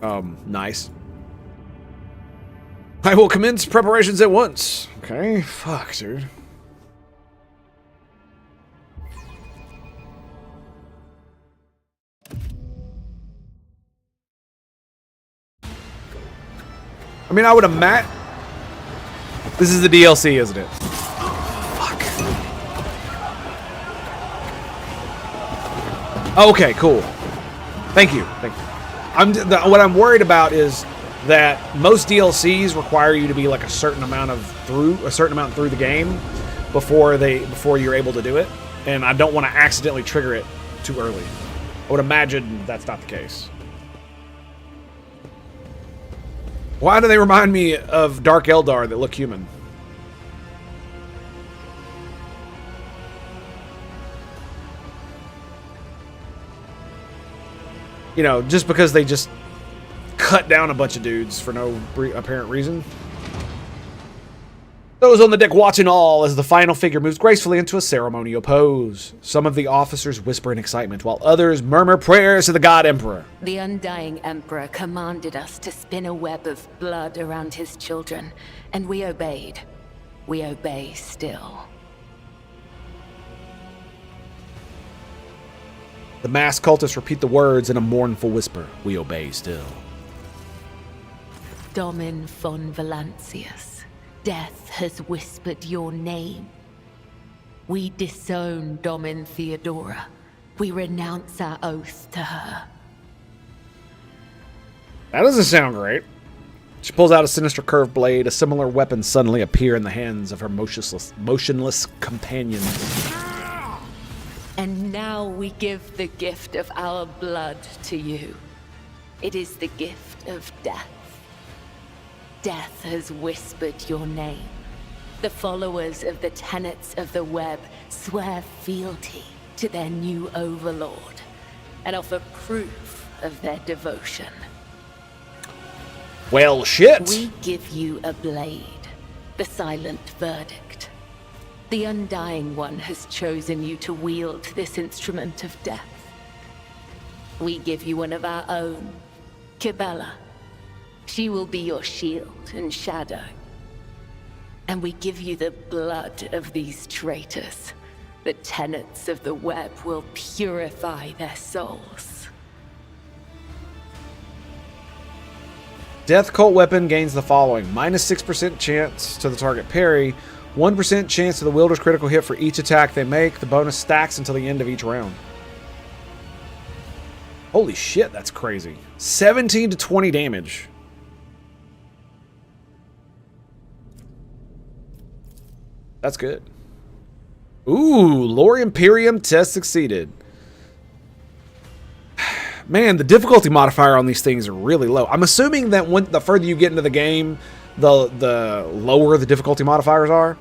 nice. I will commence preparations at once. Okay, fuck, dude. I mean, I would imagine... This is the DLC, isn't it? Fuck. Okay, cool. Thank you. What I'm worried about is that most DLCs require you to be like a certain amount through the game before you're able to do it, and I don't want to accidentally trigger it too early. I would imagine that's not the case. Why do they remind me of Dark Eldar that look human? You know, just because they just cut down a bunch of dudes for no apparent reason. Those on the deck watching all as the final figure moves gracefully into a ceremonial pose. Some of the officers whisper in excitement, while others murmur prayers to the God Emperor. The Undying Emperor commanded us to spin a web of blood around his children, and we obeyed. We obey still. The masked cultists repeat the words in a mournful whisper. We obey still. Domin von Valancius. Death has whispered your name. We disown Domin Theodora. We renounce our oath to her. That doesn't sound great. She pulls out a sinister curved blade. A similar weapon suddenly appears in the hands of her motionless companions. And now we give the gift of our blood to you. It is the gift of death. Death has whispered your name. The followers of the tenets of the web swear fealty to their new overlord and offer proof of their devotion. Well, shit. We give you a blade, the silent verdict. The Undying One has chosen you to wield this instrument of death. We give you one of our own, Kibella. She will be your shield and shadow. And we give you the blood of these traitors. The tenets of the web will purify their souls. Death Cult weapon gains the following. -6% chance to the target parry. 1% chance to the wielder's critical hit for each attack they make. The bonus stacks until the end of each round. Holy shit, that's crazy. 17 to 20 damage. That's good. Ooh, Lore Imperium test succeeded. Man, the difficulty modifier on these things are really low. I'm assuming that the further you get into the game, the lower the difficulty modifiers are.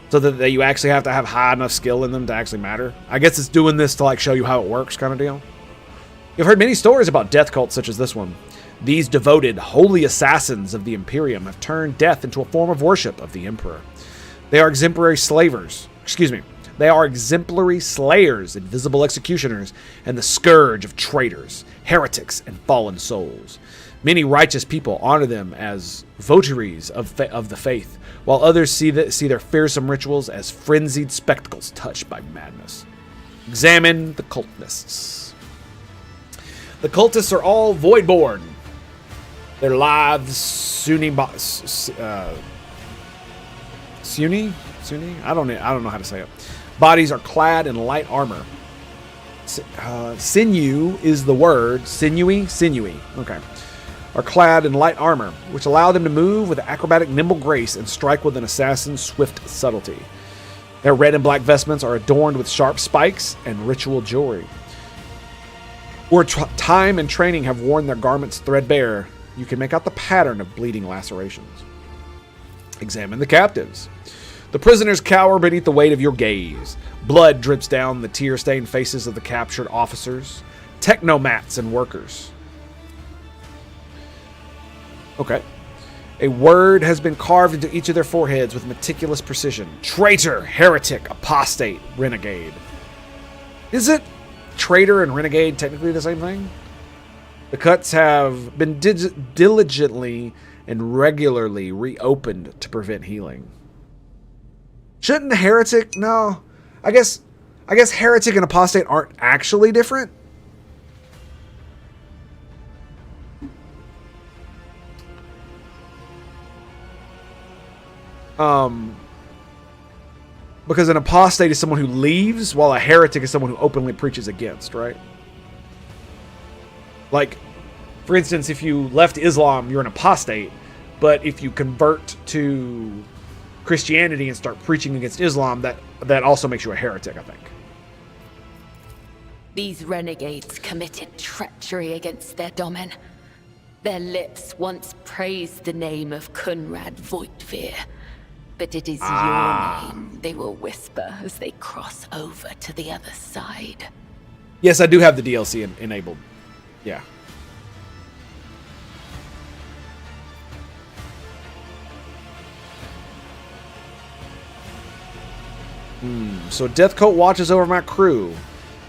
So that you actually have to have high enough skill in them to actually matter. I guess it's doing this to like show you how it works kind of deal. You've heard many stories about death cults such as this one. These devoted, holy assassins of the Imperium have turned death into a form of worship of the Emperor. They are exemplary slavers. They are exemplary slayers, invisible executioners, and the scourge of traitors, heretics, and fallen souls. Many righteous people honor them as votaries of the faith, while others see their fearsome rituals as frenzied spectacles touched by madness. Examine the cultists. The cultists are all voidborn. Their lithe Sunni? I don't know how to say it. Bodies are clad in light armor. Sinew is the word. Sinewy. Okay. Are clad in light armor, which allow them to move with acrobatic nimble grace and strike with an assassin's swift subtlety. Their red and black vestments are adorned with sharp spikes and ritual jewelry. Where time and training have worn their garments threadbare, you can make out the pattern of bleeding lacerations. Examine the captives. The prisoners cower beneath the weight of your gaze. Blood drips down the tear-stained faces of the captured officers, technomats, and workers. Okay. A word has been carved into each of their foreheads with meticulous precision. Traitor, heretic, apostate, renegade. Is it traitor and renegade technically the same thing? The cuts have been diligently and regularly reopened to prevent healing. Shouldn't heretic? No. I guess heretic and apostate aren't actually different. Because an apostate is someone who leaves, while a heretic is someone who openly preaches against, right? Like, for instance, if you left Islam, you're an apostate. But if you convert to Christianity and start preaching against Islam, that also makes you a heretic, I think. These renegades committed treachery against their domin. Their lips once praised the name of Kunrad Voitvir, but it is your name they will whisper as they cross over to the other side. Yes, I do have the DLC enabled. Yeah. So Death Cult watches over my crew.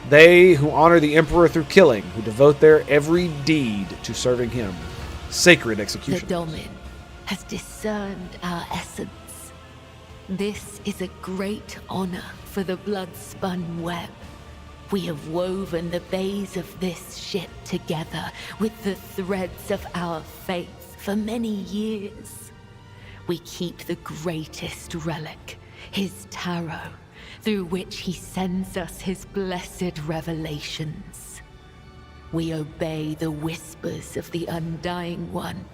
They who honor the Emperor through killing, who devote their every deed to serving him. Sacred execution. The Domin has discerned our essence. This is a great honor for the blood-spun web. We have woven the bays of this ship together with the threads of our faith for many years. We keep the greatest relic, his tarot, through which he sends us his blessed revelations. We obey the whispers of the Undying One.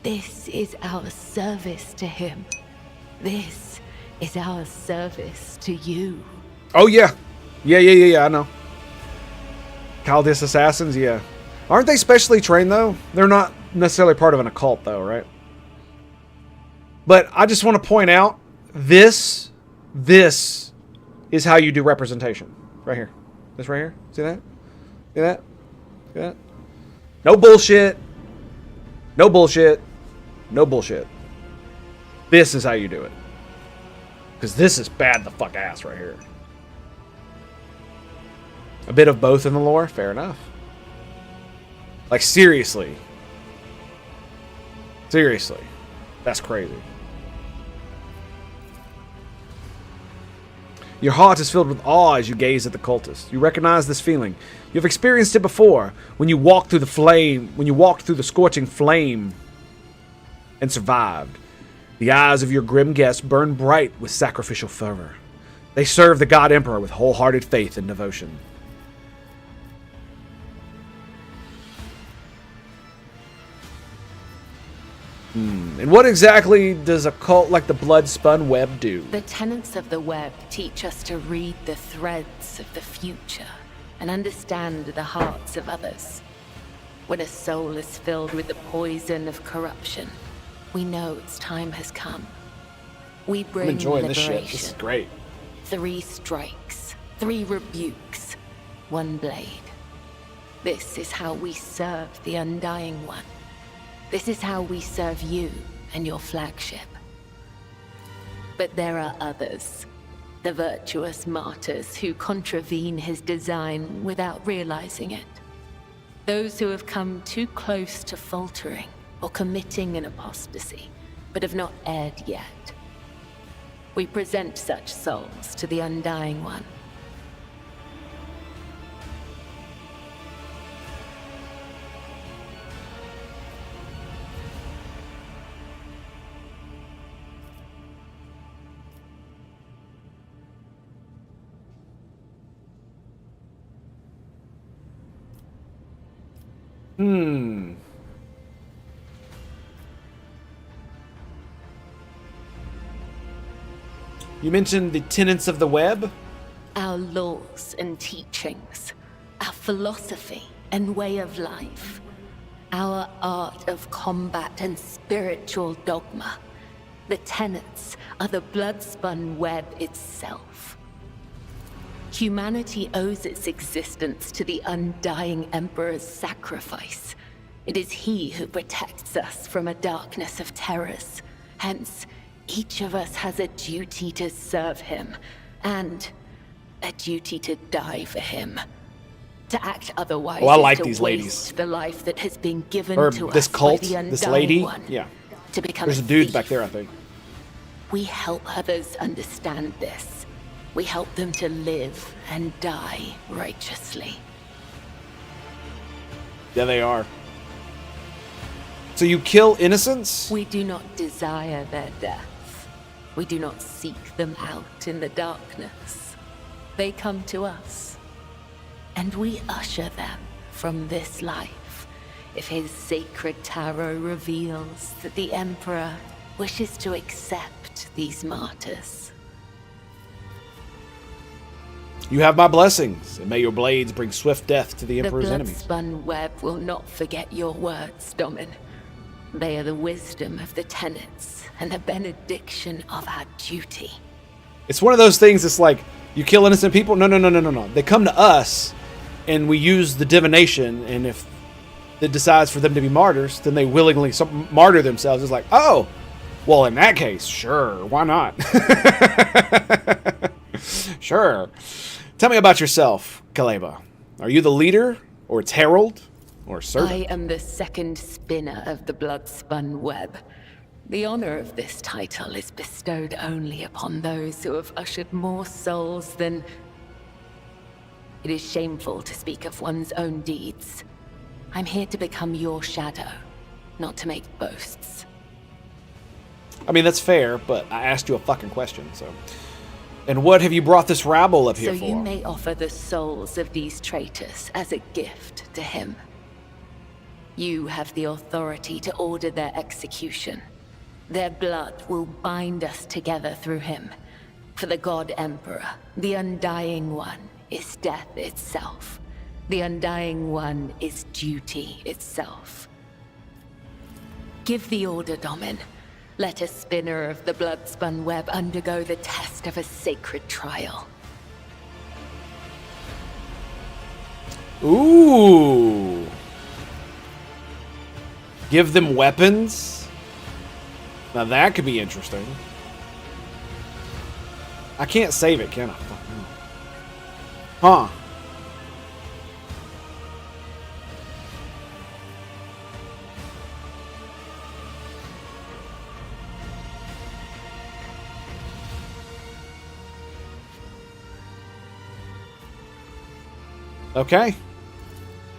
This is our service to him. This is our service to you. Oh, yeah. Yeah, I know. Chaldeus assassins, yeah. Aren't they specially trained, though? They're not necessarily part of an occult, though, right? But I just want to point out, this is how you do representation. Right here. This right here. See that? See that? See that? No bullshit. No bullshit. No bullshit. This is how you do it. Because this is bad the fuck ass right here. A bit of both in the lore? Fair enough. Like, seriously. Seriously. That's crazy. Your heart is filled with awe as you gaze at the cultist. You recognize this feeling. You've experienced it before when you walked through the flame, when you walked through the scorching flame and survived. The eyes of your grim guests burn bright with sacrificial fervor. They serve the God Emperor with wholehearted faith and devotion. And what exactly does a cult like the Blood-Spun Web do? The tenets of the web teach us to read the threads of the future and understand the hearts of others. When a soul is filled with the poison of corruption, we know its time has come. We bring I'm enjoying liberation. this shit. This is great. 3 strikes, 3 rebukes, 1 blade. This is how we serve the Undying One. This is how we serve you and your flagship. But there are others, the virtuous martyrs who contravene his design without realizing it. Those who have come too close to faltering or committing an apostasy, but have not erred yet. We present such souls to the Undying One. You mentioned the tenets of the web? Our laws and teachings, our philosophy and way of life, our art of combat and spiritual dogma. The tenets are the blood-spun web itself. Humanity owes its existence to the Undying Emperor's sacrifice. It is he who protects us from a darkness of terrors. Hence, each of us has a duty to serve him, and a duty to die for him. To act otherwise I like is to these waste ladies. the life that has been given Or to this us cult, by the Undying this lady. One. Yeah. To become There's a a dude thief. back there, I think. We help others understand this. We help them to live and die righteously. Yeah, they are. So you kill innocents? We do not desire their death. We do not seek them out in the darkness. They come to us, and we usher them from this life. If his sacred tarot reveals that the Emperor wishes to accept these martyrs. You have my blessings, and may your blades bring swift death to the Emperor's The enemies. blood-spun web will not forget your words, Domin. They are the wisdom of the tenets and the benediction of our duty. It's one of those things that's like, you kill innocent people? No. They come to us, and we use the divination, and if it decides for them to be martyrs, then they willingly martyr themselves. It's like, oh, well, in that case, sure, why not? Sure. Tell me about yourself, Kaleba. Are you the leader, or its herald, or servant? I am the second spinner of the blood-spun web. The honor of this title is bestowed only upon those who have ushered more souls than... It is shameful to speak of one's own deeds. I'm here to become your shadow, not to make boasts. I mean, that's fair, but I asked you a fucking question, so... And what have you brought this rabble up here So for? you may offer the souls of these traitors as a gift to him. You have the authority to order their execution. Their blood will bind us together through him. For the God Emperor, the Undying One is death itself. The Undying One is duty itself. Give the order, Domin. Let a spinner of the blood-spun web undergo the test of a sacred trial. Ooh. Give them weapons? Now that could be interesting. I can't save it, can I? Huh. Okay.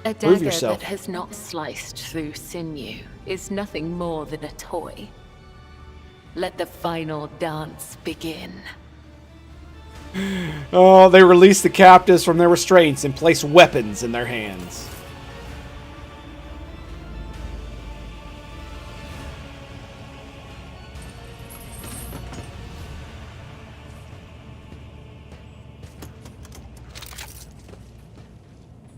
A Prove dagger yourself. that has not sliced through sinew is nothing more than a toy. Let the final dance begin. Oh, they release the captives from their restraints and place weapons in their hands.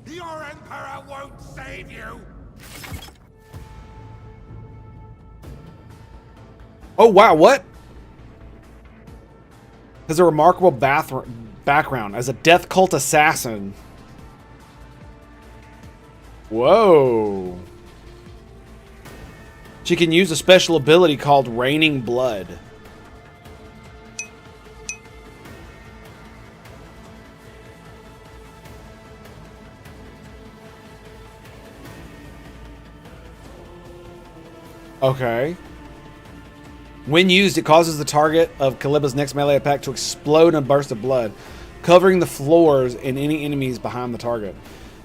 Your Emperor won't save you! Oh, wow, what? Has a remarkable background as a death cult assassin. Whoa. She can use a special ability called Raining Blood. Okay. When used, it causes the target of Caliba's next melee attack to explode in a burst of blood, covering the floors and any enemies behind the target.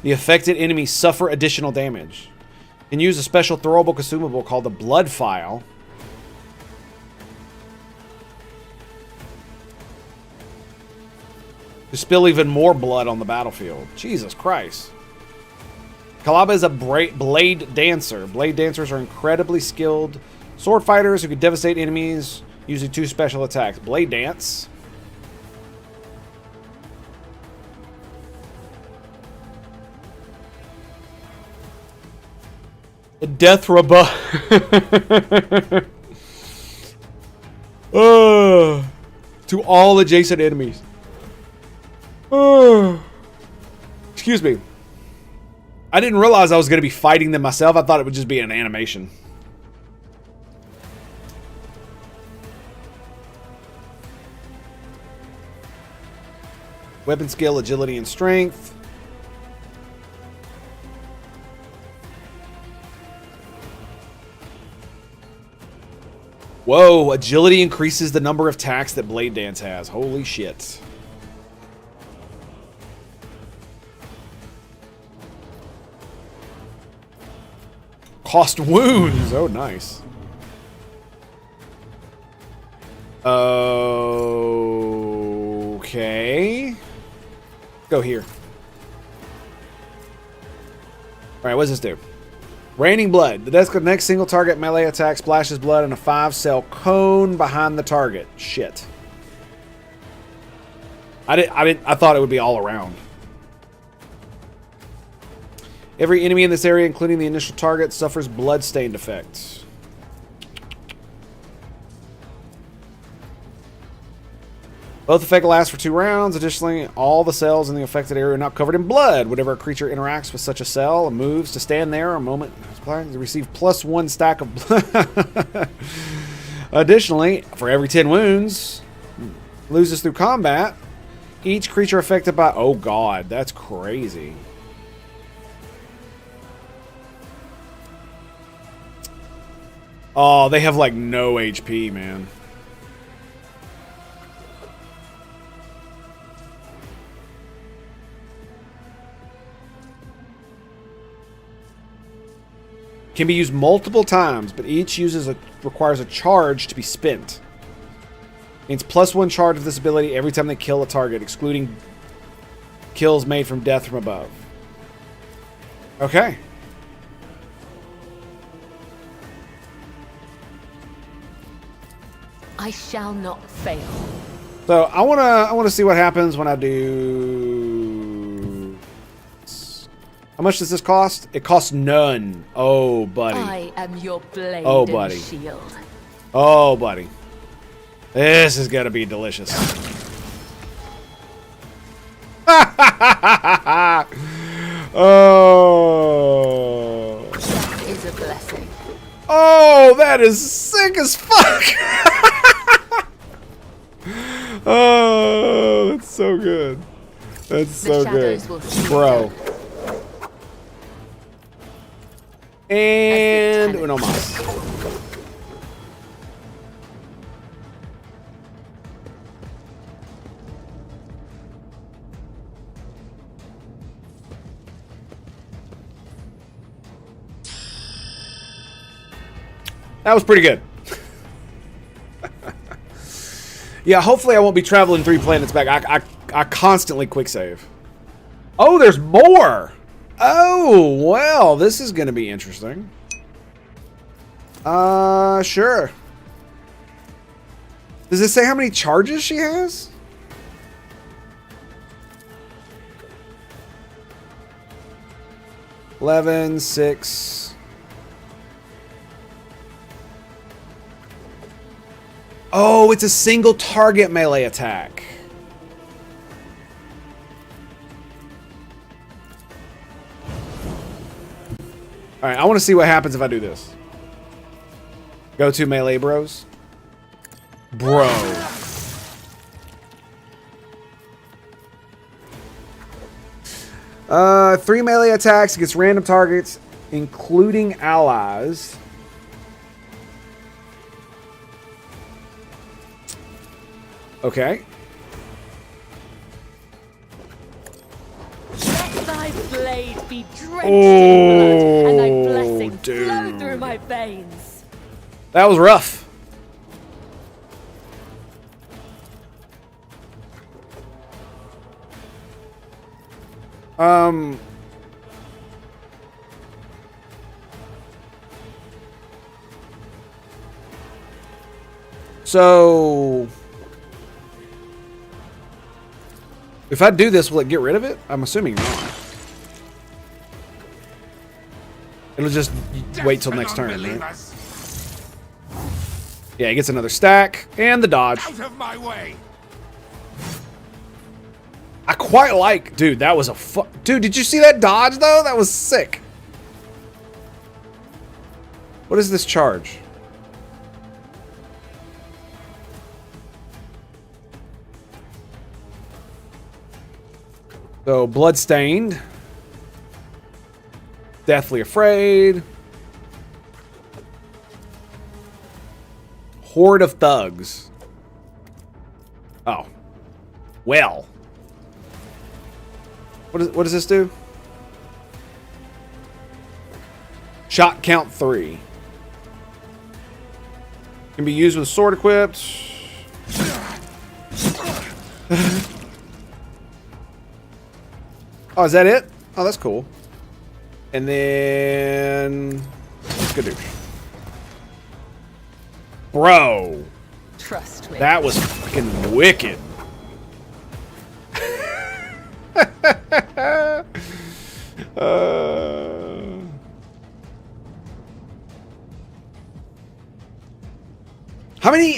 The affected enemies suffer additional damage. You can use a special throwable consumable called the Blood File. To spill even more blood on the battlefield. Jesus Christ. Caliba is a blade dancer. Blade dancers are incredibly skilled sword fighters who can devastate enemies using 2 special attacks. Blade dance. The death rebuff. To all adjacent enemies. Excuse me. I didn't realize I was going to be fighting them myself. I thought it would just be an animation. Weapon skill, agility, and strength. Whoa, agility increases the number of attacks that Blade Dance has. Holy shit. Cost wounds. Oh, nice. Okay. Go here. Alright, what does this do? Raining Blood. The next single target melee attack splashes blood in a 5-cell cone behind the target. Shit. I thought it would be all around. Every enemy in this area, including the initial target, suffers blood-stained effects. Both effects last for 2 rounds. Additionally, all the cells in the affected area are not covered in blood. Whenever a creature interacts with such a cell and moves to stand there a moment, they receive +1 stack of blood. Additionally, for every 10 wounds loses through combat, each creature affected by... Oh god, that's crazy. Oh, they have like no HP, man. Can be used multiple times, but each requires a charge to be spent. Means +1 charge of this ability every time they kill a target, excluding kills made from death from above. Okay. I shall not fail. So I wanna see what happens when I do. How much does this cost? It costs none. Oh, buddy. I am your blade buddy. and shield. Oh, buddy. This is gonna be delicious. Oh. That is a blessing. Oh, that is sick as fuck. Oh, that's so good. That's so good. Bro. And uno más. That was pretty good. Yeah, hopefully I won't be traveling 3 planets back. I constantly quick save. Oh, there's more! Oh, well, this is going to be interesting. Sure. Does it say how many charges she has? $11, $6. Oh, it's a single target melee attack. Alright, I want to see what happens if I do this. Go to melee bros. Bro. Three melee attacks against random targets, including allies. Okay. Let thy blade be drenched in blood, and thy blessing flow through my veins. That was rough. So if I do this, will it get rid of it? I'm assuming not. It'll just wait till next turn, right? Yeah, he gets another stack and the dodge. Out of my way. I quite like, dude. That was a dude. Did you see that dodge though? That was sick. What is this charge? So bloodstained, deathly afraid, horde of thugs. Oh, well. What does this do? Shot count 3. Can be used with sword equipped. Oh, is that it? Oh, that's cool. And then skadoosh. Bro. Trust me. That was fucking wicked.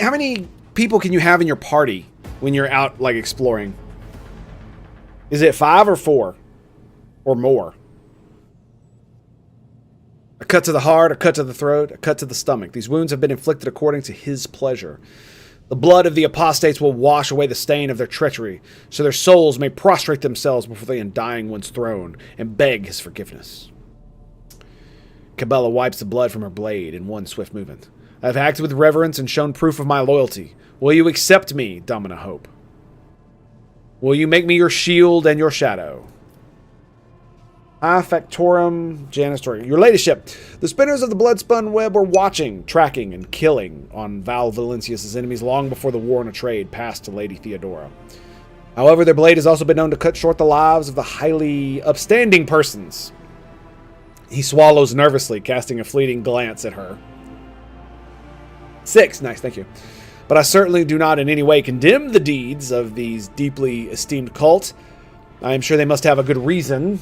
How many people can you have in your party when you're out like exploring? Is it 5 or 4 or more? A cut to the heart, a cut to the throat, a cut to the stomach. These wounds have been inflicted according to his pleasure. The blood of the apostates will wash away the stain of their treachery, so their souls may prostrate themselves before the undying one's throne and beg his forgiveness. Cabela wipes the blood from her blade in one swift movement. I have acted with reverence and shown proof of my loyalty. Will you accept me, Domina Hope? Will you make me your shield and your shadow? Factorum Janistory. Your latest ship. The spinners of the blood-spun web were watching, tracking, and killing on Val Valencius' enemies long before the war on a trade passed to Lady Theodora. However, their blade has also been known to cut short the lives of the highly upstanding persons. He swallows nervously, casting a fleeting glance at her. 6. Nice, thank you. But I certainly do not in any way condemn the deeds of these deeply esteemed cult. I am sure they must have a good reason.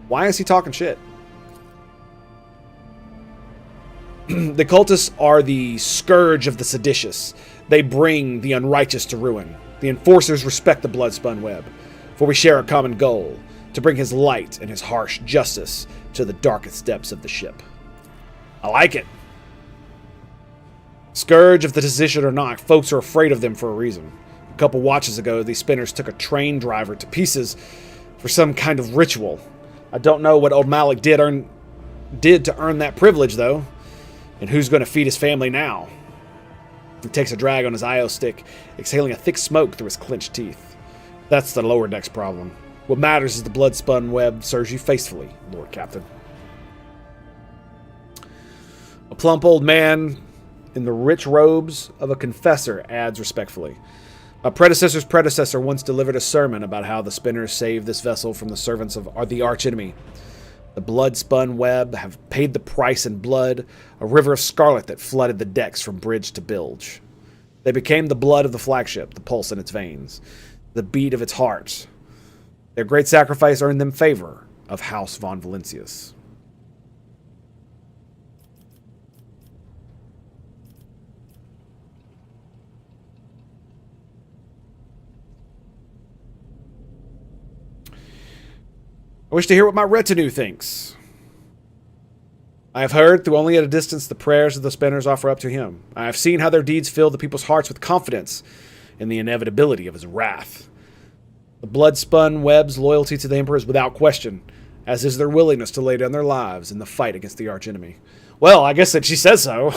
Why is he talking shit? The cultists are the scourge of the seditious. They bring the unrighteous to ruin. The enforcers respect the blood-spun web, for we share a common goal, to bring his light and his harsh justice to the darkest depths of the ship. I like it. Scourge of the decision or not, folks are afraid of them for a reason. A couple watches ago, these spinners took a train driver to pieces for some kind of ritual. I don't know what old Malik did to earn that privilege, though. And who's going to feed his family now? He takes a drag on his IO stick, exhaling a thick smoke through his clenched teeth. That's the lower deck's problem. What matters is the blood-spun web serves you faithfully, Lord Captain. plump old man in the rich robes of a confessor adds respectfully. A predecessor's predecessor once delivered a sermon about how the spinners saved this vessel from the servants of the archenemy. The blood-spun web have paid the price in blood, a river of scarlet that flooded the decks from bridge to bilge. They became the blood of the flagship, the pulse in its veins, the beat of its heart. Their great sacrifice earned them favor of House von Valancius. I wish to hear what my retinue thinks. I have heard, through only at a distance, the prayers of the spinners offer up to him. I have seen how their deeds fill the people's hearts with confidence in the inevitability of his wrath. The blood-spun web's loyalty to the Emperor is without question, as is their willingness to lay down their lives in the fight against the archenemy. Well, I guess that she says so.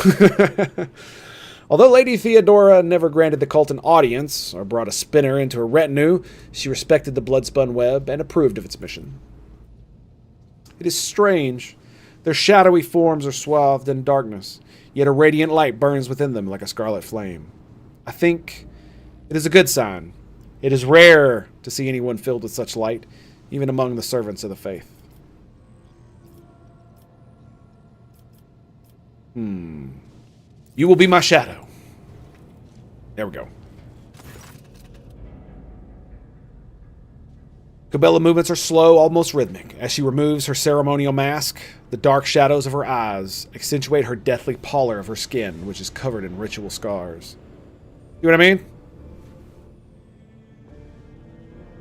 Although Lady Theodora never granted the cult an audience, or brought a spinner into her retinue, she respected the blood-spun web and approved of its mission. It is strange. Their shadowy forms are swathed in darkness, yet a radiant light burns within them like a scarlet flame. I think it is a good sign. It is rare to see anyone filled with such light, even among the servants of the faith. You will be my shadow. There we go. Cabela's movements are slow, almost rhythmic. As she removes her ceremonial mask, the dark shadows of her eyes accentuate her deathly pallor of her skin, which is covered in ritual scars. You know what I mean?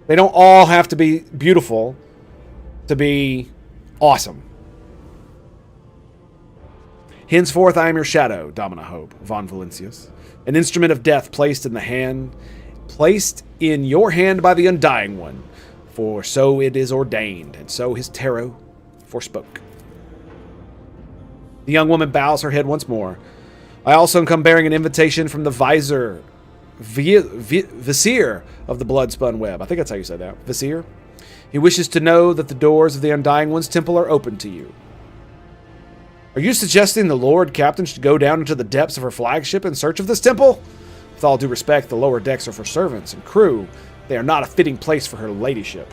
They don't all have to be beautiful to be awesome. Henceforth I am your shadow, Domina Hope, von Valancius, an instrument of death placed in your hand by the Undying One. For so it is ordained, and so his tarot forspoke. The young woman bows her head once more. I also come bearing an invitation from the vizier of the blood-spun web. I think that's how you say that. Vizier. He wishes to know that the doors of the Undying One's temple are open to you. Are you suggesting the Lord Captain should go down into the depths of her flagship in search of this temple? With all due respect, the lower decks are for servants and crew. They are not a fitting place for her ladyship.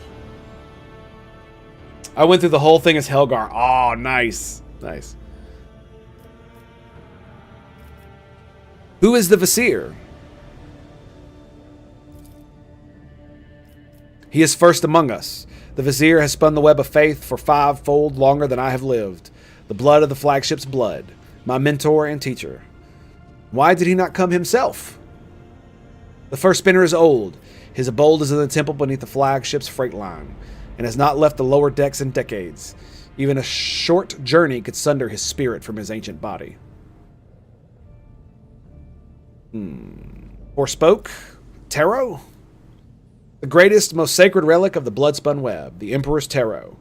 I went through the whole thing as Helgar. Oh, nice. Nice. Who is the Vizier? He is first among us. The Vizier has spun the web of faith for 5-fold longer than I have lived. The blood of the flagship's blood. My mentor and teacher. Why did he not come himself? The first spinner is old. His abode is in the temple beneath the flagship's freight line, and has not left the lower decks in decades. Even a short journey could sunder his spirit from his ancient body. Forspoke? Tarot? The greatest, most sacred relic of the blood-spun web, the Emperor's Tarot.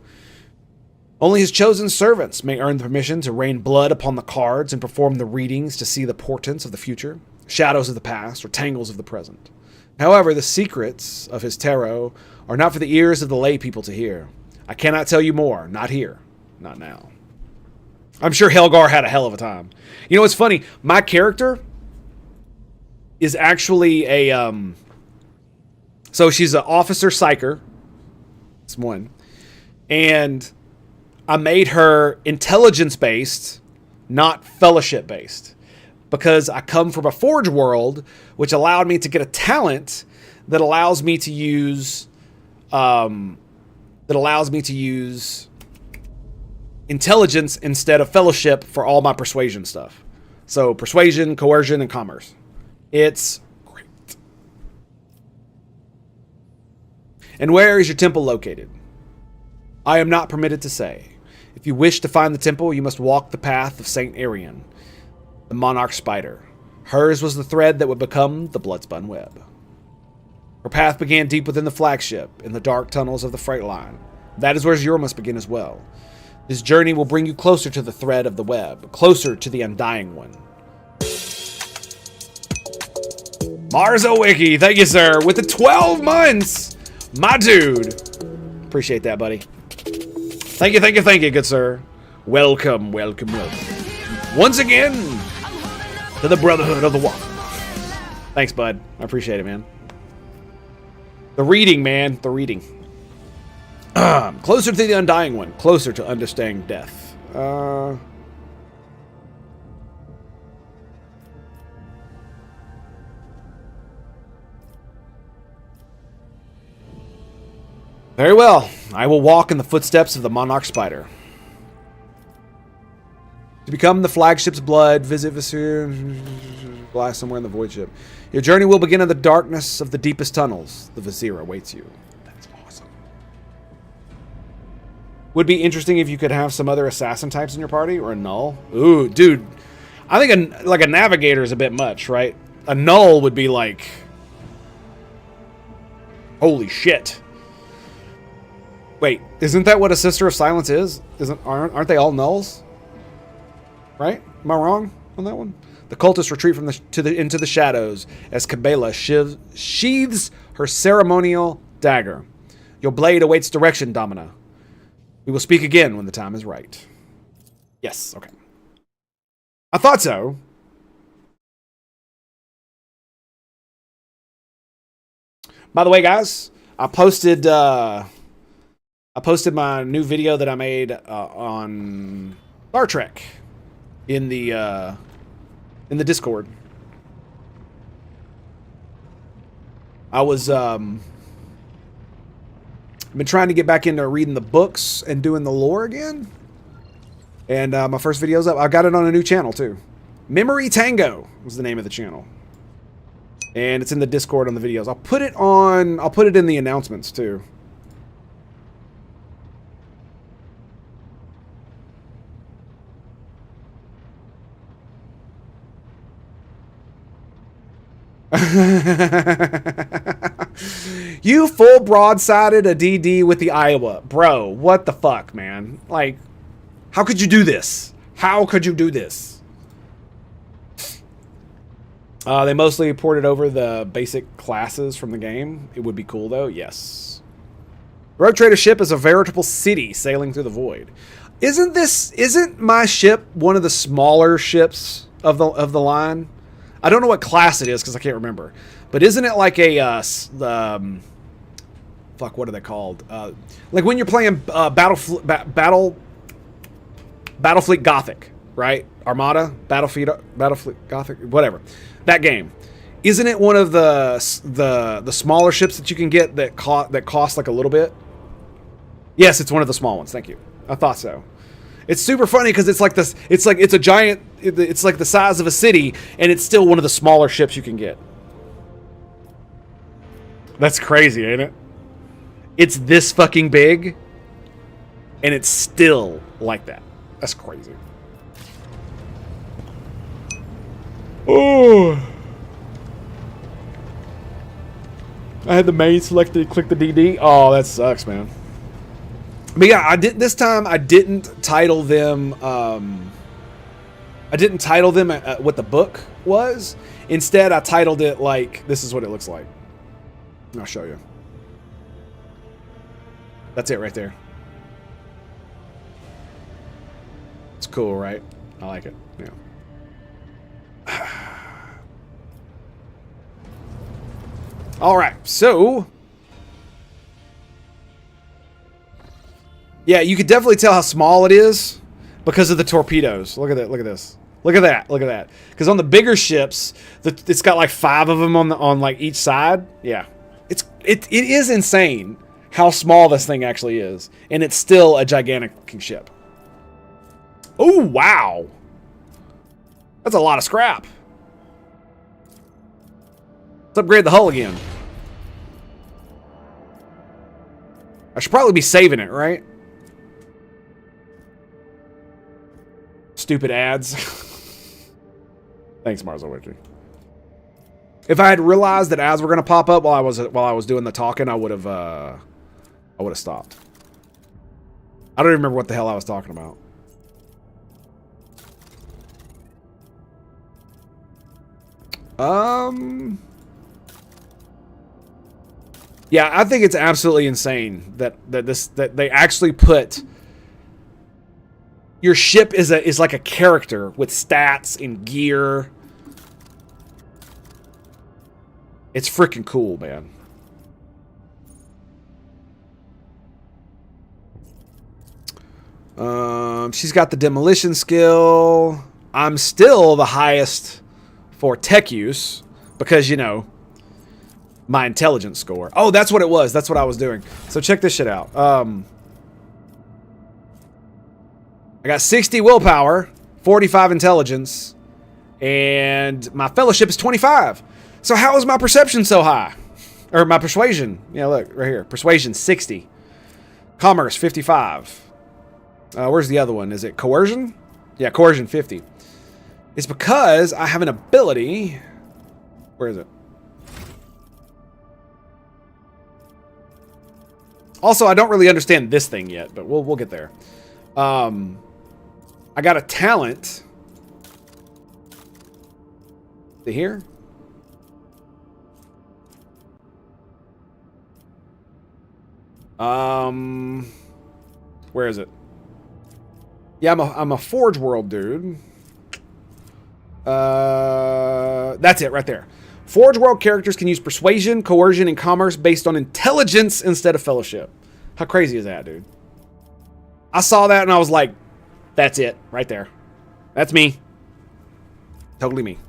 Only his chosen servants may earn the permission to rain blood upon the cards and perform the readings to see the portents of the future, shadows of the past, or tangles of the present. However, the secrets of his tarot are not for the ears of the lay people to hear. I cannot tell you more. Not here. Not now. I'm sure Helgar had a hell of a time. You know what's funny? My character is actually a... So she's an officer psyker. That's one. And I made her intelligence-based, not fellowship-based. Because I come from a Forge world, which allowed me to get a talent that allows me to use intelligence instead of fellowship for all my persuasion stuff. So persuasion, coercion, and commerce. It's great. And where is your temple located? I am not permitted to say. If you wish to find the temple, you must walk the path of Saint Arian, the monarch spider. Hers was the thread that would become the blood-spun web. Her path began deep within the flagship, in the dark tunnels of the freight line. That is where yours must begin as well. This journey will bring you closer to the thread of the web, closer to the Undying One. Marzo Wiki, thank you, sir, with the 12 months! My dude! Appreciate that, buddy. Thank you, good sir. Welcome, welcome, welcome. once again to the Brotherhood of the Waffle. Thanks, bud. I appreciate it, man. The reading, man. The reading. Closer to the Undying One. Closer to understanding death. Very well. I will walk in the footsteps of the Monarch Spider. To become the flagship's blood, visit Visir, fly somewhere in the void ship. Your journey will begin in the darkness of the deepest tunnels. The Visir awaits you. That's awesome. Would be interesting if you could have some other assassin types in your party, or a null. Ooh, dude. I think a navigator is a bit much, right? A null would be like, holy shit. Wait, isn't that what a Sister of Silence is? Aren't they all nulls? Right? Am I wrong on that one? The cultists retreat from into the shadows as Cabela sheathes her ceremonial dagger. Your blade awaits direction, Domina. We will speak again when the time is right. Yes, okay. I thought so. By the way, guys, I posted my new video that I made on Star Trek in the Discord. I was been trying to get back into reading the books and doing the lore again. And my first video's up. I got it on a new channel too. Memory Tango was the name of the channel. And it's in the Discord on the videos. I'll put it in the announcements too. You full broadsided a DD with the Iowa. Bro, what the fuck, man? Like, how could you do this? How could you do this? They mostly ported over the basic classes from the game. It would be cool, though. Yes. Rogue Trader ship is a veritable city sailing through the void. Isn't my ship one of the smaller ships of the line? I don't know what class it is because I can't remember. But isn't it like a fuck, what are they called? Like when you're playing Battlefleet Gothic, right? Armada, Battlefleet Gothic, whatever. That game. Isn't it one of the smaller ships that you can get that cost like a little bit? Yes, it's one of the small ones. Thank you. I thought so. It's super funny because it's like this. It's a giant. It's like the size of a city, and it's still one of the smaller ships you can get. That's crazy, ain't it? It's this fucking big, and it's still like that. That's crazy. Oh, I had the main selected. Click the DD. Oh, that sucks, man. But yeah, this time I didn't title them. I didn't title them what the book was. Instead, I titled it like this is what it looks like. I'll show you. That's it right there. It's cool, right? I like it. Yeah. All right, so. Yeah, you could definitely tell how small it is because of the torpedoes. Look at that. Look at this. Look at that. Look at that. Because on the bigger ships, it's got like 5 of them on like each side. Yeah, it is insane how small this thing actually is, and it's still a gigantic ship. Oh wow, that's a lot of scrap. Let's upgrade the hull again. I should probably be saving it, right? Stupid ads. Thanks, Marzo Witchy. If I had realized that ads were going to pop up while I was doing the talking, I would have stopped. I don't even remember what the hell I was talking about. Yeah, I think it's absolutely insane that they actually put your ship is like a character with stats and gear. It's freaking cool, man. She's got the demolition skill. I'm still the highest for tech use because, you know, my intelligence score. Oh, that's what it was. That's what I was doing. So check this shit out. I got 60 willpower, 45 intelligence, and my fellowship is 25. So how is my perception so high? Or my persuasion? Yeah, look, right here. Persuasion, 60. Commerce, 55. Where's the other one? Is it coercion? Yeah, coercion, 50. It's because I have an ability. Where is it? Also, I don't really understand this thing yet, but we'll get there. I got a talent. To here. Where is it? Yeah, I'm a Forge World dude. That's it right there. Forge World characters can use persuasion, coercion, and commerce based on intelligence instead of fellowship. How crazy is that, dude? I saw that and I was like, that's it right there. That's me. Totally me.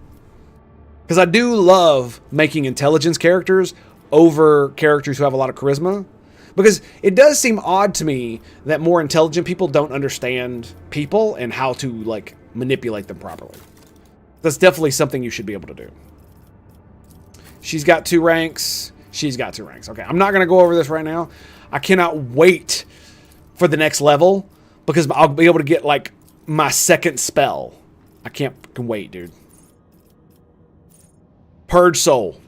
Because I do love making intelligence characters over characters who have a lot of charisma. Because it does seem odd to me that more intelligent people don't understand people and how to, like, manipulate them properly. That's definitely something you should be able to do. She's got 2 ranks. She's got 2 ranks. Okay, I'm not going to go over this right now. I cannot wait for the next level because I'll be able to get, like, my second spell. I can't wait, dude. Purge Soul.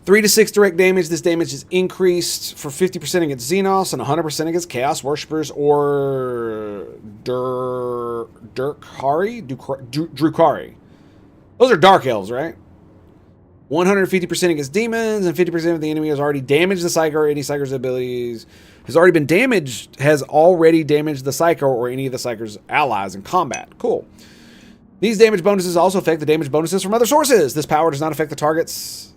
3 to 6 direct damage. This damage is increased for 50% against Xenos and 100% against Chaos Worshippers or Drukari. Those are Dark Elves, right? 150% against demons and 50% of the enemy has already damaged the Psycho or any Psycho's abilities. Has already damaged the Psycho or any of the Psycho's allies in combat. Cool. These damage bonuses also affect the damage bonuses from other sources. This power does not affect targets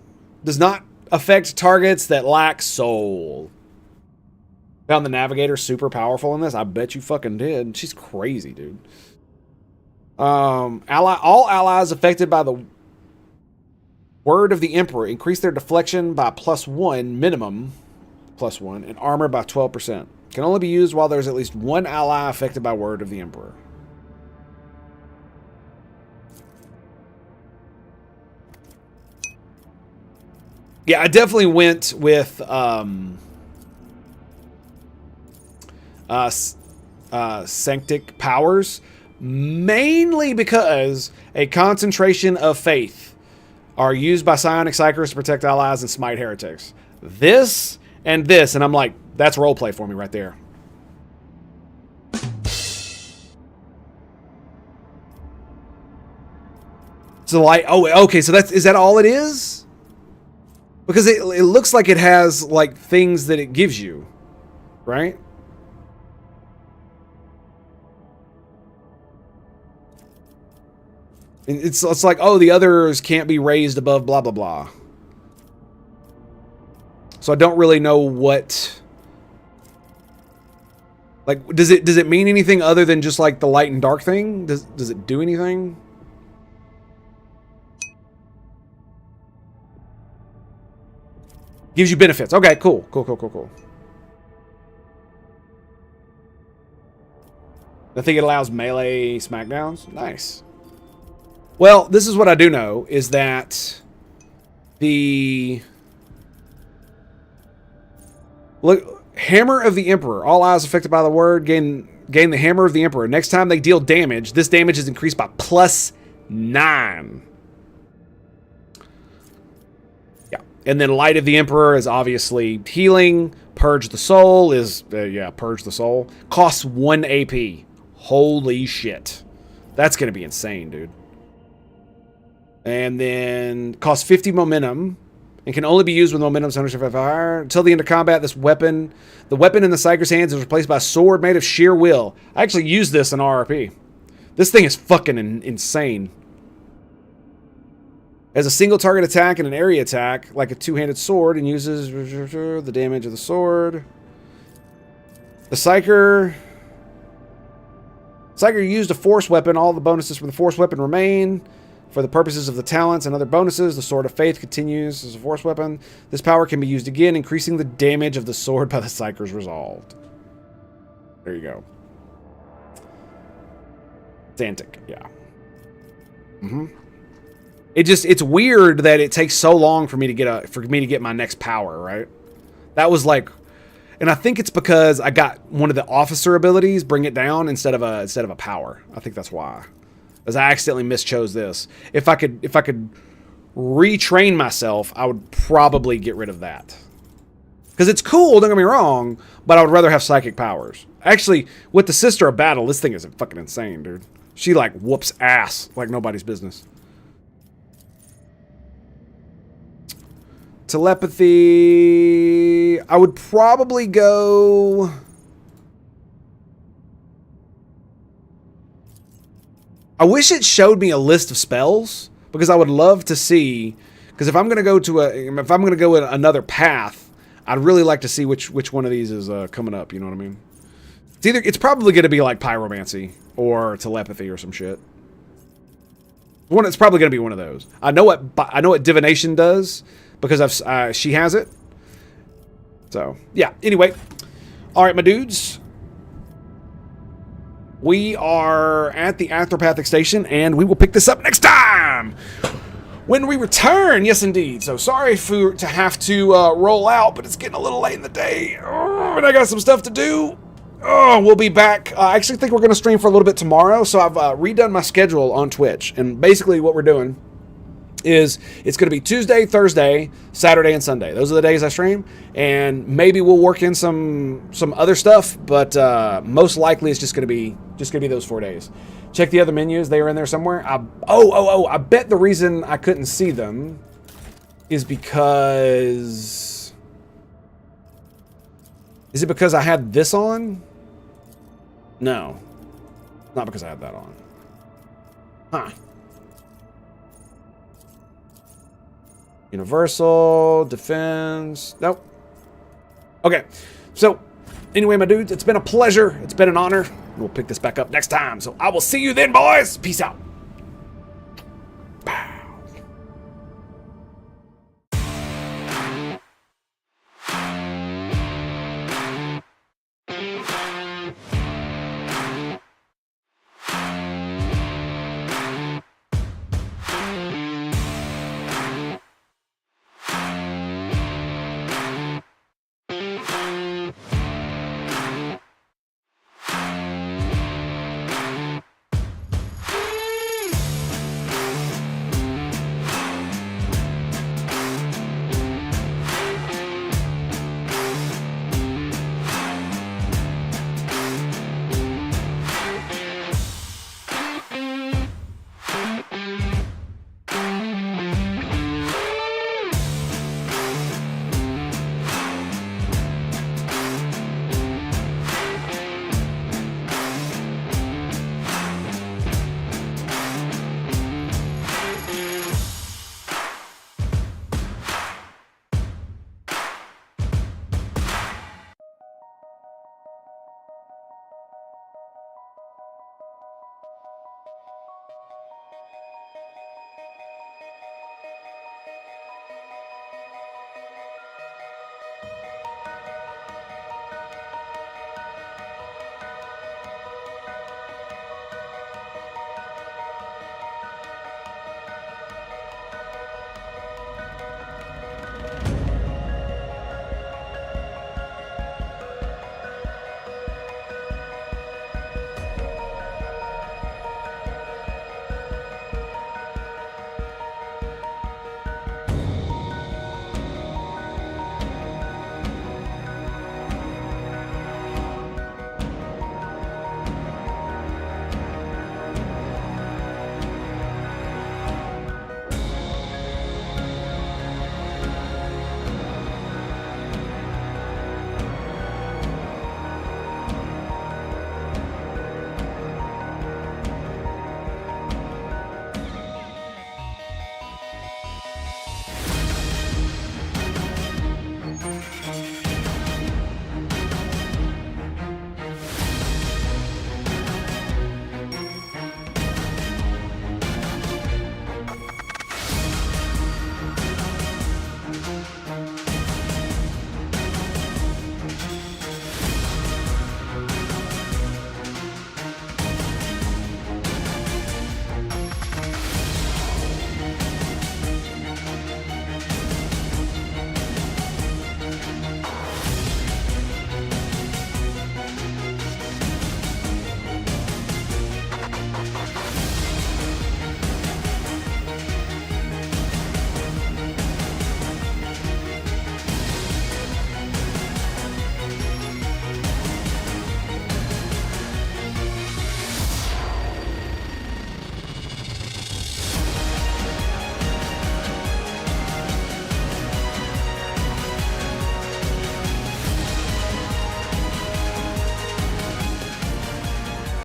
that lack soul. Found the Navigator super powerful in this? I bet you fucking did. She's crazy, dude. All allies affected by the word of the Emperor increase their deflection by +1 minimum, +1, and armor by 12%. Can only be used while there's at least one ally affected by word of the Emperor. Yeah, I definitely went with Sanctic Powers, mainly because a concentration of faith are used by psionic psychers to protect allies and smite heretics. This and this, and I'm like, that's roleplay for me right there. So like, oh, okay, so is that all it is? Because it looks like it has, like, things that it gives you, right? And it's like, oh, the others can't be raised above blah, blah, blah. So I don't really know what... Like, does it mean anything other than just, like, the light and dark thing? Does it do anything? Gives you benefits. Okay, cool. Cool. I think it allows melee smackdowns. Nice. Well, this is what I do know, is that the... Look, Hammer of the Emperor. All allies affected by the word gain the Hammer of the Emperor. Next time they deal damage, this damage is increased by +9. And then Light of the Emperor is obviously healing. Purge the Soul is, Purge the Soul. Costs 1 AP. Holy shit. That's going to be insane, dude. And then costs 50 momentum. and can only be used with momentum 175 higher. Until the end of combat, the weapon in the Psyker's hands is replaced by a sword made of sheer will. I actually used this in RRP. This thing is fucking insane. Has a single target attack and an area attack, like a two-handed sword, and uses the damage of the sword. The Psyker used a force weapon. All the bonuses from the force weapon remain. For the purposes of the talents and other bonuses, the Sword of Faith continues as a force weapon. This power can be used again, increasing the damage of the sword by the Psyker's resolved. There you go. Santic, yeah. It's weird that it takes so long for me to get my next power, right? That was like, and I think it's because I got one of the officer abilities, bring it down, instead of a power. I think that's why. As I accidentally mischose this. If I could retrain myself, I would probably get rid of that. Because it's cool, don't get me wrong, but I would rather have psychic powers. Actually, with the Sister of Battle, this thing is fucking insane, dude. She like whoops ass like nobody's business. Telepathy. I would probably go. I wish it showed me a list of spells, because I would love to see. Because if I'm gonna go another path, I'd really like to see which one of these is coming up. You know what I mean? It's probably gonna be like pyromancy or telepathy or some shit. It's probably gonna be one of those. I know what divination does because she has it. So yeah. Anyway, all right, my dudes. We are at the Anthropathic Station, and we will pick this up next time when we return. Yes, indeed. So sorry to have to roll out, but it's getting a little late in the day, and I got some stuff to do. We'll be back. I actually think we're going to stream for a little bit tomorrow, so I've redone my schedule on Twitch, and basically what we're doing is it's going to be Tuesday, Thursday, Saturday, and Sunday. Those are the days I stream, and maybe we'll work in some other stuff, but most likely it's just going to be those 4 days. Check the other menus; they are in there somewhere. I bet the reason I couldn't see them is because it because I had this on? No, not because I had that on. Huh. Universal, defense, nope. Okay, so anyway, my dudes, it's been a pleasure. It's been an honor. We'll pick this back up next time. So I will see you then, boys. Peace out.